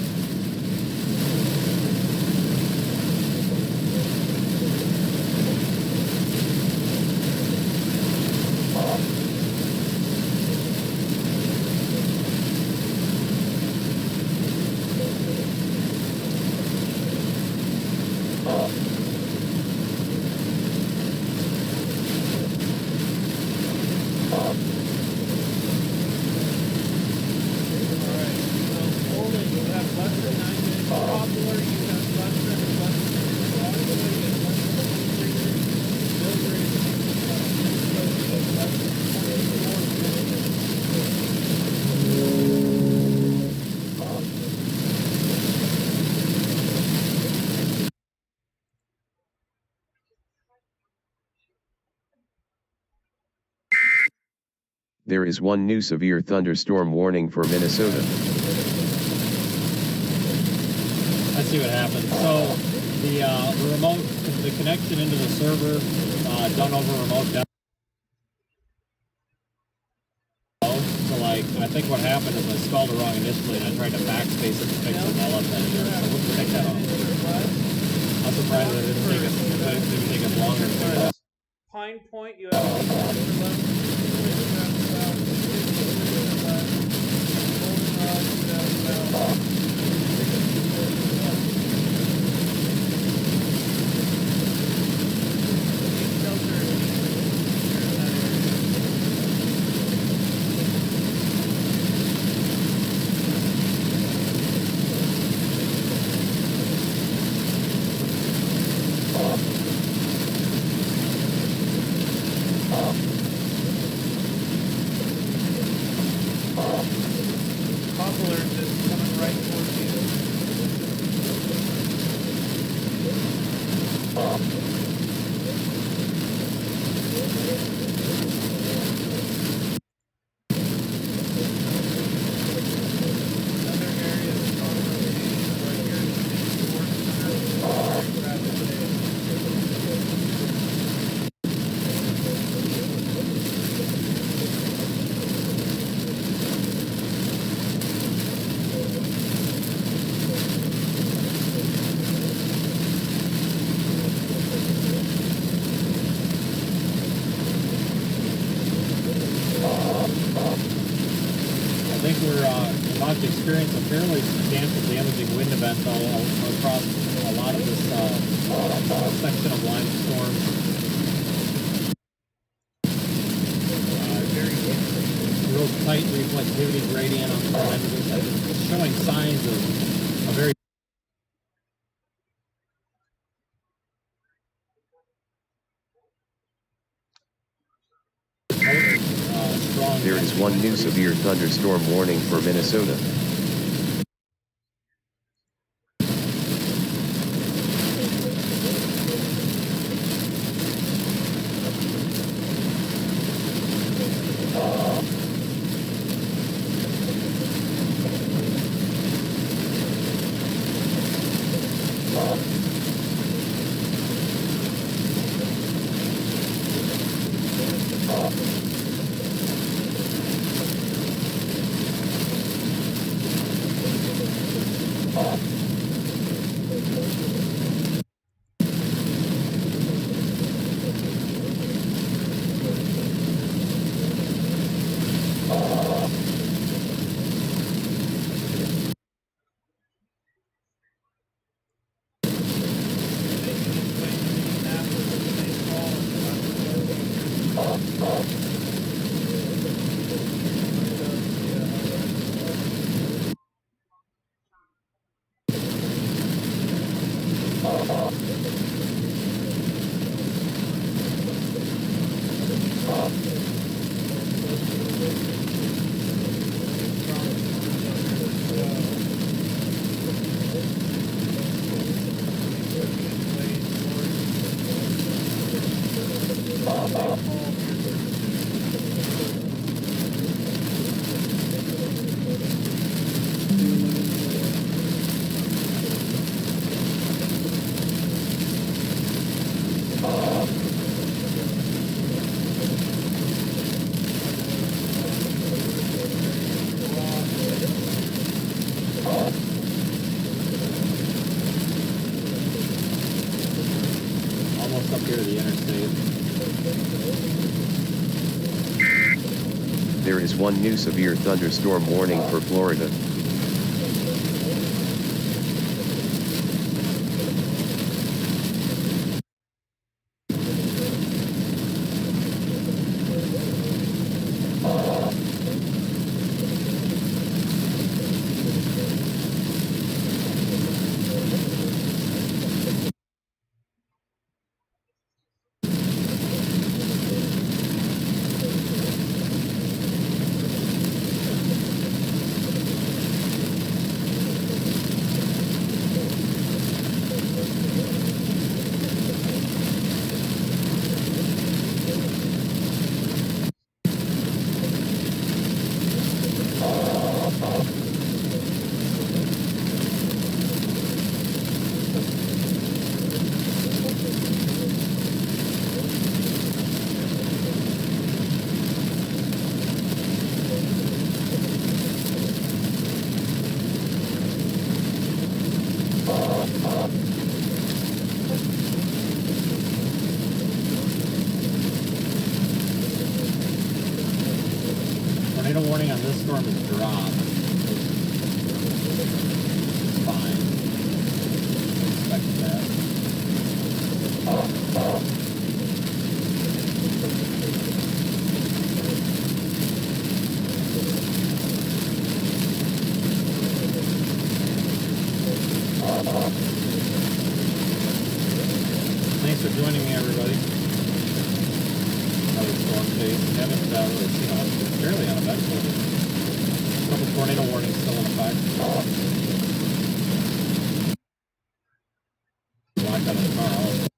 [SPEAKER 3] There is one new severe thunderstorm warning for Minnesota.
[SPEAKER 6] Let's see what happens. So the remote, the connection into the server done over remote demo. So like, I think what happened is I spelled it wrong initially and I tried to backspace it to fix it and I left that in there. So we'll take that off. I'm surprised that it didn't take us longer to figure out.
[SPEAKER 2] Pine Point, you have
[SPEAKER 6] about to experience a fairly substantial damaging wind event all across a lot of this section of limestone. Real tight reflectivity gradient on the end of this. It's showing signs of
[SPEAKER 3] one new severe thunderstorm warning for Minnesota.
[SPEAKER 6] Almost up here to the interstate.
[SPEAKER 3] There is one new severe thunderstorm warning for Florida.
[SPEAKER 6] Tornado warning on this storm is dropped. It's fine. Expected that. Thanks for joining me, everybody. Another storm chase. We haven't really seen us. It's fairly uneventful. A couple tornado warnings still in effect. Blackout tomorrow.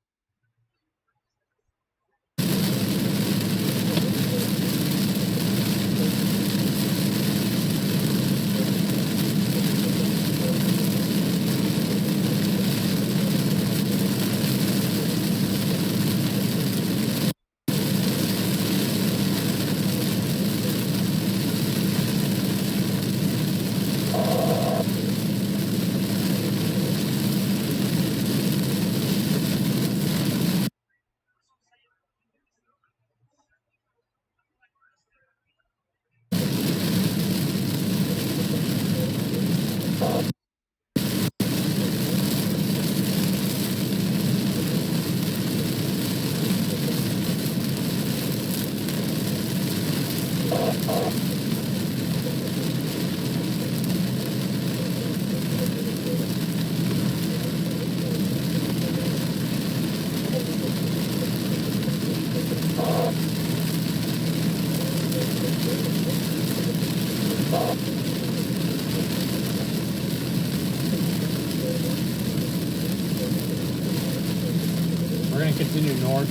[SPEAKER 6] going to continue north.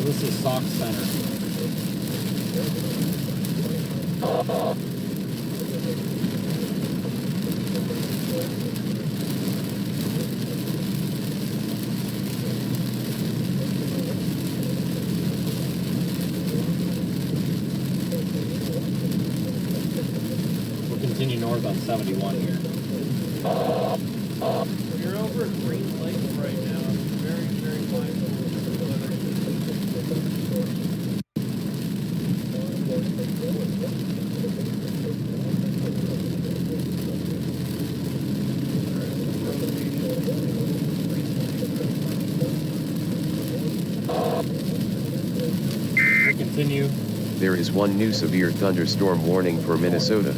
[SPEAKER 6] This is Sock Center. We'll continue north on 71 here.
[SPEAKER 2] You're over at Green Lake right now. Very, very mindful of the weather.
[SPEAKER 6] We'll continue.
[SPEAKER 3] There is one new severe thunderstorm warning for Minnesota.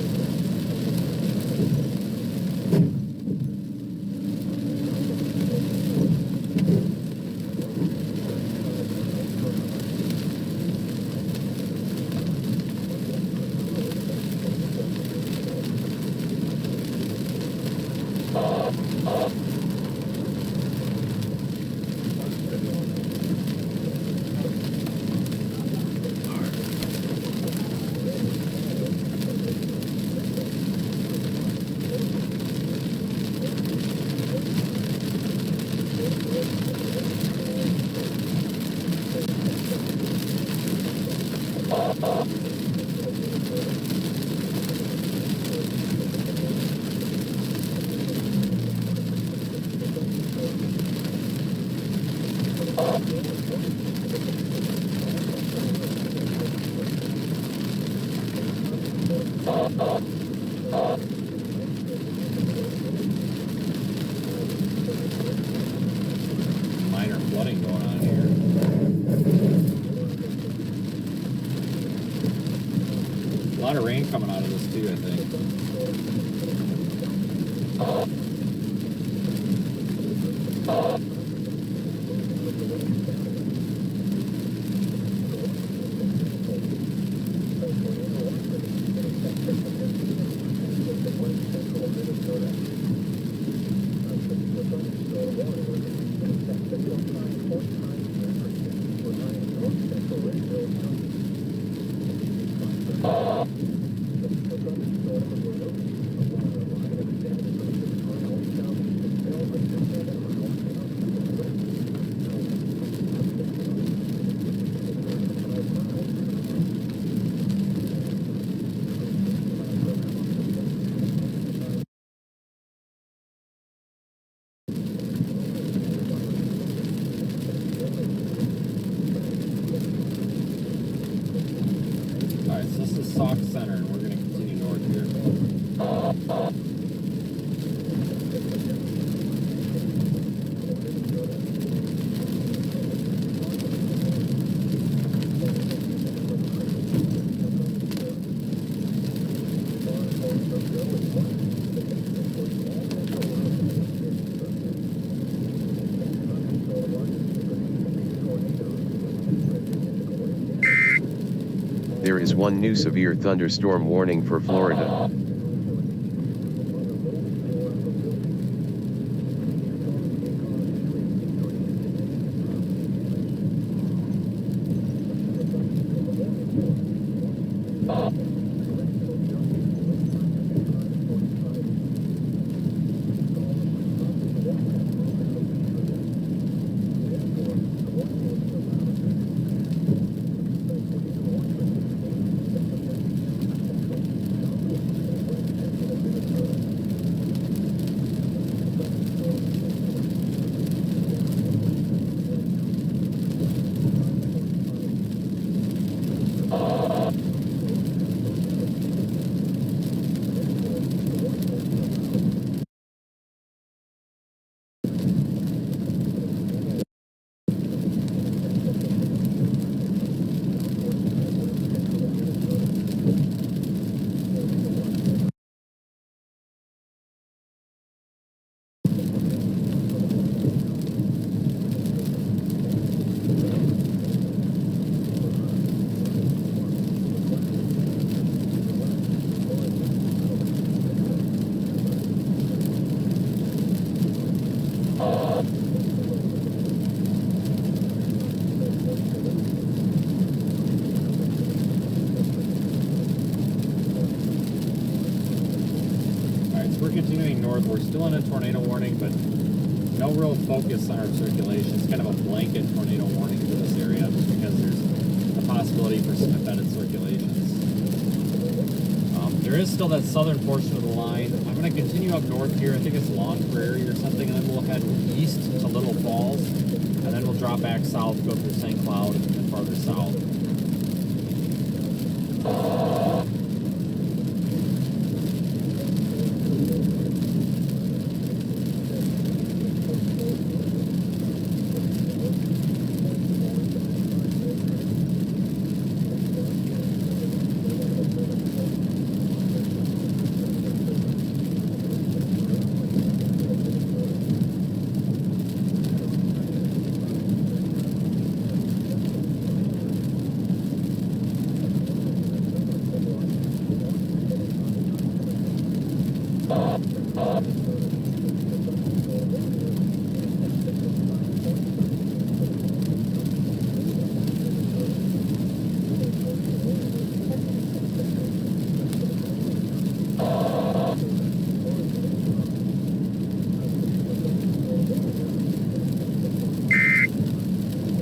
[SPEAKER 6] Minor flooding going on here. A lot of rain coming out of this too, I think. Alright, so this is Sauk Center.
[SPEAKER 3] is one new severe thunderstorm warning for Florida.
[SPEAKER 6] Continuing north, we're still in a tornado warning, but no real focus on our circulation. It's kind of a blanket tornado warning for this area just because there's a possibility for some embedded circulations. There is still that southern portion of the line. I'm going to continue up north here. I think it's Long Prairie or something, and then we'll head east to Little Falls, and then we'll drop back south, go through St. Cloud, and farther south.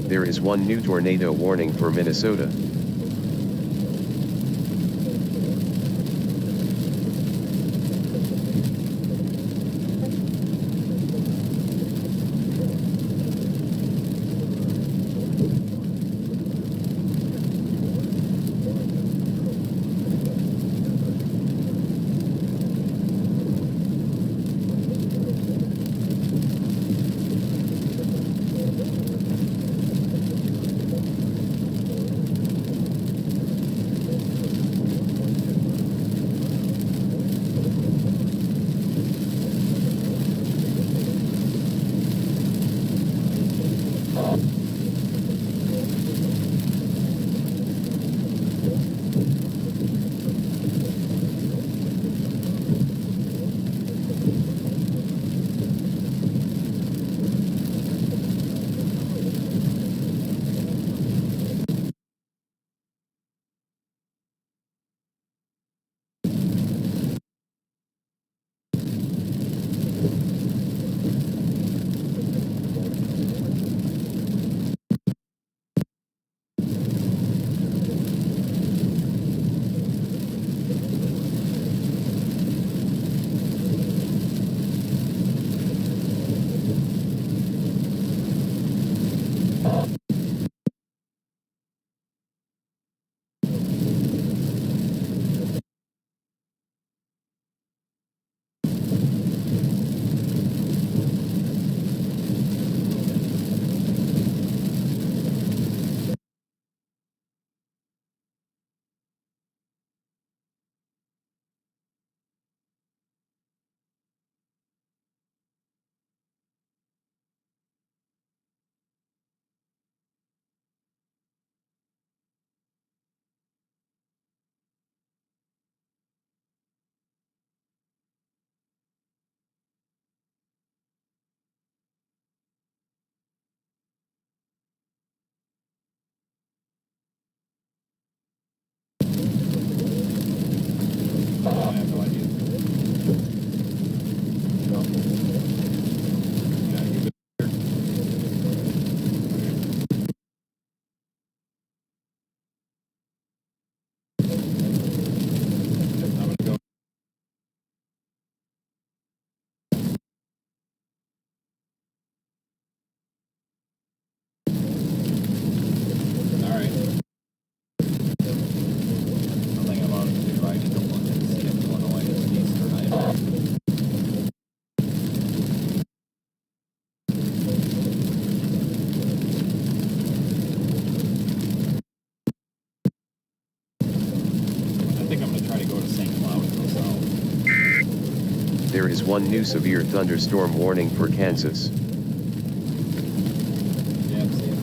[SPEAKER 3] There is one new tornado warning for Minnesota. There is one new severe thunderstorm warning for Kansas.
[SPEAKER 6] Yeah, I've seen it.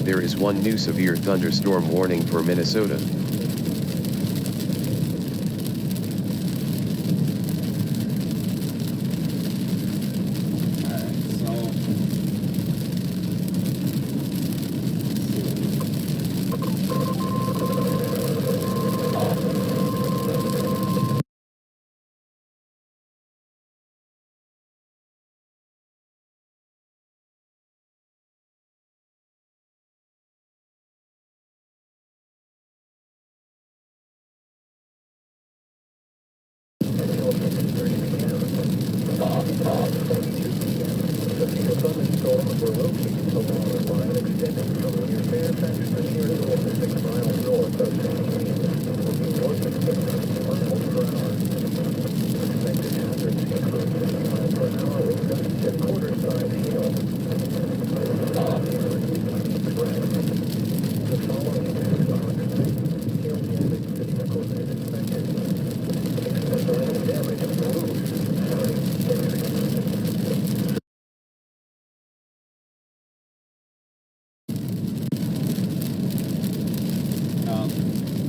[SPEAKER 3] There is one new severe thunderstorm warning for Minnesota.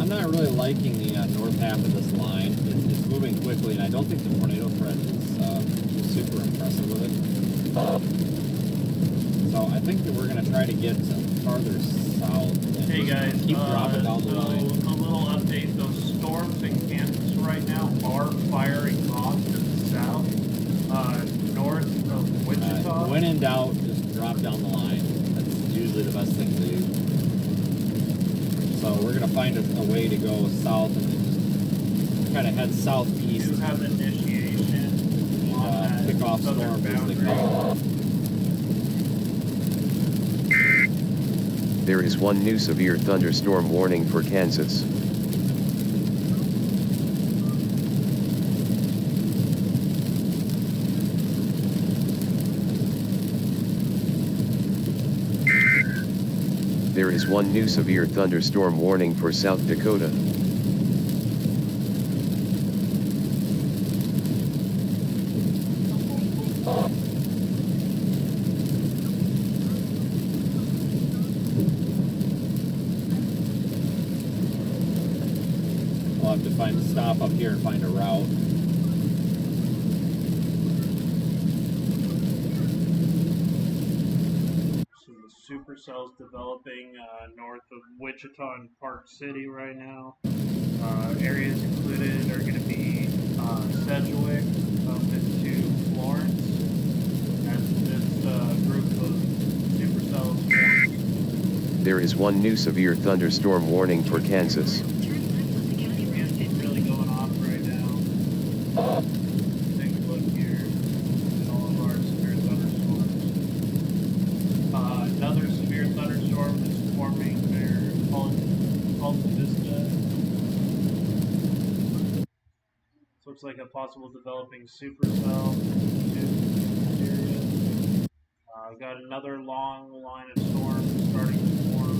[SPEAKER 6] I'm not really liking the north half of this line. It's moving quickly, and I don't think the tornado threat is super impressive with it. So I think that we're going to try to get farther south and
[SPEAKER 2] Hey guys,
[SPEAKER 6] keep dropping down the
[SPEAKER 2] so
[SPEAKER 6] line.
[SPEAKER 2] a little update. Those storms in Kansas right now are firing off to the south, north of Wichita.
[SPEAKER 6] When in doubt, just drop down the line. That's usually the best thing to do. So we're going to find a way to go south and then just kind of head southeast.
[SPEAKER 2] You have initiation on that
[SPEAKER 6] Pick off
[SPEAKER 2] southern
[SPEAKER 6] storms as they
[SPEAKER 2] boundary.
[SPEAKER 6] come.
[SPEAKER 3] There is one new severe thunderstorm warning for Kansas. There is one new severe thunderstorm warning for South Dakota.
[SPEAKER 6] We'll have to stop up here and find a route.
[SPEAKER 2] So the supercells developing north of Wichita and Park City right now. Areas included are going to be Sedgwick up into Florence as this group of supercells forms.
[SPEAKER 3] There is one new severe thunderstorm warning for Kansas.
[SPEAKER 2] It's really going off right now. Take a look here at all of our severe thunderstorms. Another severe thunderstorm is forming there, Alta Vista. This looks like a possible developing supercell area. Got another long line of storms starting to form.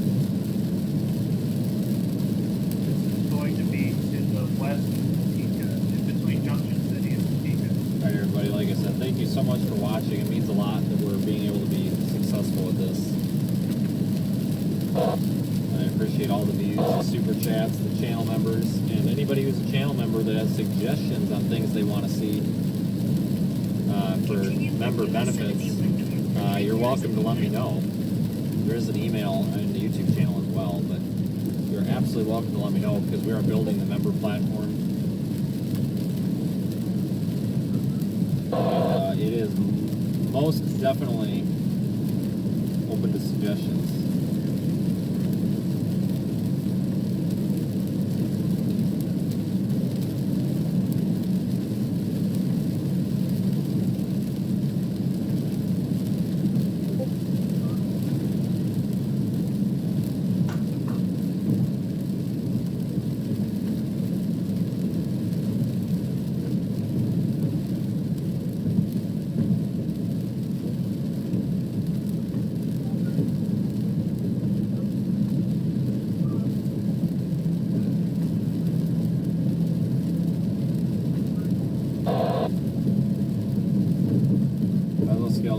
[SPEAKER 2] This is going to be to the west of Topeka, in between Junction City and Topeka.
[SPEAKER 6] Alright everybody, like I said, thank you so much for watching. It means a lot that we're being able to be successful with this. I appreciate all the views, the super chats, the channel members, and anybody who's a channel member that has suggestions on things they want to see for member benefits. You're welcome to let me know. There is an email on the YouTube channel as well, but you're absolutely welcome to let me know because we are building the member platform. It is most definitely open to suggestions.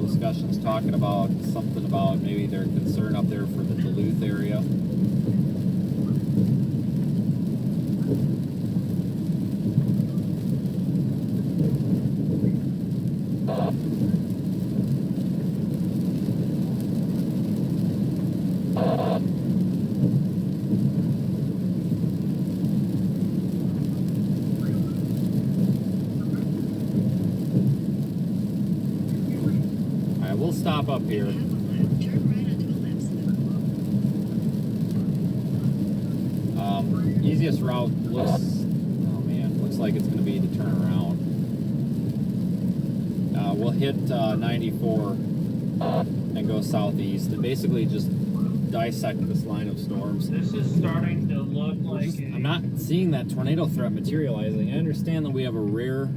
[SPEAKER 6] discussions talking about something about maybe their concern up there for the Duluth area. Stop up here. Easiest route looks like it's going to be to turn around. We'll hit 94 and go southeast and basically just dissect this line of storms.
[SPEAKER 2] This is starting to look like
[SPEAKER 6] I'm not seeing that tornado threat materializing. I understand that we have a rare,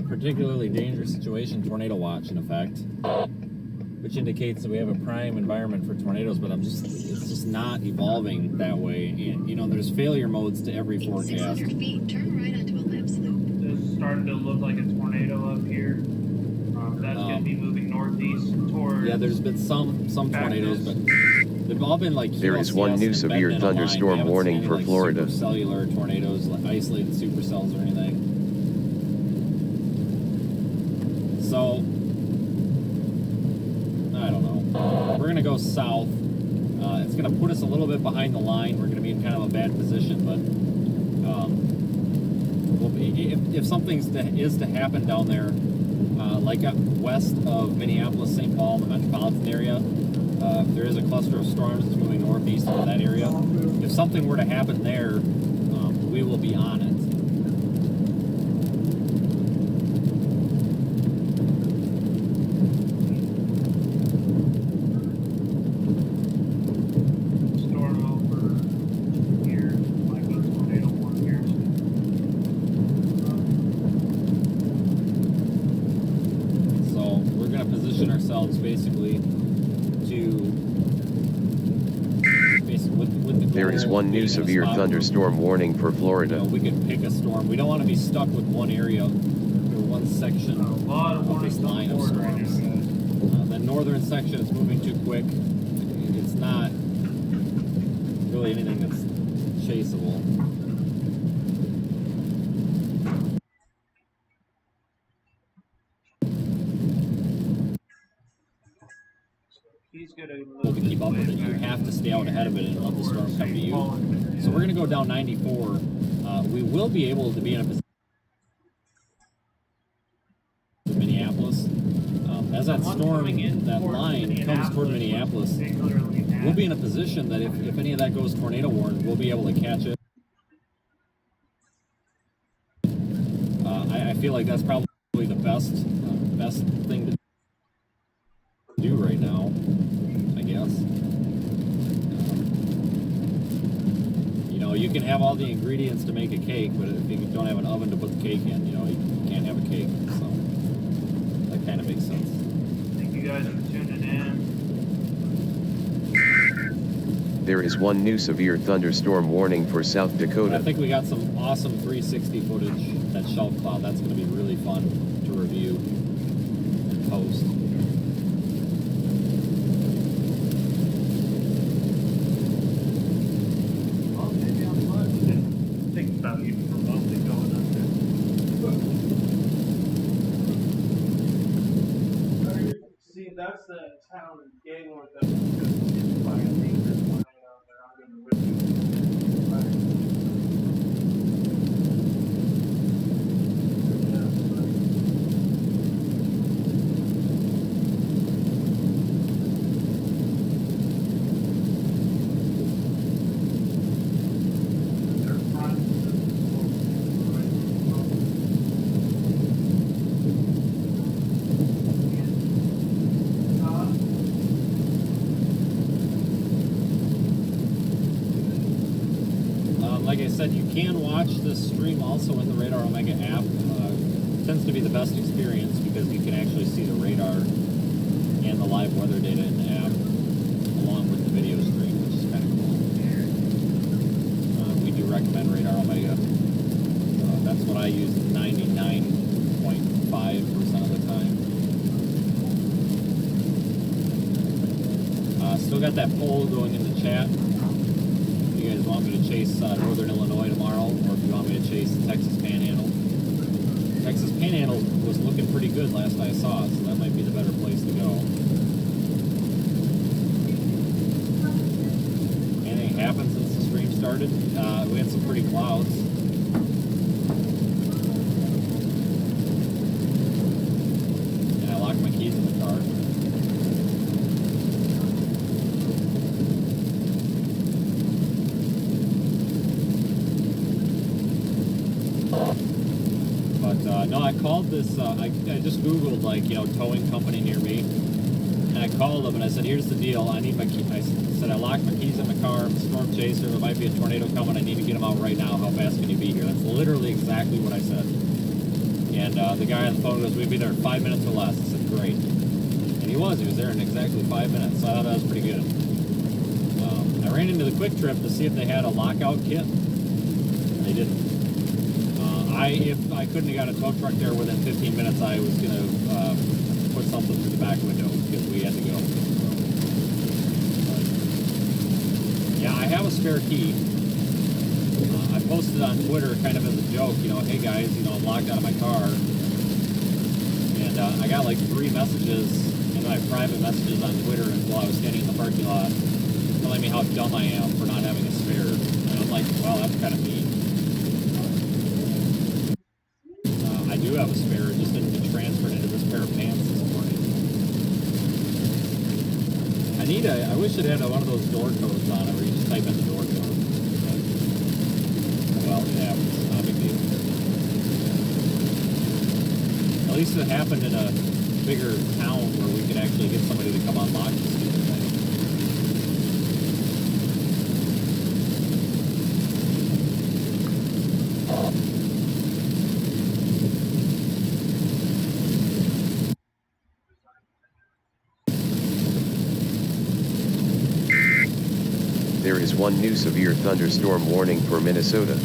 [SPEAKER 6] particularly dangerous situation, tornado watch in effect, which indicates that we have a prime environment for tornadoes, but it's just not evolving that way. And you know, there's failure modes to every forecast.
[SPEAKER 8] 600 feet, turn right onto a left loop.
[SPEAKER 2] this is starting to look like a tornado up here. That's going to be moving northeast towards.
[SPEAKER 6] Yeah, there's been some tornadoes, but they've all been like.
[SPEAKER 3] There is one new severe thunderstorm warning for Florida.
[SPEAKER 6] Cellular tornadoes, like isolated supercells or anything. So I don't know. We're going to go south. It's going to put us a little bit behind the line. We're going to be in kind of a bad position, but if something is to happen down there, like up west of Minneapolis, St. Paul, the metropolitan area, there is a cluster of storms that's moving northeast into that area. If something were to happen there, we will be on it.
[SPEAKER 3] There is one new severe thunderstorm warning for Florida.
[SPEAKER 6] You know, we could pick a storm. We don't want to be stuck with one area or one section of this line of storms. The northern section is moving too quick. It's not really anything that's chaseable. To keep up with it, you have to stay out ahead of it and let the storm come to you. So we're going to go down 94. We will be able to be in a position in Minneapolis. As that storm, that line comes toward Minneapolis, we'll be in a position that if any of that goes tornado warned, we'll be able to catch it. I feel like that's probably the best thing to do right now, I guess. You know, you can have all the ingredients to make a cake, but if you don't have an oven to put the cake in, you know, you can't have a cake. So that kind of makes sense.
[SPEAKER 2] Thank you guys for tuning in.
[SPEAKER 3] There is one new severe thunderstorm warning for South Dakota.
[SPEAKER 6] I think we got some awesome 360 footage, that shelf cloud. That's going to be really fun to review and post.
[SPEAKER 2] That's the town of Gangward that was just by a dangerous tornado out there. I'm going to rip
[SPEAKER 6] Like I said, you can watch this stream also in the Radar Omega app. It tends to be the best experience because you can actually see the radar and the live weather data in the app along with the video stream, which is kind of cool. We do recommend Radar Omega. That's what I use 99.5% of the time. Still got that poll going in the chat. If you guys want me to chase Northern Illinois tomorrow, or if you want me to chase the Texas Panhandle. Texas Panhandle was looking pretty good last I saw, so that might be the better place to go. Anything happened since the stream started? We had some pretty clouds. And I locked my keys in the car. No, I called this, I just Googled, like, you know, towing company near me, and I called them and I said, here's the deal, I need my key, I said, I locked my keys in my car, I'm a storm chaser, there might be a tornado coming, I need to get them out right now, how fast can you be here? That's literally exactly what I said. And the guy on the phone goes, we'd be there in 5 minutes or less. I said, great. And he was there in exactly 5 minutes, so I thought that was pretty good. I ran into the Quick Trip to see if they had a lockout kit. They didn't. If I couldn't have got a tow truck there within 15 minutes, I was going to put something through the back window because we had to go. Yeah, I have a spare key. I posted on Twitter kind of as a joke, you know, hey guys, you know, I'm locked out of my car. And I got like 3 messages in my private messages on Twitter while I was standing in the parking lot telling me how dumb I am for not having a spare. And I'm like, wow, that's kind of mean. I do have a spare, it just didn't get transferred into this pair of pants this morning. I wish it had one of those door codes on it where you just type in the door code. But, well, it happens, not a big deal. At least it happened in a bigger town where we could actually get somebody to come unlock this stupid thing.
[SPEAKER 3] There is one new severe thunderstorm warning for Minnesota.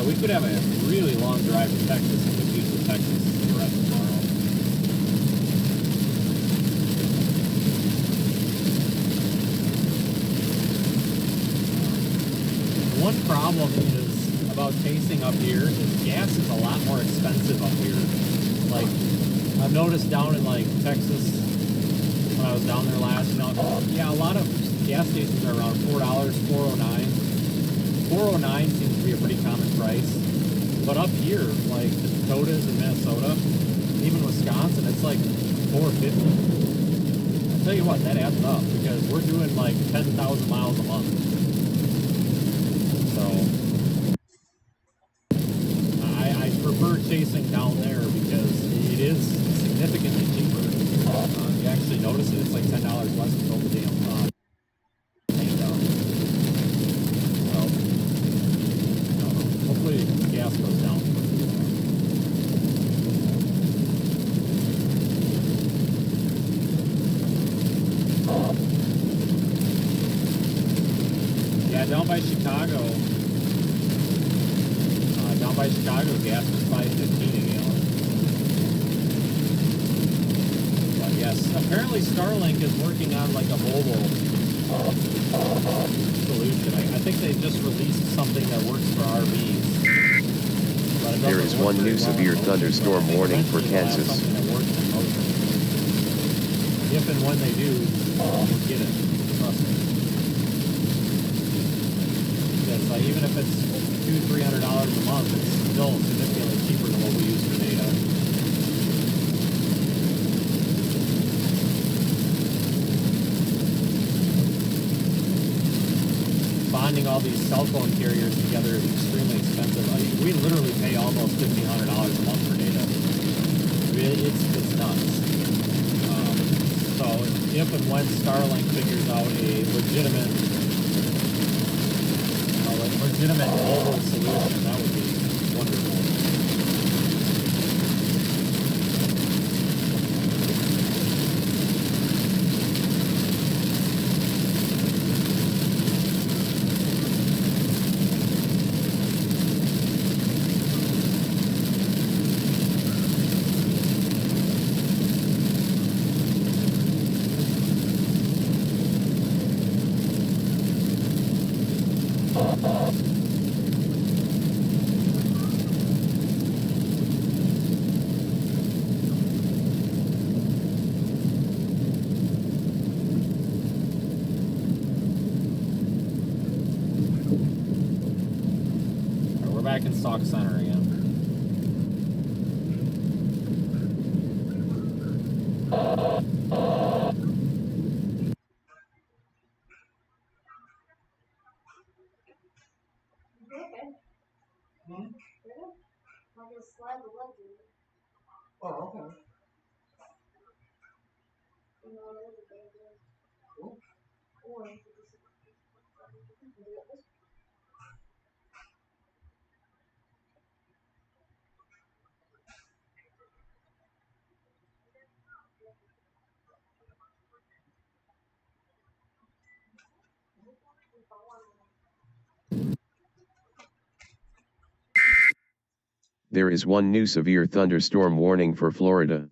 [SPEAKER 3] We could have a really long drive to Texas and compete with Texas the rest of tomorrow. One problem is about chasing up here is gas is a lot more expensive up here. Like, I've noticed down in like Texas, when I was down there last, you know, yeah, a lot of gas stations are around $4, $4.09. $4.09 seems to be a pretty common price, but up here, like the Dakotas in Minnesota, even Wisconsin, it's like $4.50. I'll tell you what, that adds up because we're doing like 10,000 miles a month. So
[SPEAKER 6] sourcing down there because it is significantly cheaper. You actually notice it. It's like $10 less to fill the damn tank up. So, I don't know. Hopefully gas goes down. Yeah, down by Chicago, gas was $5.15 a gallon. But yes, apparently Starlink is working on like a mobile solution. I think they just released something that works for RVs. But it
[SPEAKER 3] There is
[SPEAKER 6] doesn't work
[SPEAKER 3] one
[SPEAKER 6] very
[SPEAKER 3] new
[SPEAKER 6] well
[SPEAKER 3] severe
[SPEAKER 6] in motion,
[SPEAKER 3] thunderstorm
[SPEAKER 6] so I think
[SPEAKER 3] warning for
[SPEAKER 6] eventually they'll have
[SPEAKER 3] Kansas.
[SPEAKER 6] something that works in motion. If and when they do, we'll get it. Trust me. Because even if it's $200-300 a month, it's still significantly cheaper than what we use for data. Bonding all these cell phone carriers together is extremely expensive. I mean, we literally pay almost $1,500 a month for data. It's nuts. So if and when Starlink figures out a legitimate mobile solution, that would be wonderful. Back in Stock Center again.
[SPEAKER 9] Oh, okay.
[SPEAKER 3] There is one new severe thunderstorm warning for Florida.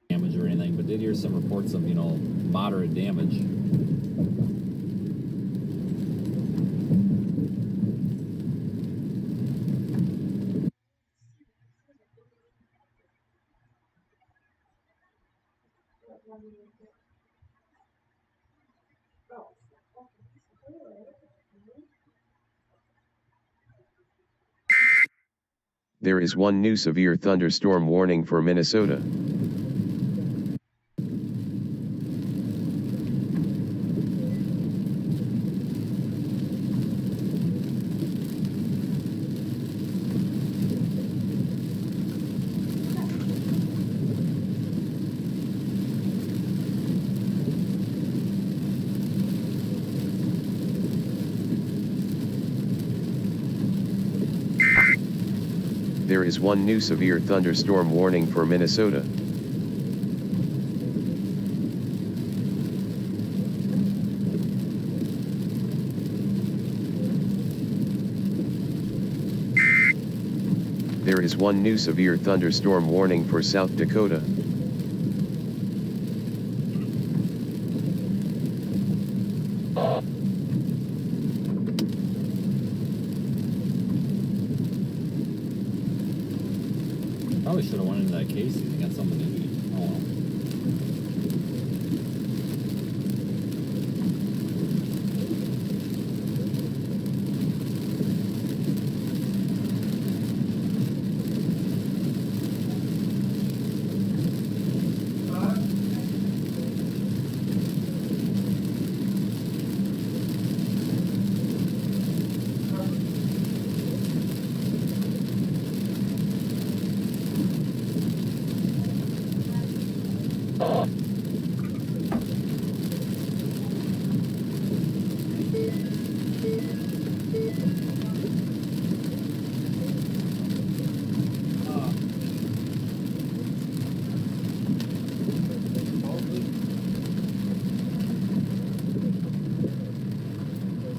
[SPEAKER 6] Damage or anything, but did hear some reports of, moderate damage.
[SPEAKER 3] There is one new severe thunderstorm warning for Minnesota. There is one new severe thunderstorm warning for Minnesota. There is one new severe thunderstorm warning for South Dakota.
[SPEAKER 6] Probably should have went into that Casey's and got something to eat. Oh well.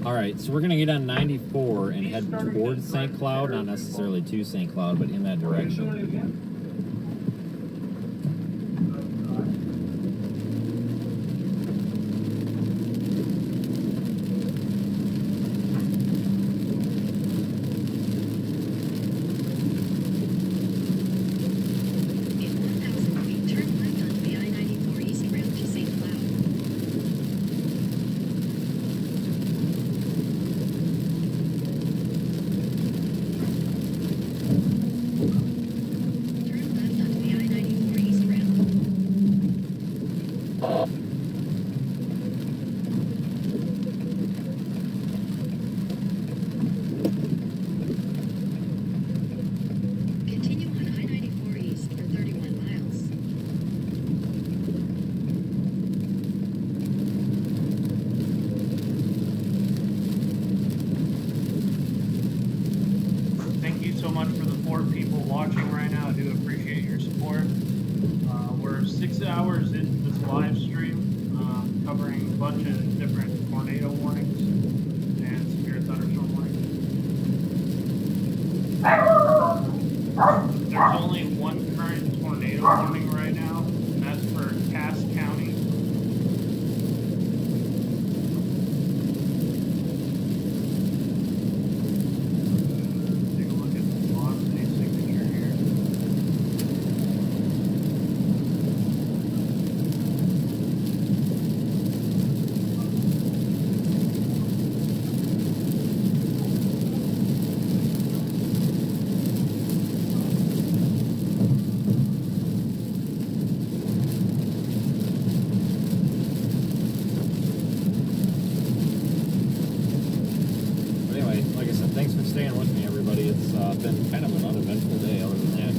[SPEAKER 6] Alright, so we're going to get on 94 and head towards St. Cloud, not necessarily to St. Cloud, but in that direction.
[SPEAKER 8] In 1,000 feet, turn left onto the I-94 East Rail to St. Cloud. Turn left onto the I-94 East Rail. Continue on I-94 East for 31 miles.
[SPEAKER 2] Thank you so much for the 4 people watching right now. I do appreciate your support. We're 6 hours into this live stream, covering a bunch of different tornado warnings and severe thunderstorm warnings. There's only one current tornado warning right now, and that's for Cass County. Take a look at the velocity signature here.
[SPEAKER 6] But anyway, like I said, thanks for staying with me, everybody. It's been kind of an uneventful day other than that.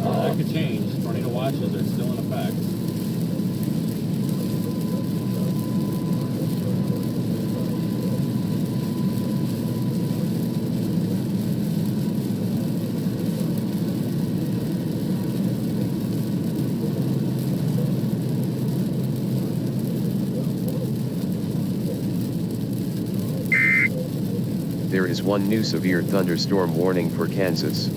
[SPEAKER 6] That could change. Tornado watches are still in effect.
[SPEAKER 3] There is one new severe thunderstorm warning for Kansas.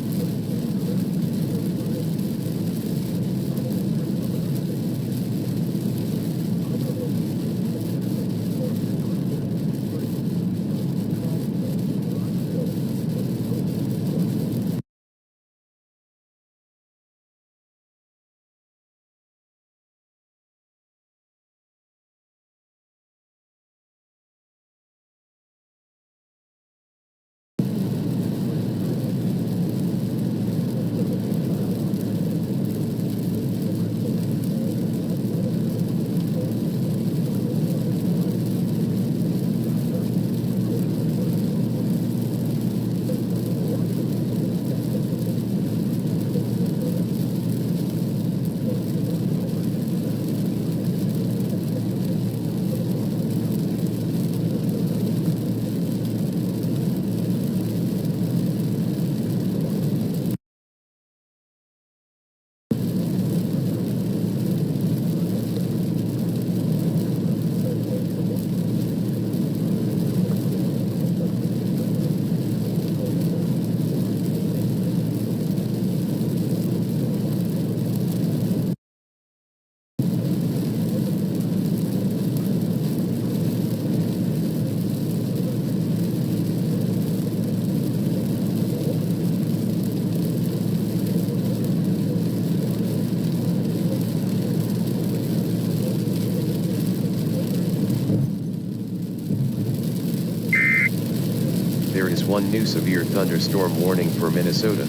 [SPEAKER 3] There is one new severe thunderstorm warning for Minnesota.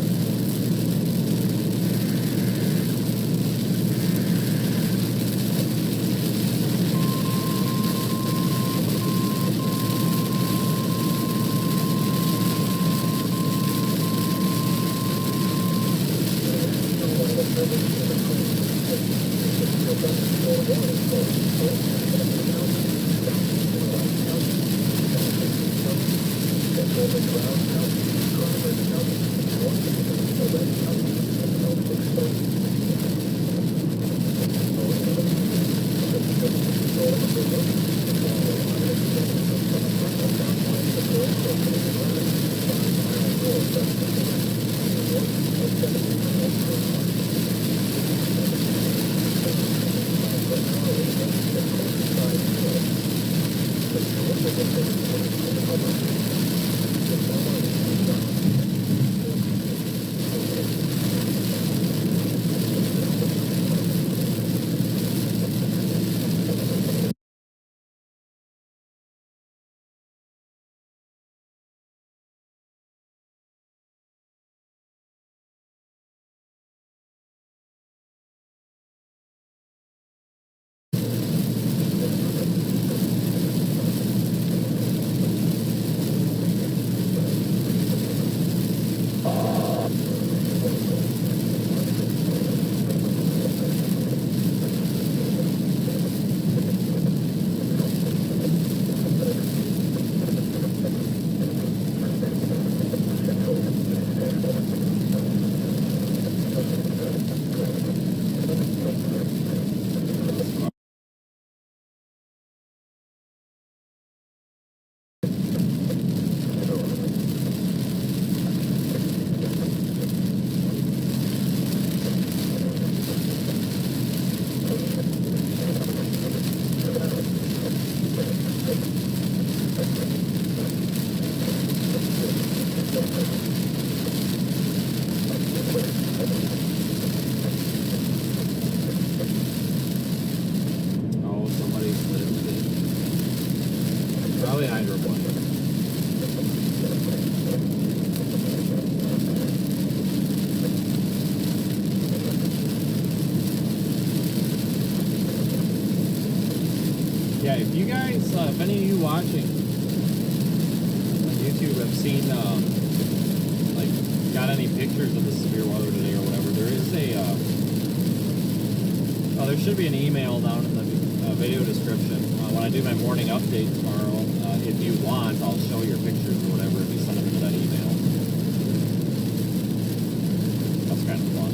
[SPEAKER 6] Yeah, if you guys, if any of you watching on YouTube have seen, like, got any pictures of the severe weather today or whatever, there is a, there should be an email down in the video description. When I do my morning update tomorrow, if you want, I'll show your pictures or whatever if you send them to that email. That's kind of fun.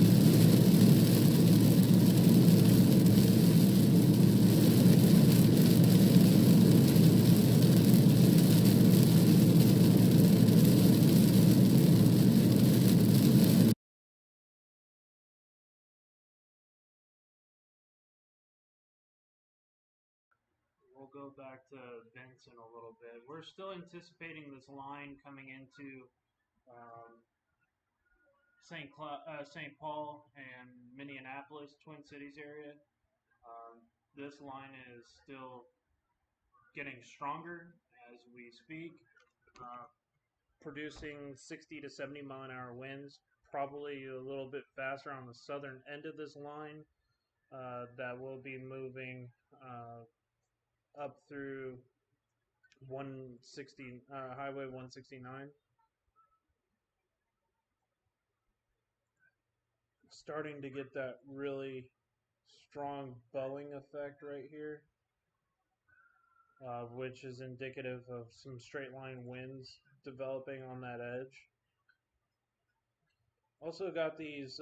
[SPEAKER 2] We'll go back to Benson a little bit. We're still anticipating this line coming into St. Paul and Minneapolis, Twin Cities area. This line is still getting stronger as we speak, producing 60 to 70 mile an hour winds, probably a little bit faster on the southern end of this line. That will be moving up through 160 Highway 169. Starting to get that really strong bowing effect right here, which is indicative of some straight line winds developing on that edge. Also got these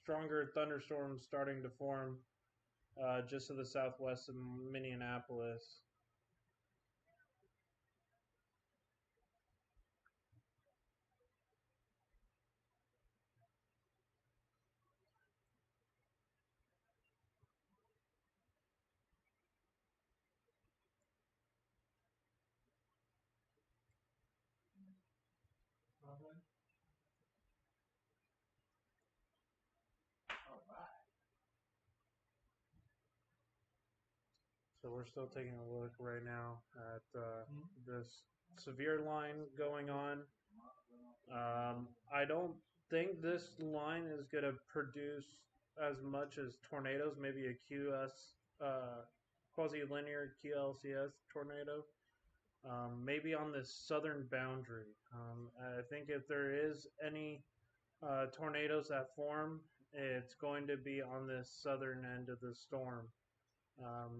[SPEAKER 2] stronger thunderstorms starting to form just to the southwest of Minneapolis. So we're still taking a look right now at this severe line going on. I don't think this line is going to produce as much as tornadoes, maybe a quasi-linear QLCS tornado. Maybe on this southern boundary. I think if there is any tornadoes that form, it's going to be on this southern end of the storm,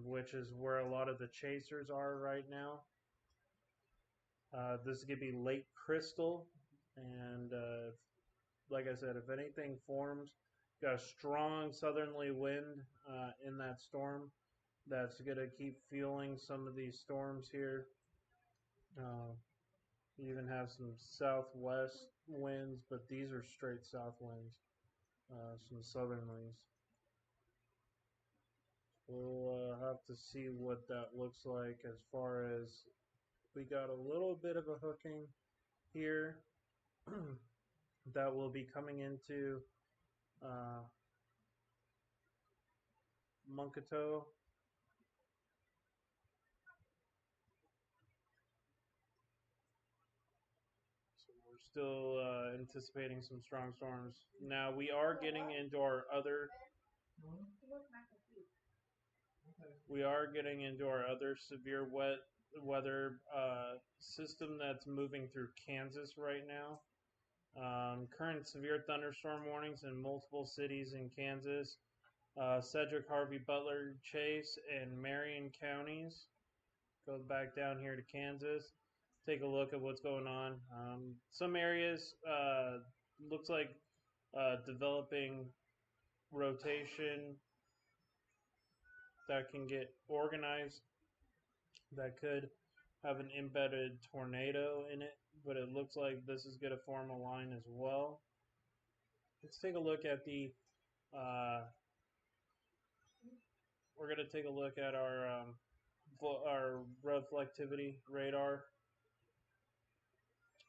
[SPEAKER 2] which is where a lot of the chasers are right now. This is going to be Lake Crystal, and like I said, if anything forms, got a strong southerly wind in that storm that's going to keep fueling some of these storms here. You even have some southwest winds, but these are straight south winds, some southerlies. We'll have to see what that looks like as far as we got a little bit of a hooking here that will be coming into Munkato. So we're still anticipating some strong storms. Now we are getting into our other severe weather system that's moving through Kansas right now. Current severe thunderstorm warnings in multiple cities in Kansas, Sedgwick, Harvey, Butler, Chase, and Marion counties. Go back down here to Kansas. Take a look at what's going on. Some areas looks like developing rotation that can get organized that could have an embedded tornado in it, but it looks like this is going to form a line as well. Let's take a look at the we're going to take a look at our reflectivity radar.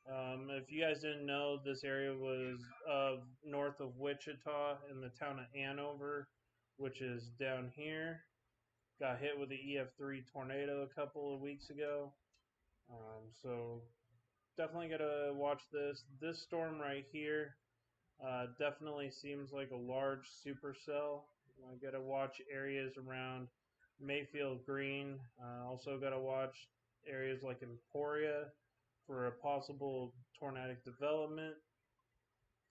[SPEAKER 2] If you guys didn't know, this area was north of Wichita in the town of Hanover, which is down here. Got hit with the EF3 tornado a couple of weeks ago. So definitely got to watch this. This storm right here definitely seems like a large supercell. I got to watch areas around Mayfield Green. Also got to watch areas like Emporia for a possible tornadic development.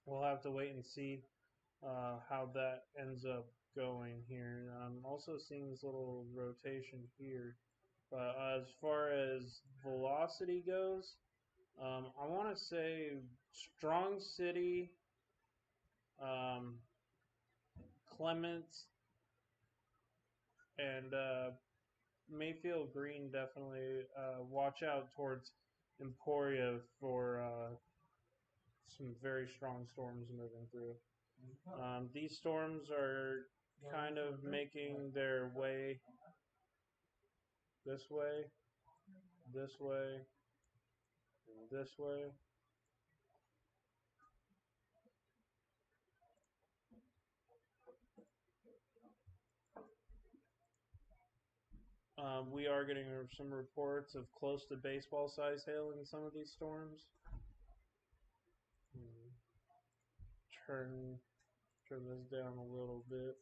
[SPEAKER 2] We'll have to wait and see how that ends up going here. I'm also seeing this little rotation here. But as far as velocity goes, I want to say Strong City, Clements, and Mayfield Green definitely watch out towards Emporia for some very strong storms moving through. These storms are kind of making their way this way, this way, and this way. We are getting some reports of close to baseball size hail in some of these storms. Turn this down a little bit.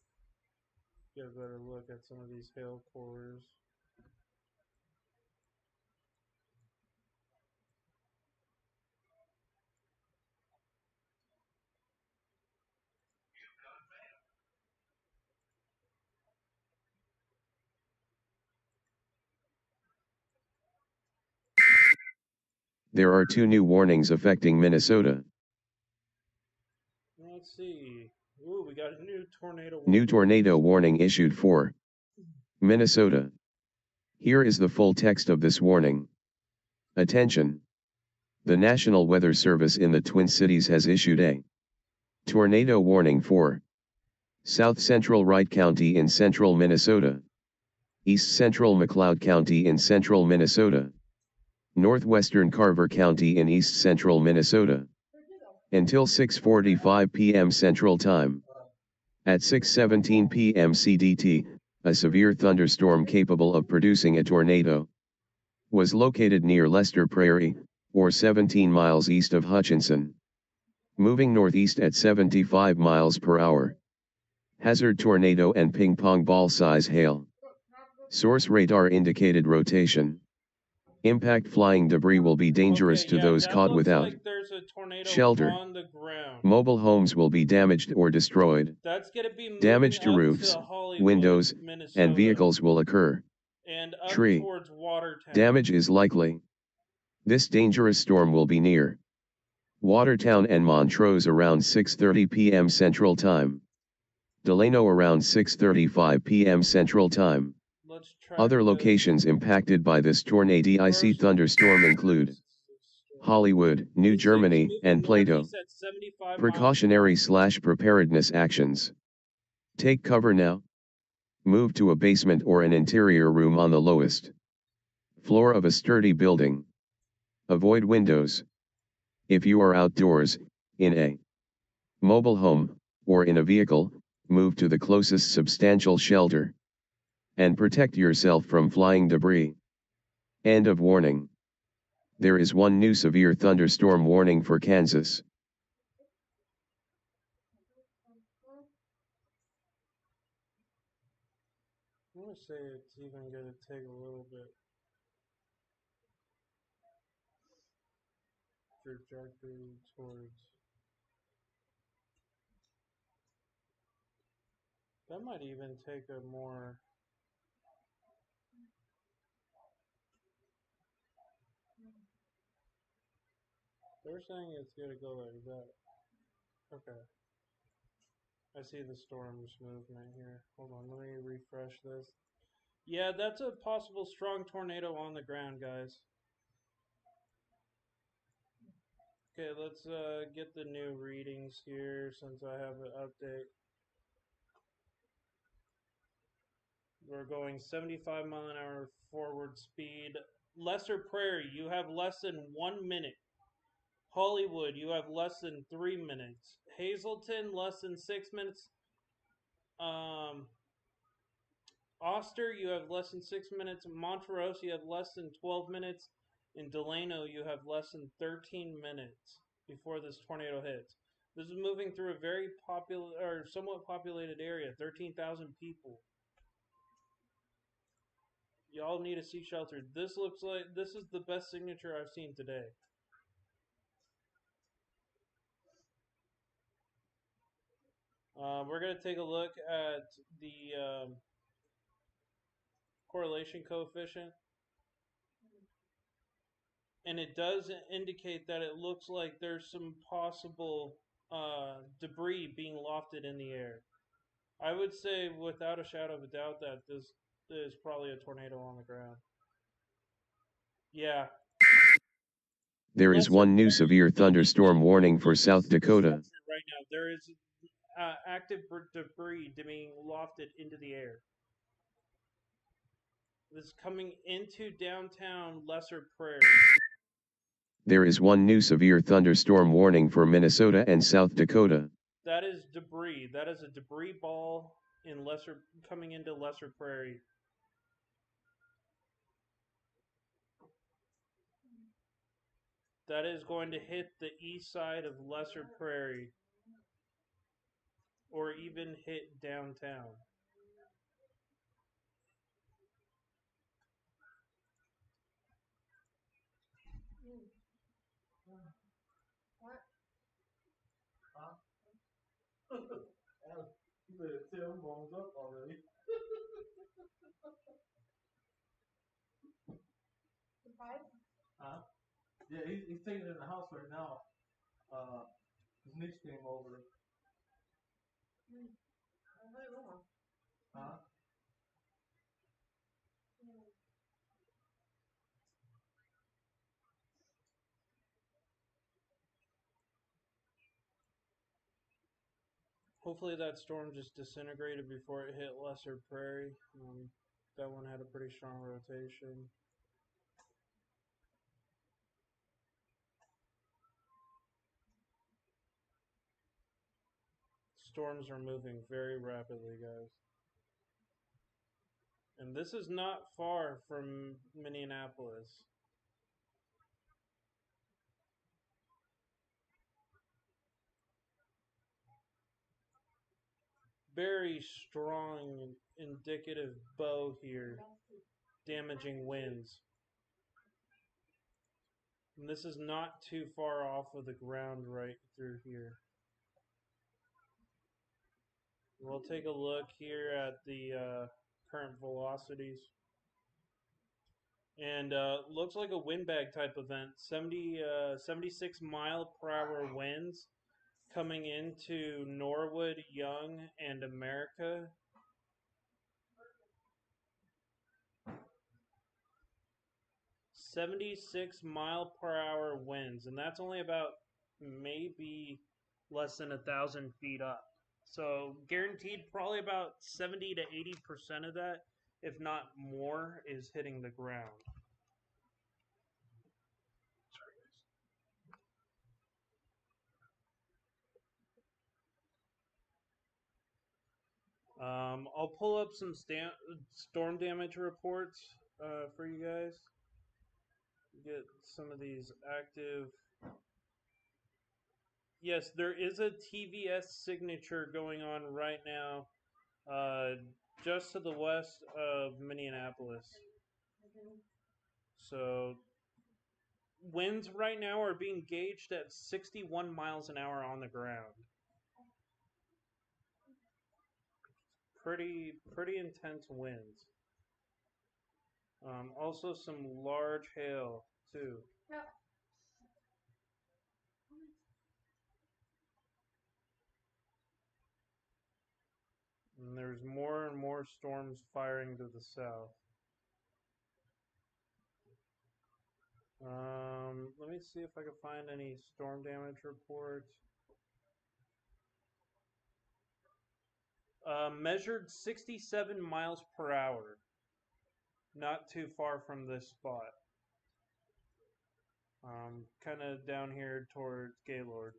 [SPEAKER 2] Get a better look at some of these hail cores.
[SPEAKER 3] There are 2 new warnings affecting Minnesota.
[SPEAKER 2] Let's see. Ooh, we got a new tornado warning.
[SPEAKER 3] New tornado warning issued for Minnesota. Here is the full text of this warning. Attention! The National Weather Service in the Twin Cities has issued a tornado warning for South Central Wright County in central Minnesota, East Central McLeod County in central Minnesota, Northwestern Carver County in east central Minnesota, until 6:45 p.m. Central Time. At 6:17 p.m. CDT, a severe thunderstorm capable of producing a tornado was located near Lester Prairie, or 17 miles east of Hutchinson, moving northeast at 75 miles per hour. Hazard tornado and ping pong ball size hail. Source radar indicated rotation. Impact flying debris will be dangerous
[SPEAKER 2] Okay,
[SPEAKER 3] to
[SPEAKER 2] yeah,
[SPEAKER 3] those
[SPEAKER 2] that
[SPEAKER 3] caught
[SPEAKER 2] looks
[SPEAKER 3] without
[SPEAKER 2] like there's a tornado
[SPEAKER 3] shelter.
[SPEAKER 2] on the ground.
[SPEAKER 3] Mobile homes will be damaged or destroyed.
[SPEAKER 2] That's going to be moving
[SPEAKER 3] Damage to
[SPEAKER 2] up
[SPEAKER 3] roofs,
[SPEAKER 2] to Hollywood,
[SPEAKER 3] windows,
[SPEAKER 2] Minnesota,
[SPEAKER 3] and vehicles will occur.
[SPEAKER 2] and up
[SPEAKER 3] Tree
[SPEAKER 2] towards Watertown.
[SPEAKER 3] damage is likely. This dangerous storm will be near Watertown and Montrose around 6:30 p.m. Central Time. Delano around 6:35 p.m. Central Time.
[SPEAKER 2] Let's track
[SPEAKER 3] Other
[SPEAKER 2] this.
[SPEAKER 3] locations impacted by this tornadic thunderstorm include Hollywood, New
[SPEAKER 2] This thing's
[SPEAKER 3] Germany,
[SPEAKER 2] moving
[SPEAKER 3] and Plato.
[SPEAKER 2] northeast at 75
[SPEAKER 3] Precautionary/preparedness actions. Take cover now. Move to a basement or an interior room on the lowest floor of a sturdy building. Avoid windows. If you are outdoors, in a mobile home, or in a vehicle, move to the closest substantial shelter. And protect yourself from flying debris. End of warning. There is one new severe thunderstorm warning for Kansas.
[SPEAKER 2] I'm going to say it's even going to take a little bit. Trajectory towards. That might even take a more. They're saying it's going to go like that. Okay. I see the storm's movement here. Hold on, let me refresh this. Yeah, that's a possible strong tornado on the ground, guys. Okay, let's get the new readings here since I have an update. We're going 75 mile an hour forward speed. Lesser Prairie, you have less than 1 minute. Hollywood, you have less than 3 minutes. Hazleton, less than 6 minutes. Oster, you have less than 6 minutes. Montrose, you have less than 12 minutes. In Delano, you have less than 13 minutes before this tornado hits. This is moving through a very popular or somewhat populated area, 13,000 people. Y'all need a sea shelter. This looks like this is the best signature I've seen today. We're going to take a look at the correlation coefficient. And it does indicate that it looks like there's some possible debris being lofted in the air. I would say without a shadow of a doubt that this is probably a tornado on the ground. Yeah.
[SPEAKER 3] There is one new severe thunderstorm warning for South Dakota.
[SPEAKER 2] Right now, there is active debris being lofted into the air. This is coming into downtown Lesser Prairie.
[SPEAKER 3] There is one new severe thunderstorm warning for Minnesota and South Dakota.
[SPEAKER 2] That is debris. That is a debris ball in coming into Lesser Prairie. That is going to hit the east side of Lesser Prairie. Or even hit downtown.
[SPEAKER 1] What? Huh? The Tim bones up already. Huh? Yeah, he's taking it in the house right now. His niece came over. Huh?
[SPEAKER 2] Hopefully that storm just disintegrated before it hit Lesser Prairie. That one had a pretty strong rotation. Storms are moving very rapidly, guys. And this is not far from Minneapolis. Very strong indicative bow here. Damaging winds. And this is not too far off of the ground right through here. We'll take a look here at the current velocities. And looks like a windbag type event. 76 mile per hour winds coming into Norwood, Young, and America. .76 mile per hour winds, and that's only about maybe less than 1,000 feet up. So guaranteed, probably about 70 to 80% of that, if not more, is hitting the ground. I'll pull up some storm damage reports for you guys. Get some of these active. Yes, there is a TVS signature going on right now, just to the west of Minneapolis. So winds right now are being gauged at 61 miles an hour on the ground. Pretty intense winds. Also some large hail too. And there's more and more storms firing to the south. Let me see if I can find any storm damage reports. Measured 67 miles per hour. Not too far from this spot. Kind of down here towards Gaylord.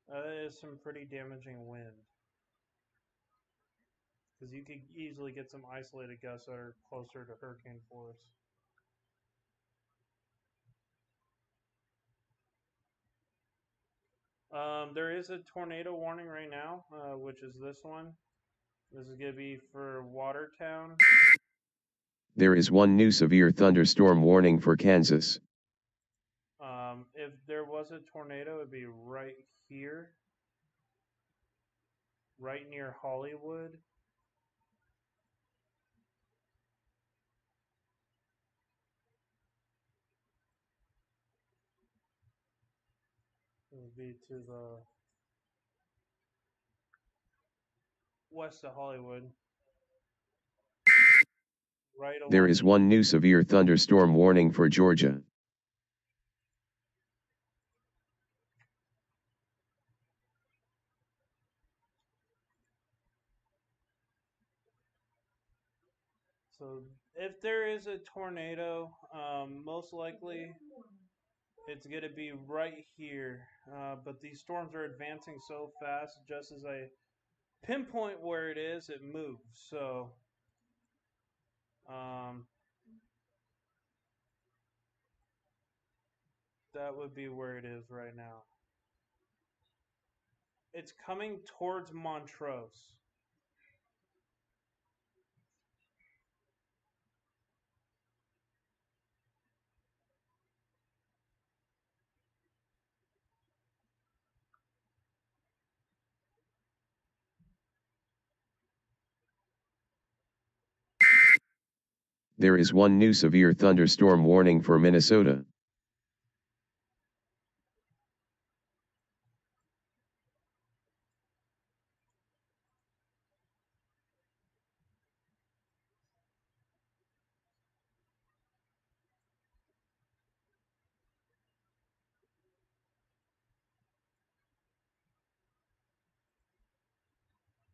[SPEAKER 2] That is some pretty damaging wind. Because you could easily get some isolated gusts that are closer to hurricane force. There is a tornado warning right now, which is this one. This is going to be for Watertown.
[SPEAKER 3] There is one new severe thunderstorm warning for Kansas.
[SPEAKER 2] If there was a tornado, it would be right here. Right near Hollywood. It would be to the west of Hollywood. Right along.
[SPEAKER 3] There is one new severe thunderstorm warning for Georgia.
[SPEAKER 2] So if there is a tornado, most likely it's going to be right here. But these storms are advancing so fast, just as I pinpoint where it is, it moves. So that would be where it is right now. It's coming towards Montrose.
[SPEAKER 3] There is one new severe thunderstorm warning for Minnesota.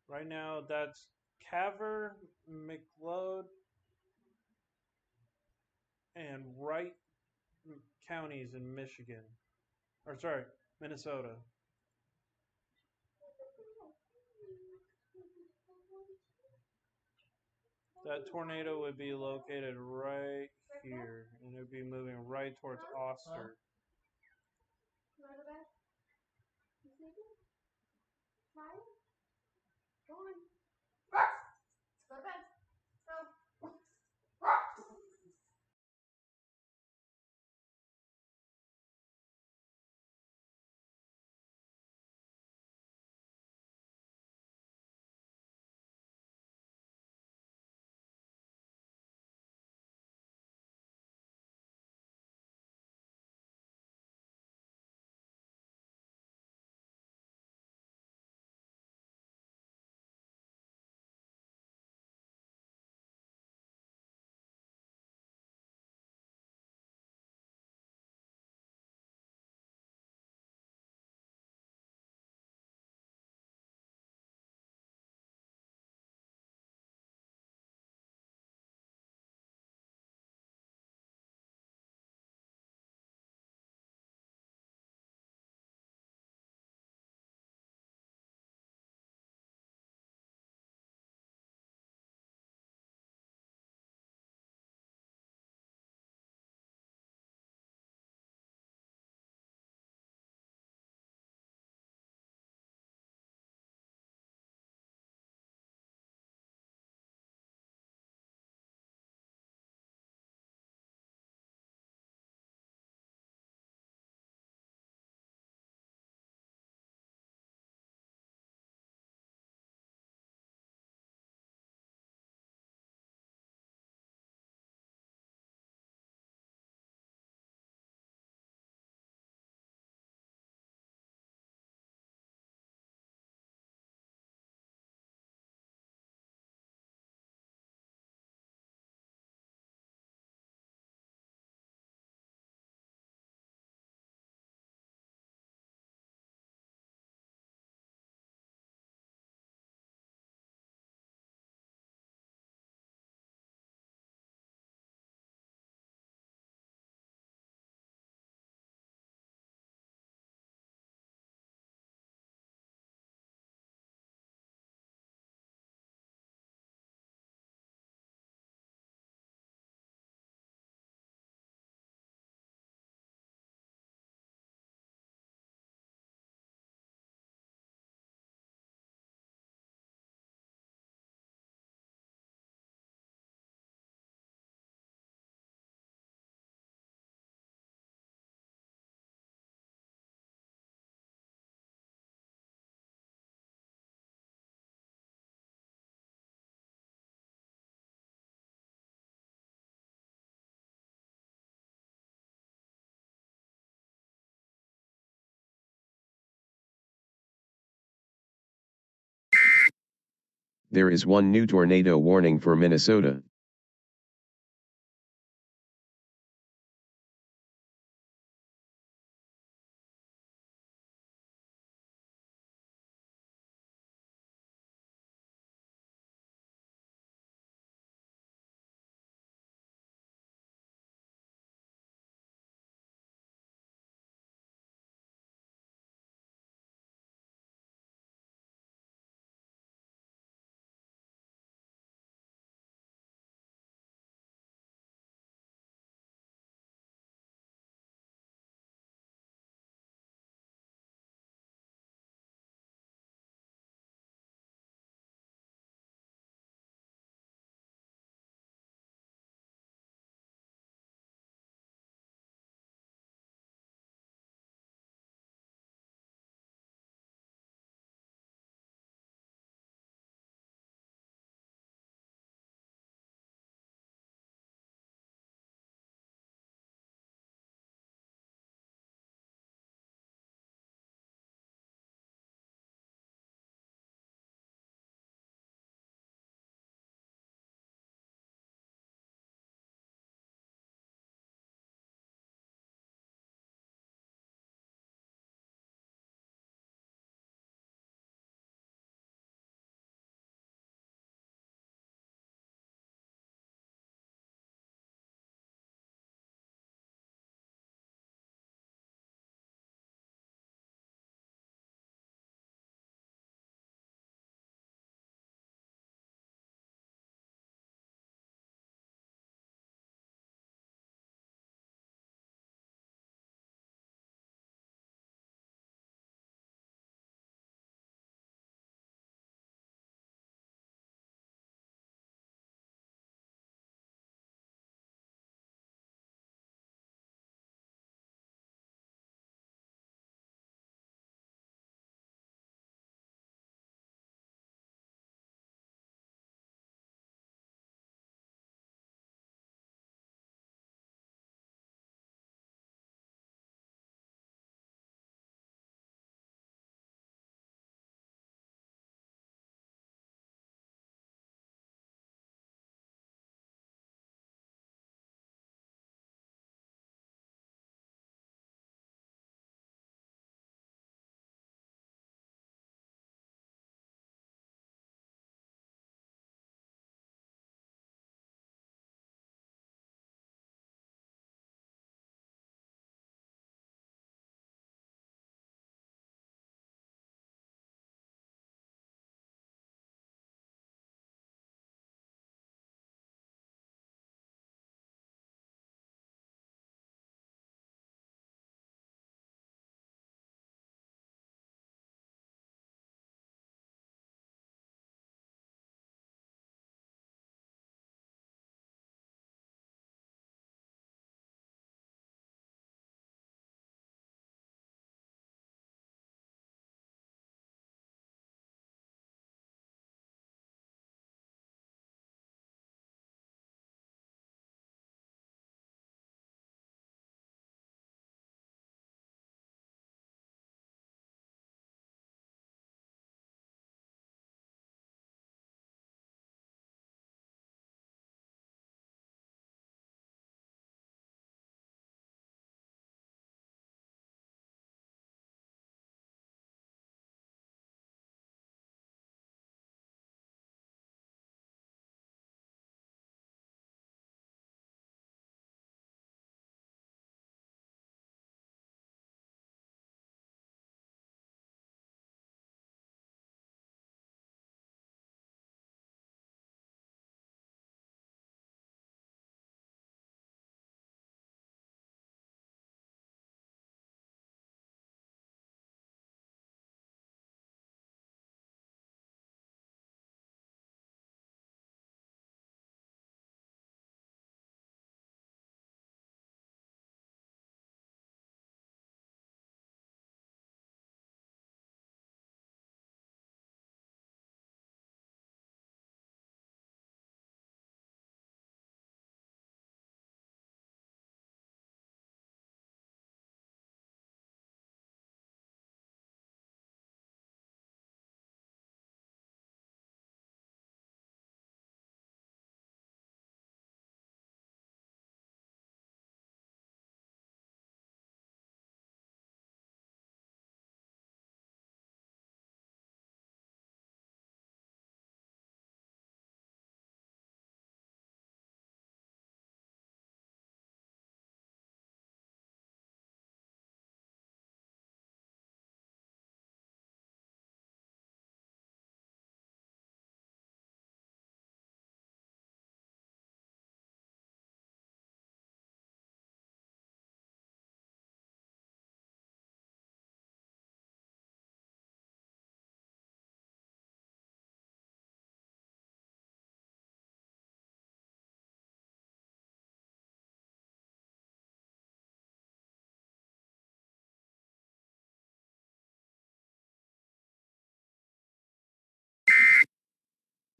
[SPEAKER 2] Right now, that's Caver, McLeod, and Wright counties in Michigan. Or sorry, Minnesota. That tornado would be located right here, and it would be moving right towards Oster.
[SPEAKER 3] There is one new tornado warning for Minnesota.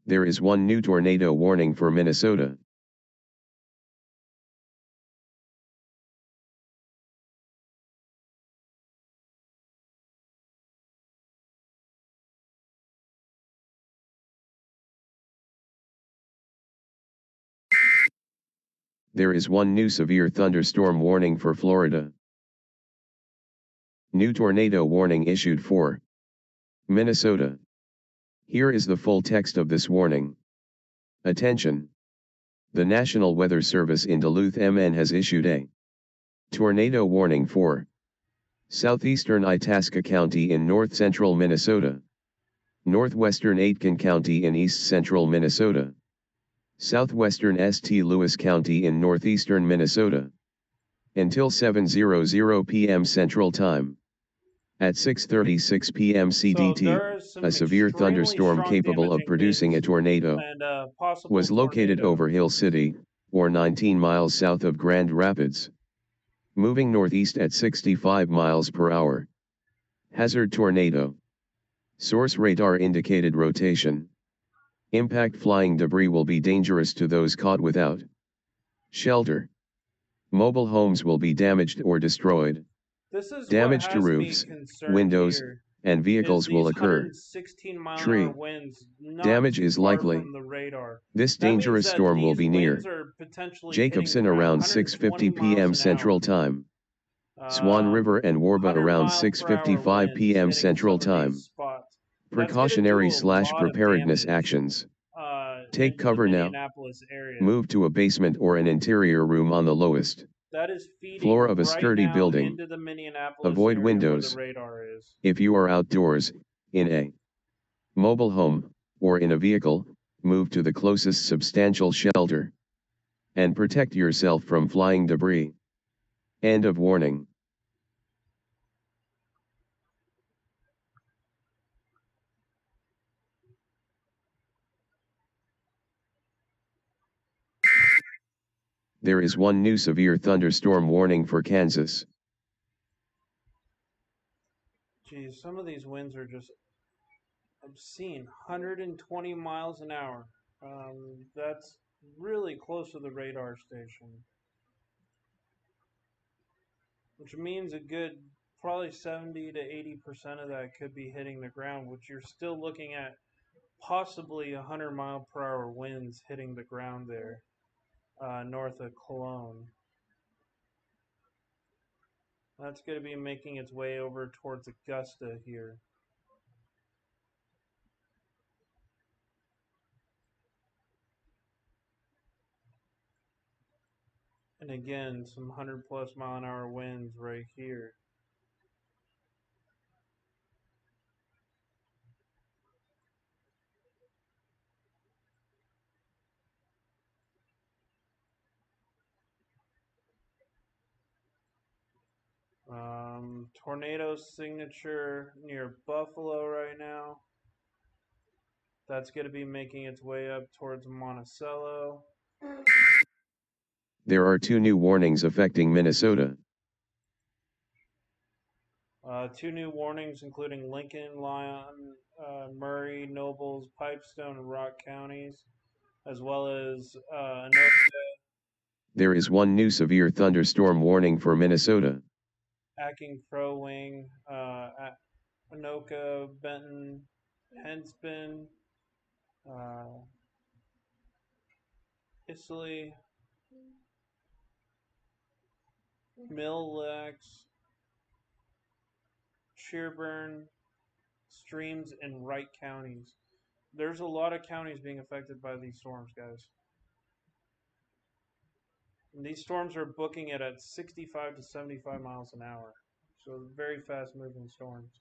[SPEAKER 3] There is one new tornado warning for Minnesota. There is one new severe thunderstorm warning for Florida. New tornado warning issued for Minnesota. Here is the full text of this warning. Attention! The National Weather Service in Duluth, MN has issued a tornado warning for southeastern Itasca County in north-central Minnesota, northwestern Aitkin County in east-central Minnesota, southwestern St. Louis County in northeastern Minnesota, until 7:00 p.m. Central Time. At 6:36 p.m. CDT, a severe thunderstorm capable of producing a tornado was located over Hill City, or 19 miles south of Grand Rapids, moving northeast at 65 miles per hour. Hazard tornado. Source radar indicated rotation. Impact flying debris will be dangerous to those caught without shelter. Mobile homes will be damaged or destroyed. Damage to roofs, windows, and vehicles will occur. Tree damage is likely. This dangerous storm will be near Jacobson around 6:50 p.m. Central Time. Swan River and Warba around 6:55 p.m. Central Time. Precautionary/preparedness actions. Take cover now. Move to a basement or an interior room on the lowest floor of a sturdy building. Avoid windows. If you are outdoors, in a mobile home, or in a vehicle, move to the closest substantial shelter. And protect yourself from flying debris. End of warning. There is one new severe thunderstorm warning for Kansas.
[SPEAKER 2] Geez, some of these winds are just obscene. 120 miles an hour. That's really close to the radar station. Which means a good, probably 70 to 80% of that could be hitting the ground, which you're still looking at possibly 100 mile per hour winds hitting the ground there, north of Cologne. That's going to be making its way over towards Augusta here. And again, some 100+ mile an hour winds right here. Tornado signature near Buffalo right now. That's going to be making its way up towards Monticello.
[SPEAKER 3] There are two new warnings affecting Minnesota.
[SPEAKER 2] Two new warnings including Lincoln, Lyon, Murray, Nobles, Pipestone, and Rock counties, as well as Anoka.
[SPEAKER 3] There is one new severe thunderstorm warning for Minnesota.
[SPEAKER 2] Acking, Crow Wing, Anoka, Benton, Hensman, Isley, Mille Lacs, Sherburne, Streams, and Wright counties. There's a lot of counties being affected by these storms, guys. And these storms are booking it at 65 to 75 miles an hour. So very fast moving storms.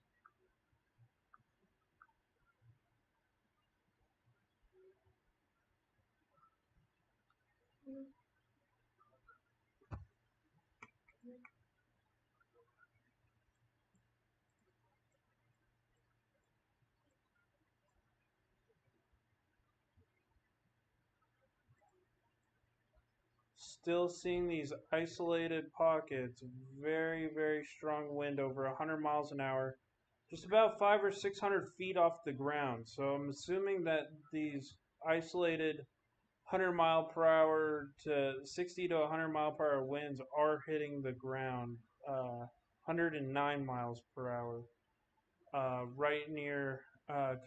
[SPEAKER 2] Still seeing these isolated pockets, very, very strong wind over 100 miles an hour, just about 500 or 600 feet off the ground. So I'm assuming that these isolated 100 mile per hour to 60 to 100 mile per hour winds are hitting the ground. 109 miles per hour, right near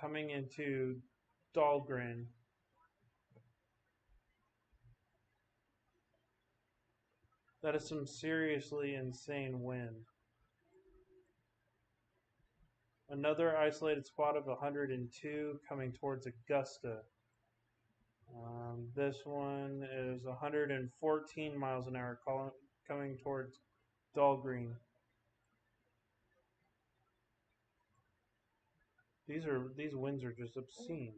[SPEAKER 2] coming into Dahlgren. That is some seriously insane wind. Another isolated spot of 102 coming towards Augusta. This one is 114 miles an hour coming towards Dahlgren. These winds are just obscene.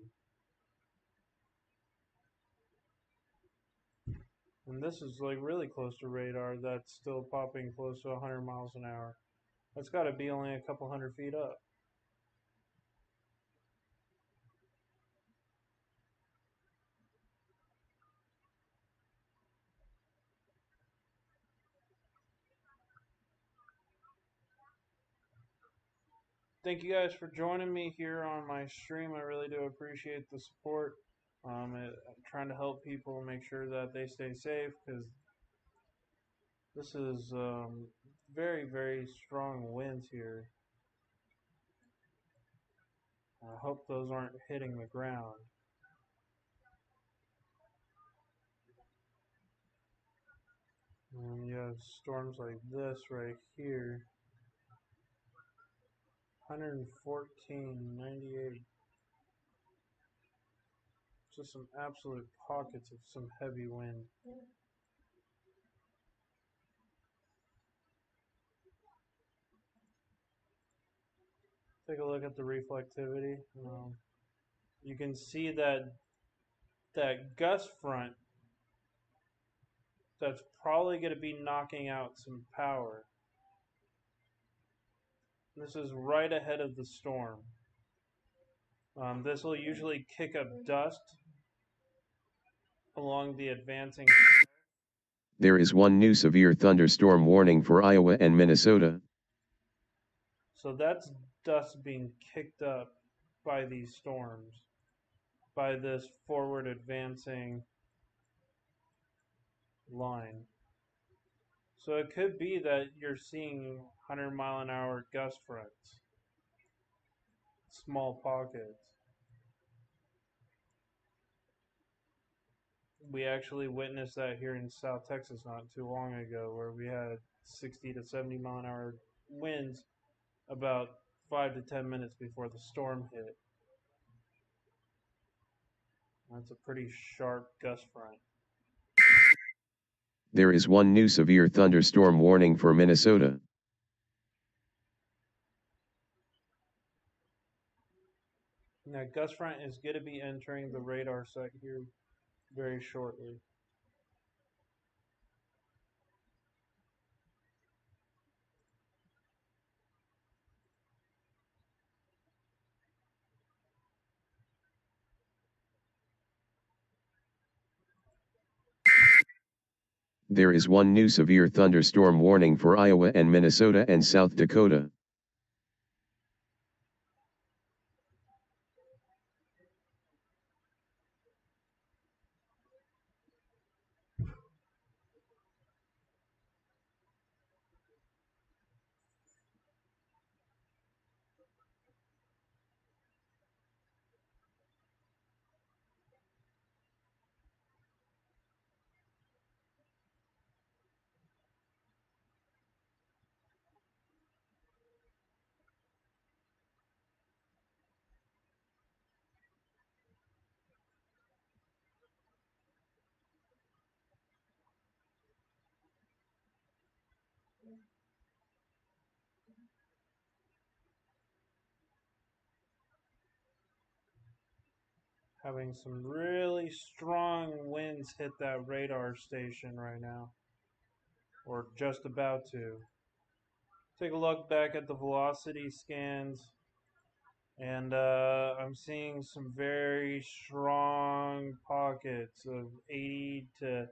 [SPEAKER 2] And this is like really close to radar that's still popping close to 100 miles an hour. That's got to be only a couple hundred feet up. Thank you guys for joining me here on my stream. I really do appreciate the support. I'm trying to help people make sure that they stay safe, because this is very, very strong winds here. I hope those aren't hitting the ground. And you have storms like this right here. 114, 98. Just some absolute pockets of some heavy wind. Take a look at the reflectivity. You can see that gust front that's probably going to be knocking out some power. This is right ahead of the storm. This will usually kick up dust along the advancing.
[SPEAKER 3] There is one new severe thunderstorm warning for Iowa and Minnesota.
[SPEAKER 2] So that's dust being kicked up by these storms, by this forward advancing line. So it could be that you're seeing 100-mile-an-hour gust fronts, small pockets. We actually witnessed that here in South Texas not too long ago, where we had 60 to 70-mile-an-hour winds about 5 to 10 minutes before the storm hit. That's a pretty sharp gust front.
[SPEAKER 3] There is one new severe thunderstorm warning for Minnesota.
[SPEAKER 2] Now, gust front is going to be entering the radar set here very shortly.
[SPEAKER 3] There is one new severe thunderstorm warning for Iowa and Minnesota and South Dakota. Having some really strong winds hit that radar station right now, or just about to. Take a look back at the velocity scans, and I'm seeing some very strong pockets of 80 to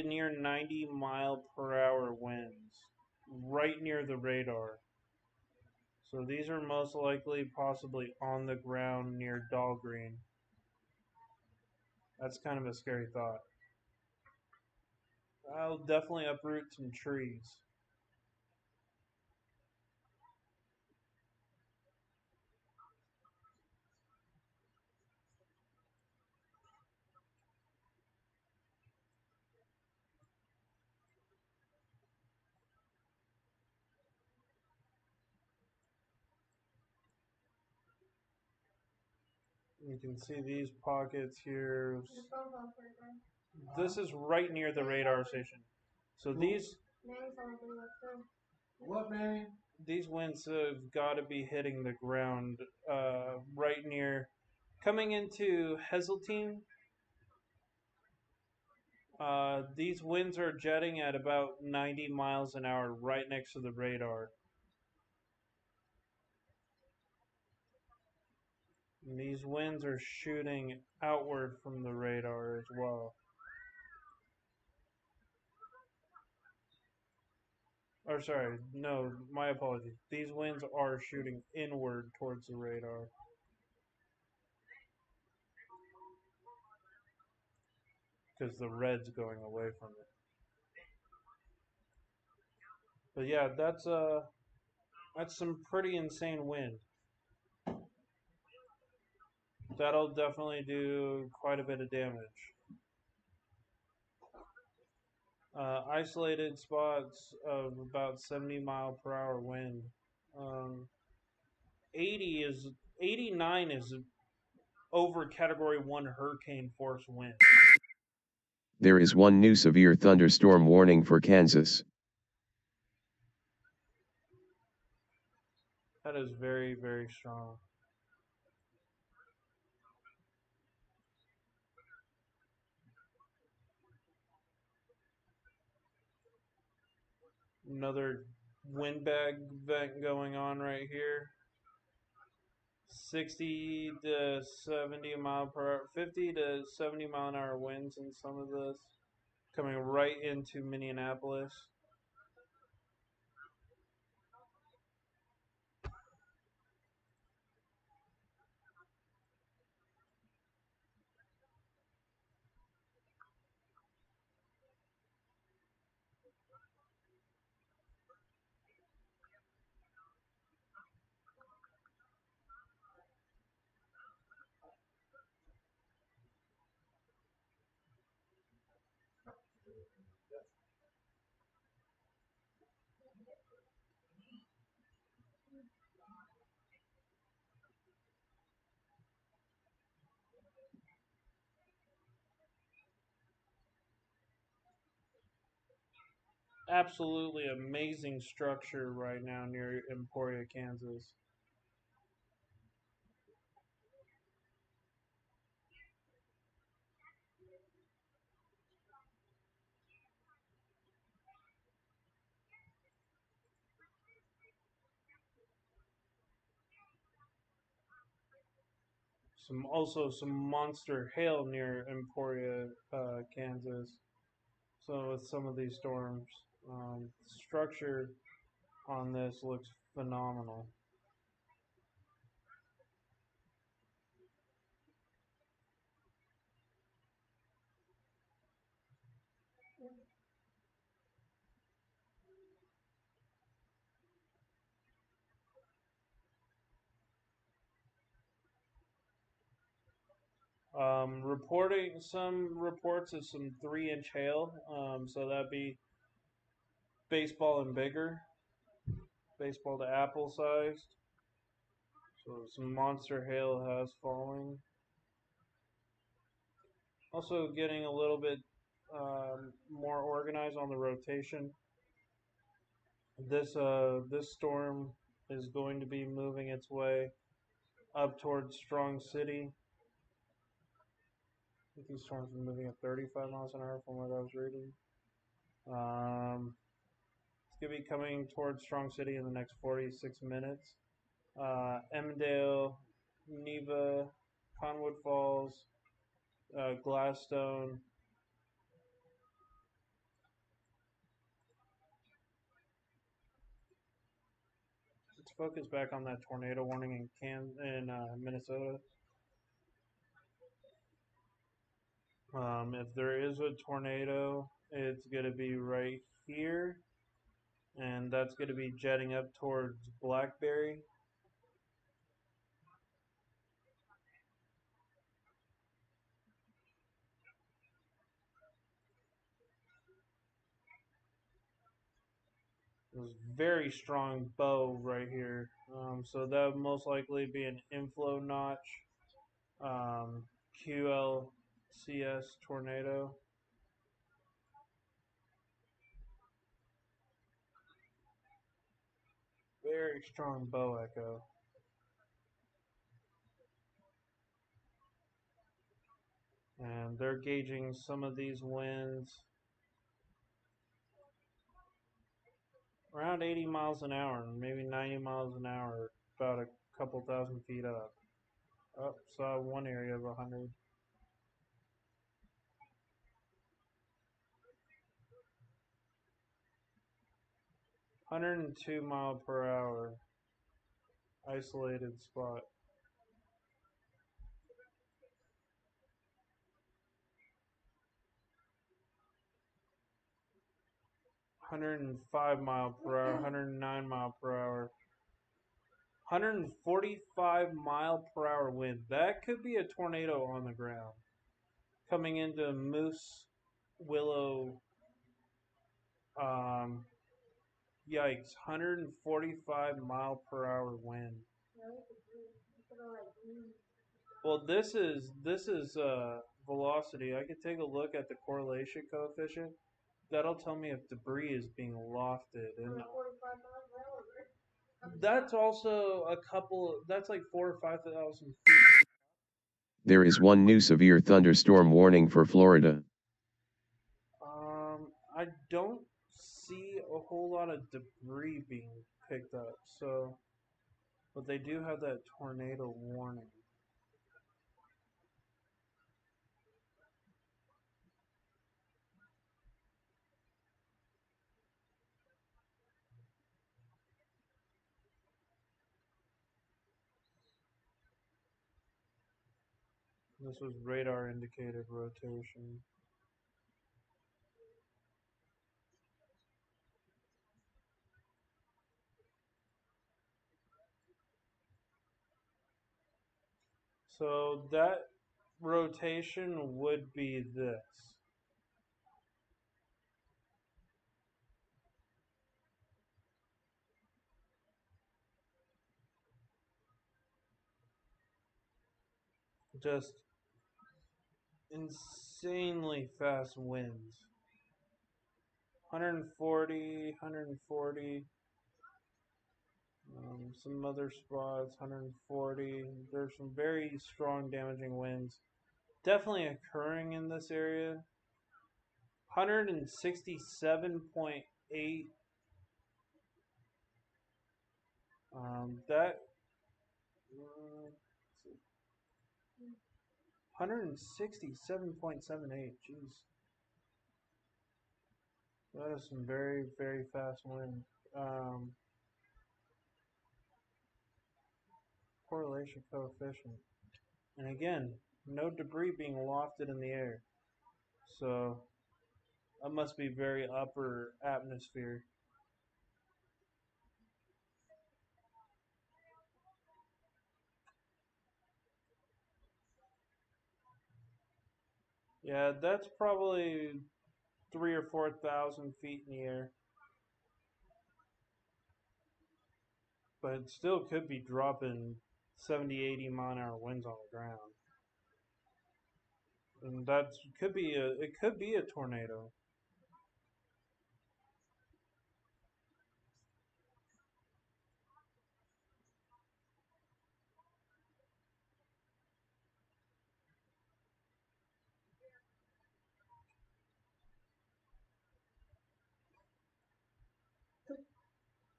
[SPEAKER 3] near 90 mile per hour winds right near the radar.
[SPEAKER 2] So these are most likely possibly on the ground near Dahlgreen. That's kind of a scary thought. I'll definitely uproot some trees. You can see these pockets here. This is right near the radar station. So these these winds have got to be hitting the ground right near, coming into Heseltine. These winds are jetting at about 90 miles an hour right next to the radar. And these winds are shooting outward from the radar as well. Or sorry, no, my apologies. These winds are shooting inward towards the radar. Because the red's going away from it. But yeah, that's some pretty insane wind. That'll definitely do quite a bit of damage. Isolated spots of about 70 mile per hour wind. 89 is over Category 1 hurricane force wind.
[SPEAKER 3] There is one new severe thunderstorm warning for Kansas.
[SPEAKER 2] That is very, very strong. Another windbag vent going on right here. 60 to 70 mile per hour, 50 to 70 mile an hour winds in some of this. Coming right into Minneapolis. Absolutely amazing structure right now near Emporia, Kansas. Also some monster hail near Emporia, Kansas. So with some of these storms, structure on this looks phenomenal. Reporting some reports of some 3-inch hail. So that'd be baseball and bigger, baseball to apple sized. So some monster hail has fallen. Also getting a little bit more organized on the rotation. This storm is going to be moving its way up towards Strong City. I think these storms are moving at 35 miles an hour from what I was reading. It's going to be coming towards Strong City in the next 46 minutes. Emmendale, Neva, Conwood Falls, Gladstone. focus back on that tornado warning in Minnesota. If there is a tornado, it's going to be right here, and that's going to be jetting up towards Blackberry. There's very strong bow right here, so that would most likely be an inflow notch QLCS tornado. Very strong bow echo. And they're gauging some of these winds around 80 miles an hour, maybe 90 miles an hour, about a couple thousand feet up. Oh, saw one area of 100. $102 mph. Isolated spot. $105 mph, 109 mph. 145 mph wind. That could be a tornado on the ground. Coming into Moose Willow. Yikes. 145 mph wind. Well, this is velocity. I could take a look at the correlation coefficient. That'll tell me if debris is being lofted. And that's also that's like 4,000 or 5,000 feet.
[SPEAKER 3] There is one new severe thunderstorm warning for Florida.
[SPEAKER 2] I don't see a whole lot of debris being picked up, but they do have that tornado warning. This was radar indicated rotation. So that rotation would be this. Just insanely fast winds. 140, 140. Some other spots, 140. There's some very strong damaging winds. Definitely occurring in this area. 167.8. That 167.78. Jeez. That is some very, very fast wind. Correlation coefficient. And again, no debris being lofted in the air. So that must be very upper atmosphere. Yeah, that's probably 3,000 or 4,000 feet in the air. But it still could be dropping 70, 80 mile an hour winds on the ground. And it could be a tornado.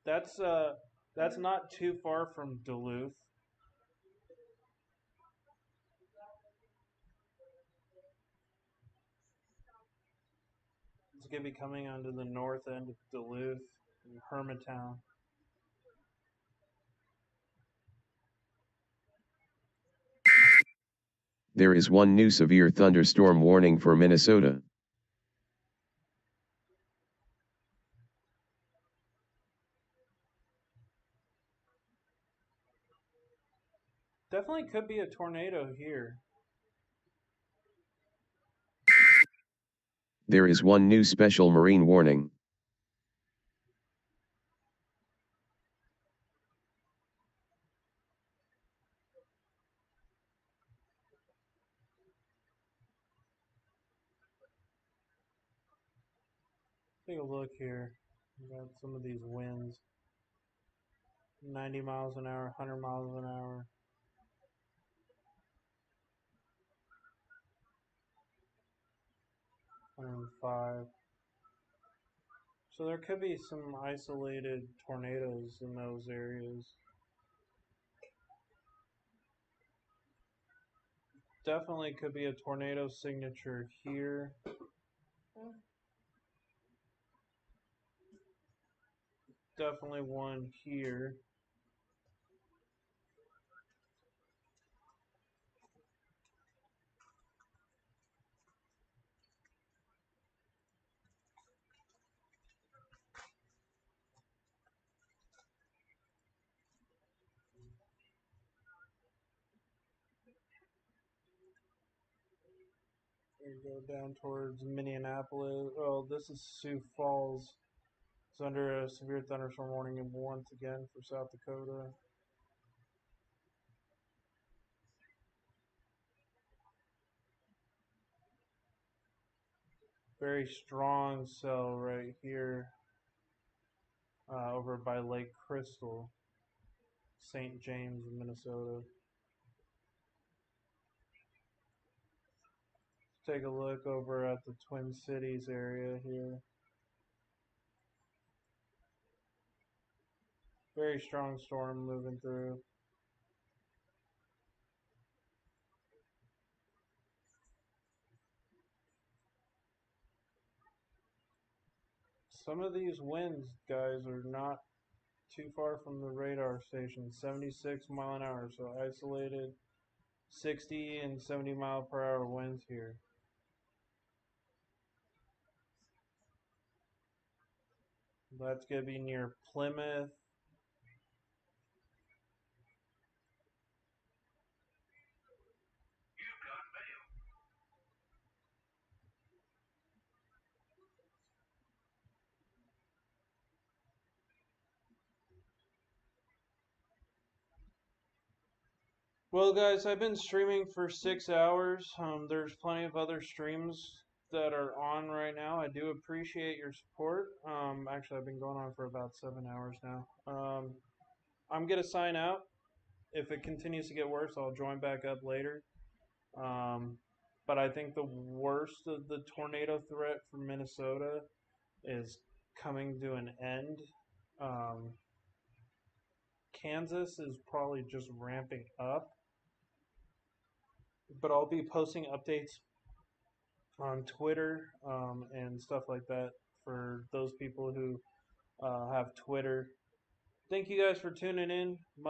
[SPEAKER 2] That's not too far from Duluth. It's gonna be coming onto the north end of Duluth and Hermantown.
[SPEAKER 3] There is one new severe thunderstorm warning for Minnesota.
[SPEAKER 2] Definitely could be a tornado here.
[SPEAKER 3] There is one new special marine warning.
[SPEAKER 2] Take a look here. We got some of these winds. 90 miles an hour, 100 miles an hour. Five. So there could be some isolated tornadoes in those areas. Definitely could be a tornado signature here. Definitely one here. We go down towards Minneapolis. Oh, this is Sioux Falls. It's under a severe thunderstorm warning once again for South Dakota. Very strong cell right here over by Lake Crystal, St. James, Minnesota. Let's take a look over at the Twin Cities area here. Very strong storm moving through. Some of these winds, guys, are not too far from the radar station. 76 mile an hour, so isolated 60 and 70 mile per hour winds here. That's going to be near Plymouth. Well, guys, I've been streaming for 6 hours. There's plenty of other streams that are on right now. I do appreciate your support. Actually, I've been going on for about 7 hours now. I'm going to sign out. If it continues to get worse, I'll join back up later. But I think the worst of the tornado threat for Minnesota is coming to an end. Kansas is probably just ramping up. But I'll be posting updates on Twitter and stuff like that for those people who have Twitter. Thank you guys for tuning in. Much